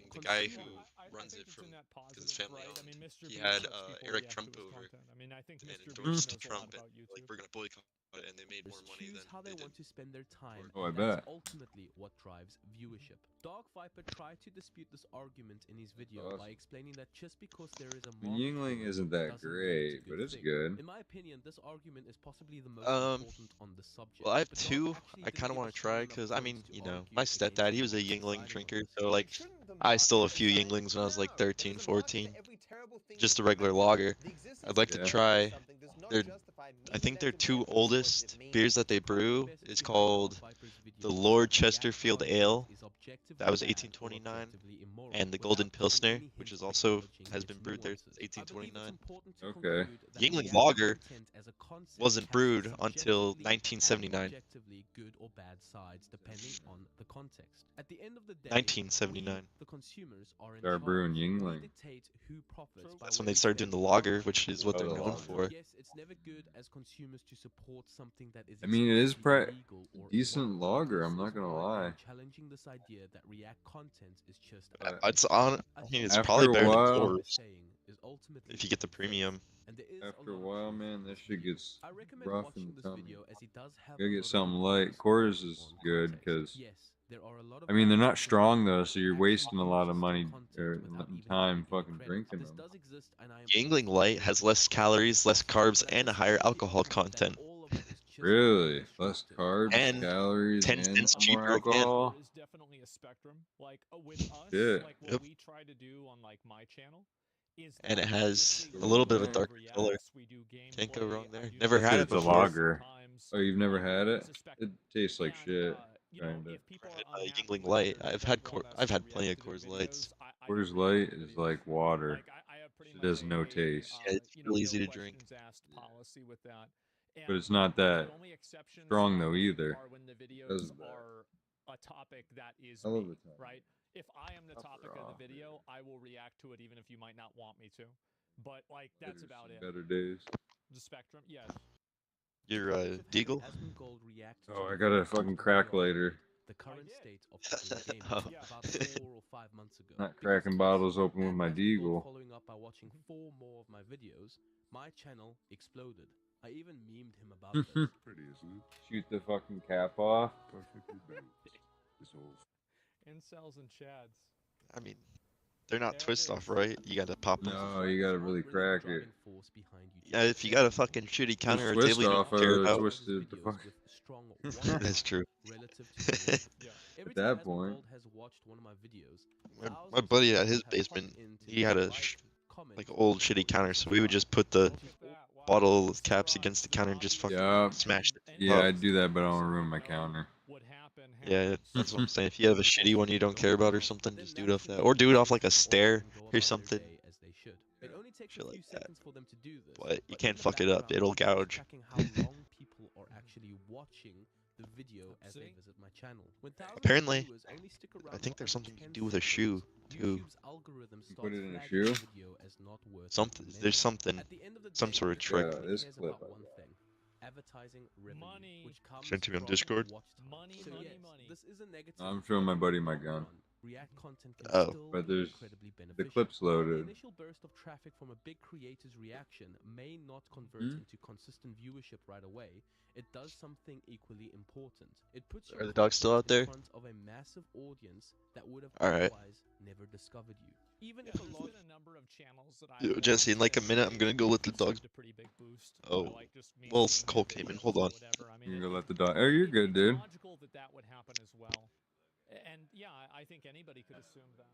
Speaker 13: gambling. The guy who runs it from because it's family owned. He had Eric Trump over
Speaker 2: I mean, I think
Speaker 13: and
Speaker 2: Mr. Beast
Speaker 13: endorsed
Speaker 2: knows a lot
Speaker 13: Trump and
Speaker 2: about YouTube.
Speaker 13: like we're gonna boycott and they made more money than
Speaker 16: how they
Speaker 13: they
Speaker 16: want to spend their time.
Speaker 6: Oh, I
Speaker 16: and that's
Speaker 6: bet.
Speaker 16: ultimately what drives viewership. Dark Viper tried to dispute this argument in his video
Speaker 6: Awesome.
Speaker 16: by explaining that just because there is a
Speaker 6: The
Speaker 16: market
Speaker 6: Yingling
Speaker 16: for it
Speaker 6: isn't that
Speaker 16: doesn't mean
Speaker 6: great, but it's
Speaker 16: thing.
Speaker 6: good.
Speaker 16: In my opinion, this argument is possibly the most important on the subject.
Speaker 13: Well, I have
Speaker 16: but Dark
Speaker 13: two
Speaker 16: actually
Speaker 13: I
Speaker 16: didn't
Speaker 13: kind of
Speaker 16: give
Speaker 13: want
Speaker 16: a
Speaker 13: to
Speaker 16: strong
Speaker 13: try
Speaker 16: enough
Speaker 13: because, I
Speaker 16: points
Speaker 13: mean,
Speaker 16: to
Speaker 13: you know,
Speaker 16: argue
Speaker 13: my
Speaker 16: against
Speaker 13: stepdad,
Speaker 16: the
Speaker 13: he was a
Speaker 16: more
Speaker 13: Yingling
Speaker 16: deciding
Speaker 13: drinker,
Speaker 16: points.
Speaker 13: so, like, I stole a few Yinglings when I was, like, 13, 14. Just a regular lager. I'd like to try their, I think their two oldest beers that they brew is called the Lord Chesterfield Ale. That was 1829. And the Golden Pilsner, which is also has been brewed there since 1829.
Speaker 6: Okay.
Speaker 13: Yingling Lager wasn't brewed until 1979.
Speaker 16: Good or bad sides depending on the context. At the end of the day,
Speaker 13: 1979.
Speaker 16: the consumers are in
Speaker 6: Start
Speaker 16: charge.
Speaker 6: brewing
Speaker 16: We
Speaker 6: Yingling.
Speaker 16: dictate who profits by
Speaker 13: That's
Speaker 16: what
Speaker 13: when they
Speaker 16: we
Speaker 13: started
Speaker 16: spend
Speaker 13: doing the
Speaker 16: on
Speaker 13: lager,
Speaker 16: marketing.
Speaker 13: which is what they're
Speaker 6: the
Speaker 13: known
Speaker 6: lager.
Speaker 13: for.
Speaker 16: Yes, it's never good as consumers to support something that is
Speaker 6: I mean, it is
Speaker 16: explicitly illegal or
Speaker 6: decent
Speaker 16: immoral.
Speaker 6: lager,
Speaker 16: This
Speaker 6: I'm not
Speaker 16: is
Speaker 6: gonna
Speaker 16: why
Speaker 6: lie.
Speaker 16: I'm challenging this idea that React content is just
Speaker 6: But
Speaker 13: It's on. I mean, it's
Speaker 6: after
Speaker 13: probably
Speaker 6: a
Speaker 13: better than
Speaker 6: while,
Speaker 13: Coors if you get the premium.
Speaker 6: after a while, man, that shit gets
Speaker 16: I recommend
Speaker 6: rough
Speaker 16: watching
Speaker 6: in
Speaker 16: this
Speaker 6: the tummy.
Speaker 16: video as it does have
Speaker 6: Gotta
Speaker 16: a
Speaker 6: get
Speaker 16: lot of
Speaker 6: something
Speaker 16: good
Speaker 6: light.
Speaker 16: points
Speaker 6: Coors
Speaker 16: depending
Speaker 6: is
Speaker 16: on
Speaker 6: good
Speaker 16: context.
Speaker 6: because,
Speaker 16: Yes, there are a lot of
Speaker 6: I mean, they're
Speaker 16: bad
Speaker 6: not
Speaker 16: things
Speaker 6: strong though,
Speaker 16: that
Speaker 6: so you're
Speaker 16: actually
Speaker 6: wasting a lot of
Speaker 16: influences the
Speaker 6: money
Speaker 16: content
Speaker 6: or
Speaker 16: without even
Speaker 6: time
Speaker 16: giving
Speaker 6: fucking
Speaker 16: credit.
Speaker 6: drinking
Speaker 16: This
Speaker 6: them.
Speaker 16: does exist, and I am
Speaker 13: Yingling Light has less calories, less carbs, and a higher alcohol content.
Speaker 6: Really? Less carbs,
Speaker 13: And
Speaker 6: calories,
Speaker 13: 10
Speaker 6: and
Speaker 13: cents
Speaker 6: more
Speaker 13: cheaper a can.
Speaker 6: alcohol?
Speaker 2: There is definitely a spectrum. Like with us,
Speaker 6: Shit.
Speaker 2: like what
Speaker 13: Yep.
Speaker 2: we try to do on like my channel is
Speaker 13: And it
Speaker 2: that
Speaker 13: has
Speaker 2: obviously
Speaker 13: a little bit of a
Speaker 2: we do
Speaker 13: darker color.
Speaker 2: reacts, we do
Speaker 13: Can't go
Speaker 2: gameplay,
Speaker 13: wrong
Speaker 2: I
Speaker 13: there.
Speaker 2: do
Speaker 13: Never
Speaker 6: That's
Speaker 13: had
Speaker 6: 'cause
Speaker 13: it
Speaker 6: it's a
Speaker 13: before.
Speaker 6: lager.
Speaker 2: sometimes,
Speaker 6: Oh, you've never had it?
Speaker 2: it's a spectrum.
Speaker 6: It tastes like shit.
Speaker 2: You know,
Speaker 6: Kinda.
Speaker 2: if people are unhappy
Speaker 13: Yingling
Speaker 2: with
Speaker 13: Light.
Speaker 2: certain
Speaker 13: I've had
Speaker 2: people and
Speaker 13: I've
Speaker 2: that's
Speaker 13: had
Speaker 2: their
Speaker 13: plenty of
Speaker 2: react to
Speaker 13: Coors
Speaker 2: their
Speaker 13: Lights.
Speaker 2: videos, I
Speaker 6: Coors
Speaker 2: don't react
Speaker 6: Light
Speaker 2: to the
Speaker 6: is
Speaker 2: videos.
Speaker 6: like water.
Speaker 2: Like I have pretty
Speaker 6: It
Speaker 2: much
Speaker 6: has no
Speaker 2: a,
Speaker 6: taste.
Speaker 13: Yeah, it's
Speaker 2: you know,
Speaker 13: real
Speaker 2: no
Speaker 13: easy to drink.
Speaker 2: questions asked policy with that.
Speaker 6: But
Speaker 2: And
Speaker 6: it's not that
Speaker 2: the only exceptions
Speaker 6: strong
Speaker 2: I
Speaker 6: though
Speaker 2: make
Speaker 6: either.
Speaker 2: are when the
Speaker 6: Because
Speaker 2: videos
Speaker 6: of that.
Speaker 2: are a topic that is
Speaker 6: I love
Speaker 2: me,
Speaker 6: the topic.
Speaker 2: right? If I am the topic of the video, I will react to it even if you might not want me to. But like that's
Speaker 6: There's
Speaker 2: about
Speaker 6: some
Speaker 2: it.
Speaker 6: better days.
Speaker 2: The spectrum, yes.
Speaker 13: You're Deagle?
Speaker 6: Oh, I got a fucking crack later.
Speaker 16: The current state of gaming
Speaker 13: Oh.
Speaker 16: about 4 or 5 months ago.
Speaker 6: Not
Speaker 16: Because
Speaker 6: cracking
Speaker 16: of this,
Speaker 6: bottles open with
Speaker 16: and
Speaker 6: my
Speaker 16: as we go
Speaker 6: deagle.
Speaker 16: following up by watching 4 more of my videos, my channel exploded. I even memed him about this.
Speaker 6: Pretty, isn't it? Shoot the fucking cap off. Perfectly balanced. This whole
Speaker 2: Incels and chads.
Speaker 13: I mean, they're not twist off, right? You gotta pop them.
Speaker 6: No, you gotta really crack it.
Speaker 13: Yeah, if you got a fucking shitty counter or
Speaker 6: twist
Speaker 13: table you
Speaker 6: off,
Speaker 13: don't care about.
Speaker 6: twisted the fuck.
Speaker 13: That's true.
Speaker 6: At that point.
Speaker 13: My buddy at his basement, he had a like old shitty counter, so we would just put the bottle caps against the counter and just fucking smash it.
Speaker 6: Yeah, I'd do that, but I don't want to ruin my counter.
Speaker 13: Yeah, that's what I'm saying. If you have a shitty one you don't care about or something, just do it off that, or do it off like a stair or something. Shit like that. But you can't fuck it up; it'll gouge.
Speaker 16: The video as they visit my channel.
Speaker 13: Apparently, I think there's something you can do with a shoe too.
Speaker 6: You put it in a shoe?
Speaker 13: Something. There's something. Some sort of trick.
Speaker 6: This clip.
Speaker 16: Advertising revenue, which comes
Speaker 13: Send to me on
Speaker 16: from
Speaker 13: Discord.
Speaker 16: Money,
Speaker 2: So
Speaker 16: money,
Speaker 2: yes,
Speaker 16: money. This is a negative.
Speaker 6: I'm showing my buddy my gun.
Speaker 16: React content can
Speaker 13: Oh.
Speaker 16: still
Speaker 6: But
Speaker 16: be
Speaker 6: there's
Speaker 16: incredibly
Speaker 6: the
Speaker 16: beneficial.
Speaker 6: clip's
Speaker 16: The
Speaker 6: loaded.
Speaker 16: initial burst of traffic from a big creator's reaction may not convert
Speaker 6: Hmm?
Speaker 16: into consistent viewership right away. It does something equally important. It puts
Speaker 13: Are the dogs still out there?
Speaker 16: in front of a massive audience that would have
Speaker 13: Alright.
Speaker 16: otherwise never discovered you. Even if a
Speaker 2: There's
Speaker 16: large
Speaker 2: been a number of channels that
Speaker 13: Yo,
Speaker 2: I've
Speaker 13: Jesse, in like a minute, I'm gonna go let the dogs.
Speaker 2: received a pretty big boost.
Speaker 13: Oh,
Speaker 2: Like just me
Speaker 13: well,
Speaker 2: seeing
Speaker 13: Cole
Speaker 2: their
Speaker 13: came in.
Speaker 2: videos
Speaker 13: Hold
Speaker 2: or
Speaker 13: on.
Speaker 2: whatever. I mean,
Speaker 6: You can go let the dog. Oh, you're good, dude.
Speaker 2: It's logical that that would happen as well. And yeah, I think anybody could assume that.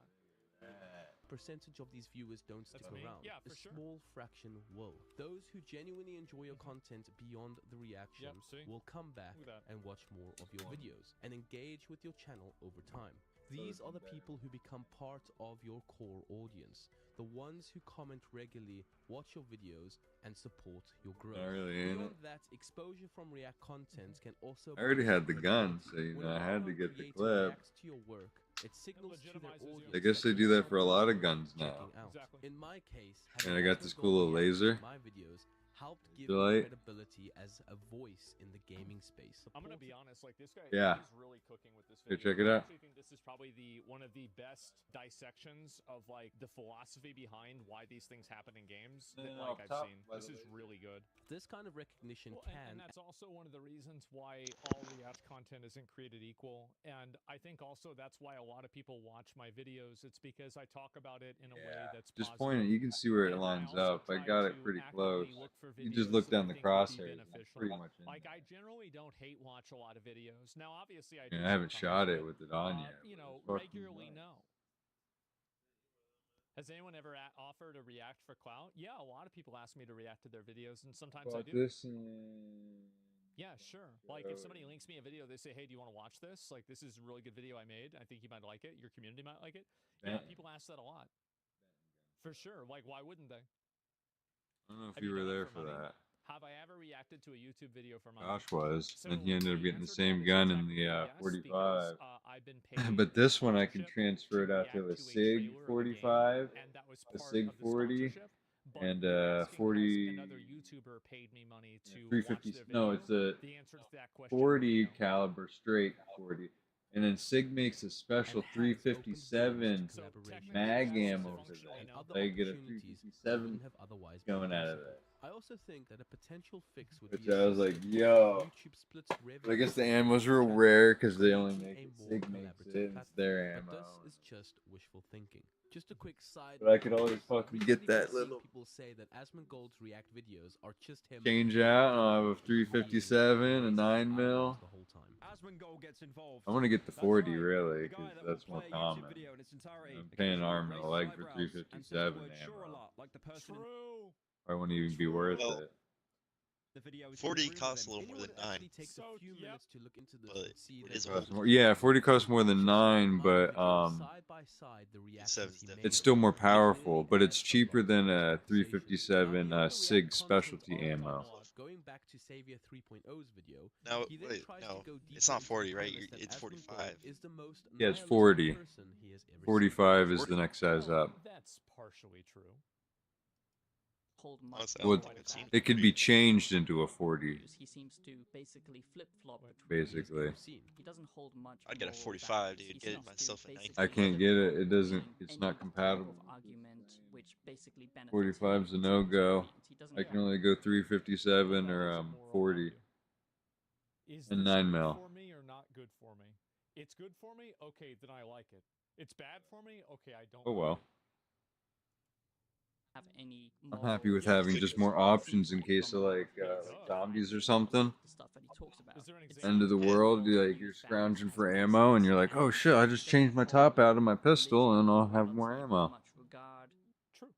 Speaker 16: Percentage of these viewers don't stick
Speaker 2: That's me.
Speaker 16: around.
Speaker 2: Yeah,
Speaker 16: a
Speaker 2: for sure.
Speaker 16: small fraction will. Those who genuinely enjoy your content beyond the reaction
Speaker 2: see?
Speaker 16: will come back
Speaker 2: Look at that.
Speaker 16: and watch more of your videos and engage with your channel over time. These are the people who become part of your core audience. The ones who comment regularly, watch your videos, and support your growth.
Speaker 6: Not really, ain't
Speaker 16: Beyond
Speaker 6: it?
Speaker 16: that, exposure from React content can also
Speaker 6: I already
Speaker 16: be
Speaker 6: had the gun,
Speaker 16: credibility.
Speaker 6: so you
Speaker 16: When
Speaker 6: know I
Speaker 16: a
Speaker 6: had to
Speaker 16: well-known
Speaker 6: get the
Speaker 16: creator
Speaker 6: clip.
Speaker 16: reacts to your work, it signals to their audience
Speaker 6: I guess they
Speaker 16: that
Speaker 6: do
Speaker 16: you
Speaker 6: that for a lot of
Speaker 16: are
Speaker 6: guns now.
Speaker 16: checking out. In my case,
Speaker 6: And I
Speaker 16: having
Speaker 6: got this
Speaker 16: Asmongold
Speaker 6: cool little
Speaker 16: react to
Speaker 6: laser.
Speaker 16: my videos helped give
Speaker 6: Delight.
Speaker 16: me credibility as a voice in the gaming space.
Speaker 2: I'm gonna be honest, like this guy,
Speaker 6: Yeah.
Speaker 2: he's really cooking with this
Speaker 6: Here,
Speaker 2: video.
Speaker 6: check it
Speaker 2: I
Speaker 6: out.
Speaker 2: actually think this is probably one of the best dissections of like the philosophy behind why these things happen in games that like I've seen. This is really good.
Speaker 16: This kind of recognition
Speaker 2: And that's also one of the reasons why all React content isn't created equal. And I think also that's why a lot of people watch my videos. It's because I talk about it in a way that's
Speaker 6: Just
Speaker 2: positive.
Speaker 6: point it. You can see where it lines up. I got it pretty close. You just look down the crosshairs. Pretty much in
Speaker 2: Like I generally don't hate watch a lot of videos. Now, obviously, I do.
Speaker 6: there. I haven't
Speaker 2: sometimes,
Speaker 6: shot it
Speaker 2: but,
Speaker 6: with it on yet.
Speaker 2: You know,
Speaker 6: It's fucking
Speaker 2: regularly
Speaker 6: nice.
Speaker 2: no. Has anyone ever offered to react for clout? Yeah, a lot of people ask me to react to their videos, and sometimes I do. Yeah, sure. Like if somebody links me a video, they say, "Hey, do you want to watch this? Like this is a really good video I made. I think you might like it. Your community might like it." Yeah, people ask that a lot. For sure. Like, why wouldn't they?
Speaker 6: I don't know if you were there for that.
Speaker 2: Have I ever reacted to a YouTube video for money?
Speaker 6: Josh was,
Speaker 2: So
Speaker 6: and he ended up
Speaker 2: the
Speaker 6: getting the
Speaker 2: answer to
Speaker 6: same
Speaker 2: that is
Speaker 6: gun in
Speaker 2: exactly
Speaker 6: the
Speaker 2: yes,
Speaker 6: 45.
Speaker 2: because, I've been paid
Speaker 6: But this one I can
Speaker 2: sponsorship
Speaker 6: transfer it out to a
Speaker 2: react to a
Speaker 6: SIG
Speaker 2: trailer of a game,
Speaker 6: 45,
Speaker 2: and that was
Speaker 6: a
Speaker 2: part
Speaker 6: SIG
Speaker 2: of the
Speaker 6: 40,
Speaker 2: sponsorship. But
Speaker 6: and
Speaker 2: you're asking, has
Speaker 6: 40.
Speaker 2: another YouTuber paid me money to
Speaker 6: 350.
Speaker 2: watch their
Speaker 6: No,
Speaker 2: video?
Speaker 6: it's a
Speaker 2: The answer to that question
Speaker 6: 40 caliber straight 40, and then SIG makes a special 357 mag ammo for that. They get a 357 going out of that.
Speaker 16: I also think that a potential fix would
Speaker 6: Which
Speaker 16: be
Speaker 6: I was like,
Speaker 16: assisted
Speaker 6: yo.
Speaker 16: YouTube splits
Speaker 6: But I guess the
Speaker 16: revenue
Speaker 6: ammo's real rare because they only make it. SIG makes it. It's
Speaker 16: platform.
Speaker 6: their ammo.
Speaker 16: But this is just wishful thinking. Just a quick side.
Speaker 6: But I could always fucking
Speaker 16: Recently
Speaker 6: get
Speaker 16: been
Speaker 6: that
Speaker 16: seeing
Speaker 6: little
Speaker 16: people say that Asmongold's React videos are just him
Speaker 6: change out. I'll have a 357, a 9 mil.
Speaker 16: the whole time.
Speaker 6: I want to get the 40 really because that's more common. I'm paying an arm and a leg for 357 ammo.
Speaker 2: True.
Speaker 6: I won't even be worth it.
Speaker 13: 40 costs a little more than 9. But it is worth more.
Speaker 6: Yeah, 40 costs more than 9, but it's still more powerful. But it's cheaper than a 357 SIG specialty ammo.
Speaker 16: Going back to Savior 3.0's video,
Speaker 13: Now, wait, no, it's not 40, right? It's 45.
Speaker 6: Yeah, it's 40. 45 is the next size up.
Speaker 2: That's partially true.
Speaker 6: Well, it could be changed into a 40.
Speaker 20: He seems to basically flip-flop
Speaker 6: Basically.
Speaker 20: He doesn't hold much.
Speaker 13: I'd get a 45, dude. Get it myself a 19.
Speaker 6: I can't get it. It doesn't. It's not compatible. 45's a no-go. I can only go 357 or 40. And 9 mil.
Speaker 2: For me or not good for me? It's good for me. Okay, then I like it. It's bad for me. Okay, I don't.
Speaker 6: Oh well.
Speaker 20: Have any
Speaker 6: I'm happy with having just more options in case of like zombies or something. End of the world, you're scrounging for ammo and you're like, oh shit, I just changed my top out of my pistol and I'll have more ammo.
Speaker 2: True.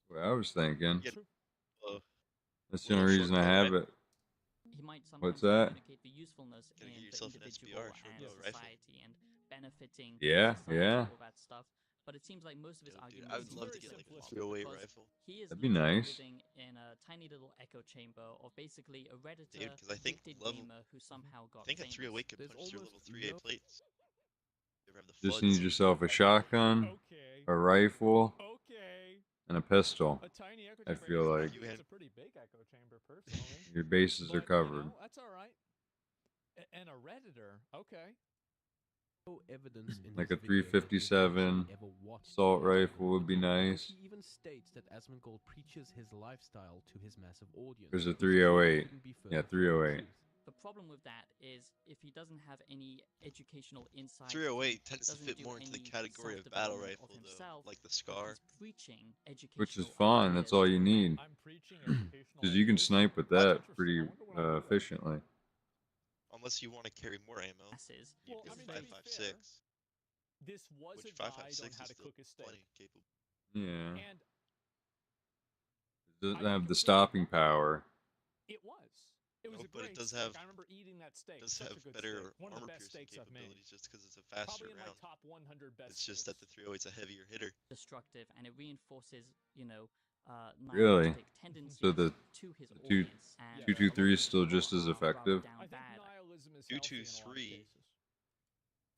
Speaker 6: What I was thinking.
Speaker 13: True.
Speaker 6: That's the only reason I have it.
Speaker 20: He might
Speaker 6: What's that?
Speaker 20: communicate the usefulness in the
Speaker 13: yourself an
Speaker 20: individual
Speaker 13: SBR,
Speaker 20: and
Speaker 13: short rifle.
Speaker 20: society and benefiting
Speaker 6: Yeah,
Speaker 20: society,
Speaker 6: yeah.
Speaker 20: all that stuff. But it seems like most of his arguments.
Speaker 13: I would love to get like a 308 rifle.
Speaker 20: He is
Speaker 6: That'd be
Speaker 20: literally
Speaker 6: nice.
Speaker 20: living in a tiny little echo chamber of basically a redditor,
Speaker 13: Dude, because I think
Speaker 20: gifted
Speaker 13: level.
Speaker 20: gamer who somehow got
Speaker 13: I think a
Speaker 20: famous.
Speaker 13: 308 could punch through level 3A plates. You ever have the
Speaker 6: Just
Speaker 13: floods?
Speaker 6: need yourself a shotgun, a rifle, and a pistol. I feel like
Speaker 2: It's a pretty big echo chamber, personally.
Speaker 6: your bases are covered.
Speaker 2: That's all right. And a redditor, okay.
Speaker 16: No evidence in
Speaker 6: Like
Speaker 16: his
Speaker 6: a
Speaker 16: video that he
Speaker 6: 357
Speaker 16: ever watched
Speaker 6: assault
Speaker 16: video.
Speaker 6: rifle would be nice.
Speaker 16: He even states that Asmongold preaches his lifestyle to his massive audience.
Speaker 6: There's a
Speaker 16: which
Speaker 6: 308.
Speaker 16: couldn't be
Speaker 6: Yeah,
Speaker 16: further from the
Speaker 6: 308.
Speaker 16: truth.
Speaker 20: The problem with that is if he doesn't have any educational insight.
Speaker 13: 308 tends to
Speaker 20: doesn't
Speaker 13: fit
Speaker 20: do
Speaker 13: more into the
Speaker 20: any
Speaker 13: category of battle
Speaker 20: self-development
Speaker 13: rifle,
Speaker 20: of
Speaker 13: though,
Speaker 20: himself,
Speaker 13: like the
Speaker 20: but
Speaker 13: SCAR.
Speaker 20: he's preaching
Speaker 6: Which is
Speaker 20: educational
Speaker 6: fine. That's all you need.
Speaker 2: I'm preaching educational
Speaker 6: Because you can
Speaker 2: ideas.
Speaker 6: snipe with
Speaker 2: That's
Speaker 6: that
Speaker 2: interesting.
Speaker 6: pretty
Speaker 2: I wonder what I'll do.
Speaker 6: efficiently.
Speaker 13: Unless you want to carry more ammo,
Speaker 20: Masses.
Speaker 13: you
Speaker 2: Well,
Speaker 13: go
Speaker 2: I mean, to be
Speaker 13: 5.56,
Speaker 2: This was
Speaker 13: which
Speaker 2: a guide on
Speaker 13: 5.56
Speaker 2: how
Speaker 13: is
Speaker 2: to
Speaker 13: still
Speaker 2: cook a steak.
Speaker 13: plenty capable.
Speaker 6: Yeah.
Speaker 2: And
Speaker 6: It doesn't have the stopping power.
Speaker 2: it was. It was
Speaker 13: No,
Speaker 2: a
Speaker 13: but
Speaker 2: great
Speaker 13: it does
Speaker 2: steak.
Speaker 13: have
Speaker 2: I remember eating that steak.
Speaker 13: does
Speaker 2: Such
Speaker 13: have
Speaker 2: a good
Speaker 13: better
Speaker 2: steak. One of
Speaker 13: armor
Speaker 2: the best
Speaker 13: piercing
Speaker 2: steaks I've made.
Speaker 13: capabilities just because it's a faster
Speaker 2: Probably in my
Speaker 13: round.
Speaker 2: top 100 best
Speaker 13: It's just that the
Speaker 2: steaks.
Speaker 13: 308's a heavier hitter.
Speaker 20: Destructive, and it reinforces,
Speaker 6: Really?
Speaker 20: nihilistic tendencies
Speaker 6: So the
Speaker 20: to his
Speaker 6: two-
Speaker 20: audience. And
Speaker 6: 223 is still just as effective.
Speaker 2: I think nihilism is healthy in a lot of
Speaker 13: 223.
Speaker 2: cases.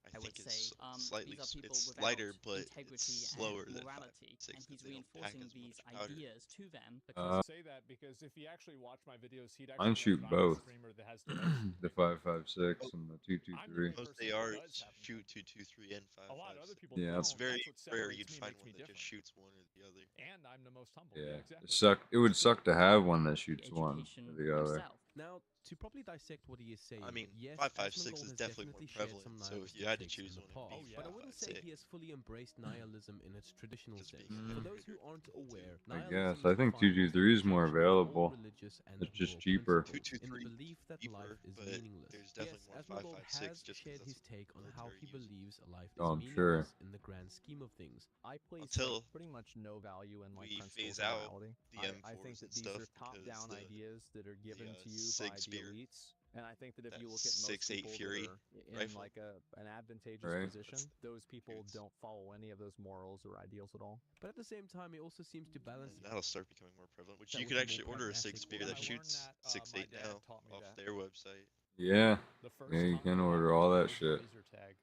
Speaker 13: I I think it's slightly it's lighter, but it's slower than 5.6
Speaker 20: and he's
Speaker 13: because they don't pack
Speaker 20: reinforcing
Speaker 13: as
Speaker 20: these
Speaker 13: much powder.
Speaker 20: ideas to them.
Speaker 2: I say that because if he actually watched my videos, he'd
Speaker 6: Mine
Speaker 2: actually
Speaker 6: shoot
Speaker 2: know that I'm a
Speaker 6: both.
Speaker 2: streamer that has the most.
Speaker 6: The 5.56 and the 2.23.
Speaker 13: Most ARs shoot 2.23 and 5.56.
Speaker 2: A lot of other people
Speaker 6: Yeah.
Speaker 2: don't.
Speaker 13: It's very
Speaker 2: That's what
Speaker 13: rare
Speaker 2: separates
Speaker 13: you'd
Speaker 2: me,
Speaker 13: find
Speaker 2: makes
Speaker 13: one
Speaker 2: me
Speaker 13: that just
Speaker 2: different.
Speaker 13: shoots one or the other.
Speaker 2: And I'm the most humble.
Speaker 6: Yeah,
Speaker 2: Exactly.
Speaker 6: it would suck to have one that shoots one or the other.
Speaker 16: Now, to properly dissect what he is saying,
Speaker 13: I mean,
Speaker 16: yes,
Speaker 13: 5.56
Speaker 16: Asmongold
Speaker 13: is
Speaker 16: has
Speaker 13: definitely more
Speaker 16: shared
Speaker 13: prevalent.
Speaker 16: some
Speaker 13: So if
Speaker 16: nihilistic
Speaker 13: you had to
Speaker 16: takes in
Speaker 13: choose
Speaker 16: the
Speaker 13: one, it'd
Speaker 16: past,
Speaker 13: be
Speaker 16: but I wouldn't say
Speaker 13: 5.56.
Speaker 16: he has fully embraced nihilism in its traditional sense.
Speaker 13: being
Speaker 16: For those who aren't aware,
Speaker 6: I
Speaker 16: nihilism
Speaker 6: guess.
Speaker 16: is
Speaker 6: I think
Speaker 16: defined as
Speaker 6: 2.23 is more
Speaker 16: rejection of all
Speaker 6: available.
Speaker 16: religious and
Speaker 6: It's just
Speaker 16: moral
Speaker 6: cheaper.
Speaker 16: principles, in the
Speaker 13: 2.23
Speaker 16: belief that
Speaker 13: cheaper,
Speaker 16: life is
Speaker 13: but
Speaker 16: meaningless.
Speaker 13: there's definitely
Speaker 16: Yes,
Speaker 13: more
Speaker 16: Asmongold
Speaker 13: 5.56
Speaker 16: has
Speaker 13: just 'cause
Speaker 16: shared
Speaker 13: that's
Speaker 16: his take on how he
Speaker 13: military use.
Speaker 16: believes life is
Speaker 6: Oh, I'm
Speaker 16: meaningless
Speaker 6: sure.
Speaker 16: in the grand scheme of things.
Speaker 5: I place
Speaker 13: Until
Speaker 5: pretty much no value in
Speaker 13: we
Speaker 5: principles
Speaker 13: phase
Speaker 5: of
Speaker 13: out
Speaker 5: morality.
Speaker 13: the
Speaker 5: I
Speaker 13: M4s
Speaker 5: think that
Speaker 13: and
Speaker 5: these
Speaker 13: stuff
Speaker 5: are top-down
Speaker 13: because
Speaker 5: ideas that are given to you
Speaker 13: SIG
Speaker 5: by the
Speaker 13: spear,
Speaker 5: elites. And I think that if
Speaker 13: that
Speaker 5: you look at most
Speaker 13: 6.8
Speaker 5: people
Speaker 13: Fury
Speaker 5: that are in
Speaker 13: rifle.
Speaker 5: like an advantageous
Speaker 6: Right.
Speaker 5: position, those people don't follow any of those morals or ideals at all.
Speaker 16: But at the same time, he also seems to balance.
Speaker 13: And that'll start becoming more prevalent. Which
Speaker 16: that
Speaker 13: you
Speaker 16: with
Speaker 13: could
Speaker 16: a
Speaker 13: actually
Speaker 16: more
Speaker 13: order a
Speaker 16: pragmatic
Speaker 13: 6 spear
Speaker 16: way.
Speaker 13: that shoots 6.8
Speaker 2: dad
Speaker 13: now
Speaker 2: taught me
Speaker 13: off
Speaker 2: that.
Speaker 13: their website.
Speaker 6: Yeah.
Speaker 2: The first
Speaker 6: Yeah, you
Speaker 2: time
Speaker 6: can
Speaker 2: we
Speaker 6: order
Speaker 2: got
Speaker 6: all that
Speaker 2: into
Speaker 6: shit.
Speaker 2: laser tag,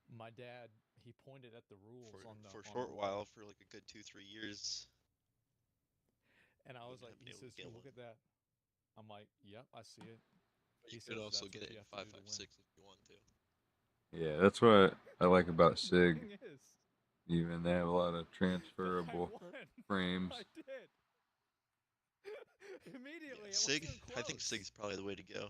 Speaker 2: my dad, he pointed at the rules
Speaker 13: For
Speaker 2: on the
Speaker 13: a
Speaker 2: on
Speaker 13: short
Speaker 2: the
Speaker 13: while,
Speaker 2: wall.
Speaker 13: for like a good 2-3 years.
Speaker 2: And I was
Speaker 13: wouldn't
Speaker 2: like,
Speaker 13: have been
Speaker 2: he
Speaker 13: able to
Speaker 2: says,
Speaker 13: get
Speaker 2: look
Speaker 13: one.
Speaker 2: at that. I'm like, yep, I see it.
Speaker 13: But
Speaker 2: He
Speaker 13: you could
Speaker 2: says
Speaker 13: also
Speaker 2: that's
Speaker 13: get
Speaker 2: what
Speaker 13: it
Speaker 2: you
Speaker 13: in
Speaker 2: have to do to
Speaker 13: 5.56
Speaker 2: win.
Speaker 13: if you want to.
Speaker 6: Yeah, that's what I like about SIG.
Speaker 2: Thing is,
Speaker 6: Even they have a lot of
Speaker 2: I
Speaker 6: transferable
Speaker 2: won.
Speaker 6: frames.
Speaker 2: I did. Immediately, it
Speaker 13: SIG,
Speaker 2: wasn't
Speaker 13: I think
Speaker 2: close.
Speaker 13: SIG's probably the way to go.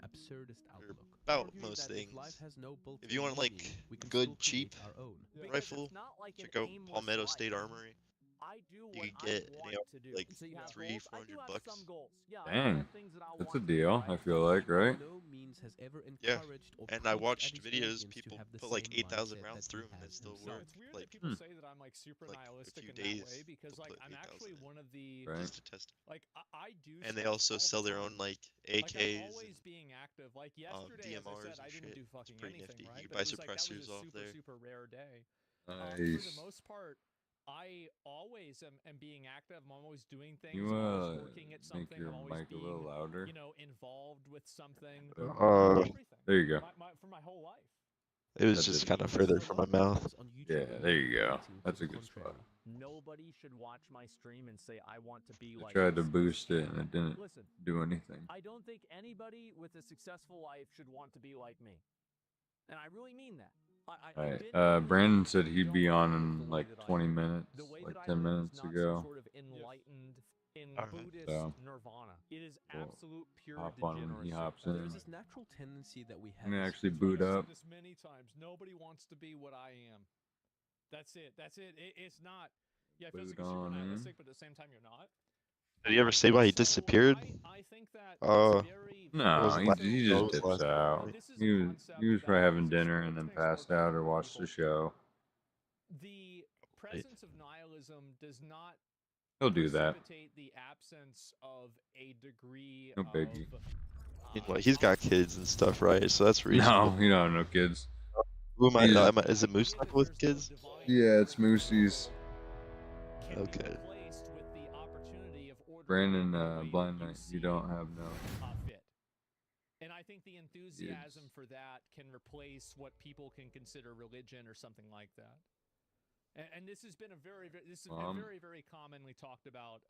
Speaker 16: Absurdist
Speaker 13: For
Speaker 16: outlook.
Speaker 13: about
Speaker 16: Arguing
Speaker 13: most
Speaker 16: that if
Speaker 13: things.
Speaker 16: life has no built-in
Speaker 13: If you want like
Speaker 16: meaning, we can
Speaker 13: good,
Speaker 16: still
Speaker 13: cheap
Speaker 16: create our own.
Speaker 5: Because
Speaker 13: rifle,
Speaker 5: it's not like
Speaker 13: check
Speaker 5: an
Speaker 13: out
Speaker 5: aimless
Speaker 13: Palmetto
Speaker 5: life.
Speaker 13: State Armory.
Speaker 5: I do
Speaker 13: You
Speaker 5: what
Speaker 13: could
Speaker 5: I
Speaker 13: get an
Speaker 5: want
Speaker 13: AR
Speaker 5: to do.
Speaker 13: like
Speaker 5: So you have
Speaker 13: 300-400
Speaker 5: goals. I do have
Speaker 13: bucks.
Speaker 5: some goals. Yeah, I
Speaker 6: Dang.
Speaker 5: have things that I
Speaker 6: That's
Speaker 5: want
Speaker 6: a
Speaker 5: to do,
Speaker 6: deal,
Speaker 5: right?
Speaker 6: I feel like, right?
Speaker 16: No means has ever
Speaker 13: Yeah,
Speaker 16: encouraged or
Speaker 13: and I
Speaker 16: preached
Speaker 13: watched
Speaker 16: at his
Speaker 13: videos.
Speaker 16: audience to
Speaker 13: People
Speaker 16: have the
Speaker 13: put like
Speaker 16: same
Speaker 13: 8,000
Speaker 16: mindset
Speaker 13: rounds
Speaker 16: that
Speaker 13: through
Speaker 16: he
Speaker 13: them and it
Speaker 16: has
Speaker 13: still
Speaker 16: himself.
Speaker 13: worked.
Speaker 2: It's weird
Speaker 13: Like,
Speaker 2: that people say that I'm like super
Speaker 13: like a
Speaker 2: nihilistic
Speaker 13: few
Speaker 2: in that
Speaker 13: days
Speaker 2: way because
Speaker 13: to
Speaker 2: like
Speaker 13: put
Speaker 2: I'm
Speaker 13: 8,000
Speaker 2: actually
Speaker 13: in.
Speaker 2: one of the
Speaker 6: Right.
Speaker 13: Just to test it.
Speaker 2: like I do.
Speaker 13: And they
Speaker 2: stuff
Speaker 13: also
Speaker 2: all
Speaker 13: sell
Speaker 2: the
Speaker 13: their
Speaker 2: time.
Speaker 13: own like
Speaker 2: Like
Speaker 13: AKs
Speaker 2: I'm always being active. Like yesterday, as I
Speaker 13: DMRs
Speaker 2: said,
Speaker 13: and
Speaker 2: I didn't
Speaker 13: shit.
Speaker 2: do
Speaker 13: It's
Speaker 2: fucking
Speaker 13: pretty
Speaker 2: anything,
Speaker 13: nifty.
Speaker 2: right?
Speaker 13: You
Speaker 2: But
Speaker 13: buy
Speaker 2: it was like that was
Speaker 13: suppressors
Speaker 2: a
Speaker 13: off
Speaker 2: super
Speaker 13: there.
Speaker 2: super rare day. For
Speaker 6: Nice.
Speaker 2: the most part, I always am being active. I'm always doing things.
Speaker 6: You
Speaker 2: I'm always working at
Speaker 6: make
Speaker 2: something.
Speaker 6: your
Speaker 2: I'm always
Speaker 6: mic a
Speaker 2: being,
Speaker 6: little louder.
Speaker 2: you know, involved with something.
Speaker 6: There you go.
Speaker 2: For my whole life.
Speaker 13: It was
Speaker 6: That's
Speaker 13: just
Speaker 6: it.
Speaker 13: kind of further from my mouth.
Speaker 6: Yeah, there you go. That's a good spot.
Speaker 5: Nobody should watch my stream and say I want to be
Speaker 6: I
Speaker 5: like
Speaker 6: tried to
Speaker 5: this.
Speaker 6: boost it and it didn't
Speaker 5: Listen,
Speaker 6: do anything.
Speaker 5: I don't think anybody with a successful life should want to be like me. And I really mean that.
Speaker 6: Alright, Brandon said he'd be on in like 20 minutes, like 10 minutes ago.
Speaker 5: Sort of enlightened in
Speaker 6: Alright.
Speaker 5: Buddhist
Speaker 6: So,
Speaker 5: nirvana. It is
Speaker 6: we'll
Speaker 5: absolute pure
Speaker 6: hop on when he
Speaker 5: degeneracy.
Speaker 6: hops in.
Speaker 16: There's this natural tendency that we have.
Speaker 6: I'm gonna
Speaker 16: as
Speaker 6: actually
Speaker 16: humans-
Speaker 6: boot up.
Speaker 2: I've said this many times. Nobody wants to be what I am. That's it. That's it. It's not. Yeah, it feels like
Speaker 6: Boot
Speaker 2: you're super
Speaker 6: on in.
Speaker 2: nihilistic, but at the same time you're not.
Speaker 13: Did he ever say why he disappeared?
Speaker 2: I think that
Speaker 6: No, he just
Speaker 13: was
Speaker 6: dips
Speaker 13: last-
Speaker 6: out. He was probably having dinner and then passed out or watched the show.
Speaker 2: The presence of nihilism does not
Speaker 6: He'll do that.
Speaker 2: precipitate the absence of a degree
Speaker 6: No biggie.
Speaker 13: Well, he's got kids and stuff, right? So that's reasonable.
Speaker 6: No, you don't have no kids.
Speaker 13: Who am I? No, is it Moose Knuckle with kids?
Speaker 6: Yeah, it's Moosey's.
Speaker 13: Okay.
Speaker 6: Brandon, Blind Knight, you don't have no.
Speaker 2: fit. And I think the enthusiasm for that can replace what people can consider religion or something like that. And this has been a very very commonly talked about,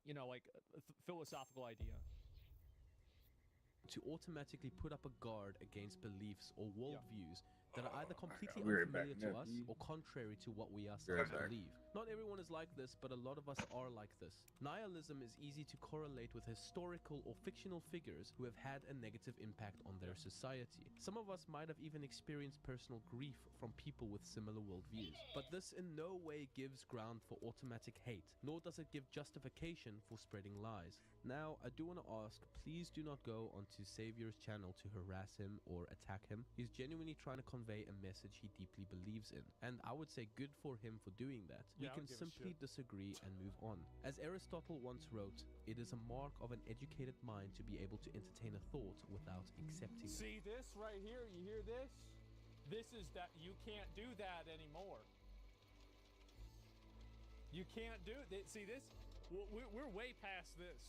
Speaker 2: you know, like philosophical idea.
Speaker 16: To automatically put up a guard against beliefs or worldviews that are either completely
Speaker 6: I'll be right back.
Speaker 16: unfamiliar to us or contrary to what we ourselves believe. Not everyone is like this, but a lot of us are like this. Nihilism is easy to correlate with historical or fictional figures who have had a negative impact on their society. Some of us might have even experienced personal grief from people with similar worldviews. But this in no way gives ground for automatic hate, nor does it give justification for spreading lies. Now, I do want to ask, please do not go onto Savior's channel to harass him or attack him. He's genuinely trying to convey a message he deeply believes in, and I would say good for him for doing that. We can simply disagree and move on. As Aristotle once wrote, it is a mark of an educated mind to be able to entertain a thought without accepting it.
Speaker 2: See this right here? You hear this? This is that you can't do that anymore. You can't do it. See this? We're way past this.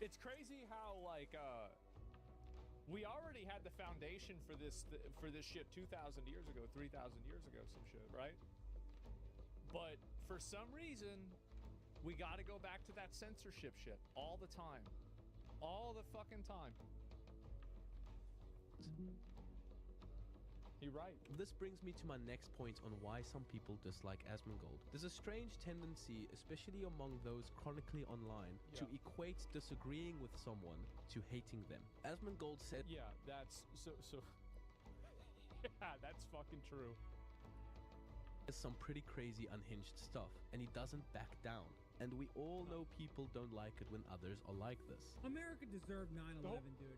Speaker 2: It's crazy how like We already had the foundation for this shit 2,000 years ago, 3,000 years ago, some shit, right? But for some reason, we got to go back to that censorship shit all the time. All the fucking time. You're right.
Speaker 16: This brings me to my next point on why some people dislike Asmongold. There's a strange tendency, especially among those chronically online, to equate disagreeing with someone to hating them. Asmongold said,
Speaker 2: "Yeah, that's so. Yeah, that's fucking true."
Speaker 16: There's some pretty crazy unhinged stuff, and he doesn't back down. And we all know people don't like it when others are like this.
Speaker 21: America deserved 9/11, dude.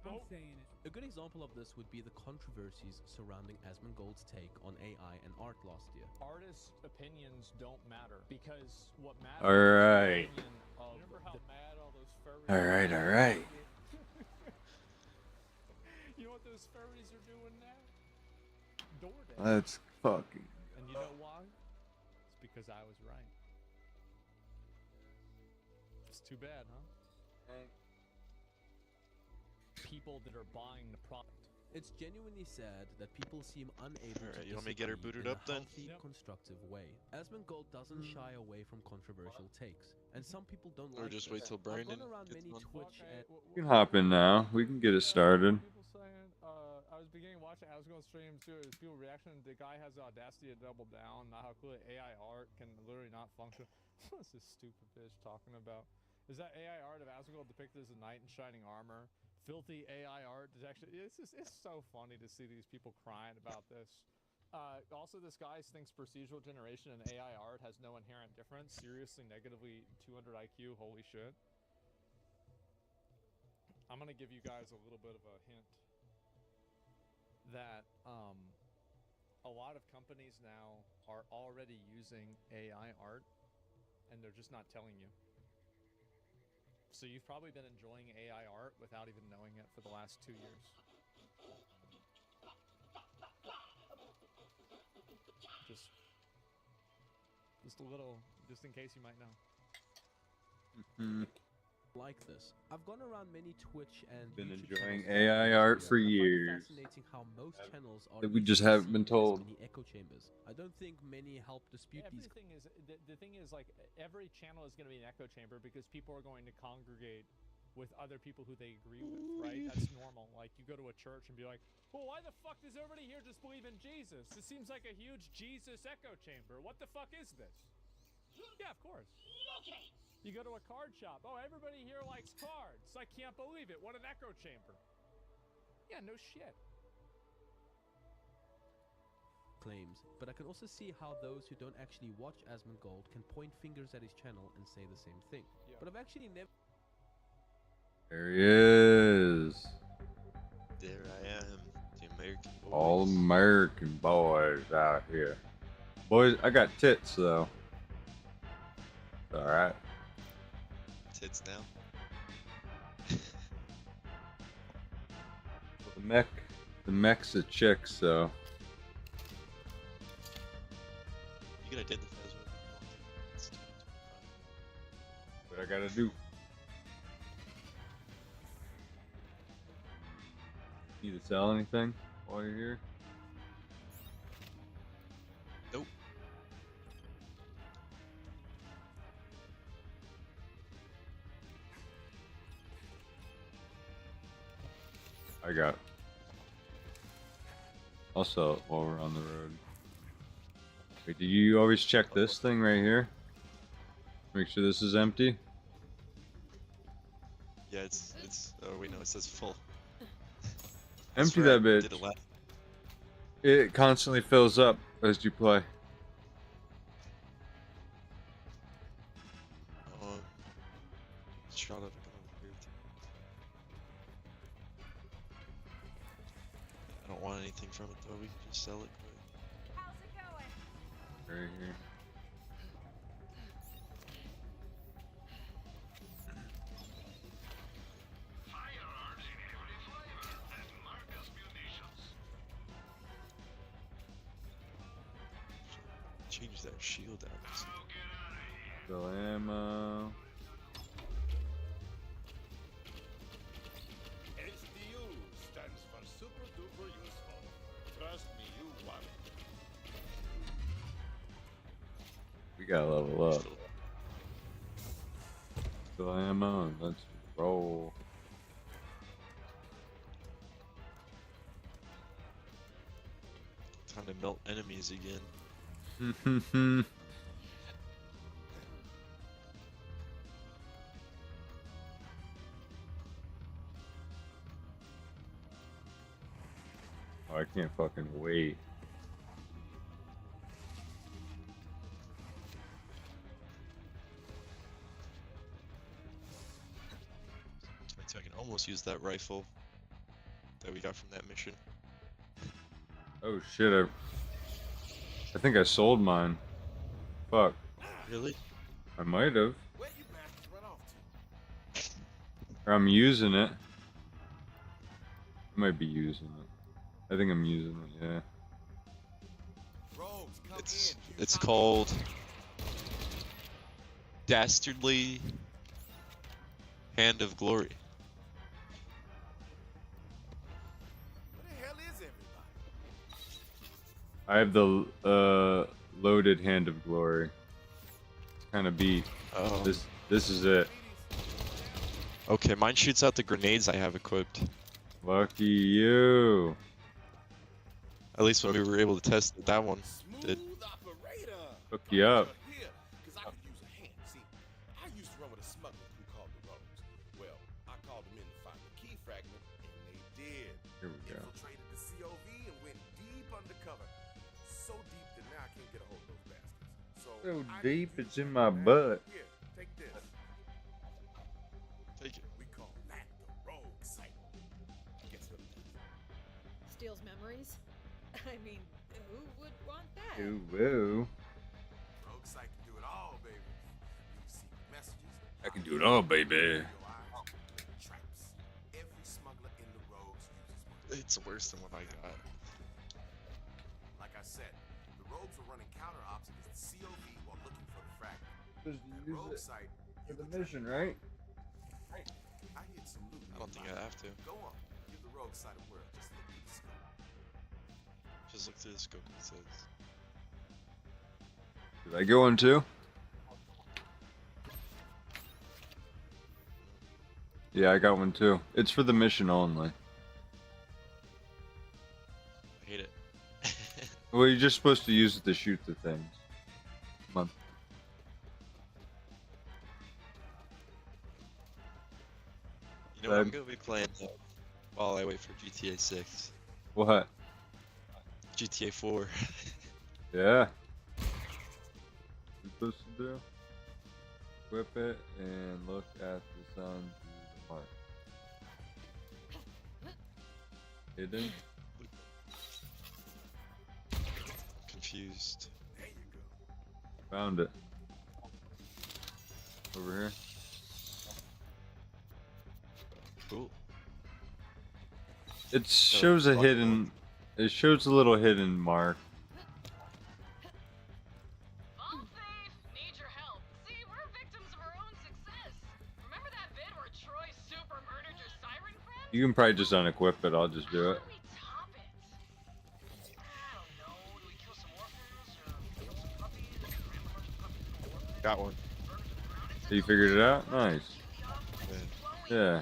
Speaker 21: I'm saying it.
Speaker 16: A good example of this would be the controversies surrounding Asmongold's take on AI and art last year.
Speaker 2: Artists' opinions don't matter because what matters
Speaker 6: All right.
Speaker 2: is the opinion of remember how mad all those furries
Speaker 6: All right, all right.
Speaker 2: You know what those furries are doing now? DoorDash.
Speaker 6: Let's fucking.
Speaker 2: And you know why? It's because I was right. It's too bad, huh? People that are buying the product.
Speaker 16: It's genuinely sad that people seem unable to
Speaker 13: you want me to get her
Speaker 16: disagree
Speaker 13: booted
Speaker 16: in
Speaker 13: up
Speaker 16: a
Speaker 13: then?
Speaker 16: healthy, constructive way. Asmongold doesn't shy away from controversial takes, and some people don't
Speaker 13: Or
Speaker 16: like
Speaker 13: just
Speaker 16: this.
Speaker 13: wait till
Speaker 16: I've
Speaker 13: Brandon
Speaker 16: gone around
Speaker 13: gets
Speaker 16: many
Speaker 13: on.
Speaker 16: Twitch and
Speaker 6: You can hop in now. We can get it started.
Speaker 2: People saying, I was beginning watching Asmongold stream too. It was people reaction. The guy has the audacity to double down. Not how clearly AI art can literally not function. What's this stupid bitch talking about? Is that AI art of Asmongold depicted as a knight in shining armor? Filthy AI art is actually, it's so funny to see these people crying about this. Also, this guy thinks procedural generation and AI art has no inherent difference. Seriously, negatively 200 IQ, holy shit. I'm gonna give you guys a little bit of a hint that a lot of companies now are already using AI art and they're just not telling you. So you've probably been enjoying AI art without even knowing it for the last 2 years. Just a little, just in case you might know.
Speaker 16: like this. I've gone around many Twitch and
Speaker 6: Been
Speaker 16: YouTube
Speaker 6: enjoying
Speaker 16: channels
Speaker 6: AI art for
Speaker 16: I find it
Speaker 6: years.
Speaker 16: fascinating how most channels are
Speaker 6: That we
Speaker 16: using
Speaker 6: just haven't been
Speaker 16: as
Speaker 6: told.
Speaker 16: many echo chambers. I don't think many help dispute these.
Speaker 2: Everything is the thing is like every channel is going to be an echo chamber because people are going to congregate with other people who they agree with, right? That's normal. Like you go to a church and be like, well, why the fuck does everybody here just believe in Jesus? This seems like a huge Jesus echo chamber. What the fuck is this? Yeah, of course. You go to a card shop. Oh, everybody here likes cards. I can't believe it. What an echo chamber. Yeah, no shit.
Speaker 16: Claims, but I can also see how those who don't actually watch Asmongold can point fingers at his channel and say the same thing.
Speaker 2: Yeah.
Speaker 16: But I've actually never.
Speaker 6: There he is.
Speaker 13: There I am, the American boys.
Speaker 6: All American boys out here. Boys, I got tits though. All right.
Speaker 13: Tits now.
Speaker 6: Well, the mech's a chick, so.
Speaker 13: You can identify as well.
Speaker 6: What I gotta do? Need to sell anything while you're here?
Speaker 13: Nope.
Speaker 6: I got it. I'll sell it while we're on the road. Wait, do you always check this thing right here? Make sure this is empty?
Speaker 13: Yeah, it's. Oh wait, no, it says full.
Speaker 6: Empty
Speaker 13: swear
Speaker 6: that
Speaker 13: I
Speaker 6: bitch.
Speaker 13: did it last.
Speaker 6: It constantly fills up as you play.
Speaker 13: Shot of I don't want anything from it though. We can just sell it quick.
Speaker 14: How's it going?
Speaker 6: Right here.
Speaker 13: Change that shield out.
Speaker 6: Still ammo. We gotta level up. Still ammo, let's roll.
Speaker 13: Time to melt enemies again.
Speaker 6: Oh, I can't fucking wait.
Speaker 13: I can almost use that rifle that we got from that mission.
Speaker 6: Oh shit, I think I sold mine. Fuck.
Speaker 13: Really?
Speaker 6: I might have. Or I'm using it. I might be using it. I think I'm using it, yeah.
Speaker 13: It's called Dastardly Hand of Glory.
Speaker 6: I have the loaded Hand of Glory. Kind of beat.
Speaker 13: Oh.
Speaker 6: This is it.
Speaker 13: Okay, mine shoots out the grenades I have equipped.
Speaker 6: Lucky you.
Speaker 13: At least when we were able to test it, that one did.
Speaker 6: Hook you up. Here we go. So deep, it's in my butt.
Speaker 8: Here, take this.
Speaker 13: Take it.
Speaker 8: We call that the rogue site. Gets them.
Speaker 22: Steals memories? I mean, who would want that?
Speaker 6: Ooh, woo.
Speaker 8: Rogue site can do it all, baby. Use secret messages.
Speaker 6: I can do it all, baby.
Speaker 8: Traps. Every smuggler in the rogues uses one.
Speaker 13: It's worse than what I got.
Speaker 8: Like I said, the rogues are running counter ops against the COV while looking for the fragment.
Speaker 6: Just
Speaker 8: That
Speaker 6: use
Speaker 8: rogue
Speaker 6: it
Speaker 8: site.
Speaker 6: for the mission, right?
Speaker 8: I hit some loot.
Speaker 13: I don't think I have to.
Speaker 8: Go on. Give the rogue site a whirl. Just look through the scope.
Speaker 13: Just look through the scope, it says.
Speaker 6: Did I go in too? Yeah, I got one too. It's for the mission only.
Speaker 13: I hate it.
Speaker 6: Well, you're just supposed to use it to shoot the things. Come on.
Speaker 13: You know what I'm gonna be playing while I wait for GTA 6.
Speaker 6: What?
Speaker 13: GTA 4.
Speaker 6: Yeah. What you're supposed to do? Equip it and look at the sun through the mark. Hidden?
Speaker 13: Confused.
Speaker 6: Found it. Over here.
Speaker 13: Cool.
Speaker 6: It shows a hidden. It shows a little hidden mark. You can probably just unequip it. I'll just do it.
Speaker 13: Got one.
Speaker 6: So you figured it out? Nice. Yeah.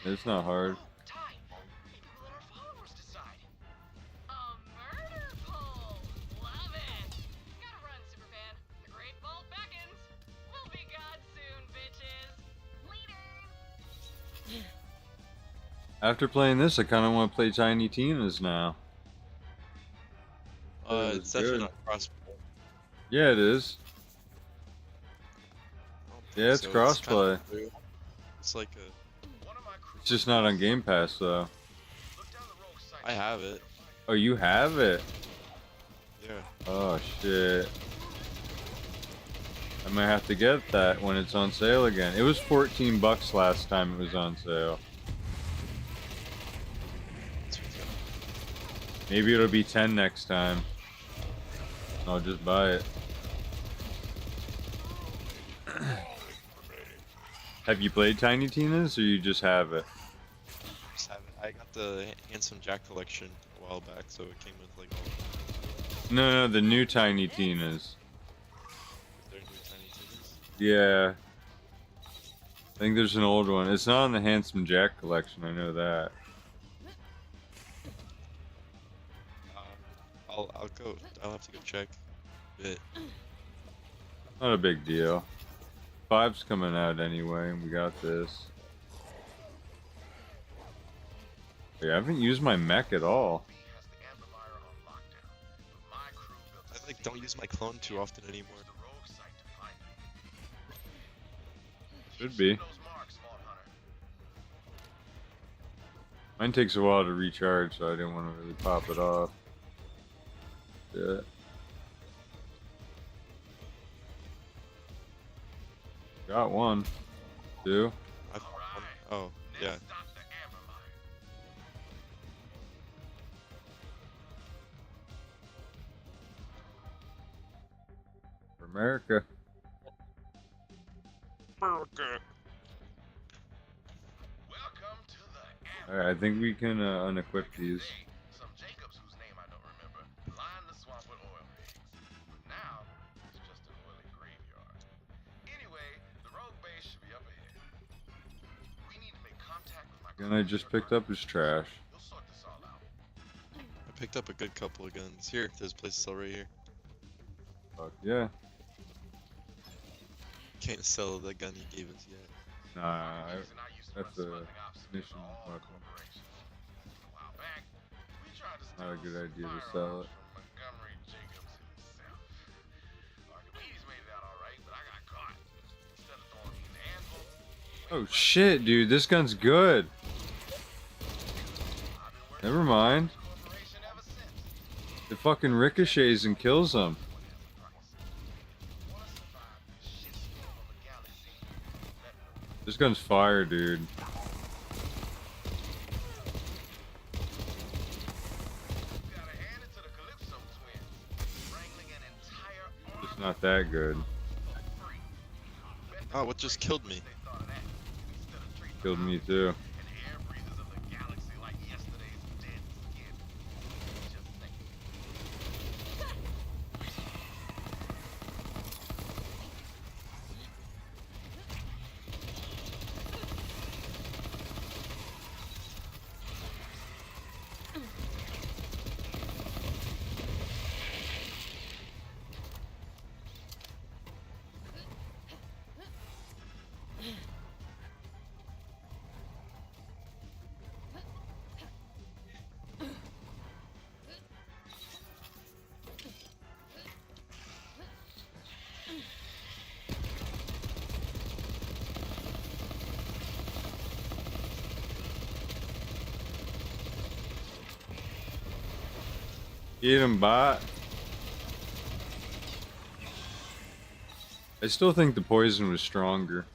Speaker 6: It's not hard. After playing this, I kind of want to play Tiny Tina's now.
Speaker 13: It's definitely not crossplay.
Speaker 6: Yeah, it is. Yeah, it's
Speaker 13: So
Speaker 6: crossplay.
Speaker 13: It's like a.
Speaker 6: It's just not on Game Pass though.
Speaker 13: I have it.
Speaker 6: Oh, you have it?
Speaker 13: Yeah.
Speaker 6: Oh shit. I might have to get that when it's on sale again. It was $14 last time it was on sale. Maybe it'll be 10 next time. I'll just buy it. Have you played Tiny Tina's or you just have it?
Speaker 13: Just have it. I got the Handsome Jack collection a while back, so it came with like all.
Speaker 6: No, the new Tiny Tina's.
Speaker 13: There.
Speaker 6: Yeah. I think there's an old one. It's not in the Handsome Jack collection, I know that.
Speaker 13: I'll go. I'll have to go check it.
Speaker 6: Not a big deal. 5's coming out anyway, and we got this. Yeah, I haven't used my mech at all.
Speaker 13: I like don't use my clone too often anymore.
Speaker 6: Should be. Mine takes a while to recharge, so I didn't want to really pop it off. Yeah. Got one. 2.
Speaker 13: Oh, yeah.
Speaker 6: For America. Alright, I think we can unequip these. Gun I just picked up is trash.
Speaker 13: I picked up a good couple of guns. Here, there's a place to sell right here.
Speaker 6: Fuck yeah.
Speaker 13: Can't sell the gun you gave us yet.
Speaker 6: Nah, that's a mission weapon. Not a good idea to sell it. Oh shit, dude, this gun's good. Never mind. It fucking ricochets and kills them. This gun's fire, dude. It's not that good.
Speaker 13: Oh, what just killed me?
Speaker 6: Killed me too. Get him, bot. I still think the poison was stronger.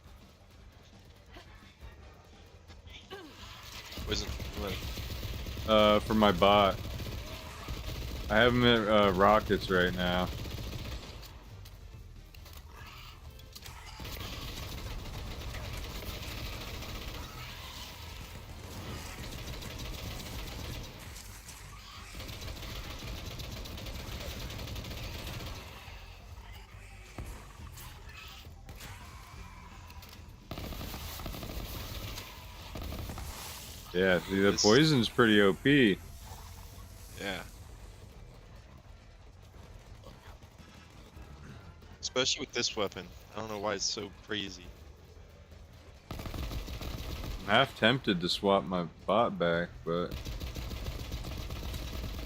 Speaker 13: Poison?
Speaker 6: What? For my bot. I have him at rockets right now. Yeah, see, the poison's pretty OP.
Speaker 13: Yeah. Especially with this weapon. I don't know why it's so crazy.
Speaker 6: I'm half tempted to swap my bot back, but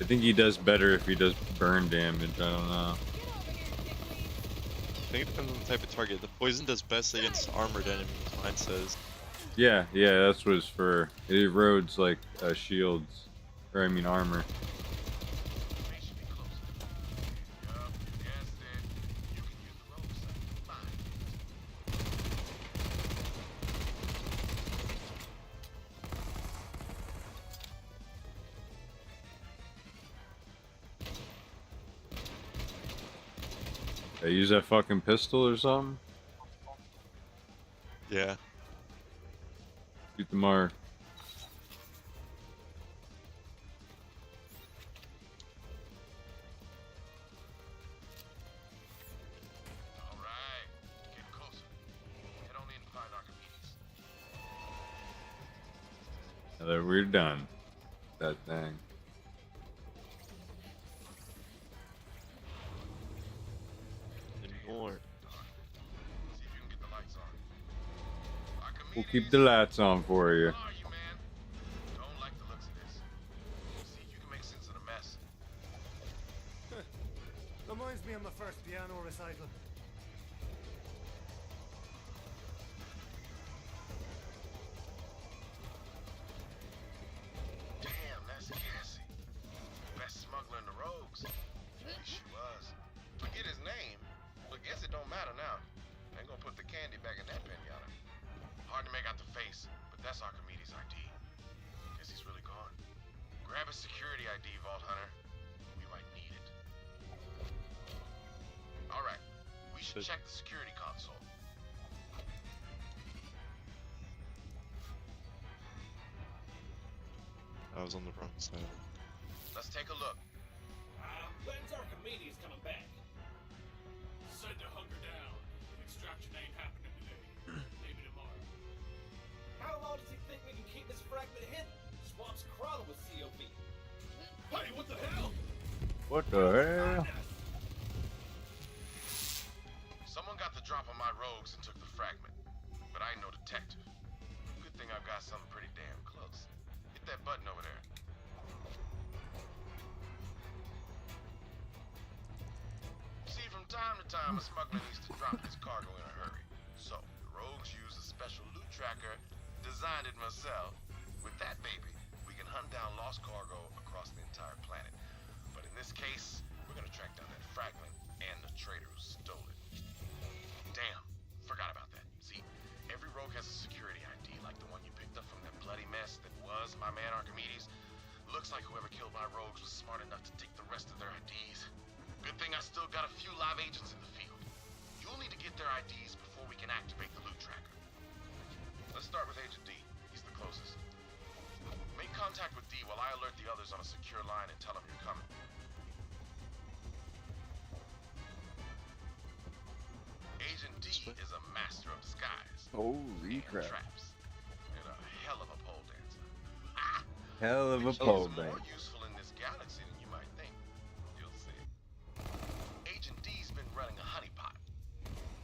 Speaker 6: I think he does better if he does burn damage. I don't know.
Speaker 13: I think it depends on the type of target. The poison does best against armored enemies, mine says.
Speaker 6: Yeah, that's what it's for. It erodes like shields, or I mean armor. I use that fucking pistol or something?
Speaker 13: Yeah.
Speaker 6: Shoot the mark. Now that we're done. That thing.
Speaker 13: And more.
Speaker 6: We'll keep the lights on for you.
Speaker 10: Reminds me of my first piano recital.
Speaker 8: Damn, that's Cassie. Best smuggler in the rogues. She was. Forget his name, but guess it don't matter now. Ain't gonna put the candy back in that pinata. Hard to make out the face, but that's Archimedes' ID. Guess he's really gone. Grab his security ID, Vault Hunter. We might need it. Alright, we should check the security console.
Speaker 13: I was on the wrong side.
Speaker 8: Let's take a look.
Speaker 11: When's Archimedes coming back? Said to hunker down. Extraction ain't happening today. Maybe tomorrow. How long does he think we can keep this fragment hidden? Swamp's crawling with COV. Hey, what the hell?
Speaker 6: What the hell?
Speaker 8: Someone got the drop on my rogues and took the fragment. But I ain't no detective. Good thing I've got something pretty damn close. Hit that button over there. See, from time to time, a smuggler needs to drop his cargo in a hurry. So, the rogues use a special loot tracker, designed it myself. With that baby, we can hunt down lost cargo across the entire planet. But in this case, we're gonna track down that fragment and the traitor who stole it. Damn, forgot about that. See, every rogue has a security ID like the one you picked up from that bloody mess that was my man Archimedes. Looks like whoever killed my rogues was smart enough to take the rest of their IDs. Good thing I still got a few live agents in the field. You'll need to get their IDs before we can activate the loot tracker. Let's start with Agent D. He's the closest. Make contact with D while I alert the others on a secure line and tell them you're coming. Agent D is a master of disguise.
Speaker 6: Holy crap.
Speaker 8: Traps. And a hell of a pole dancer.
Speaker 6: Hell of a pole
Speaker 8: He's more
Speaker 6: dancer.
Speaker 8: useful in this galaxy than you might think. You'll see. Agent D's been running a honeypot.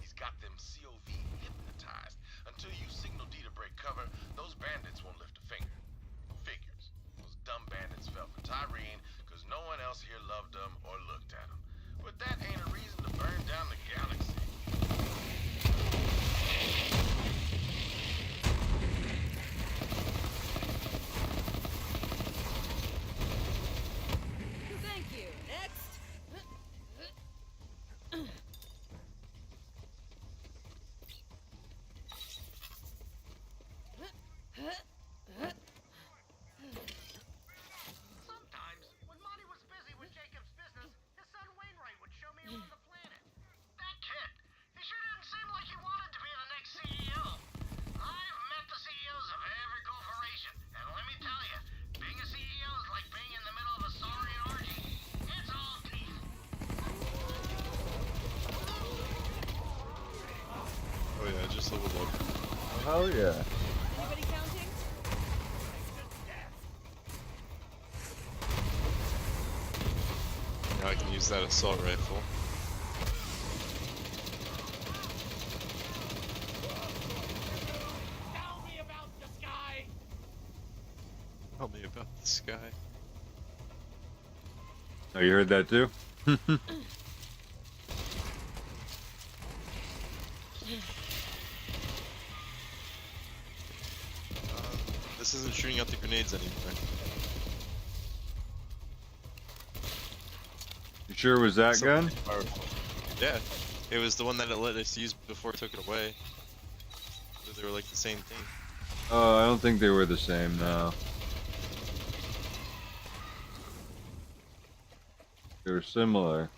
Speaker 8: He's got them COV hypnotized. Until you signal D to break cover, those bandits won't lift a finger. Figures. Those dumb bandits fell for Tyrene because no one else here loved them or looked at them. But that ain't a reason to burn down the galaxy.
Speaker 22: Thank you. Next.
Speaker 3: Sometimes, when Monty was busy with Jacob's business, his son Wainwright would show me around the planet. That kid, he sure didn't seem like he wanted to be the next CEO. I've met the CEOs of every corporation, and let me tell you, being a CEO is like being in the middle of a saurian orgy. It's all teeth.
Speaker 13: Oh yeah, I just leveled up.
Speaker 6: Hell yeah.
Speaker 22: Anybody counting?
Speaker 13: Now I can use that assault rifle.
Speaker 11: Tell me about the sky.
Speaker 13: Tell me about the sky.
Speaker 6: Oh, you heard that too?
Speaker 13: This isn't shooting out the grenades anymore.
Speaker 6: You sure it was that gun?
Speaker 13: Yeah, it was the one that it let us use before it took it away. They were like the same thing.
Speaker 6: Oh, I don't think they were the same now. They were similar.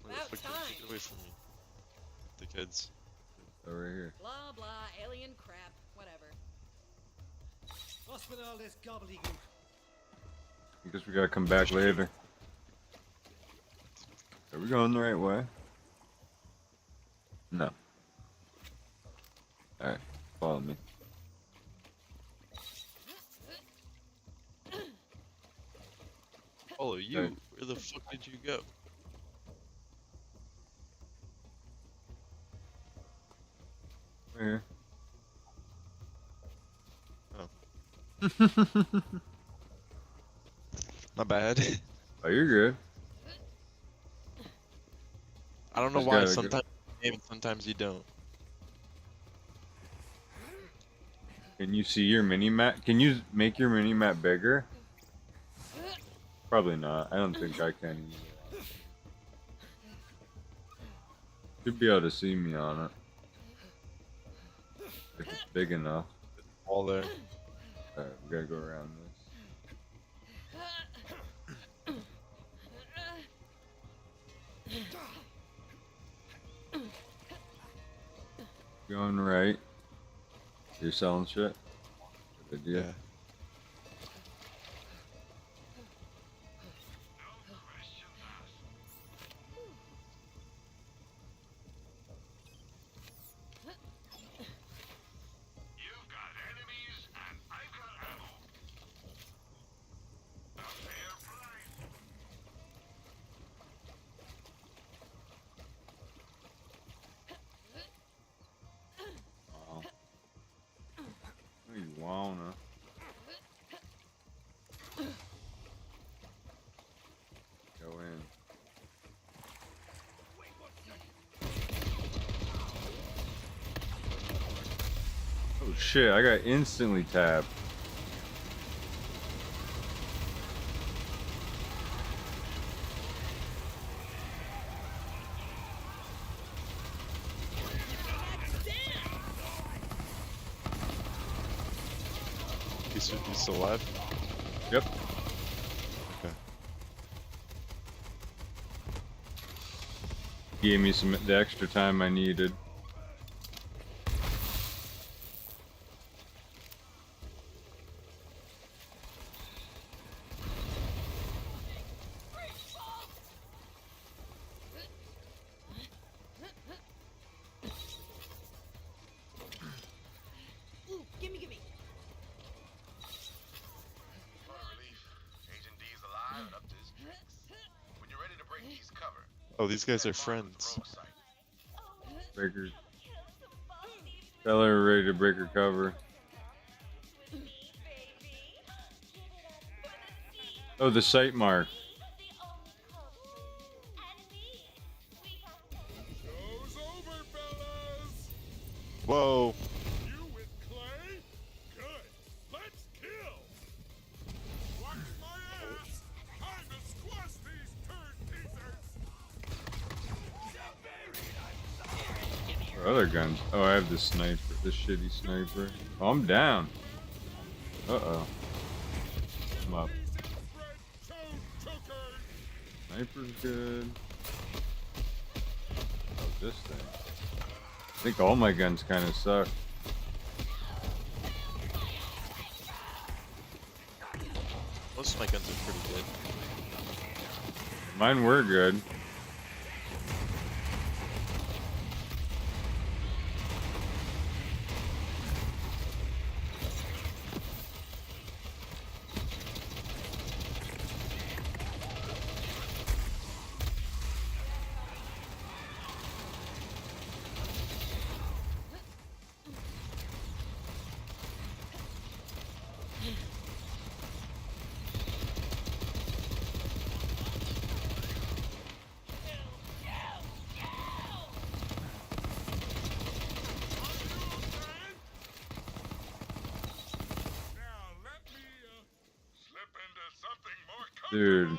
Speaker 22: About time.
Speaker 13: Get away from me. The kids.
Speaker 6: Over here.
Speaker 22: Blah blah, alien crap, whatever.
Speaker 10: What's with all this gobbledygook?
Speaker 6: I guess we gotta come back later. Are we going the right way? No. Alright, follow me.
Speaker 13: did you go?
Speaker 6: Where?
Speaker 13: Oh. My bad.
Speaker 6: Oh, you're good.
Speaker 13: I don't know
Speaker 6: Just
Speaker 13: why.
Speaker 6: gotta
Speaker 13: Sometimes you game and sometimes you don't.
Speaker 6: Can you see your mini map? Can you make your mini map bigger? Probably not. I don't think I can either. Should be able to see me on it. If it's big enough.
Speaker 13: All there.
Speaker 6: Alright, we gotta go around this. Going right. You're selling shit? Good idea.
Speaker 13: Yeah.
Speaker 6: You wanna? Go in. Oh shit, I got instantly tapped.
Speaker 13: He's still alive?
Speaker 6: Yep.
Speaker 13: Okay.
Speaker 6: Gave me the extra time I needed.
Speaker 22: Ooh, gimme.
Speaker 13: Oh, these guys are friends.
Speaker 6: Breaker. Tell her we're ready to break her cover. Oh, the sight mark.
Speaker 13: Whoa.
Speaker 6: Other guns. Oh, I have this sniper. This shitty sniper. Oh, I'm down. Uh-oh. I'm up. Sniper's good. Oh, this thing. I think all my guns kind of suck.
Speaker 13: Most of my guns are pretty good.
Speaker 6: Mine were good. Dude,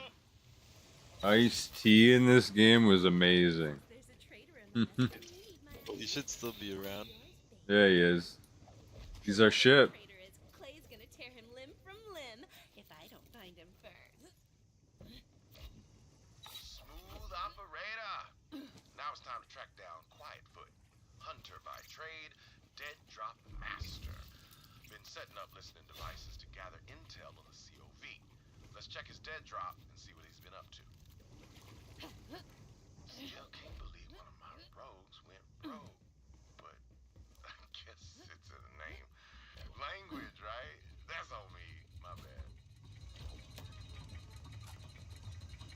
Speaker 6: Ice-T in this game was amazing.
Speaker 13: He should still be around.
Speaker 6: Yeah, he is. He's our ship.
Speaker 22: Clay's gonna tear him limb from limb if I don't find him first.
Speaker 8: Smooth operator. Now it's time to track down Quietfoot, hunter by trade, dead drop master. Been setting up listening devices to gather intel on the COV. Let's check his dead drop and see what he's been up to. Still can't believe one of my rogues went rogue, but I guess it's in the name. Language, right? That's on me. My bad.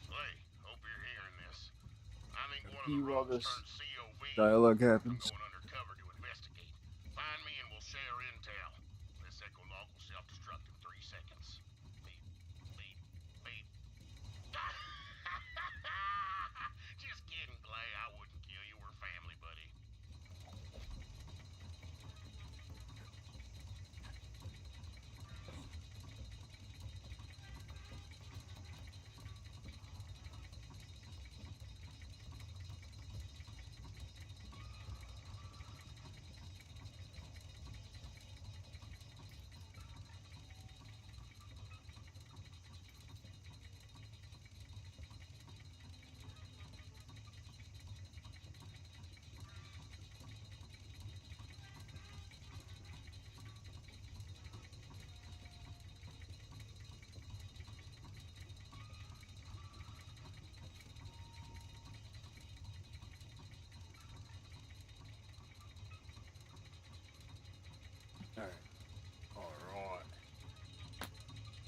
Speaker 8: Clay,
Speaker 6: you while this dialogue happens.
Speaker 8: Find me and we'll share intel. This echo log will self-destruct in 3 seconds. Beep, beep, beep. Just kidding, Clay. I wouldn't kill you. We're family, buddy.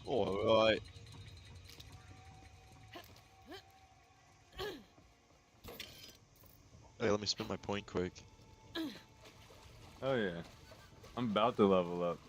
Speaker 13: Alright. Hey, let me spin my point quick.
Speaker 6: Oh yeah. I'm about to level up.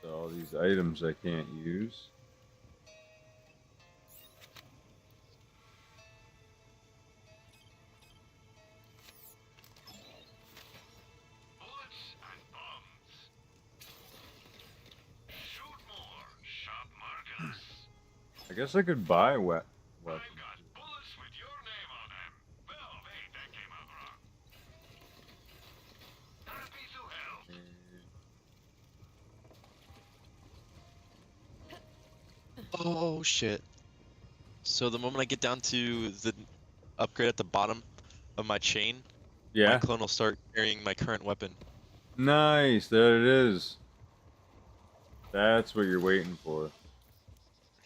Speaker 6: So all these items I can't use. I guess I could buy weapons.
Speaker 13: Oh shit. So the moment I get down to the upgrade at the bottom of my chain, my clone will start carrying my current weapon.
Speaker 6: Nice, there it is. That's what you're waiting for.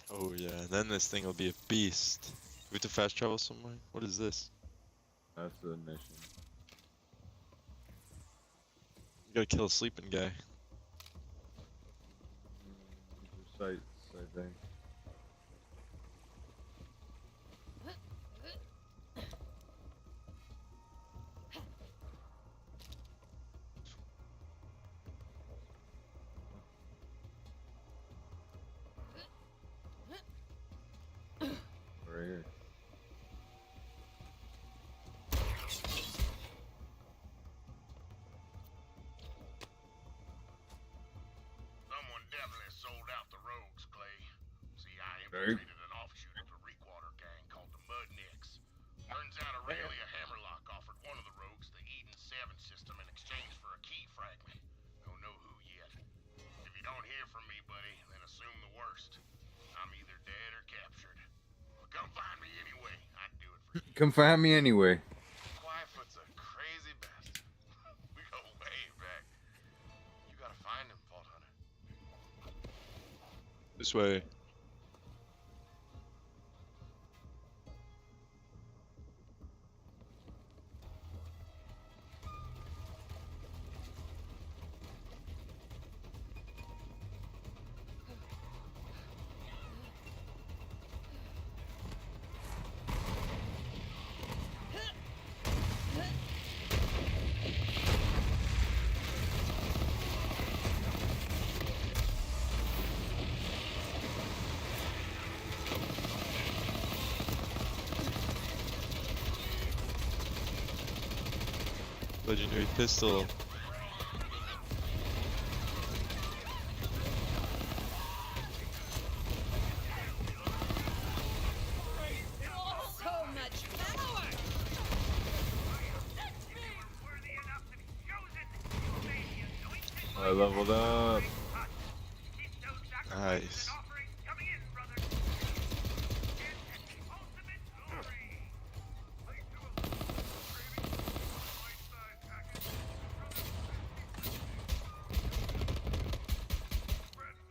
Speaker 13: Oh yeah, and then this thing will be a beast. We have to fast travel somewhere? What is this?
Speaker 6: That's the mission.
Speaker 13: You gotta kill a sleeping guy.
Speaker 6: Sights, I think. Right here.
Speaker 8: Someone definitely sold out the rogues, Clay. See, I infiltrated an offshoot of the Reekwater gang called the Mudnicks. Turns out Aurelia Hammerlock offered one of the rogues the Eden 7 system in exchange for a key fragment. Don't know who yet. If you don't hear from me, buddy, then assume the worst. I'm either dead or captured. But come find me anyway. I'd do it for you.
Speaker 6: Come find me anyway.
Speaker 8: Quietfoot's a crazy bastard. We go way back. You gotta find him, Vault Hunter.
Speaker 13: This way. Legendary pistol.
Speaker 22: So much power!
Speaker 6: I leveled up.
Speaker 13: Nice.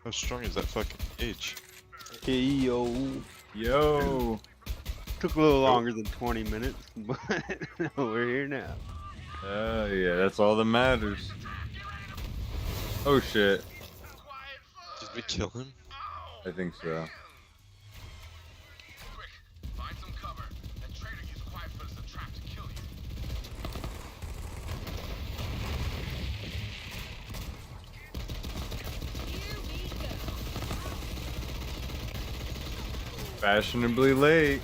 Speaker 13: How strong is that fucking cage?
Speaker 6: Hey yo. Yo.
Speaker 1: Took a little longer than 20 minutes, but we're here now.
Speaker 6: Oh yeah, that's all that matters. Oh shit.
Speaker 13: Did we kill him?
Speaker 6: I think so.
Speaker 8: Quick, find some cover. That traitor used Quietfoot as a trap to kill you.
Speaker 6: Fashionably late.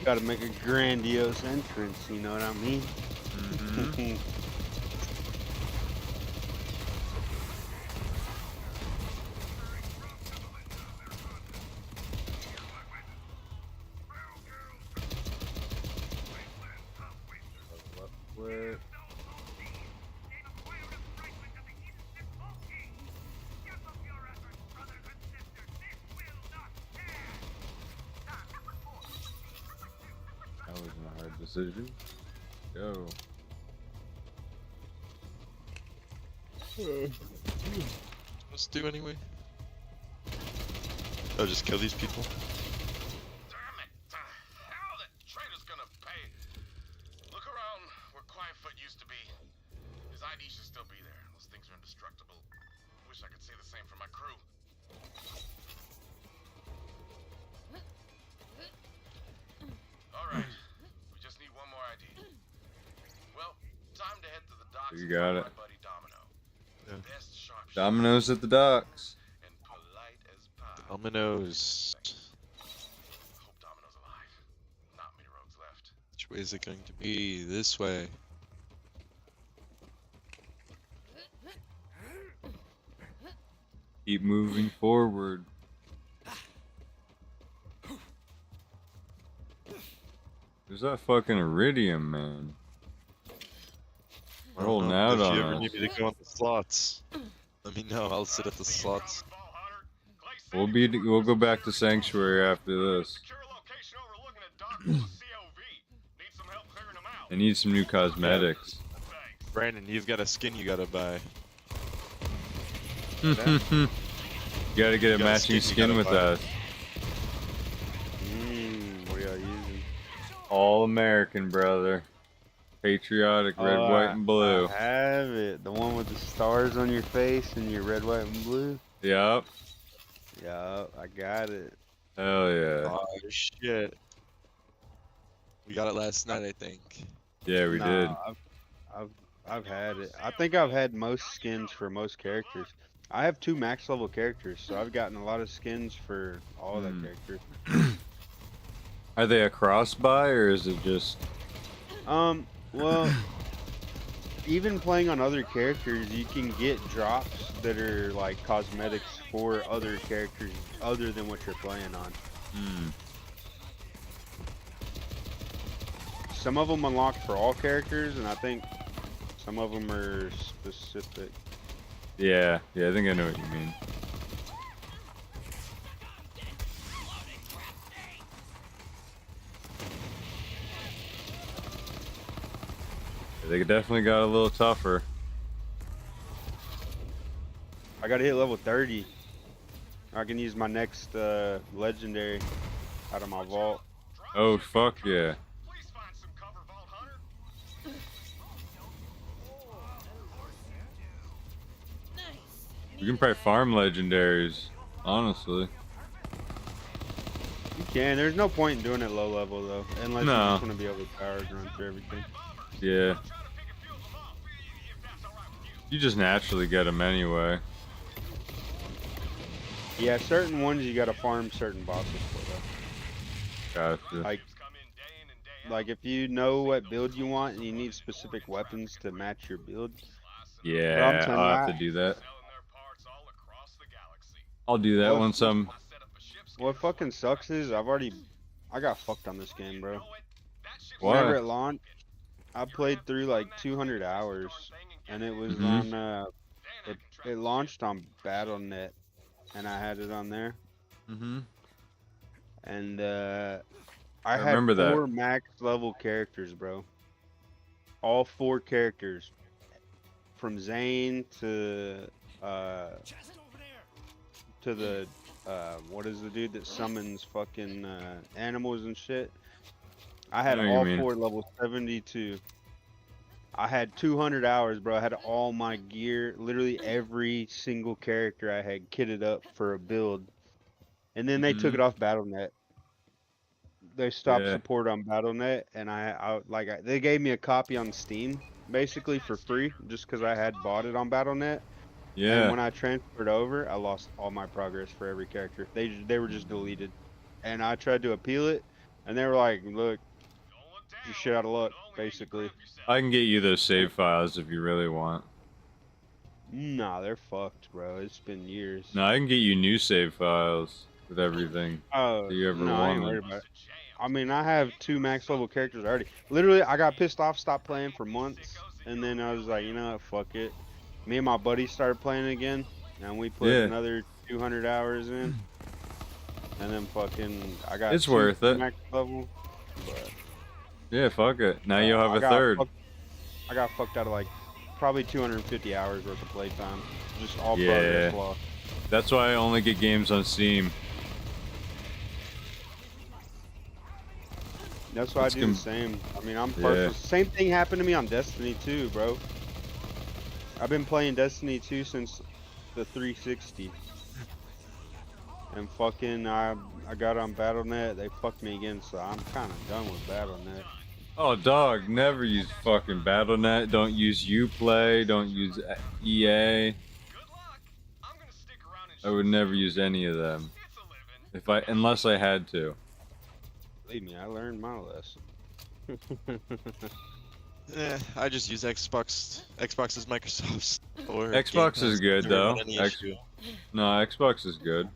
Speaker 1: Gotta make a grandiose entrance, you know what I mean?
Speaker 6: Mm-hmm. That wasn't a hard decision. Go.
Speaker 13: Let's do anyway. I'll just kill these people.
Speaker 8: Damn it! How that traitor's gonna pay? Look around where Quietfoot used to be. His ID should still be there. Those things are indestructible. Wish I could say the same for my crew. Alright. We just need one more ID. Well, time to head to the docks.
Speaker 6: You got it.
Speaker 8: My buddy Domino.
Speaker 13: Yeah.
Speaker 8: Best sharpshooter.
Speaker 6: Dominoes at the docks.
Speaker 8: And polite as pie.
Speaker 13: Dominoes.
Speaker 8: Hope Domino's alive. Not many roads left.
Speaker 13: Which way is it going to be? This way.
Speaker 6: Keep moving forward. There's that fucking iridium, man. They're holding out
Speaker 13: If
Speaker 6: on
Speaker 13: you ever
Speaker 6: us.
Speaker 13: need me to go on the slots, let me know. I'll sit at the slots.
Speaker 6: We'll go back to Sanctuary after this. I need some new cosmetics.
Speaker 13: Brandon, you've got a skin you gotta buy.
Speaker 6: You gotta get a
Speaker 13: got a
Speaker 6: matching
Speaker 13: skin you
Speaker 6: skin
Speaker 13: gotta
Speaker 6: with
Speaker 13: buy.
Speaker 6: us.
Speaker 1: What are y'all using?
Speaker 6: All American, brother. Patriotic, red, white, and blue.
Speaker 1: I have it. The one with the stars on your face and your red, white, and blue.
Speaker 6: Yep.
Speaker 1: Yup, I got it.
Speaker 6: Hell yeah.
Speaker 13: Oh shit. We got it last night, I think.
Speaker 6: Yeah, we did.
Speaker 1: I've had it. I think I've had most skins for most characters. I have 2 max level characters, so I've gotten a lot of skins for all the characters.
Speaker 6: Are they a cross buy or is it just?
Speaker 1: Well, even playing on other characters, you can get drops that are like cosmetics for other characters other than what you're playing on. Some of them unlocked for all characters, and I think some of them are specific.
Speaker 6: Yeah, I think I know what you mean. They definitely got a little tougher.
Speaker 1: I gotta hit level 30. I can use my next legendary out of my vault.
Speaker 6: Oh, fuck yeah. You can probably farm legendaries, honestly.
Speaker 1: You can. There's no point in doing it low level though, unless you just want to be overpowered and run through everything.
Speaker 6: Yeah. You just naturally get them anyway.
Speaker 1: Yeah, certain ones you gotta farm certain bosses for though.
Speaker 6: Gotcha.
Speaker 1: Like if you know what build you want and you need specific weapons to match your build.
Speaker 6: Yeah, I'll have to do that. I'll do that once I'm...
Speaker 1: What fucking sucks is I got fucked on this game, bro.
Speaker 6: Why?
Speaker 1: Whenever it launched, I played through like 200 hours, and it was on, it launched on Battle.net, and I had it on there. And I had
Speaker 6: remember that.
Speaker 1: 4 max level characters, bro. All 4 characters. From Zane to to the what is the dude that summons fucking animals and shit. I had all 4 level 72. I had 200 hours, bro. I had all my gear, literally every single character I had kitted up for a build. And then they took it off BattleNet. They stopped support on BattleNet, and they gave me a copy on Steam, basically for free, just because I had bought it on BattleNet.
Speaker 6: Yeah.
Speaker 1: And when I transferred over, I lost all my progress for every character. They were just deleted, and I tried to appeal it, and they were like, "Look, you're shit out of luck, basically."
Speaker 6: I can get you those save files if you really want.
Speaker 1: Nah, they're fucked, bro. It's been years.
Speaker 6: No, I can get you new save files with everything that you ever
Speaker 1: no, I ain't
Speaker 6: wanted.
Speaker 1: worried about it. I mean, I have 2 max level characters already. Literally, I got pissed off, stopped playing for months, and then I was like, you know what, fuck it. Me and my buddies started playing again, and we put another 200 hours in, and then fucking, I got
Speaker 6: It's worth it.
Speaker 1: max level. But,
Speaker 6: yeah, fuck it. Now you'll have a third.
Speaker 1: I got fucked out of like probably 250 hours worth of playtime. Just all progress lost.
Speaker 6: That's why I only get games on Steam.
Speaker 1: That's why I do the same. I mean, I'm partial. Same thing happened to me on Destiny 2, bro. I've been playing Destiny 2 since the 360. And fucking, I got on BattleNet. They fucked me again, so I'm kind of done with BattleNet.
Speaker 6: Oh, dog, never use fucking BattleNet. Don't use Uplay. Don't use EA. I would never use any of them. Unless I had to.
Speaker 1: Believe me, I learned my lesson.
Speaker 13: I just use Xbox. Xbox is Microsoft's. Or
Speaker 6: Xbox is good though. No, Xbox is good.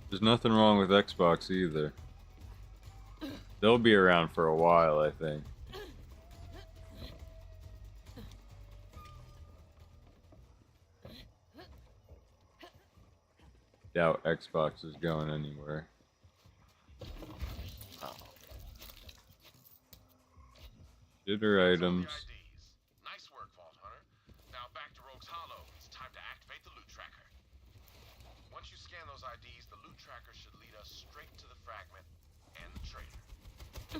Speaker 6: There's nothing wrong with Xbox either. They'll be around for a while, I think. Doubt Xbox is going anywhere. Jitter items.
Speaker 8: Nice work, Vault Hunter. Now back to Rogue's Hollow. It's time to activate the loot tracker. Once you scan those IDs, the loot tracker should lead us straight to the fragment and the trader.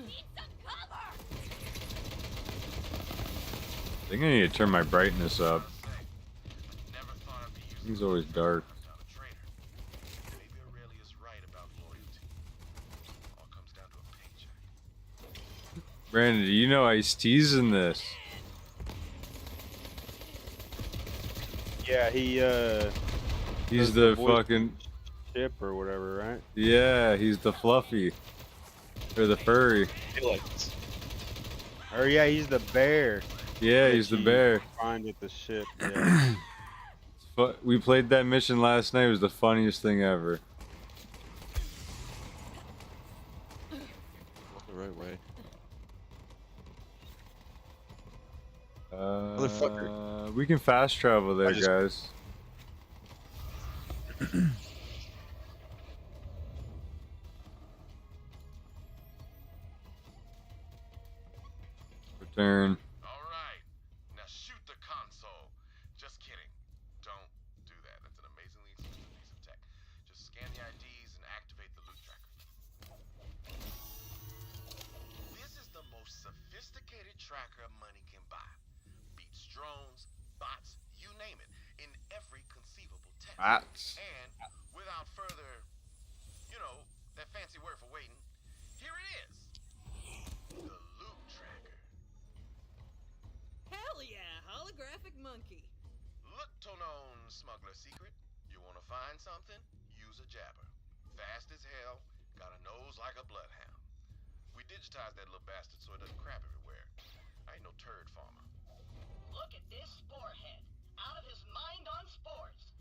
Speaker 22: Need some cover!
Speaker 6: I think I need to turn my brightness up. It's always dark. Brandon, do you know Ice-T's in this?
Speaker 1: Yeah,
Speaker 6: he's the fucking
Speaker 1: chip or whatever, right?
Speaker 6: Yeah, he's the fluffy. Or the furry.
Speaker 1: Or yeah, he's the bear.
Speaker 6: Yeah, he's the bear.
Speaker 1: Find at the ship. Yeah.
Speaker 6: We played that mission last night. It was the funniest thing ever.
Speaker 13: The right way.
Speaker 6: Motherfucker. We can fast travel there, guys. Return.
Speaker 8: Alright. Now shoot the console. Just kidding. Don't do that. That's an amazingly expensive piece of tech. Just scan the IDs and activate the loot tracker. This is the most sophisticated tracker money can buy. Beats drones, bots, you name it, in every conceivable test.
Speaker 6: Bots.
Speaker 8: And without further, that fancy word for waiting, here it is. The loot tracker.
Speaker 22: Hell yeah, holographic monkey.
Speaker 8: Look, Tonon Smuggler Secret. You want to find something? Use a jabber. Fast as hell, got a nose like a bloodhound. We digitized that little bastard so it doesn't crap everywhere. I ain't no turd farmer.
Speaker 3: Look at this spore head. Out of his mind on spores.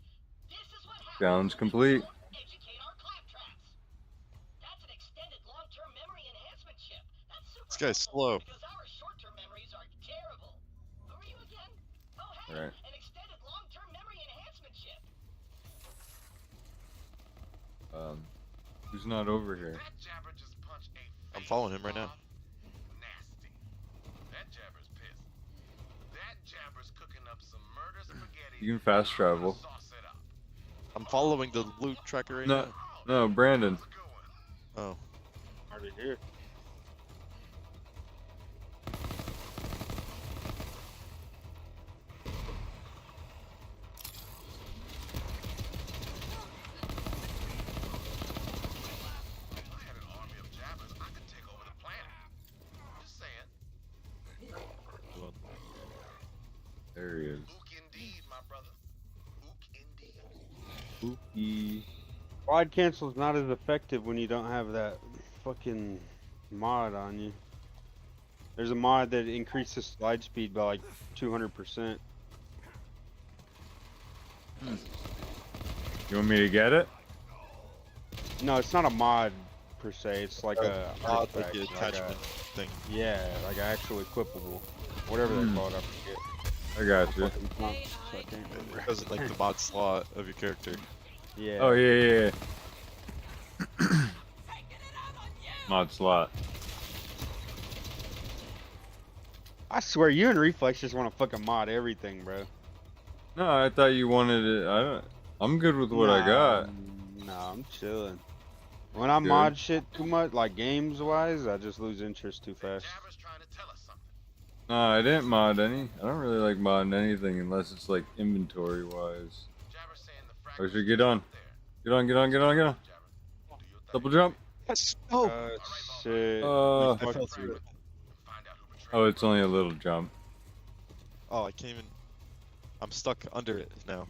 Speaker 3: This is what happens.
Speaker 6: Sounds complete.
Speaker 3: Educate our claptraps. That's an extended long-term memory enhancement chip. That's super.
Speaker 13: This guy's slow.
Speaker 3: Because our short-term memories are terrible. Who are you again? Oh, hey,
Speaker 6: All right.
Speaker 3: an extended long-term memory enhancement chip.
Speaker 6: Who's not over here?
Speaker 8: That jabber just punched a
Speaker 13: I'm following him right now.
Speaker 8: nasty. That jabber's pissed. That jabber
Speaker 6: You can fast travel.
Speaker 13: I'm following the loot tracker right now.
Speaker 6: No, Brandon.
Speaker 13: Oh.
Speaker 1: Already here.
Speaker 6: There he is. Spooky.
Speaker 1: Slide cancel's not as effective when you don't have that fucking mod on you. There's a mod that increases slide speed by like 200%.
Speaker 6: You want me to get it?
Speaker 1: No, it's not a mod per se. It's like a
Speaker 13: mod, like
Speaker 1: artifact,
Speaker 13: the attachment thing.
Speaker 1: Yeah, like an actual equipable, whatever they're called. I forget.
Speaker 6: I got you.
Speaker 13: It doesn't like the mod slot of your character.
Speaker 1: Yeah.
Speaker 6: Oh yeah. Mod slot.
Speaker 1: I swear, you and Reflex just want to fucking mod everything, bro.
Speaker 6: No, I thought you wanted it. I'm good with what I got.
Speaker 1: Nah, I'm chilling. When I mod shit too much, like games wise, I just lose interest too fast.
Speaker 6: No, I didn't mod any. I don't really like modding anything unless it's like inventory wise. I should get on. Get on. Double jump.
Speaker 13: Yes. Oh.
Speaker 1: Shit.
Speaker 13: I fell through it.
Speaker 6: Oh, it's only a little jump.
Speaker 13: Oh, I can't even. I'm stuck under it now.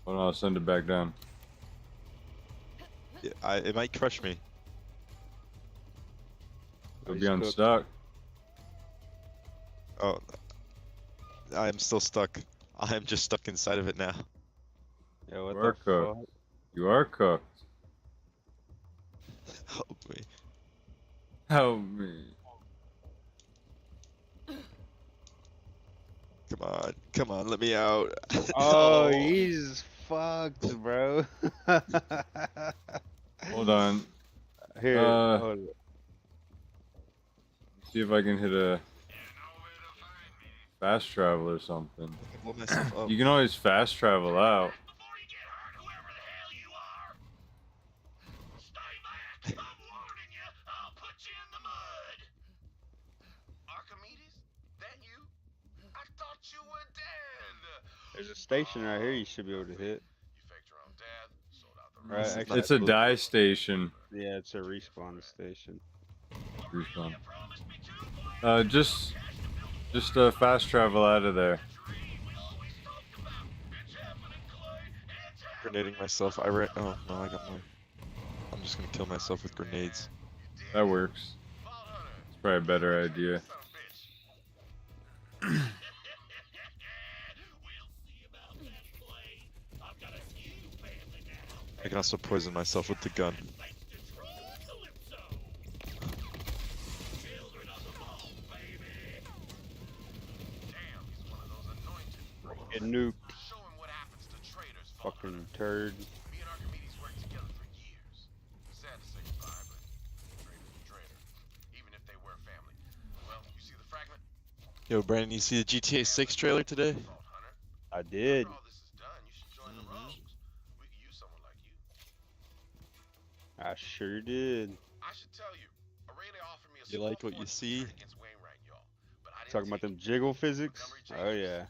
Speaker 6: Hold on, I'll send it back down.
Speaker 13: Yeah, it might crush me.
Speaker 6: It'll be unstuck.
Speaker 13: Oh, I am still stuck. I am just stuck inside of it now.
Speaker 1: Yeah, what
Speaker 6: You are cooked. You are cooked.
Speaker 13: Help me.
Speaker 6: Help me.
Speaker 13: Come on, let me out.
Speaker 1: Oh,
Speaker 13: No.
Speaker 1: he's fucked, bro.
Speaker 6: Hold on.
Speaker 1: Here, hold on.
Speaker 6: See if I can hit a fast travel or something. You can always fast travel out.
Speaker 1: There's a station right here you should be able to hit. Right, actually,
Speaker 6: It's a die station.
Speaker 1: Yeah, it's a respawn station.
Speaker 6: Respawn. Just fast travel out of there.
Speaker 13: Grenading myself. I ran. Oh no, I got more. I'm just gonna kill myself with grenades.
Speaker 6: That works. It's probably a better idea.
Speaker 13: I can also poison myself with the gun.
Speaker 1: Get nuked. Fucking turd.
Speaker 13: Yo, Brandon, you see the GTA 6 trailer today?
Speaker 1: I did. I sure did.
Speaker 13: You like what you see?
Speaker 1: Talking about them jiggle physics? Oh yeah.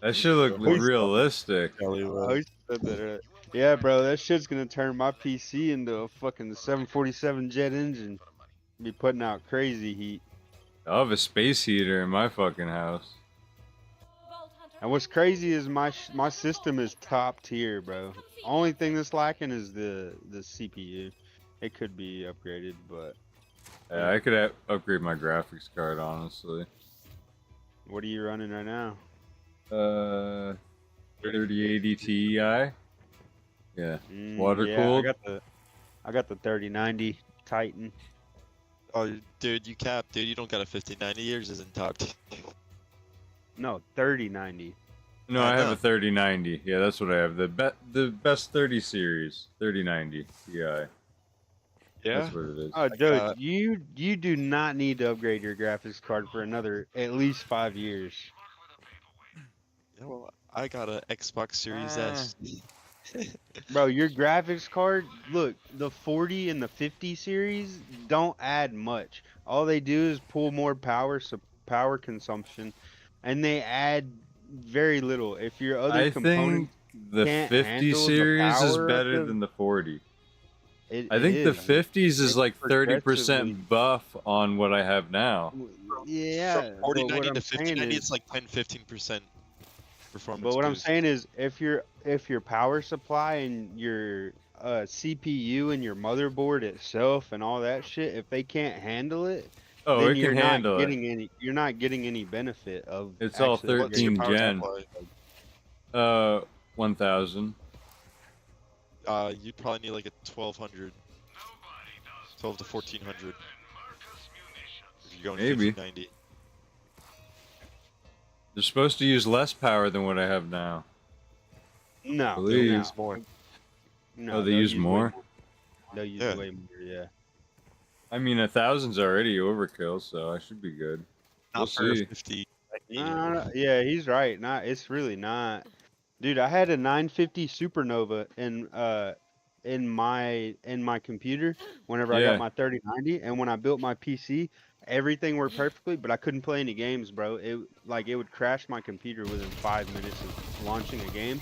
Speaker 6: That shit look realistic.
Speaker 1: Yeah, bro, that shit's gonna turn my PC into a fucking 747 jet engine. Be putting out crazy heat.
Speaker 6: I'll have a space heater in my fucking house.
Speaker 1: And what's crazy is my system is top tier, bro. Only thing that's lacking is the CPU. It could be upgraded, but
Speaker 6: yeah, I could upgrade my graphics card, honestly.
Speaker 1: What are you running right now?
Speaker 6: 3080 Ti. Yeah, water cooled.
Speaker 1: Yeah, I got the 3090 Titan.
Speaker 13: Oh, dude, you cap, dude. You don't got a 5090. Yours isn't top tier.
Speaker 1: No, 3090.
Speaker 6: No, I have a 3090. Yeah, that's what I have. The best 30 series, 3090 Ti.
Speaker 13: Yeah.
Speaker 6: That's what it is.
Speaker 1: Oh, dude, you do not need to upgrade your graphics card for another at least 5 years.
Speaker 13: Yeah, well, I got a Xbox Series S.
Speaker 1: Bro, your graphics card, look, the 40 and the 50 series don't add much. All they do is pull more power, power consumption, and they add very little. If your other
Speaker 6: I think
Speaker 1: components
Speaker 6: the
Speaker 1: can't
Speaker 6: 50
Speaker 1: handle the
Speaker 6: series is
Speaker 1: power of
Speaker 6: better than the 40.
Speaker 1: it
Speaker 6: I think the
Speaker 1: is.
Speaker 6: 50s is
Speaker 1: It's
Speaker 6: like
Speaker 1: progressively
Speaker 6: 30% buff on what I have now.
Speaker 1: Yeah,
Speaker 13: From
Speaker 1: but
Speaker 13: 4090
Speaker 1: what
Speaker 13: to
Speaker 1: I'm saying
Speaker 13: 5090,
Speaker 1: is,
Speaker 13: it's like 10-15% performance
Speaker 1: but what I'm
Speaker 13: boost.
Speaker 1: saying is, if your power supply and your CPU and your motherboard itself and all that shit, if they can't handle it,
Speaker 6: Oh,
Speaker 1: then
Speaker 6: it can handle it.
Speaker 1: you're not getting any benefit of
Speaker 6: It's all
Speaker 1: actually
Speaker 13: What's your
Speaker 6: 13
Speaker 13: power
Speaker 6: gen.
Speaker 13: supply?
Speaker 6: 1000.
Speaker 13: You'd probably need like a 1200. 12 to 1400. If you're going
Speaker 6: Maybe.
Speaker 13: 1590.
Speaker 6: They're supposed to use less power than what I have now.
Speaker 1: No,
Speaker 6: Believe.
Speaker 1: no,
Speaker 13: Use more.
Speaker 1: no.
Speaker 6: Oh, they
Speaker 1: they'll
Speaker 6: use
Speaker 1: way
Speaker 6: more?
Speaker 1: They'll use
Speaker 13: Yeah.
Speaker 1: way more. Yeah.
Speaker 6: I mean, 1000's already overkill, so I should be good. We'll
Speaker 13: Not for
Speaker 6: see.
Speaker 13: 50.
Speaker 1: Yeah, he's right. Not, it's really not. Dude, I had a 950 Supernova in my computer whenever I got
Speaker 6: Yeah.
Speaker 1: my 3090, and when I built my PC, everything worked perfectly, but I couldn't play any games, bro. It would crash my computer within 5 minutes of launching a game.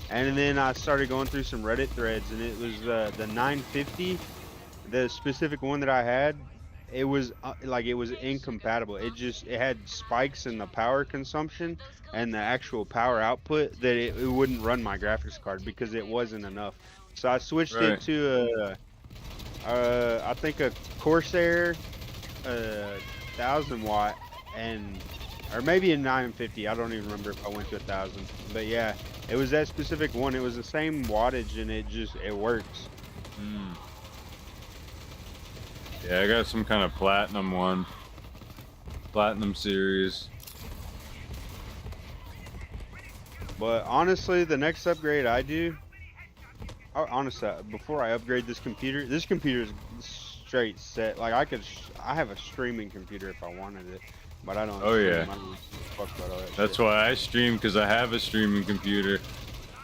Speaker 1: And then I started going through some Reddit threads, and it was the 950, the specific one that I had. It was it was incompatible. It had spikes in the power consumption and the actual power output that it wouldn't run my graphics card because it wasn't enough. So I switched it
Speaker 6: Right.
Speaker 1: to I think a Corsair 1000 watt, and or maybe a 950. I don't even remember if I went to 1000. But yeah, it was that specific one. It was the same wattage, and it works.
Speaker 6: Yeah, I got some kind of platinum one. Platinum series.
Speaker 1: But honestly, the next upgrade I do, honestly, before I upgrade this computer is straight set. Like I have a streaming computer if I wanted it, but I don't.
Speaker 6: Oh,
Speaker 1: stream.
Speaker 6: yeah.
Speaker 1: I don't give a fuck about all that
Speaker 6: That's
Speaker 1: shit.
Speaker 6: why I stream, because I have a streaming computer.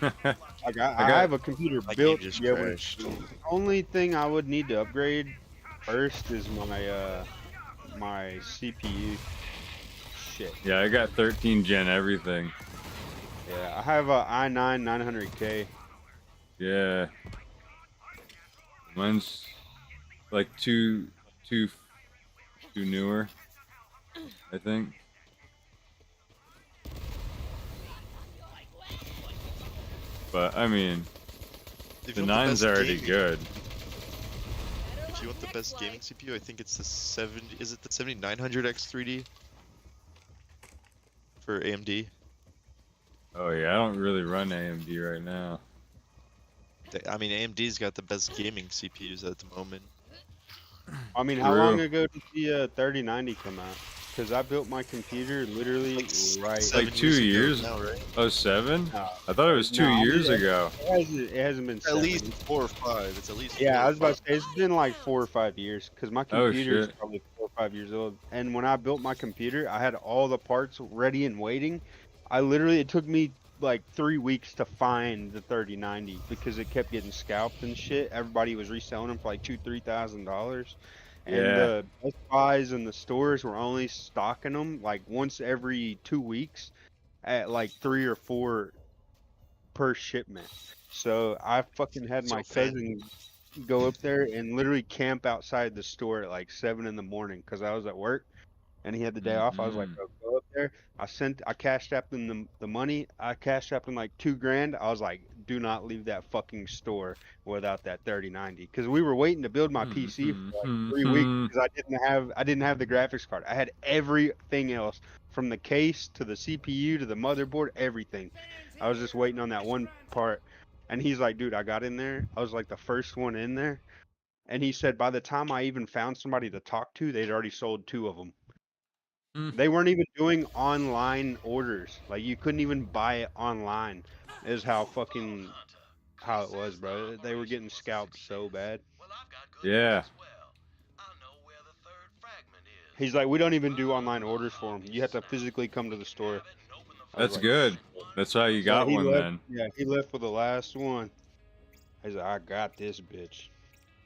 Speaker 1: Like I have a computer
Speaker 13: My
Speaker 1: built
Speaker 13: game
Speaker 1: to
Speaker 13: just
Speaker 1: be able
Speaker 13: crashed.
Speaker 1: to. The only thing I would need to upgrade first is my CPU. Shit.
Speaker 6: Yeah, I got 13 gen everything.
Speaker 1: Yeah, I have a i9 900K.
Speaker 6: Yeah. Mine's like two newer, I think. But I mean,
Speaker 13: If
Speaker 6: the
Speaker 13: you want
Speaker 6: 9's
Speaker 13: best
Speaker 6: already
Speaker 13: gaming-
Speaker 6: good.
Speaker 13: If you want the best gaming CPU, I think it's the 7900X3D for AMD.
Speaker 6: Oh yeah, I don't really run AMD right now.
Speaker 13: I mean, AMD's got the best gaming CPUs at the moment.
Speaker 1: I mean, how
Speaker 6: True.
Speaker 1: long ago did the 3090 come out? Because I built my computer literally right.
Speaker 6: Like 2 years?
Speaker 13: now, right?
Speaker 6: Oh, 7?
Speaker 1: No.
Speaker 6: I thought it was 2
Speaker 1: No,
Speaker 6: years
Speaker 1: it
Speaker 6: ago.
Speaker 1: hasn't been
Speaker 13: At
Speaker 1: 7.
Speaker 13: least 4 or 5. It's at least.
Speaker 1: Yeah,
Speaker 13: 4
Speaker 1: I
Speaker 13: or
Speaker 1: was about
Speaker 13: 5.
Speaker 1: to say it's been like 4 or 5 years because my
Speaker 6: Oh,
Speaker 1: computer is
Speaker 6: shit.
Speaker 1: probably 4 or 5 years old. And when I built my computer, I had all the parts ready and waiting. It took me like 3 weeks to find the 3090 because it kept getting scalped and shit. Everybody was reselling them for like $2,000-$3,000. And
Speaker 6: Yeah.
Speaker 1: the Best Buys and the stores were only stocking them like once every 2 weeks at like 3 or 4 per shipment. So I fucking had my cousin go up there and literally camp outside the store at like 7 in the morning because I was at work and he had the day off. I was like, bro, go up there. I cashed up him the money. I cashed up him like $2,000. I was like, do not leave that fucking store without that 3090 because we were waiting to build my PC for like 3 weeks because I didn't have the graphics card. I had everything else from the case to the CPU to the motherboard, everything. I was just waiting on that one part. And he's like, dude, I got in there. I was like the first one in there. And he said by the time I even found somebody to talk to, they'd already sold 2 of them. They weren't even doing online orders. Like you couldn't even buy it online. Is how it was, bro. They were getting scalped so bad.
Speaker 3: Well, I've got good
Speaker 6: Yeah.
Speaker 1: He's like, we don't even do online orders for him. You have to physically come to the store.
Speaker 6: That's good. That's how you got
Speaker 1: he
Speaker 6: one
Speaker 1: left,
Speaker 6: then.
Speaker 1: Yeah, he left with the last one. He's like, I got this bitch.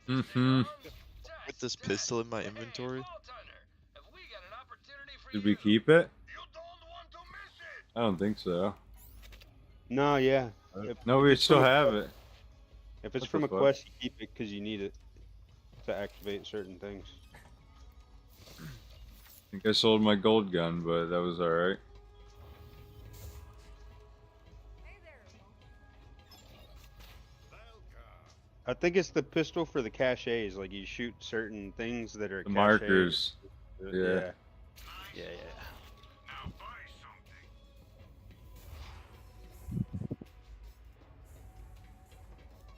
Speaker 6: Mm-hmm.
Speaker 13: With this pistol in my inventory?
Speaker 6: Did we keep it? I don't think so.
Speaker 1: No, yeah.
Speaker 6: No, we still have it.
Speaker 1: If it's
Speaker 6: What
Speaker 1: from
Speaker 6: the
Speaker 1: a
Speaker 6: fuck?
Speaker 1: quest, you keep it because you need it to activate certain things.
Speaker 6: I think I sold my gold gun, but that was alright.
Speaker 1: I think it's the pistol for the caches. Like you shoot certain things that are
Speaker 6: The
Speaker 1: caches.
Speaker 6: markers. Yeah.
Speaker 1: Yeah. Yeah.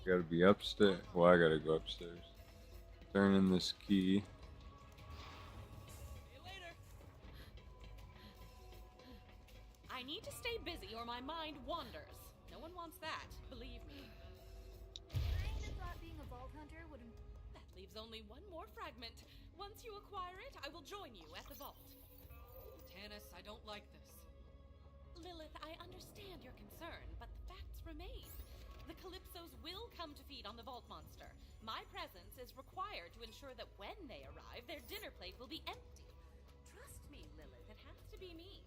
Speaker 6: Gotta be upstairs. Well, I gotta go upstairs. Turn in this key.
Speaker 7: I need to stay busy or my mind wanders. No one wants that, believe me.
Speaker 14: I even thought being a vault hunter would...
Speaker 7: That leaves only one more fragment. Once you acquire it, I will join you at the vault. Tannis, I don't like this. Lilith, I understand your concern, but the facts remain. The Calypsos will come to feed on the vault monster. My presence is required to ensure that when they arrive, their dinner plate will be empty. Trust me, Lilith, it has to be me.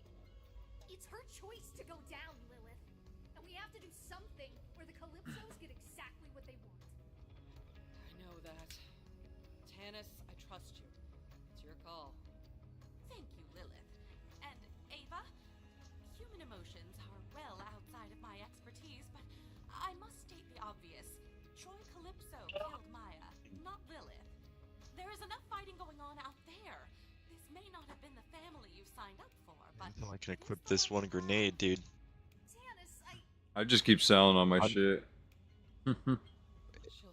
Speaker 14: It's her choice to go down, Lilith. And we have to do something where the Calypsos get exactly what they want.
Speaker 7: I know that. Tannis, I trust you. It's your call. Thank you, Lilith. And Ava, human emotions are well outside of my expertise, but I must state the obvious. Troy Calypso killed Maya, not Lilith. There is enough fighting going on out there. This may not have been the family you signed up for, but...
Speaker 13: I can equip this one grenade, dude.
Speaker 6: I just keep selling all my shit.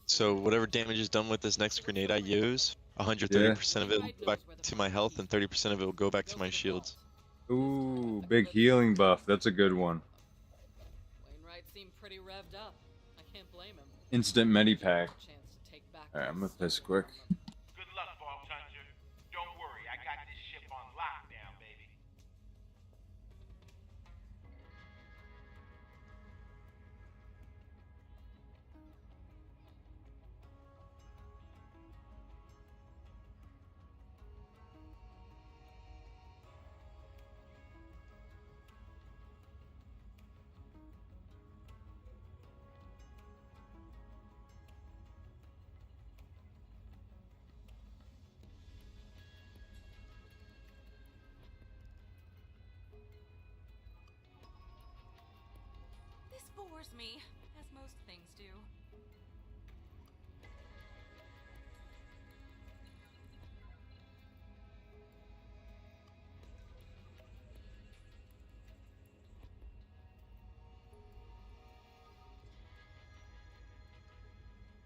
Speaker 13: So whatever damage is done with this next grenade I use, 130% of it will go back to my health and 30% of it will go back to my shields.
Speaker 6: Ooh, big healing buff. That's a good one.
Speaker 7: Wainwright seemed pretty revved up. I can't blame him.
Speaker 6: Instant medipack. Alright, I'm gonna piss quick.
Speaker 3: Good luck, Vault Hunter. Don't worry, I got this ship on lockdown, baby.
Speaker 7: This bores me, as most things do.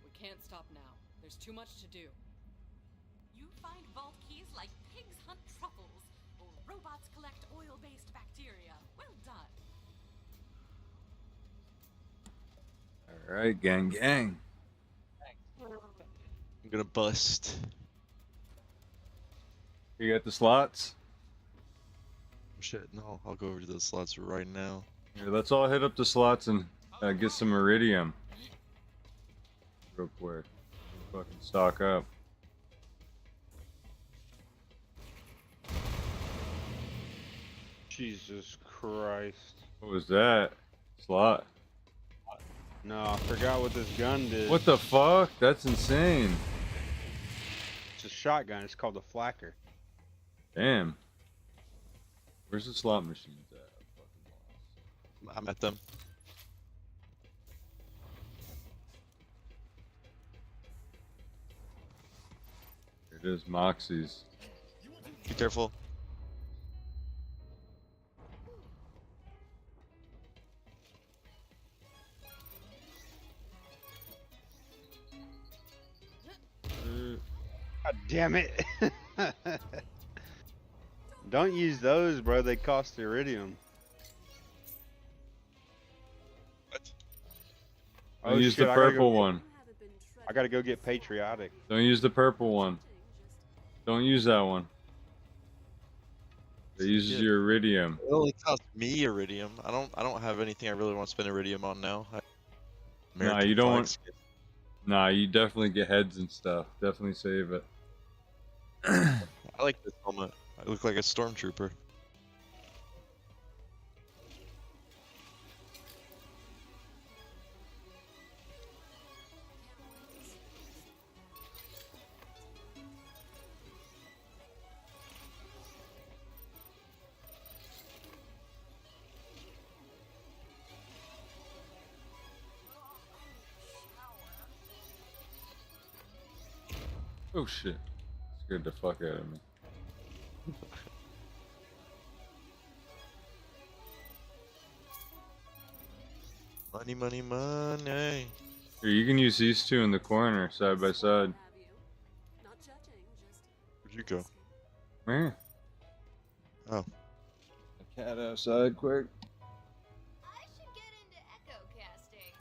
Speaker 7: We can't stop now. There's too much to do. You find vault keys like pigs hunt truffles, or robots collect oil-based bacteria. Well done.
Speaker 6: Alright, gang, gang.
Speaker 13: I'm gonna bust.
Speaker 6: You got the slots?
Speaker 13: Shit, no, I'll go over to those slots right now.
Speaker 6: Here, let's all hit up the slots and get some iridium. Real quick. Fucking stock up.
Speaker 1: Jesus Christ.
Speaker 6: What was that? Slot.
Speaker 1: No, I forgot what this gun did.
Speaker 6: What the fuck? That's insane.
Speaker 1: It's a shotgun. It's called a flacker.
Speaker 6: Damn. Where's the slot machines at?
Speaker 13: I'm at them.
Speaker 6: Here it is, Moxie's.
Speaker 13: Be careful.
Speaker 1: God damn it. Don't use those, bro. They cost iridium.
Speaker 13: What?
Speaker 6: I use the purple one.
Speaker 1: I gotta go get patriotic.
Speaker 6: Don't use the purple one. Don't use that one. It uses your iridium.
Speaker 13: It only costs me iridium. I don't have anything I really want to spend iridium on now.
Speaker 6: Nah, you don't want. Nah, you definitely get heads and stuff. Definitely save it.
Speaker 13: I like this helmet. I look like a stormtrooper.
Speaker 6: Oh shit. Scared the fuck out of me.
Speaker 13: Money, money, money.
Speaker 6: Here, you can use these two in the corner, side by side.
Speaker 13: Where'd you go?
Speaker 6: Where?
Speaker 13: Oh.
Speaker 6: A cat outside, quick.
Speaker 14: I should get into echo casting.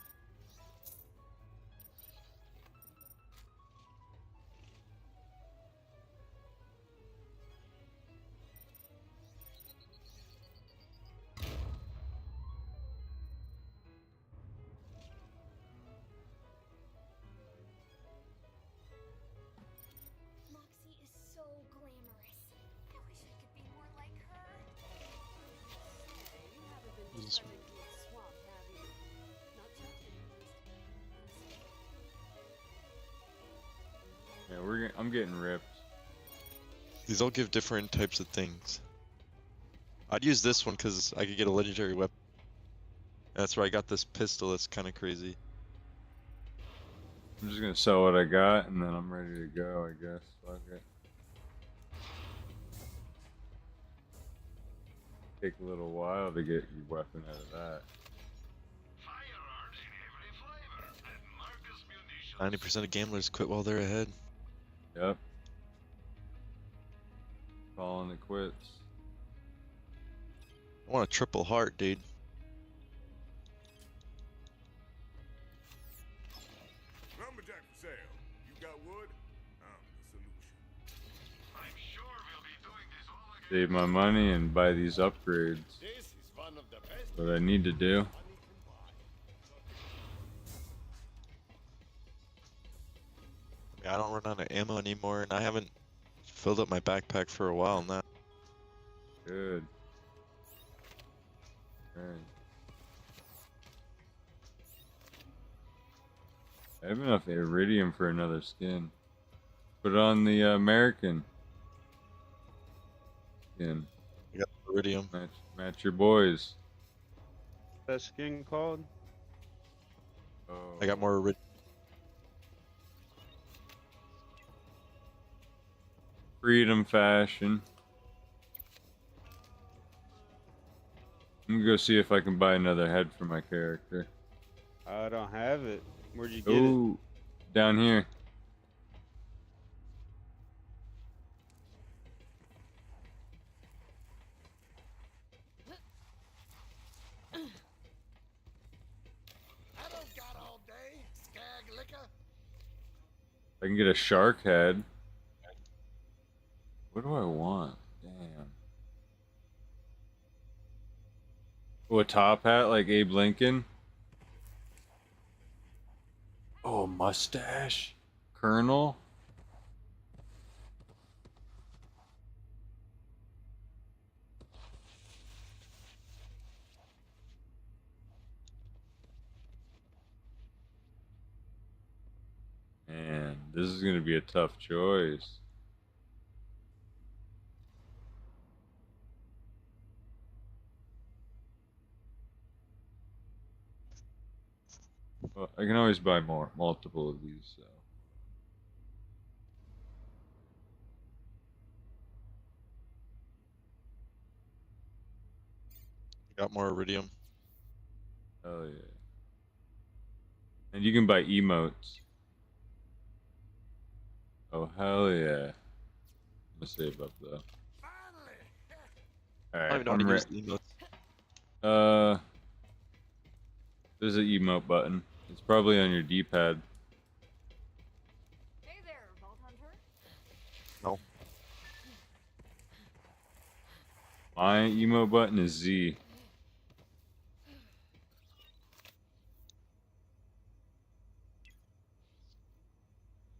Speaker 14: Moxie is so glamorous. I wish I could be more like her. Hey, you haven't been
Speaker 13: This
Speaker 14: driving through a swamp, have you? Not judging,
Speaker 6: Yeah, I'm getting ripped.
Speaker 13: These all give different types of things. I'd use this one because I could get a legendary weapon. That's where I got this pistol that's kind of crazy.
Speaker 6: I'm just gonna sell what I got and then I'm ready to go, I guess. Fuck it. Take a little while to get your weapon out of that.
Speaker 13: 90% of gamblers quit while they're ahead.
Speaker 6: Yep. Calling it quits.
Speaker 13: I want a triple heart, dude.
Speaker 8: Lumberjack for sale. You got wood? I'm the solution. I'm sure we'll be doing this all again.
Speaker 6: Save my money and buy these upgrades.
Speaker 8: This is one of the best.
Speaker 6: What I need to do.
Speaker 13: I don't run out of ammo anymore, and I haven't filled up my backpack for a while now.
Speaker 6: Good. Alright. I have enough iridium for another skin. Put it on the American skin.
Speaker 13: You got iridium.
Speaker 6: Match your boys.
Speaker 1: That skin called?
Speaker 6: Oh.
Speaker 13: I got more iridium.
Speaker 6: Freedom fashion. I'm gonna go see if I can buy another head for my character.
Speaker 1: I don't have it. Where'd you get
Speaker 6: Ooh, down here.
Speaker 8: I don't got all day, skag liquor.
Speaker 6: I can get a shark head. What do I want? Damn. Oh, a top hat like Abe Lincoln. Oh, mustache. Colonel. Man, this is gonna be a tough choice. Well, I can always buy multiple of these, so.
Speaker 13: Got more iridium.
Speaker 6: Oh yeah. And you can buy emotes. Oh hell yeah. I'm gonna save up though. Alright,
Speaker 13: I don't even know how to use the emotes.
Speaker 6: There's an emote button. It's probably on your D-pad. My emo button is Z.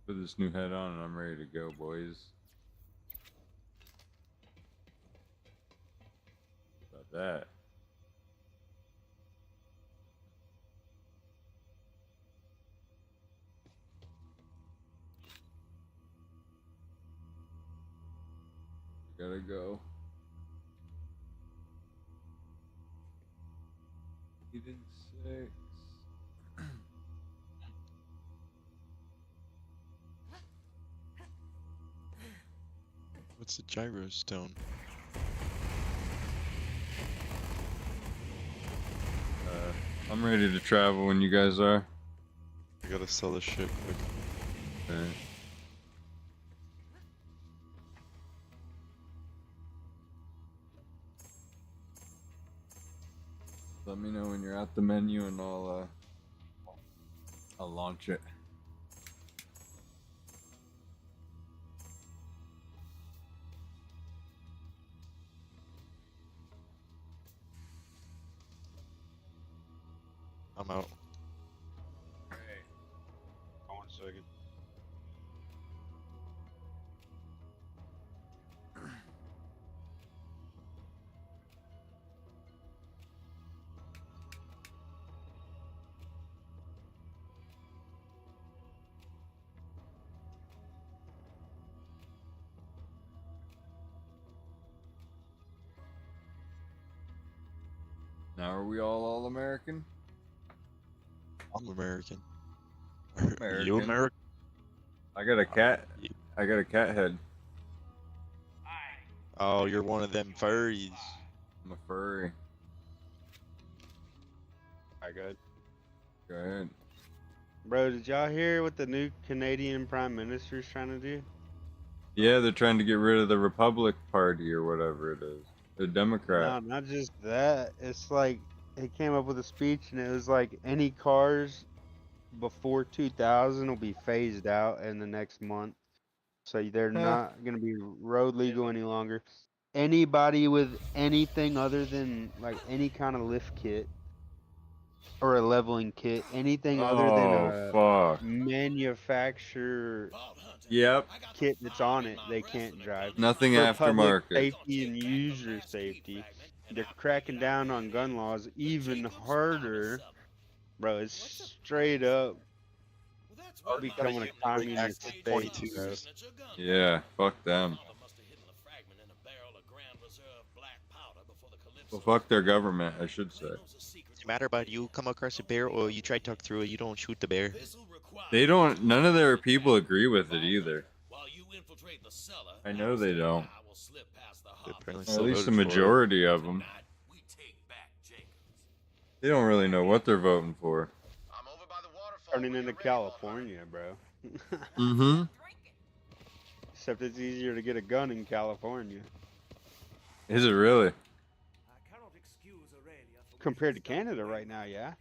Speaker 6: Put this new head on and I'm ready to go, boys. About that. Gotta go. He didn't say.
Speaker 13: What's the gyro stone?
Speaker 6: I'm ready to travel when you guys are.
Speaker 13: I gotta sell this shit quick.
Speaker 6: Okay. Let me know when you're at the menu and I'll launch it.
Speaker 13: I'm out.
Speaker 1: Hey. 1 second.
Speaker 6: Now are we all American?
Speaker 13: I'm American.
Speaker 6: American.
Speaker 13: Are you American?
Speaker 6: I got a cat. I got a cat head.
Speaker 13: Oh, you're one of them furries.
Speaker 6: I'm a furry.
Speaker 1: Alright, good.
Speaker 6: Go ahead.
Speaker 1: Bro, did y'all hear what the new Canadian Prime Minister's trying to do?
Speaker 6: Yeah, they're trying to get rid of the Republic Party or whatever it is. The Democrat.
Speaker 1: No, not just that. It's like he came up with a speech and it was like any cars before 2000 will be phased out in the next month. So they're not going to be road legal any longer. Anybody with anything other than like any kind of lift kit or a leveling kit, anything other than a
Speaker 6: fuck.
Speaker 1: manufacturer
Speaker 6: Yep.
Speaker 1: kit that's on it, they can't drive.
Speaker 6: Nothing
Speaker 1: For public
Speaker 6: aftermarket.
Speaker 1: safety and user safety, they're cracking down on gun laws even harder. Bro, it's straight up becoming a communist state, bro.
Speaker 6: Yeah, fuck them. Well, fuck their government, I should say.
Speaker 13: Doesn't matter about you come across a bear or you try to talk through it, you don't shoot the bear.
Speaker 6: They don't, none of their people agree with it either. I know they don't. Or at least the majority of them. They don't really know what they're voting for.
Speaker 1: Turning into California, bro.
Speaker 6: Mm-hmm.
Speaker 1: Except it's easier to get a gun in California.
Speaker 6: Is it really?
Speaker 1: Compared to Canada right now, yeah.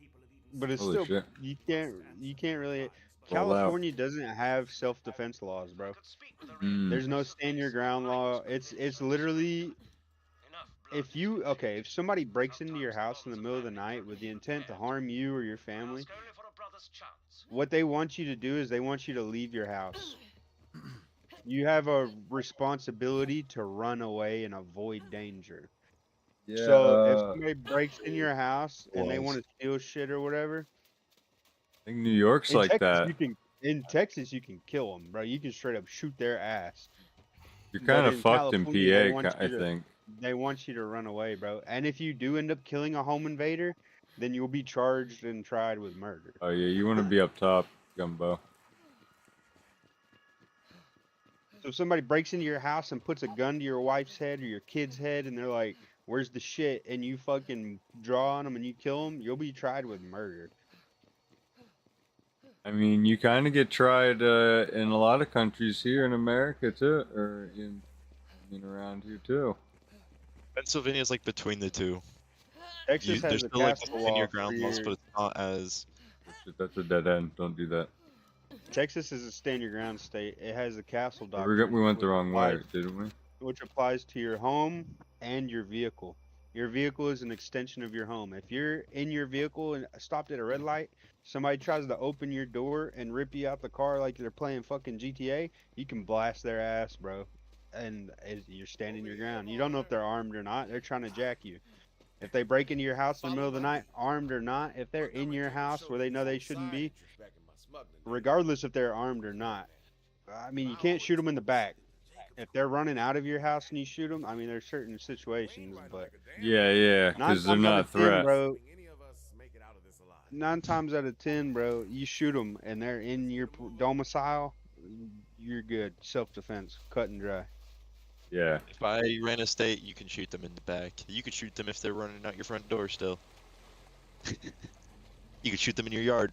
Speaker 1: But it's
Speaker 6: Holy
Speaker 1: still
Speaker 6: shit.
Speaker 1: you can't really.
Speaker 6: Roll out.
Speaker 1: California doesn't have self-defense laws, bro. There's no stand your ground law. It's literally if somebody breaks into your house in the middle of the night with the intent to harm you or your family, what they want you to do is they want you to leave your house. You have a responsibility to run away and avoid danger.
Speaker 6: Yeah.
Speaker 1: So if somebody breaks in your house and they want to steal shit or whatever,
Speaker 6: I think New York's
Speaker 1: in
Speaker 6: like
Speaker 1: Texas,
Speaker 6: that.
Speaker 1: in Texas you can kill them, bro. You can straight up shoot their ass.
Speaker 6: You're kind of fucked in
Speaker 1: California,
Speaker 6: PA, I think.
Speaker 1: They want you to run away, bro. And if you do end up killing a home invader, then you'll be charged and tried with murder.
Speaker 6: Oh yeah, you want to be up top, Gumbo.
Speaker 1: So if somebody breaks into your house and puts a gun to your wife's head or your kid's head and they're like, where's the shit? And you fucking draw on them and you kill them, you'll be tried with murder.
Speaker 6: I mean, you kind of get tried in a lot of countries here in America too, or in around here too.
Speaker 13: Pennsylvania's like between the two.
Speaker 1: Texas has
Speaker 13: there's
Speaker 1: a
Speaker 13: still like
Speaker 1: castle
Speaker 13: in
Speaker 1: law
Speaker 13: your
Speaker 1: for
Speaker 13: ground laws, but it's not as.
Speaker 6: That's a dead end. Don't do that.
Speaker 1: Texas is a stand your ground state. It has a castle doctrine.
Speaker 6: We went the wrong way,
Speaker 1: applies-
Speaker 6: didn't we?
Speaker 1: Which applies to your home, and your vehicle. Your vehicle is an extension of your home. If you're in your vehicle and stopped at a red light, somebody tries to open your door and rip you out the car like they're playing fucking GTA, you can blast their ass, bro. And you're standing your ground. You don't know if they're armed or not. They're trying to jack you. If they break into your house in the middle of the night, armed or not, if they're in your house where they know they shouldn't be, regardless if they're armed or not, I mean, you can't shoot them in the back. If they're running out of your house and you shoot them, I mean, there's certain situations, but
Speaker 6: Yeah, because they're not a threat.
Speaker 1: Bro, 9 times out of 10, bro, you shoot them and they're in your domicile, you're good. Self-defense, cut and dry.
Speaker 6: Yeah.
Speaker 13: If I ran a state, you can shoot them in the back. You can shoot them if they're running out your front door still. You can shoot them in your yard.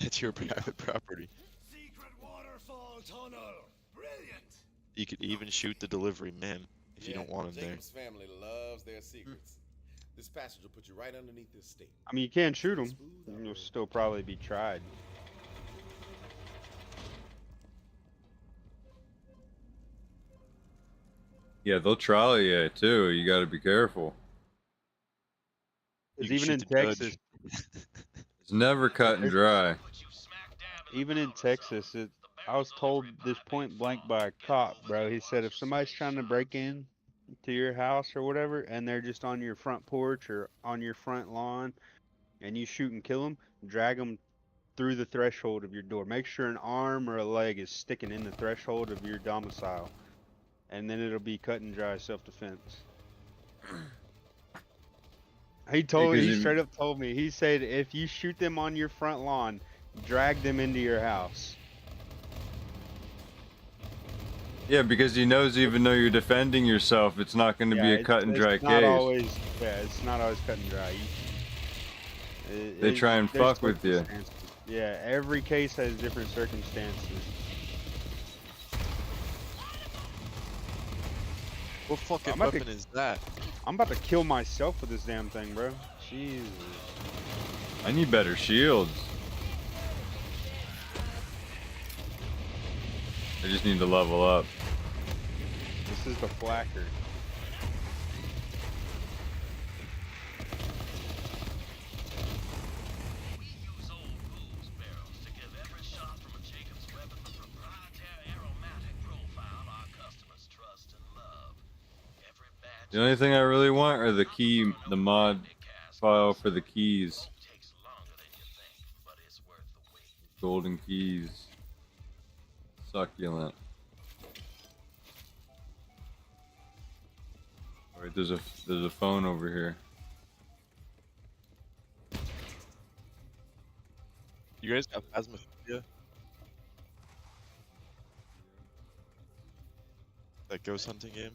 Speaker 13: It's your private property.
Speaker 3: Secret waterfall tunnel. Brilliant.
Speaker 13: You could even shoot the delivery man if you don't want him there.
Speaker 8: Jacob's family loves their secrets. This passage will put you right underneath this state.
Speaker 1: I mean, you can shoot them. You'll still probably be tried.
Speaker 6: Yeah, they'll trial you too. You got to be careful.
Speaker 1: Because even in Texas,
Speaker 6: it's never cut and dry.
Speaker 1: Even in Texas, I was told this point blank by a cop, bro. He said if somebody's trying to break in to your house or whatever, and they're just on your front porch or on your front lawn, and you shoot and kill them, drag them through the threshold of your door. Make sure an arm or a leg is sticking in the threshold of your domicile, and then it'll be cut and dry self-defense. He straight up told me. He said if you shoot them on your front lawn, drag them into your house.
Speaker 6: Yeah, because he knows even though you're defending yourself, it's not going to be a cut and dry case.
Speaker 1: It's not always cut and dry.
Speaker 6: They try and fuck with you.
Speaker 1: Yeah, every case has different circumstances.
Speaker 13: What fucking weapon is that?
Speaker 1: I'm about to kill myself with this damn thing, bro. Jesus.
Speaker 6: I need better shields. I just need to level up.
Speaker 1: This is the flacker.
Speaker 6: The only thing I really want are the mod file for the keys. Golden keys. Succulent. Alright, there's a phone over here.
Speaker 13: You guys got Phasmophobia? That ghost hunting game?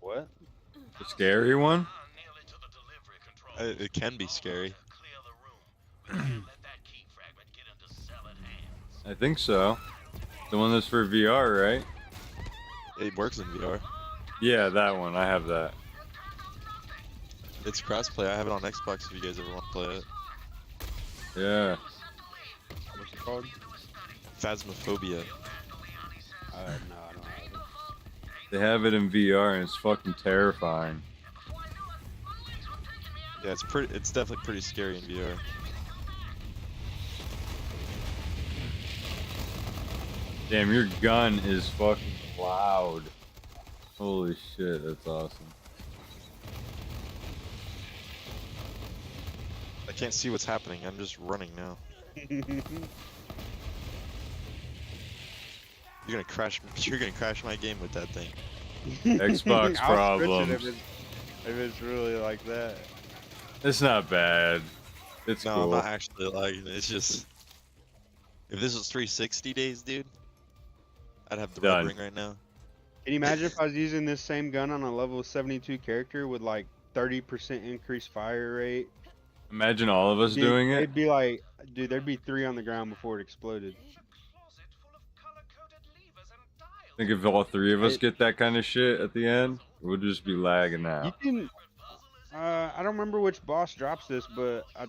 Speaker 1: What?
Speaker 6: The scary one?
Speaker 13: It can be scary.
Speaker 6: I think so. The one that's for VR, right?
Speaker 13: It works in VR.
Speaker 6: Yeah, that one. I have that.
Speaker 13: It's crossplay. I have it on Xbox if you guys ever want to play it.
Speaker 6: Yeah.
Speaker 1: What's it called?
Speaker 13: Phasmophobia.
Speaker 1: No, I don't have it.
Speaker 6: They have it in VR and it's fucking terrifying.
Speaker 13: Yeah, it's definitely pretty scary in VR.
Speaker 6: Damn, your gun is fucking loud. Holy shit, that's awesome.
Speaker 13: I can't see what's happening. I'm just running now. You're gonna crash my game with that thing.
Speaker 6: Xbox problems.
Speaker 1: If it's really like that.
Speaker 6: It's not bad. It's
Speaker 13: no,
Speaker 6: cool.
Speaker 13: I'm not actually lagging. It's just if this was 360 days, dude, I'd have the red ring right now.
Speaker 1: Can you imagine if I was using this same gun on a level 72 character with like 30% increased fire rate?
Speaker 6: Imagine all of us doing it.
Speaker 1: It'd be like, dude, there'd be 3 on the ground before it exploded.
Speaker 6: I think if all 3 of us get that kind of shit at the end, we'll just be lagging out.
Speaker 1: You can. I don't remember which boss drops this, but I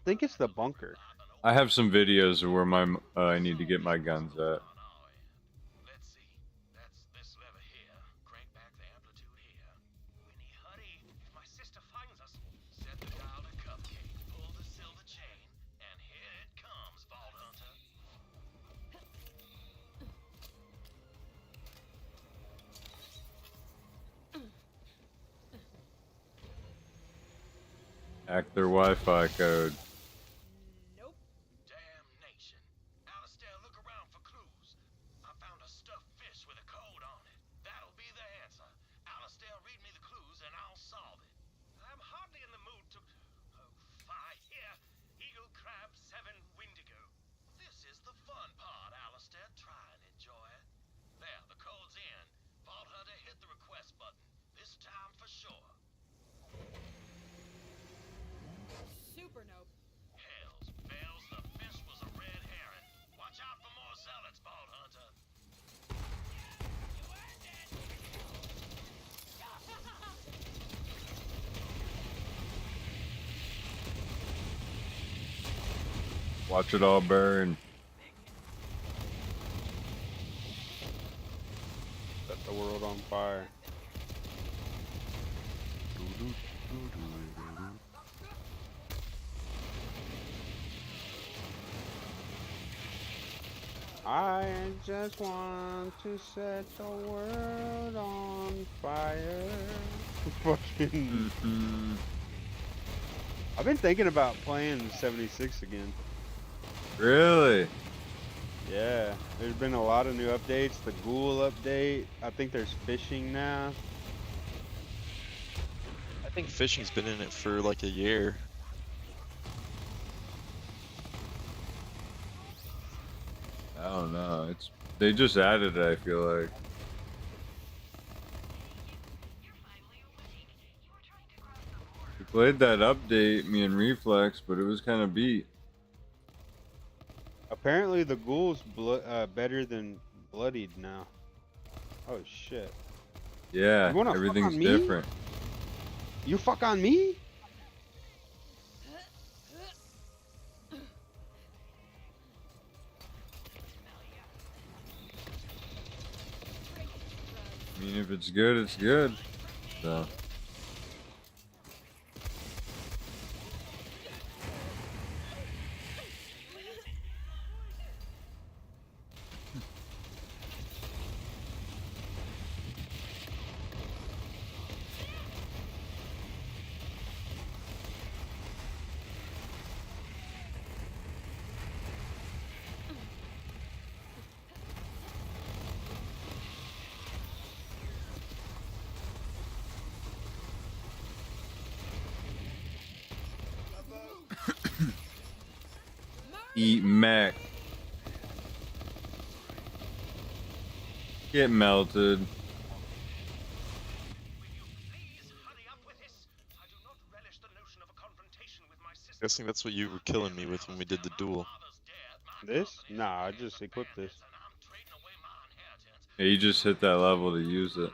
Speaker 1: think it's the bunker.
Speaker 6: I have some videos of where I need to get my guns at. Hack their Wi-Fi code.
Speaker 22: Nope.
Speaker 8: Damnation. Alistair, look around for clues. I found a stuffed fish with a code on it. That'll be the answer. Alistair, read me the clues and I'll solve it. I'm hardly in the mood to... Oh, fine. Here. Eagle, crab, 7, Windigo. This is the fun part, Alistair. Try and enjoy it. There, the code's in. Vault Hunter, hit the request button. This time for sure.
Speaker 22: Super nope.
Speaker 8: Hells bells, the fish was a red herring. Watch out for more zealots, Vault Hunter.
Speaker 6: Watch it all burn.
Speaker 1: Set the world on fire. I just want to set the world on fire. Fucking. I've been thinking about playing 76 again.
Speaker 6: Really?
Speaker 1: Yeah, there's been a lot of new updates. The ghoul update. I think there's fishing now.
Speaker 13: I think fishing's been in it for like a year.
Speaker 6: I don't know. They just added it, I feel like. We played that update, me and Reflex, but it was kind of beat.
Speaker 1: Apparently the ghoul's better than bloodied now. Oh shit.
Speaker 6: Yeah,
Speaker 1: You wanna
Speaker 6: everything's
Speaker 1: fuck on me?
Speaker 6: different.
Speaker 1: You fuck on me?
Speaker 6: I mean, if it's good, it's good. So. Eat mech. Get melted.
Speaker 13: Guessing that's what you were killing me with when we did the duel.
Speaker 1: This? Nah, I just equipped this.
Speaker 6: Yeah, you just hit that level to use it.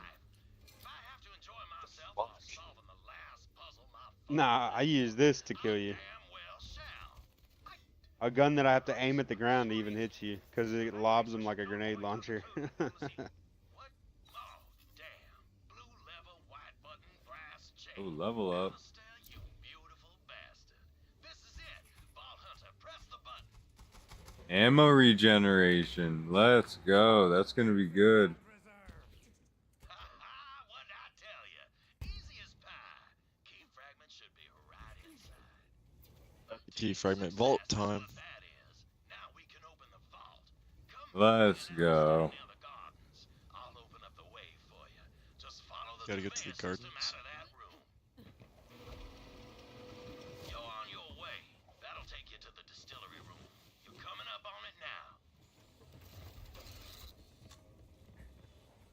Speaker 1: Nah, I use this to kill you. A gun that I have to aim at the ground to even hit you, because it lobs them like a grenade launcher.
Speaker 6: Oh, level up. Ammo regeneration. Let's go. That's gonna be good.
Speaker 13: Key fragment vault time.
Speaker 6: Let's go.
Speaker 13: Gotta go to the gardens.
Speaker 8: You're on your way. That'll take you to the distillery room. You coming up on it now?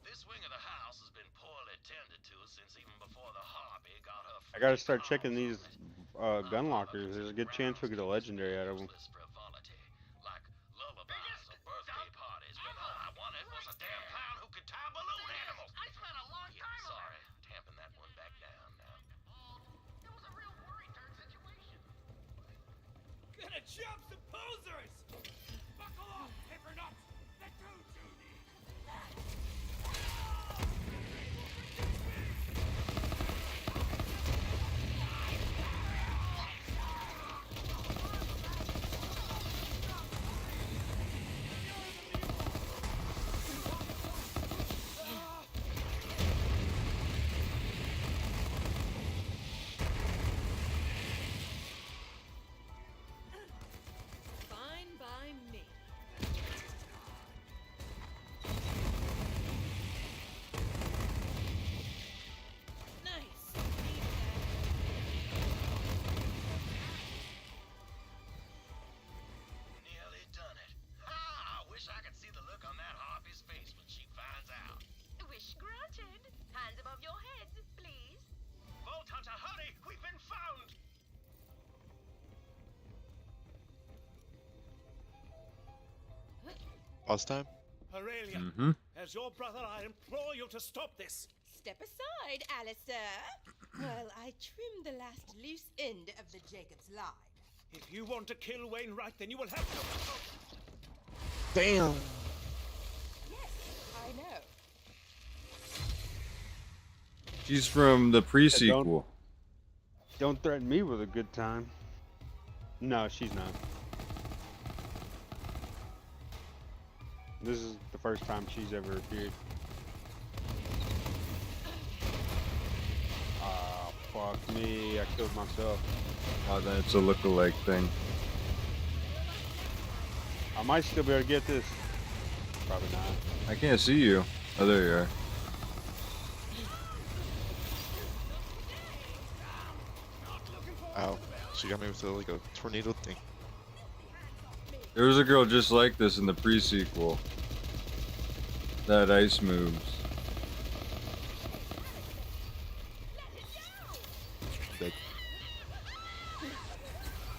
Speaker 8: This wing of the house has been poorly tended to since even before the Harpy got her.
Speaker 1: I gotta start checking these gun lockers. There's a good chance we'll get a legendary out of them.
Speaker 11: Gonna jump some posers! Buckle off, paper nuts! The tutu needs!
Speaker 13: Pause time.
Speaker 11: Aurelia,
Speaker 6: Mm-hmm.
Speaker 11: as your brother, I implore you to stop this.
Speaker 12: Step aside, Alistair. While I trim the last loose end of the Jacob's line.
Speaker 11: If you want to kill Wainwright, then you will have to.
Speaker 13: Damn.
Speaker 12: Yes, I know.
Speaker 6: She's from the pre-sequel.
Speaker 1: Don't threaten me with a good time. No, she's not. This is the first time she's ever appeared. Ah, fuck me. I killed myself.
Speaker 6: Oh, that's a look-alike thing.
Speaker 1: I might still be able to get this. Probably not.
Speaker 6: I can't see you. Oh, there you are.
Speaker 13: Ow. She got me with like a tornado thing.
Speaker 6: There was a girl just like this in the pre-sequel. That ice moves.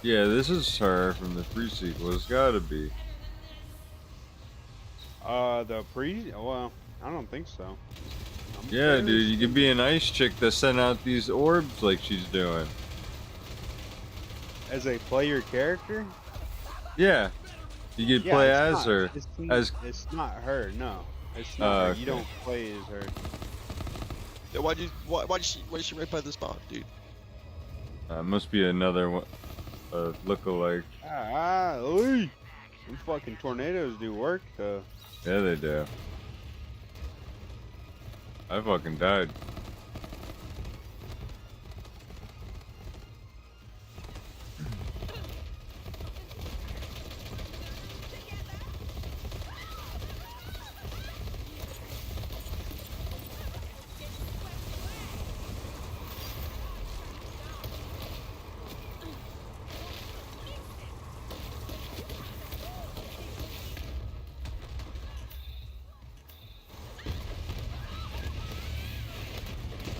Speaker 6: Yeah, this is her from the pre-sequel. It's gotta be.
Speaker 1: Well, I don't think so.
Speaker 6: Yeah, dude, you could be an ice chick that sent out these orbs like she's doing.
Speaker 1: As a player character?
Speaker 6: Yeah, you could play
Speaker 1: it's
Speaker 6: as
Speaker 1: not-
Speaker 6: her.
Speaker 1: It's not her, no. It's not her. You don't play as her.
Speaker 13: Yeah, why is she right by the spawn, dude?
Speaker 6: Must be another one, look-alike.
Speaker 1: Oi! Them fucking tornadoes do work, though.
Speaker 6: Yeah, they do. I fucking died.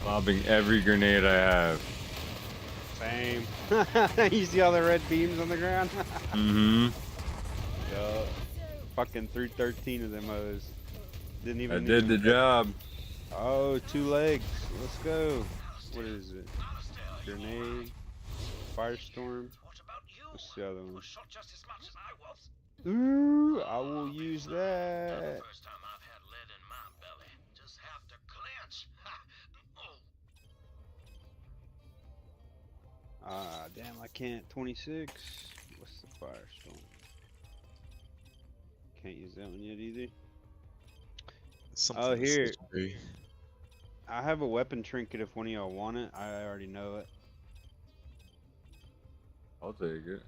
Speaker 6: Lobbing every grenade I have.
Speaker 1: Same. You see all the red beams on the ground?
Speaker 6: Mm-hmm.
Speaker 1: Yeah. Fucking 313 of them O's. Didn't even.
Speaker 6: I did the job.
Speaker 1: Oh, 2 legs. Let's go. What is it? Grenade. Firestorm. What's the other one? Ooh, I will use that. Ah, damn, I can't. 26. What's the Firestorm? Can't use that one yet either. Oh, here. I have a weapon trinket if one of y'all want it. I already know it.
Speaker 6: I'll take it.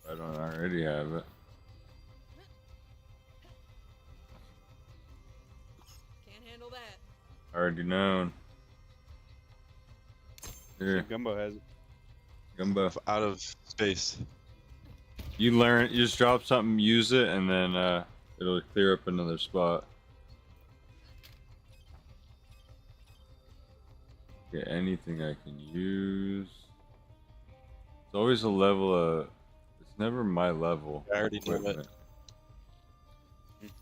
Speaker 6: I don't already have it.
Speaker 12: Can't handle that.
Speaker 6: Already known. Here.
Speaker 1: Gumbo has it.
Speaker 6: Gumbo.
Speaker 13: Out of space.
Speaker 6: You learn, you just drop something, use it, and then it'll clear up another spot. Get anything I can use. It's always a level of. It's never my level.
Speaker 13: I already know it.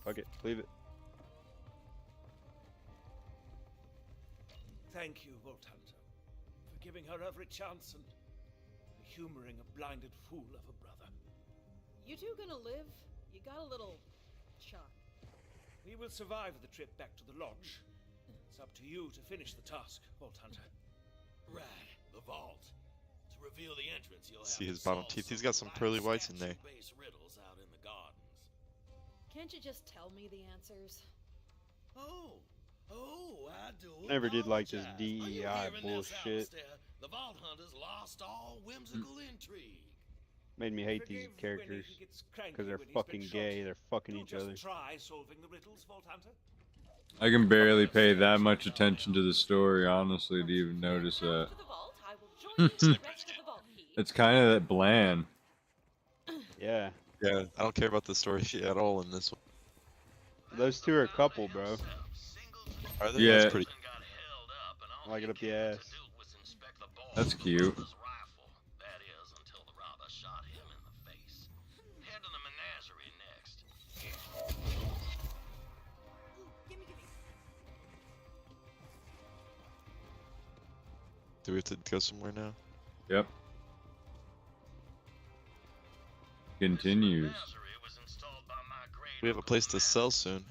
Speaker 1: Fuck it, leave it.
Speaker 11: Thank you, Vault Hunter, for giving her every chance and humoring a blinded fool of a brother.
Speaker 22: You two gonna live? You got a little shocked.
Speaker 11: We will survive the trip back to the lodge. It's up to you to finish the task, Vault Hunter.
Speaker 8: Right, the vault. To reveal the entrance, you'll
Speaker 13: See
Speaker 8: have
Speaker 13: his
Speaker 8: to
Speaker 13: bottom
Speaker 8: solve
Speaker 13: teeth. He's
Speaker 8: some
Speaker 13: got some pearly whites in there.
Speaker 8: statue-based riddles out in the gardens.
Speaker 22: Can't you just tell me the answers?
Speaker 8: Oh, I do.
Speaker 1: Never did like this
Speaker 8: apologize. Are you
Speaker 1: DEI
Speaker 8: hearing this,
Speaker 1: bullshit.
Speaker 8: Alistair? The Vault Hunters lost all whimsical intrigue.
Speaker 1: Made me hate these characters because they're fucking gay. They're fucking each other.
Speaker 11: Try solving the riddles, Vault Hunter.
Speaker 6: I can barely pay that much attention to the story, honestly, to even notice that. It's kind of that bland.
Speaker 1: Yeah.
Speaker 13: Yeah, I don't care about the story at all in this one.
Speaker 1: Those two are a couple, bro.
Speaker 13: Are they?
Speaker 6: Yeah.
Speaker 13: That's pretty.
Speaker 1: Like it up the ass.
Speaker 6: That's cute.
Speaker 8: That is, until the robber shot him in the face. Head to the menagerie next.
Speaker 13: Do we have to go somewhere now?
Speaker 6: Yep. Continues.
Speaker 13: We have a place to sell soon.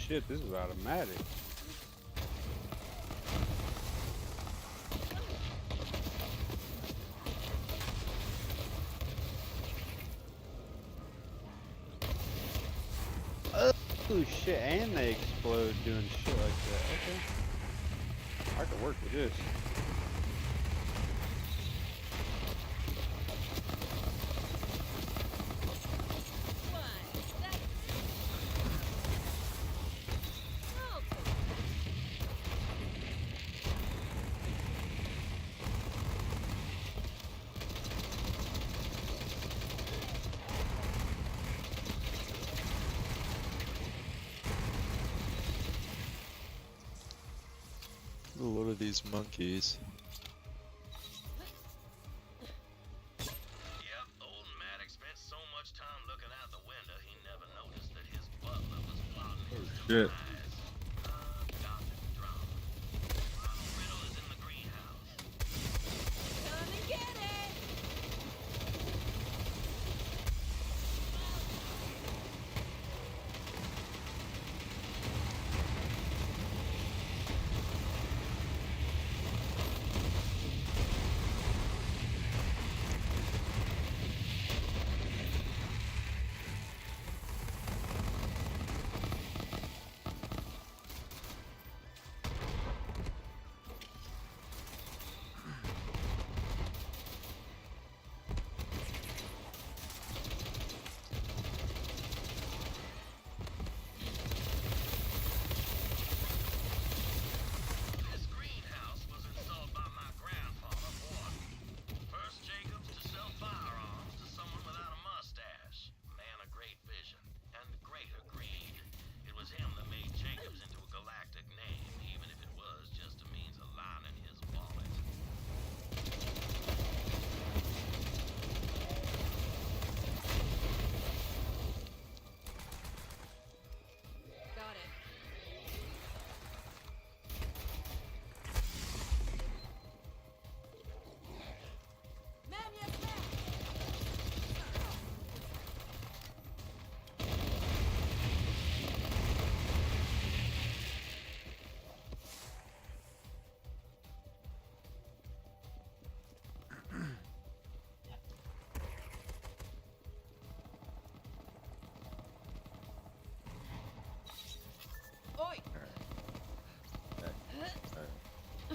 Speaker 1: Shit, this is automatic. Oh shit, and they explode doing shit like that. Okay. I could work with this.
Speaker 13: A load of these monkeys.
Speaker 6: Oh shit.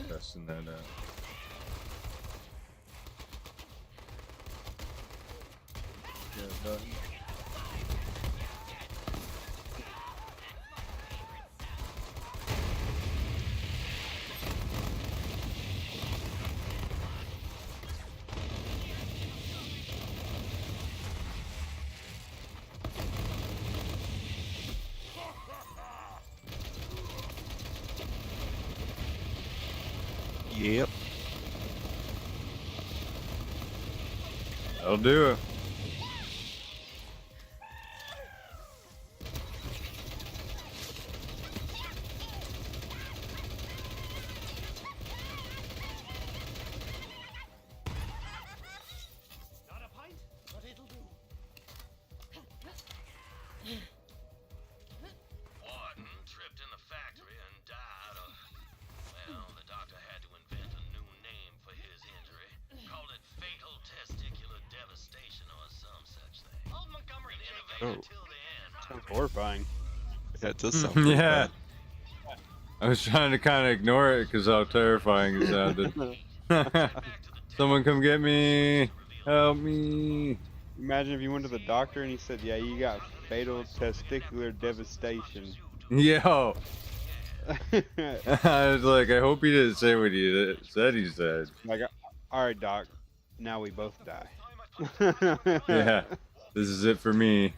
Speaker 6: Testing that out. Yeah, button.
Speaker 13: Yep.
Speaker 6: That'll do it.
Speaker 10: Not a pint, but it'll do.
Speaker 8: Warden tripped in the factory and died of... Well, the doctor had to invent a new name for his injury. Called it fatal testicular devastation or some such thing. Old Montgomery
Speaker 13: Oh.
Speaker 1: Sounds horrifying.
Speaker 13: Yeah, it does sound pretty
Speaker 6: Yeah.
Speaker 13: bad.
Speaker 6: I was trying to kind of ignore it because how terrifying it sounded. Someone come get me! Help me!
Speaker 1: Imagine if you went to the doctor and he said, yeah, you got fatal testicular devastation.
Speaker 6: Yo! I was like, I hope he didn't say what he said he said.
Speaker 1: Like, alright, doc, now we both die.
Speaker 6: Yeah. This is it for me.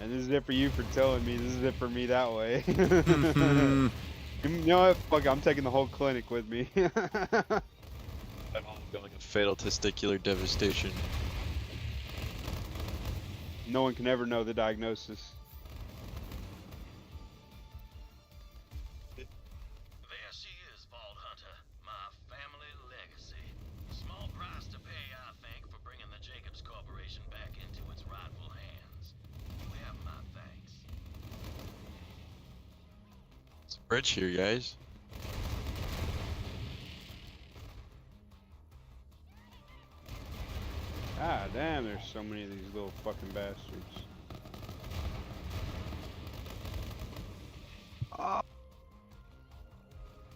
Speaker 1: And this is it for you for telling me. This is it for me that way. You know what? Fuck it, I'm taking the whole clinic with me.
Speaker 13: I'm going a fatal testicular devastation.
Speaker 1: No one can ever know the diagnosis.
Speaker 8: There she is, Vault Hunter, my family legacy. Small price to pay, I think, for bringing the Jacobs Corporation back into its rightful hands. You have my thanks.
Speaker 13: It's a bridge here, guys.
Speaker 1: Ah, damn, there's so many of these little fucking bastards. Oh.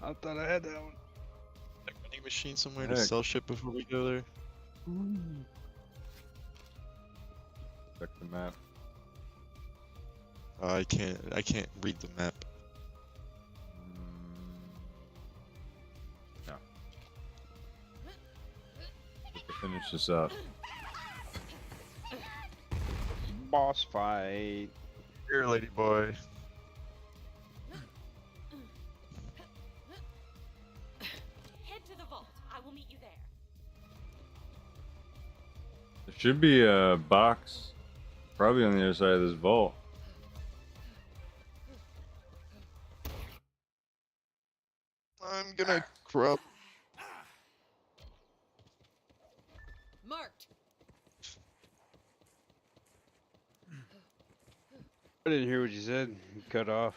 Speaker 1: I thought I had that one.
Speaker 13: A vending machine somewhere to sell shit before we go there.
Speaker 6: Check the map.
Speaker 13: I can't read the map.
Speaker 6: No. Have to finish this up.
Speaker 1: Boss fight.
Speaker 13: Here, lady boy.
Speaker 7: Head to the vault. I will meet you there.
Speaker 6: There should be a box, probably on the other side of this vault.
Speaker 13: I'm gonna corrupt.
Speaker 12: Marked.
Speaker 1: I didn't hear what you said. You cut off.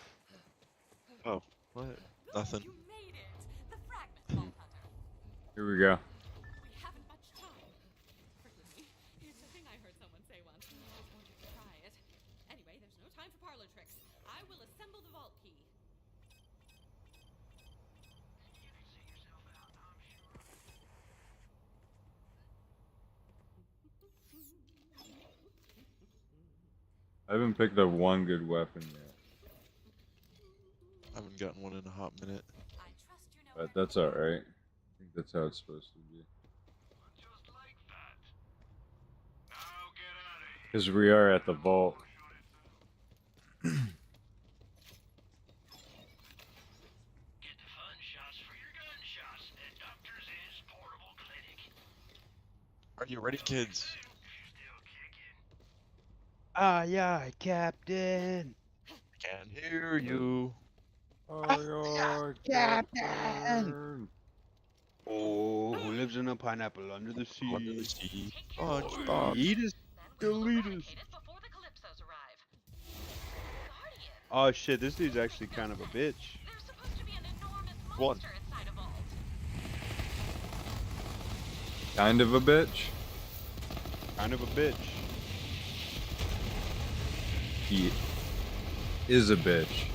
Speaker 13: Oh, what? Nothing.
Speaker 7: You made it. The fragment, Vault Hunter.
Speaker 6: Here we go.
Speaker 7: We haven't much time. Forgive me. Here's the thing I heard someone say once. I always wanted to try it. Anyway, there's no time for parlor tricks. I will assemble the vault key.
Speaker 6: I haven't picked up one good weapon yet.
Speaker 13: I haven't gotten one in a hot minute.
Speaker 6: But that's alright. I think that's how it's supposed to be. Because we are at the vault.
Speaker 13: Are you ready, kids?
Speaker 1: Aye, aye, Captain.
Speaker 13: Can't hear you.
Speaker 1: Captain. Oh, who lives in a pineapple under the sea?
Speaker 13: Under the sea. SpongeBob.
Speaker 1: Eat us, delete us. Oh shit, this dude's actually kind of a bitch.
Speaker 13: What?
Speaker 6: Kind of a bitch.
Speaker 1: Kind of a bitch.
Speaker 6: He is a bitch.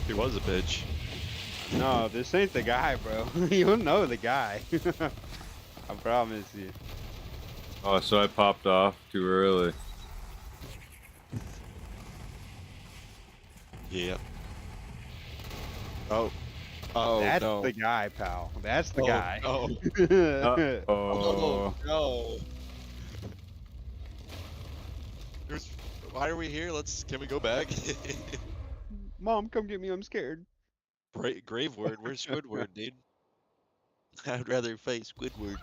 Speaker 13: He was a bitch.
Speaker 1: No, this ain't the guy, bro. You'll know the guy. I promise you.
Speaker 6: Oh, so I popped off too early.
Speaker 13: Yeah. Oh. Oh,
Speaker 1: that's
Speaker 13: no.
Speaker 1: the guy, pal. That's the guy.
Speaker 13: No.
Speaker 6: Oh.
Speaker 13: No. Why are we here? Can we go back?
Speaker 1: Mom, come get me. I'm scared.
Speaker 13: Graveward? Where's Squidward, dude? I'd rather fight Squidward.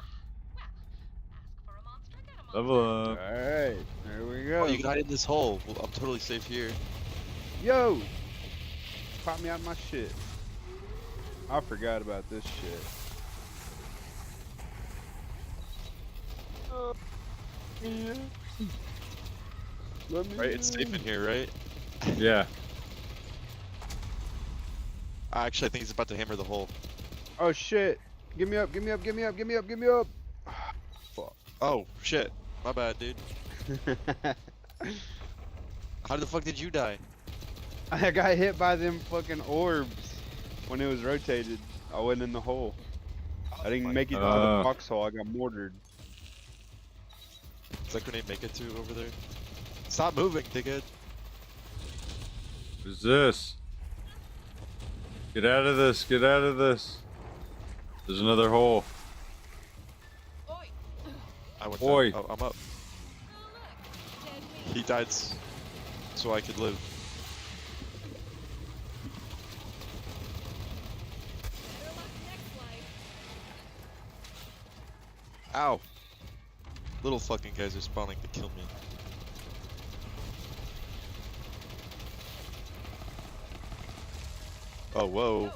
Speaker 6: Level up.
Speaker 1: Alright, there we go.
Speaker 13: Oh, you can hide in this hole. Well, I'm totally safe here.
Speaker 1: Yo! Pop me out of my shit. I forgot about this shit. Yeah.
Speaker 13: Right, it's safe in here, right?
Speaker 6: Yeah.
Speaker 13: Actually, I think he's about to hammer the hole.
Speaker 1: Oh shit! Give me up! Give me up! Give me up! Give me up! Give me up! Fuck.
Speaker 13: Oh shit! My bad, dude. How the fuck did you die?
Speaker 1: I got hit by them fucking orbs when it was rotated. I went in the hole. I didn't make it to the foxhole. I got mortared.
Speaker 13: Does that grenade make it to over there? Stop moving, dickhead.
Speaker 6: What is this? Get out of this. Get out of this. There's another hole.
Speaker 13: I went
Speaker 6: Boy.
Speaker 13: down. Oh, I'm up. He died so I could live. Ow! Little fucking guys are spawning to kill me. Oh, whoa.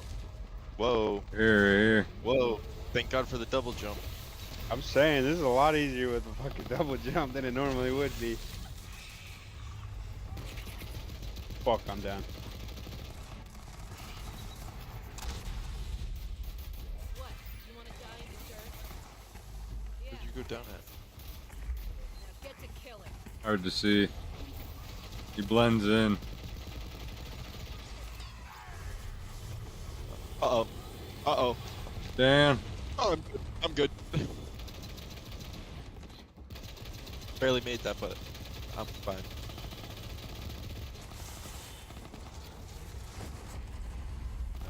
Speaker 13: Whoa.
Speaker 6: Here.
Speaker 13: Whoa. Thank God for the double jump.
Speaker 1: I'm saying, this is a lot easier with the fucking double jump than it normally would be. Fuck, I'm down.
Speaker 12: What? You want to die in the dirt?
Speaker 13: Where'd you go down at?
Speaker 12: Now get to killing.
Speaker 6: Hard to see. He blends in.
Speaker 13: Uh-oh. Uh-oh.
Speaker 6: Damn.
Speaker 13: Oh, I'm good. Barely made that, but I'm fine.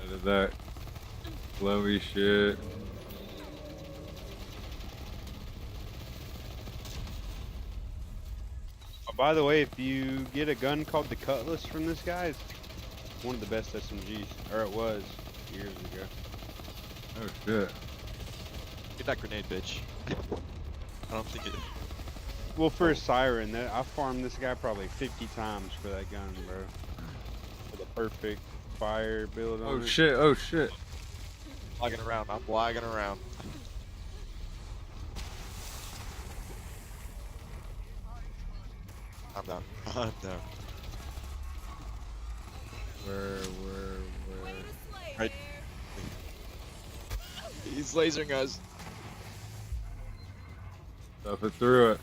Speaker 6: Out of that glowy shit.
Speaker 1: Oh, by the way, if you get a gun called the Cutlass from this guy, it's one of the best SMGs, or it was years ago.
Speaker 6: Oh shit.
Speaker 13: Get that grenade, bitch. I don't think it...
Speaker 1: Well, for a siren, I farmed this guy probably 50 times for that gun, bro. For the perfect fire build on
Speaker 6: Oh
Speaker 1: it.
Speaker 6: shit, oh shit.
Speaker 13: Lagging around, I'm lagging around. I'm down. I'm down.
Speaker 6: Where?
Speaker 13: Right. He's lasering us.
Speaker 6: Stuff it through it.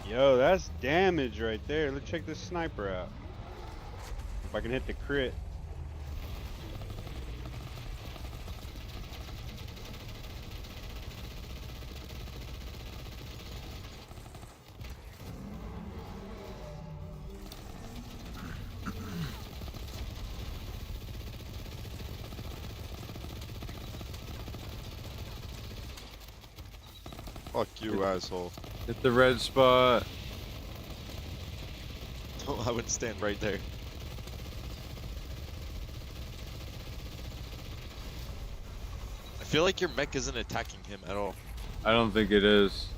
Speaker 1: Yo, that's damage right there. Let's check this sniper out. If I can hit the crit.
Speaker 13: Fuck you, asshole.
Speaker 6: Hit the red spot.
Speaker 13: Oh, I would stand right there. I feel like your mech isn't attacking him at all.
Speaker 6: I don't think it is.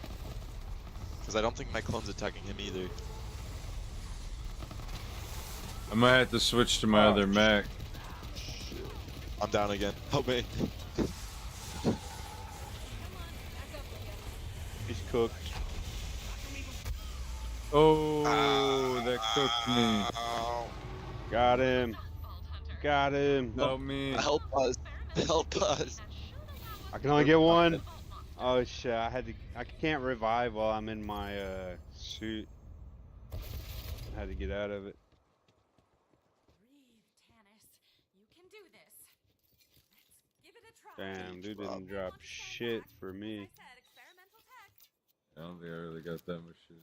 Speaker 13: Because I don't think my clone's attacking him either.
Speaker 6: I might have to switch to my other mech.
Speaker 13: I'm down again. Help me.
Speaker 1: He's cooked.
Speaker 6: Oh, that cooked me.
Speaker 1: Got him. Got him.
Speaker 6: Help me.
Speaker 13: Help us. Help us.
Speaker 1: I can only get one. Oh shit, I can't revive while I'm in my suit. I had to get out of it. Damn, dude didn't drop shit for me.
Speaker 6: I don't think I really got that much shit.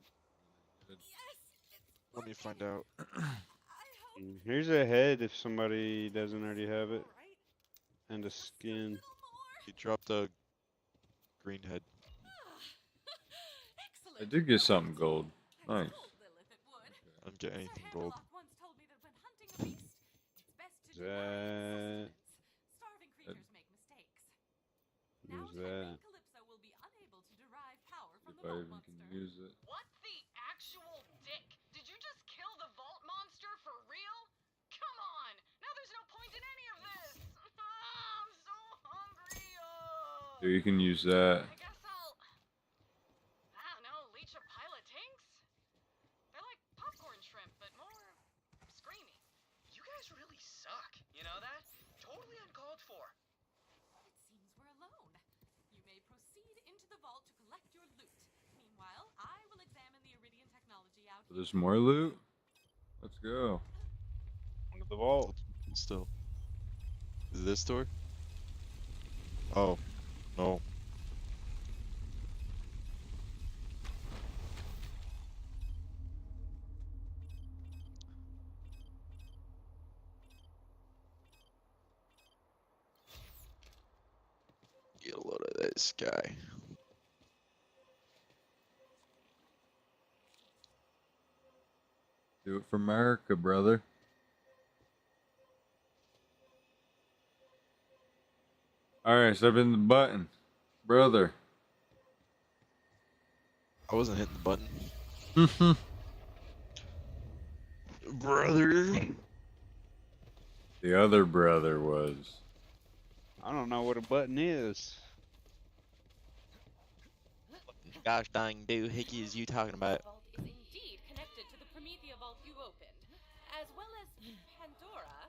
Speaker 13: Let me find out.
Speaker 1: Here's a head if somebody doesn't already have it. And a skin.
Speaker 13: He dropped a green head.
Speaker 6: I did get something gold. Nice.
Speaker 13: I don't get anything gold.
Speaker 1: Is that? Who's that?
Speaker 6: If I even can use it.
Speaker 3: What the actual dick? Did you just kill the vault monster for real? Come on! Now there's no point in any of this! I'm so hungry!
Speaker 6: So you can use that.
Speaker 3: I guess I don't know, leech a pile of tinks? They're like popcorn shrimp, but more screamy. You guys really suck. You know that? Totally uncalled for.
Speaker 7: It seems we're alone. You may proceed into the vault to collect your loot. Meanwhile, I will examine the Iridian technology out here.
Speaker 6: There's more loot? Let's go.
Speaker 1: Into the vault.
Speaker 13: Still. Is it this door? Oh. No. Get a load of This guy.
Speaker 6: Do it for America, brother. Alright, step in the button. Brother.
Speaker 13: I wasn't hitting the button. Brother.
Speaker 6: The other brother was.
Speaker 1: I don't know what a button is.
Speaker 13: Gosh dang doohickey is you talking about?
Speaker 7: Vault is indeed connected to the Promethea vault you opened, as well as Pandora,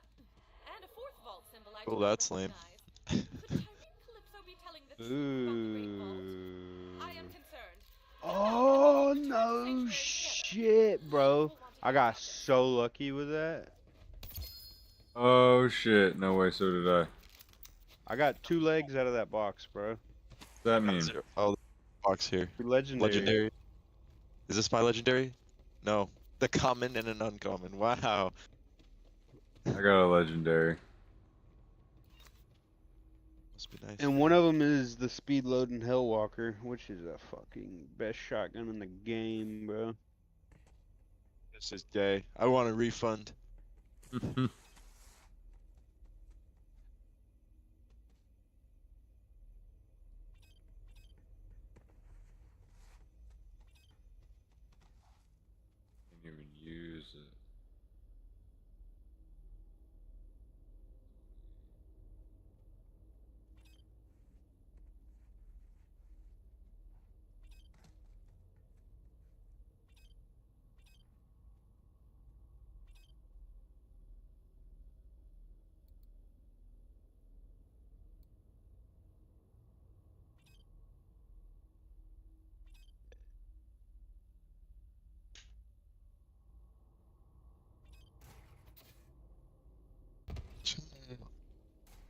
Speaker 7: and a fourth vault symbol I
Speaker 13: Oh,
Speaker 7: do not
Speaker 13: that's lame.
Speaker 7: recognize. Could Tyreek Calypso be telling the truth about the Great Vault? I am concerned.
Speaker 1: Oh no shit, bro! I got so lucky with that.
Speaker 6: Oh shit! No way. So did I.
Speaker 1: I got 2 legs out of that box, bro.
Speaker 6: What's that mean?
Speaker 13: Oh, the box here.
Speaker 1: Legendary.
Speaker 13: Is this my legendary? No. The common and an uncommon. Wow.
Speaker 6: I got a legendary.
Speaker 13: Must be nice.
Speaker 1: And one of them is the speed loading Hellwalker, which is a fucking best shotgun in the game, bro.
Speaker 13: This is gay. I want a refund.
Speaker 6: Can't even use it.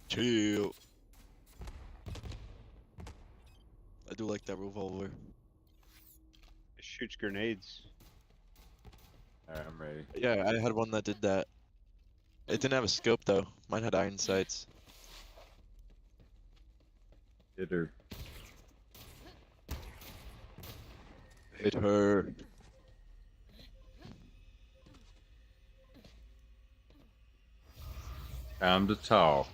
Speaker 13: Chill. I do like that revolver.
Speaker 1: It shoots grenades.
Speaker 6: Alright, I'm ready.
Speaker 13: Yeah, I had one that did that. It didn't have a scope though. Mine had iron sights.
Speaker 6: Hit her.
Speaker 13: Hit her.
Speaker 6: Time to talk.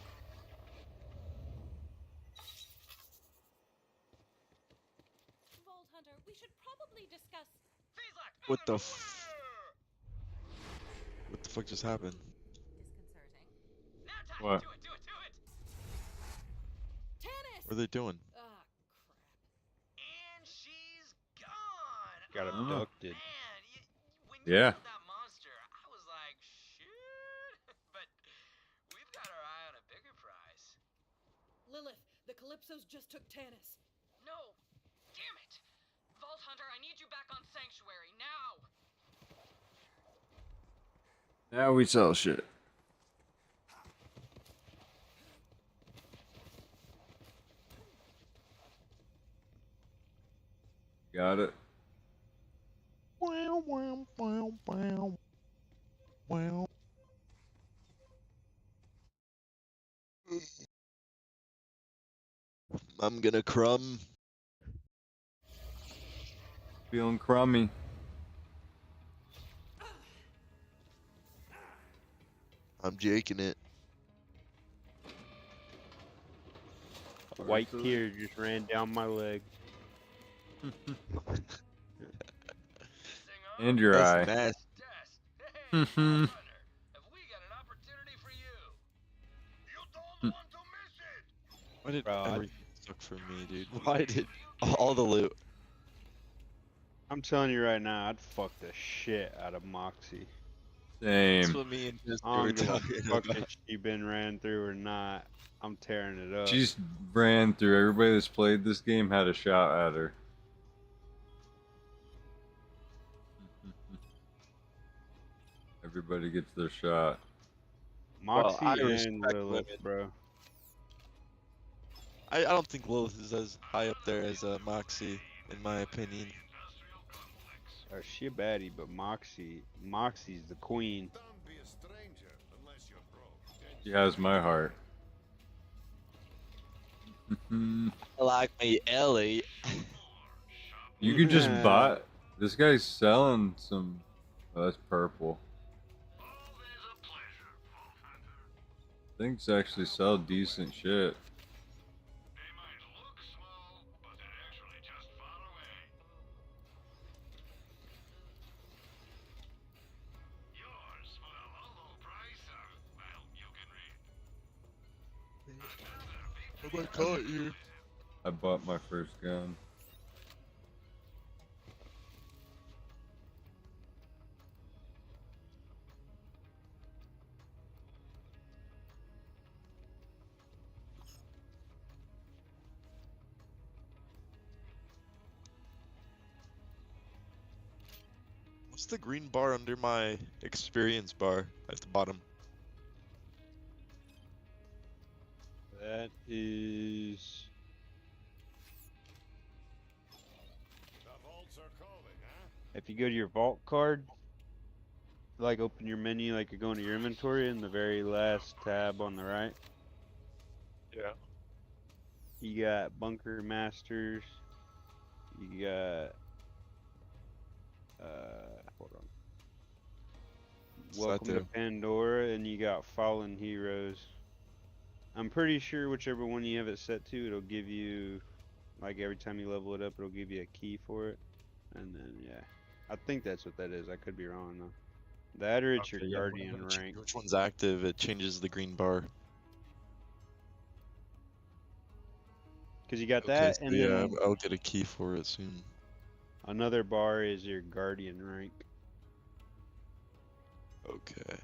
Speaker 7: Vault Hunter, we should probably discuss.
Speaker 13: What the What the fuck just happened?
Speaker 6: What?
Speaker 13: What are they doing?
Speaker 3: And she's gone.
Speaker 1: Got abducted.
Speaker 6: Yeah.
Speaker 3: That monster, I was like, shit. But we've got our eye on a bigger prize.
Speaker 22: Lilith, the Calypsos just took Tanis.
Speaker 7: No! Damn it! Vault Hunter, I need you back on Sanctuary, now!
Speaker 6: Now we sell shit. Got it.
Speaker 13: Wow, wow, wow, wow. Wow. I'm gonna crumb.
Speaker 6: Feeling crummy.
Speaker 13: I'm jaking it.
Speaker 1: A white tear just ran down my leg.
Speaker 6: And your eye.
Speaker 13: That's
Speaker 6: Mhm.
Speaker 13: Why did
Speaker 1: Bro,
Speaker 13: everything suck for me, dude? Why did all the loot?
Speaker 1: I'm telling you right now, I'd fuck the shit out of Moxie.
Speaker 13: That's
Speaker 6: Same.
Speaker 13: what me and Jessica
Speaker 1: I
Speaker 13: were
Speaker 1: don't give a
Speaker 13: talking
Speaker 1: fuck
Speaker 13: about.
Speaker 1: if she been ran through or not. I'm tearing it up.
Speaker 6: She's ran through. Everybody that's played this game had a shot at her. Everybody gets their shot.
Speaker 1: Moxie
Speaker 13: I
Speaker 1: and
Speaker 13: respect
Speaker 1: Lilith,
Speaker 13: women.
Speaker 1: bro.
Speaker 13: I don't think Lilith is as high up there as Moxie, in my opinion.
Speaker 1: She a baddie, but Moxie's the queen.
Speaker 6: She has my heart.
Speaker 13: Like me, Ellie.
Speaker 6: You could just buy. This guy's selling some. Oh, that's purple. Things actually sell decent shit.
Speaker 13: I caught you.
Speaker 6: I bought my first gun.
Speaker 13: What's the green bar under my experience bar at the bottom?
Speaker 1: That is. If you go to your vault card, like open your menu, like you're going to your inventory, in the very last tab on the right.
Speaker 13: Yeah.
Speaker 1: You got Bunker Masters. You got. Hold on. Welcome to Pandora, and you got Fallen Heroes. I'm pretty sure whichever one you have it set to, it'll give you, like every time you level it up, it'll give you a key for it. And then, yeah. I think that's what that is. I could be wrong, though. That or it's your Guardian rank.
Speaker 13: Which one's active? It changes the green bar.
Speaker 1: Because you got that,
Speaker 13: so
Speaker 1: and
Speaker 13: yeah,
Speaker 1: then
Speaker 13: I'll get a key for it soon.
Speaker 1: another bar is your Guardian rank.
Speaker 13: Okay.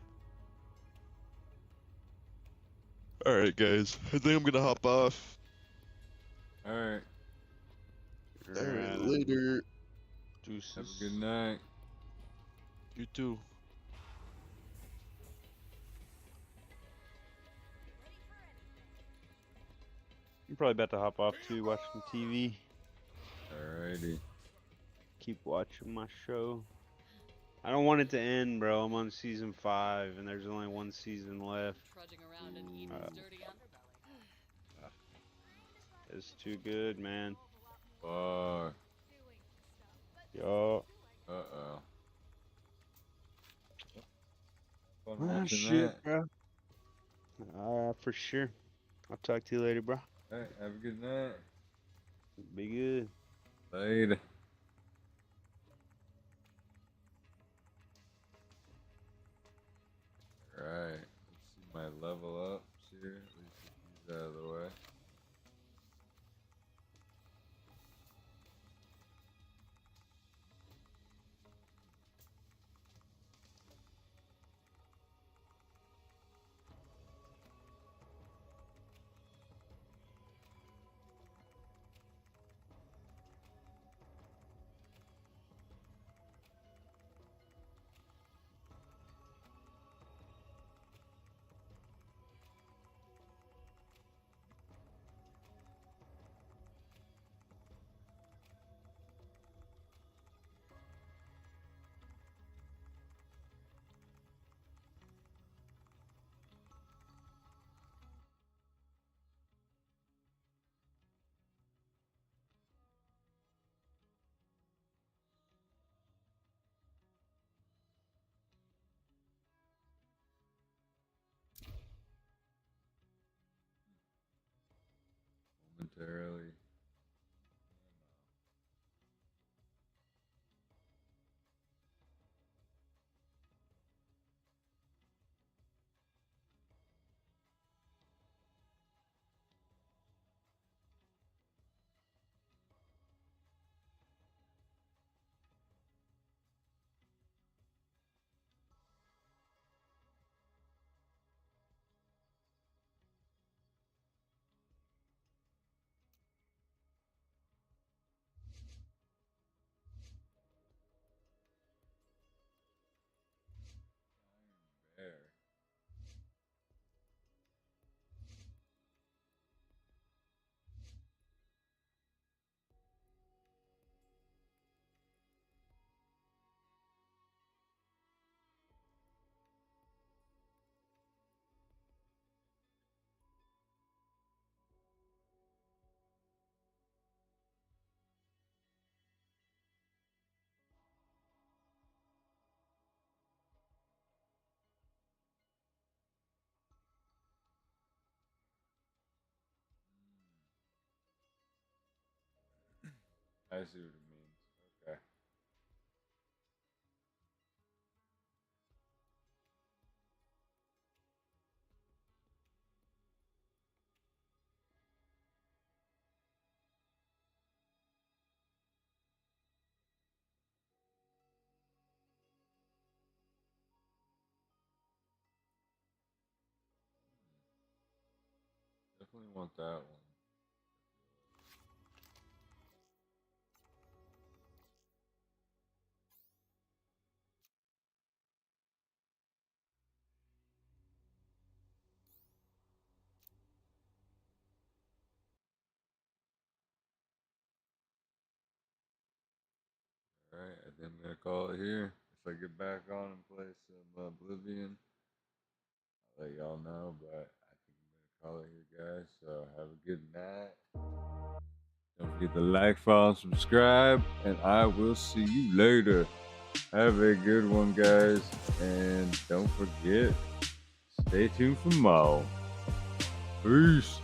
Speaker 13: Alright, guys. I think I'm gonna hop off.
Speaker 6: Alright.
Speaker 13: Alright, later.
Speaker 1: Deuces.
Speaker 6: Have a good night.
Speaker 13: You too.
Speaker 1: I'm probably about to hop off too, watch some TV.
Speaker 6: Alrighty.
Speaker 1: Keep watching my show. I don't want it to end, bro. I'm on season 5, and there's only one season left. It's too good, man.
Speaker 6: Fuck.
Speaker 1: Yo.
Speaker 6: Uh-oh. Fun
Speaker 1: Ah,
Speaker 6: watching
Speaker 1: shit,
Speaker 6: that.
Speaker 1: bro. For sure. I'll talk to you later, bro.
Speaker 6: Alright, have a good night.
Speaker 1: Be good.
Speaker 6: Later. Alright, let's see my level ups here. At least get these out of the way. Momentarily. I see what it means. Okay. Definitely want that one. Alright, I think I'm gonna call it here. If I get back on and play some Oblivion, I'll let y'all know, but I think I'm gonna call it here, guys. So have a good night. Don't forget to like, follow, and subscribe, and I will see you later. Have a good one, guys, and don't forget, stay tuned for more. Peace.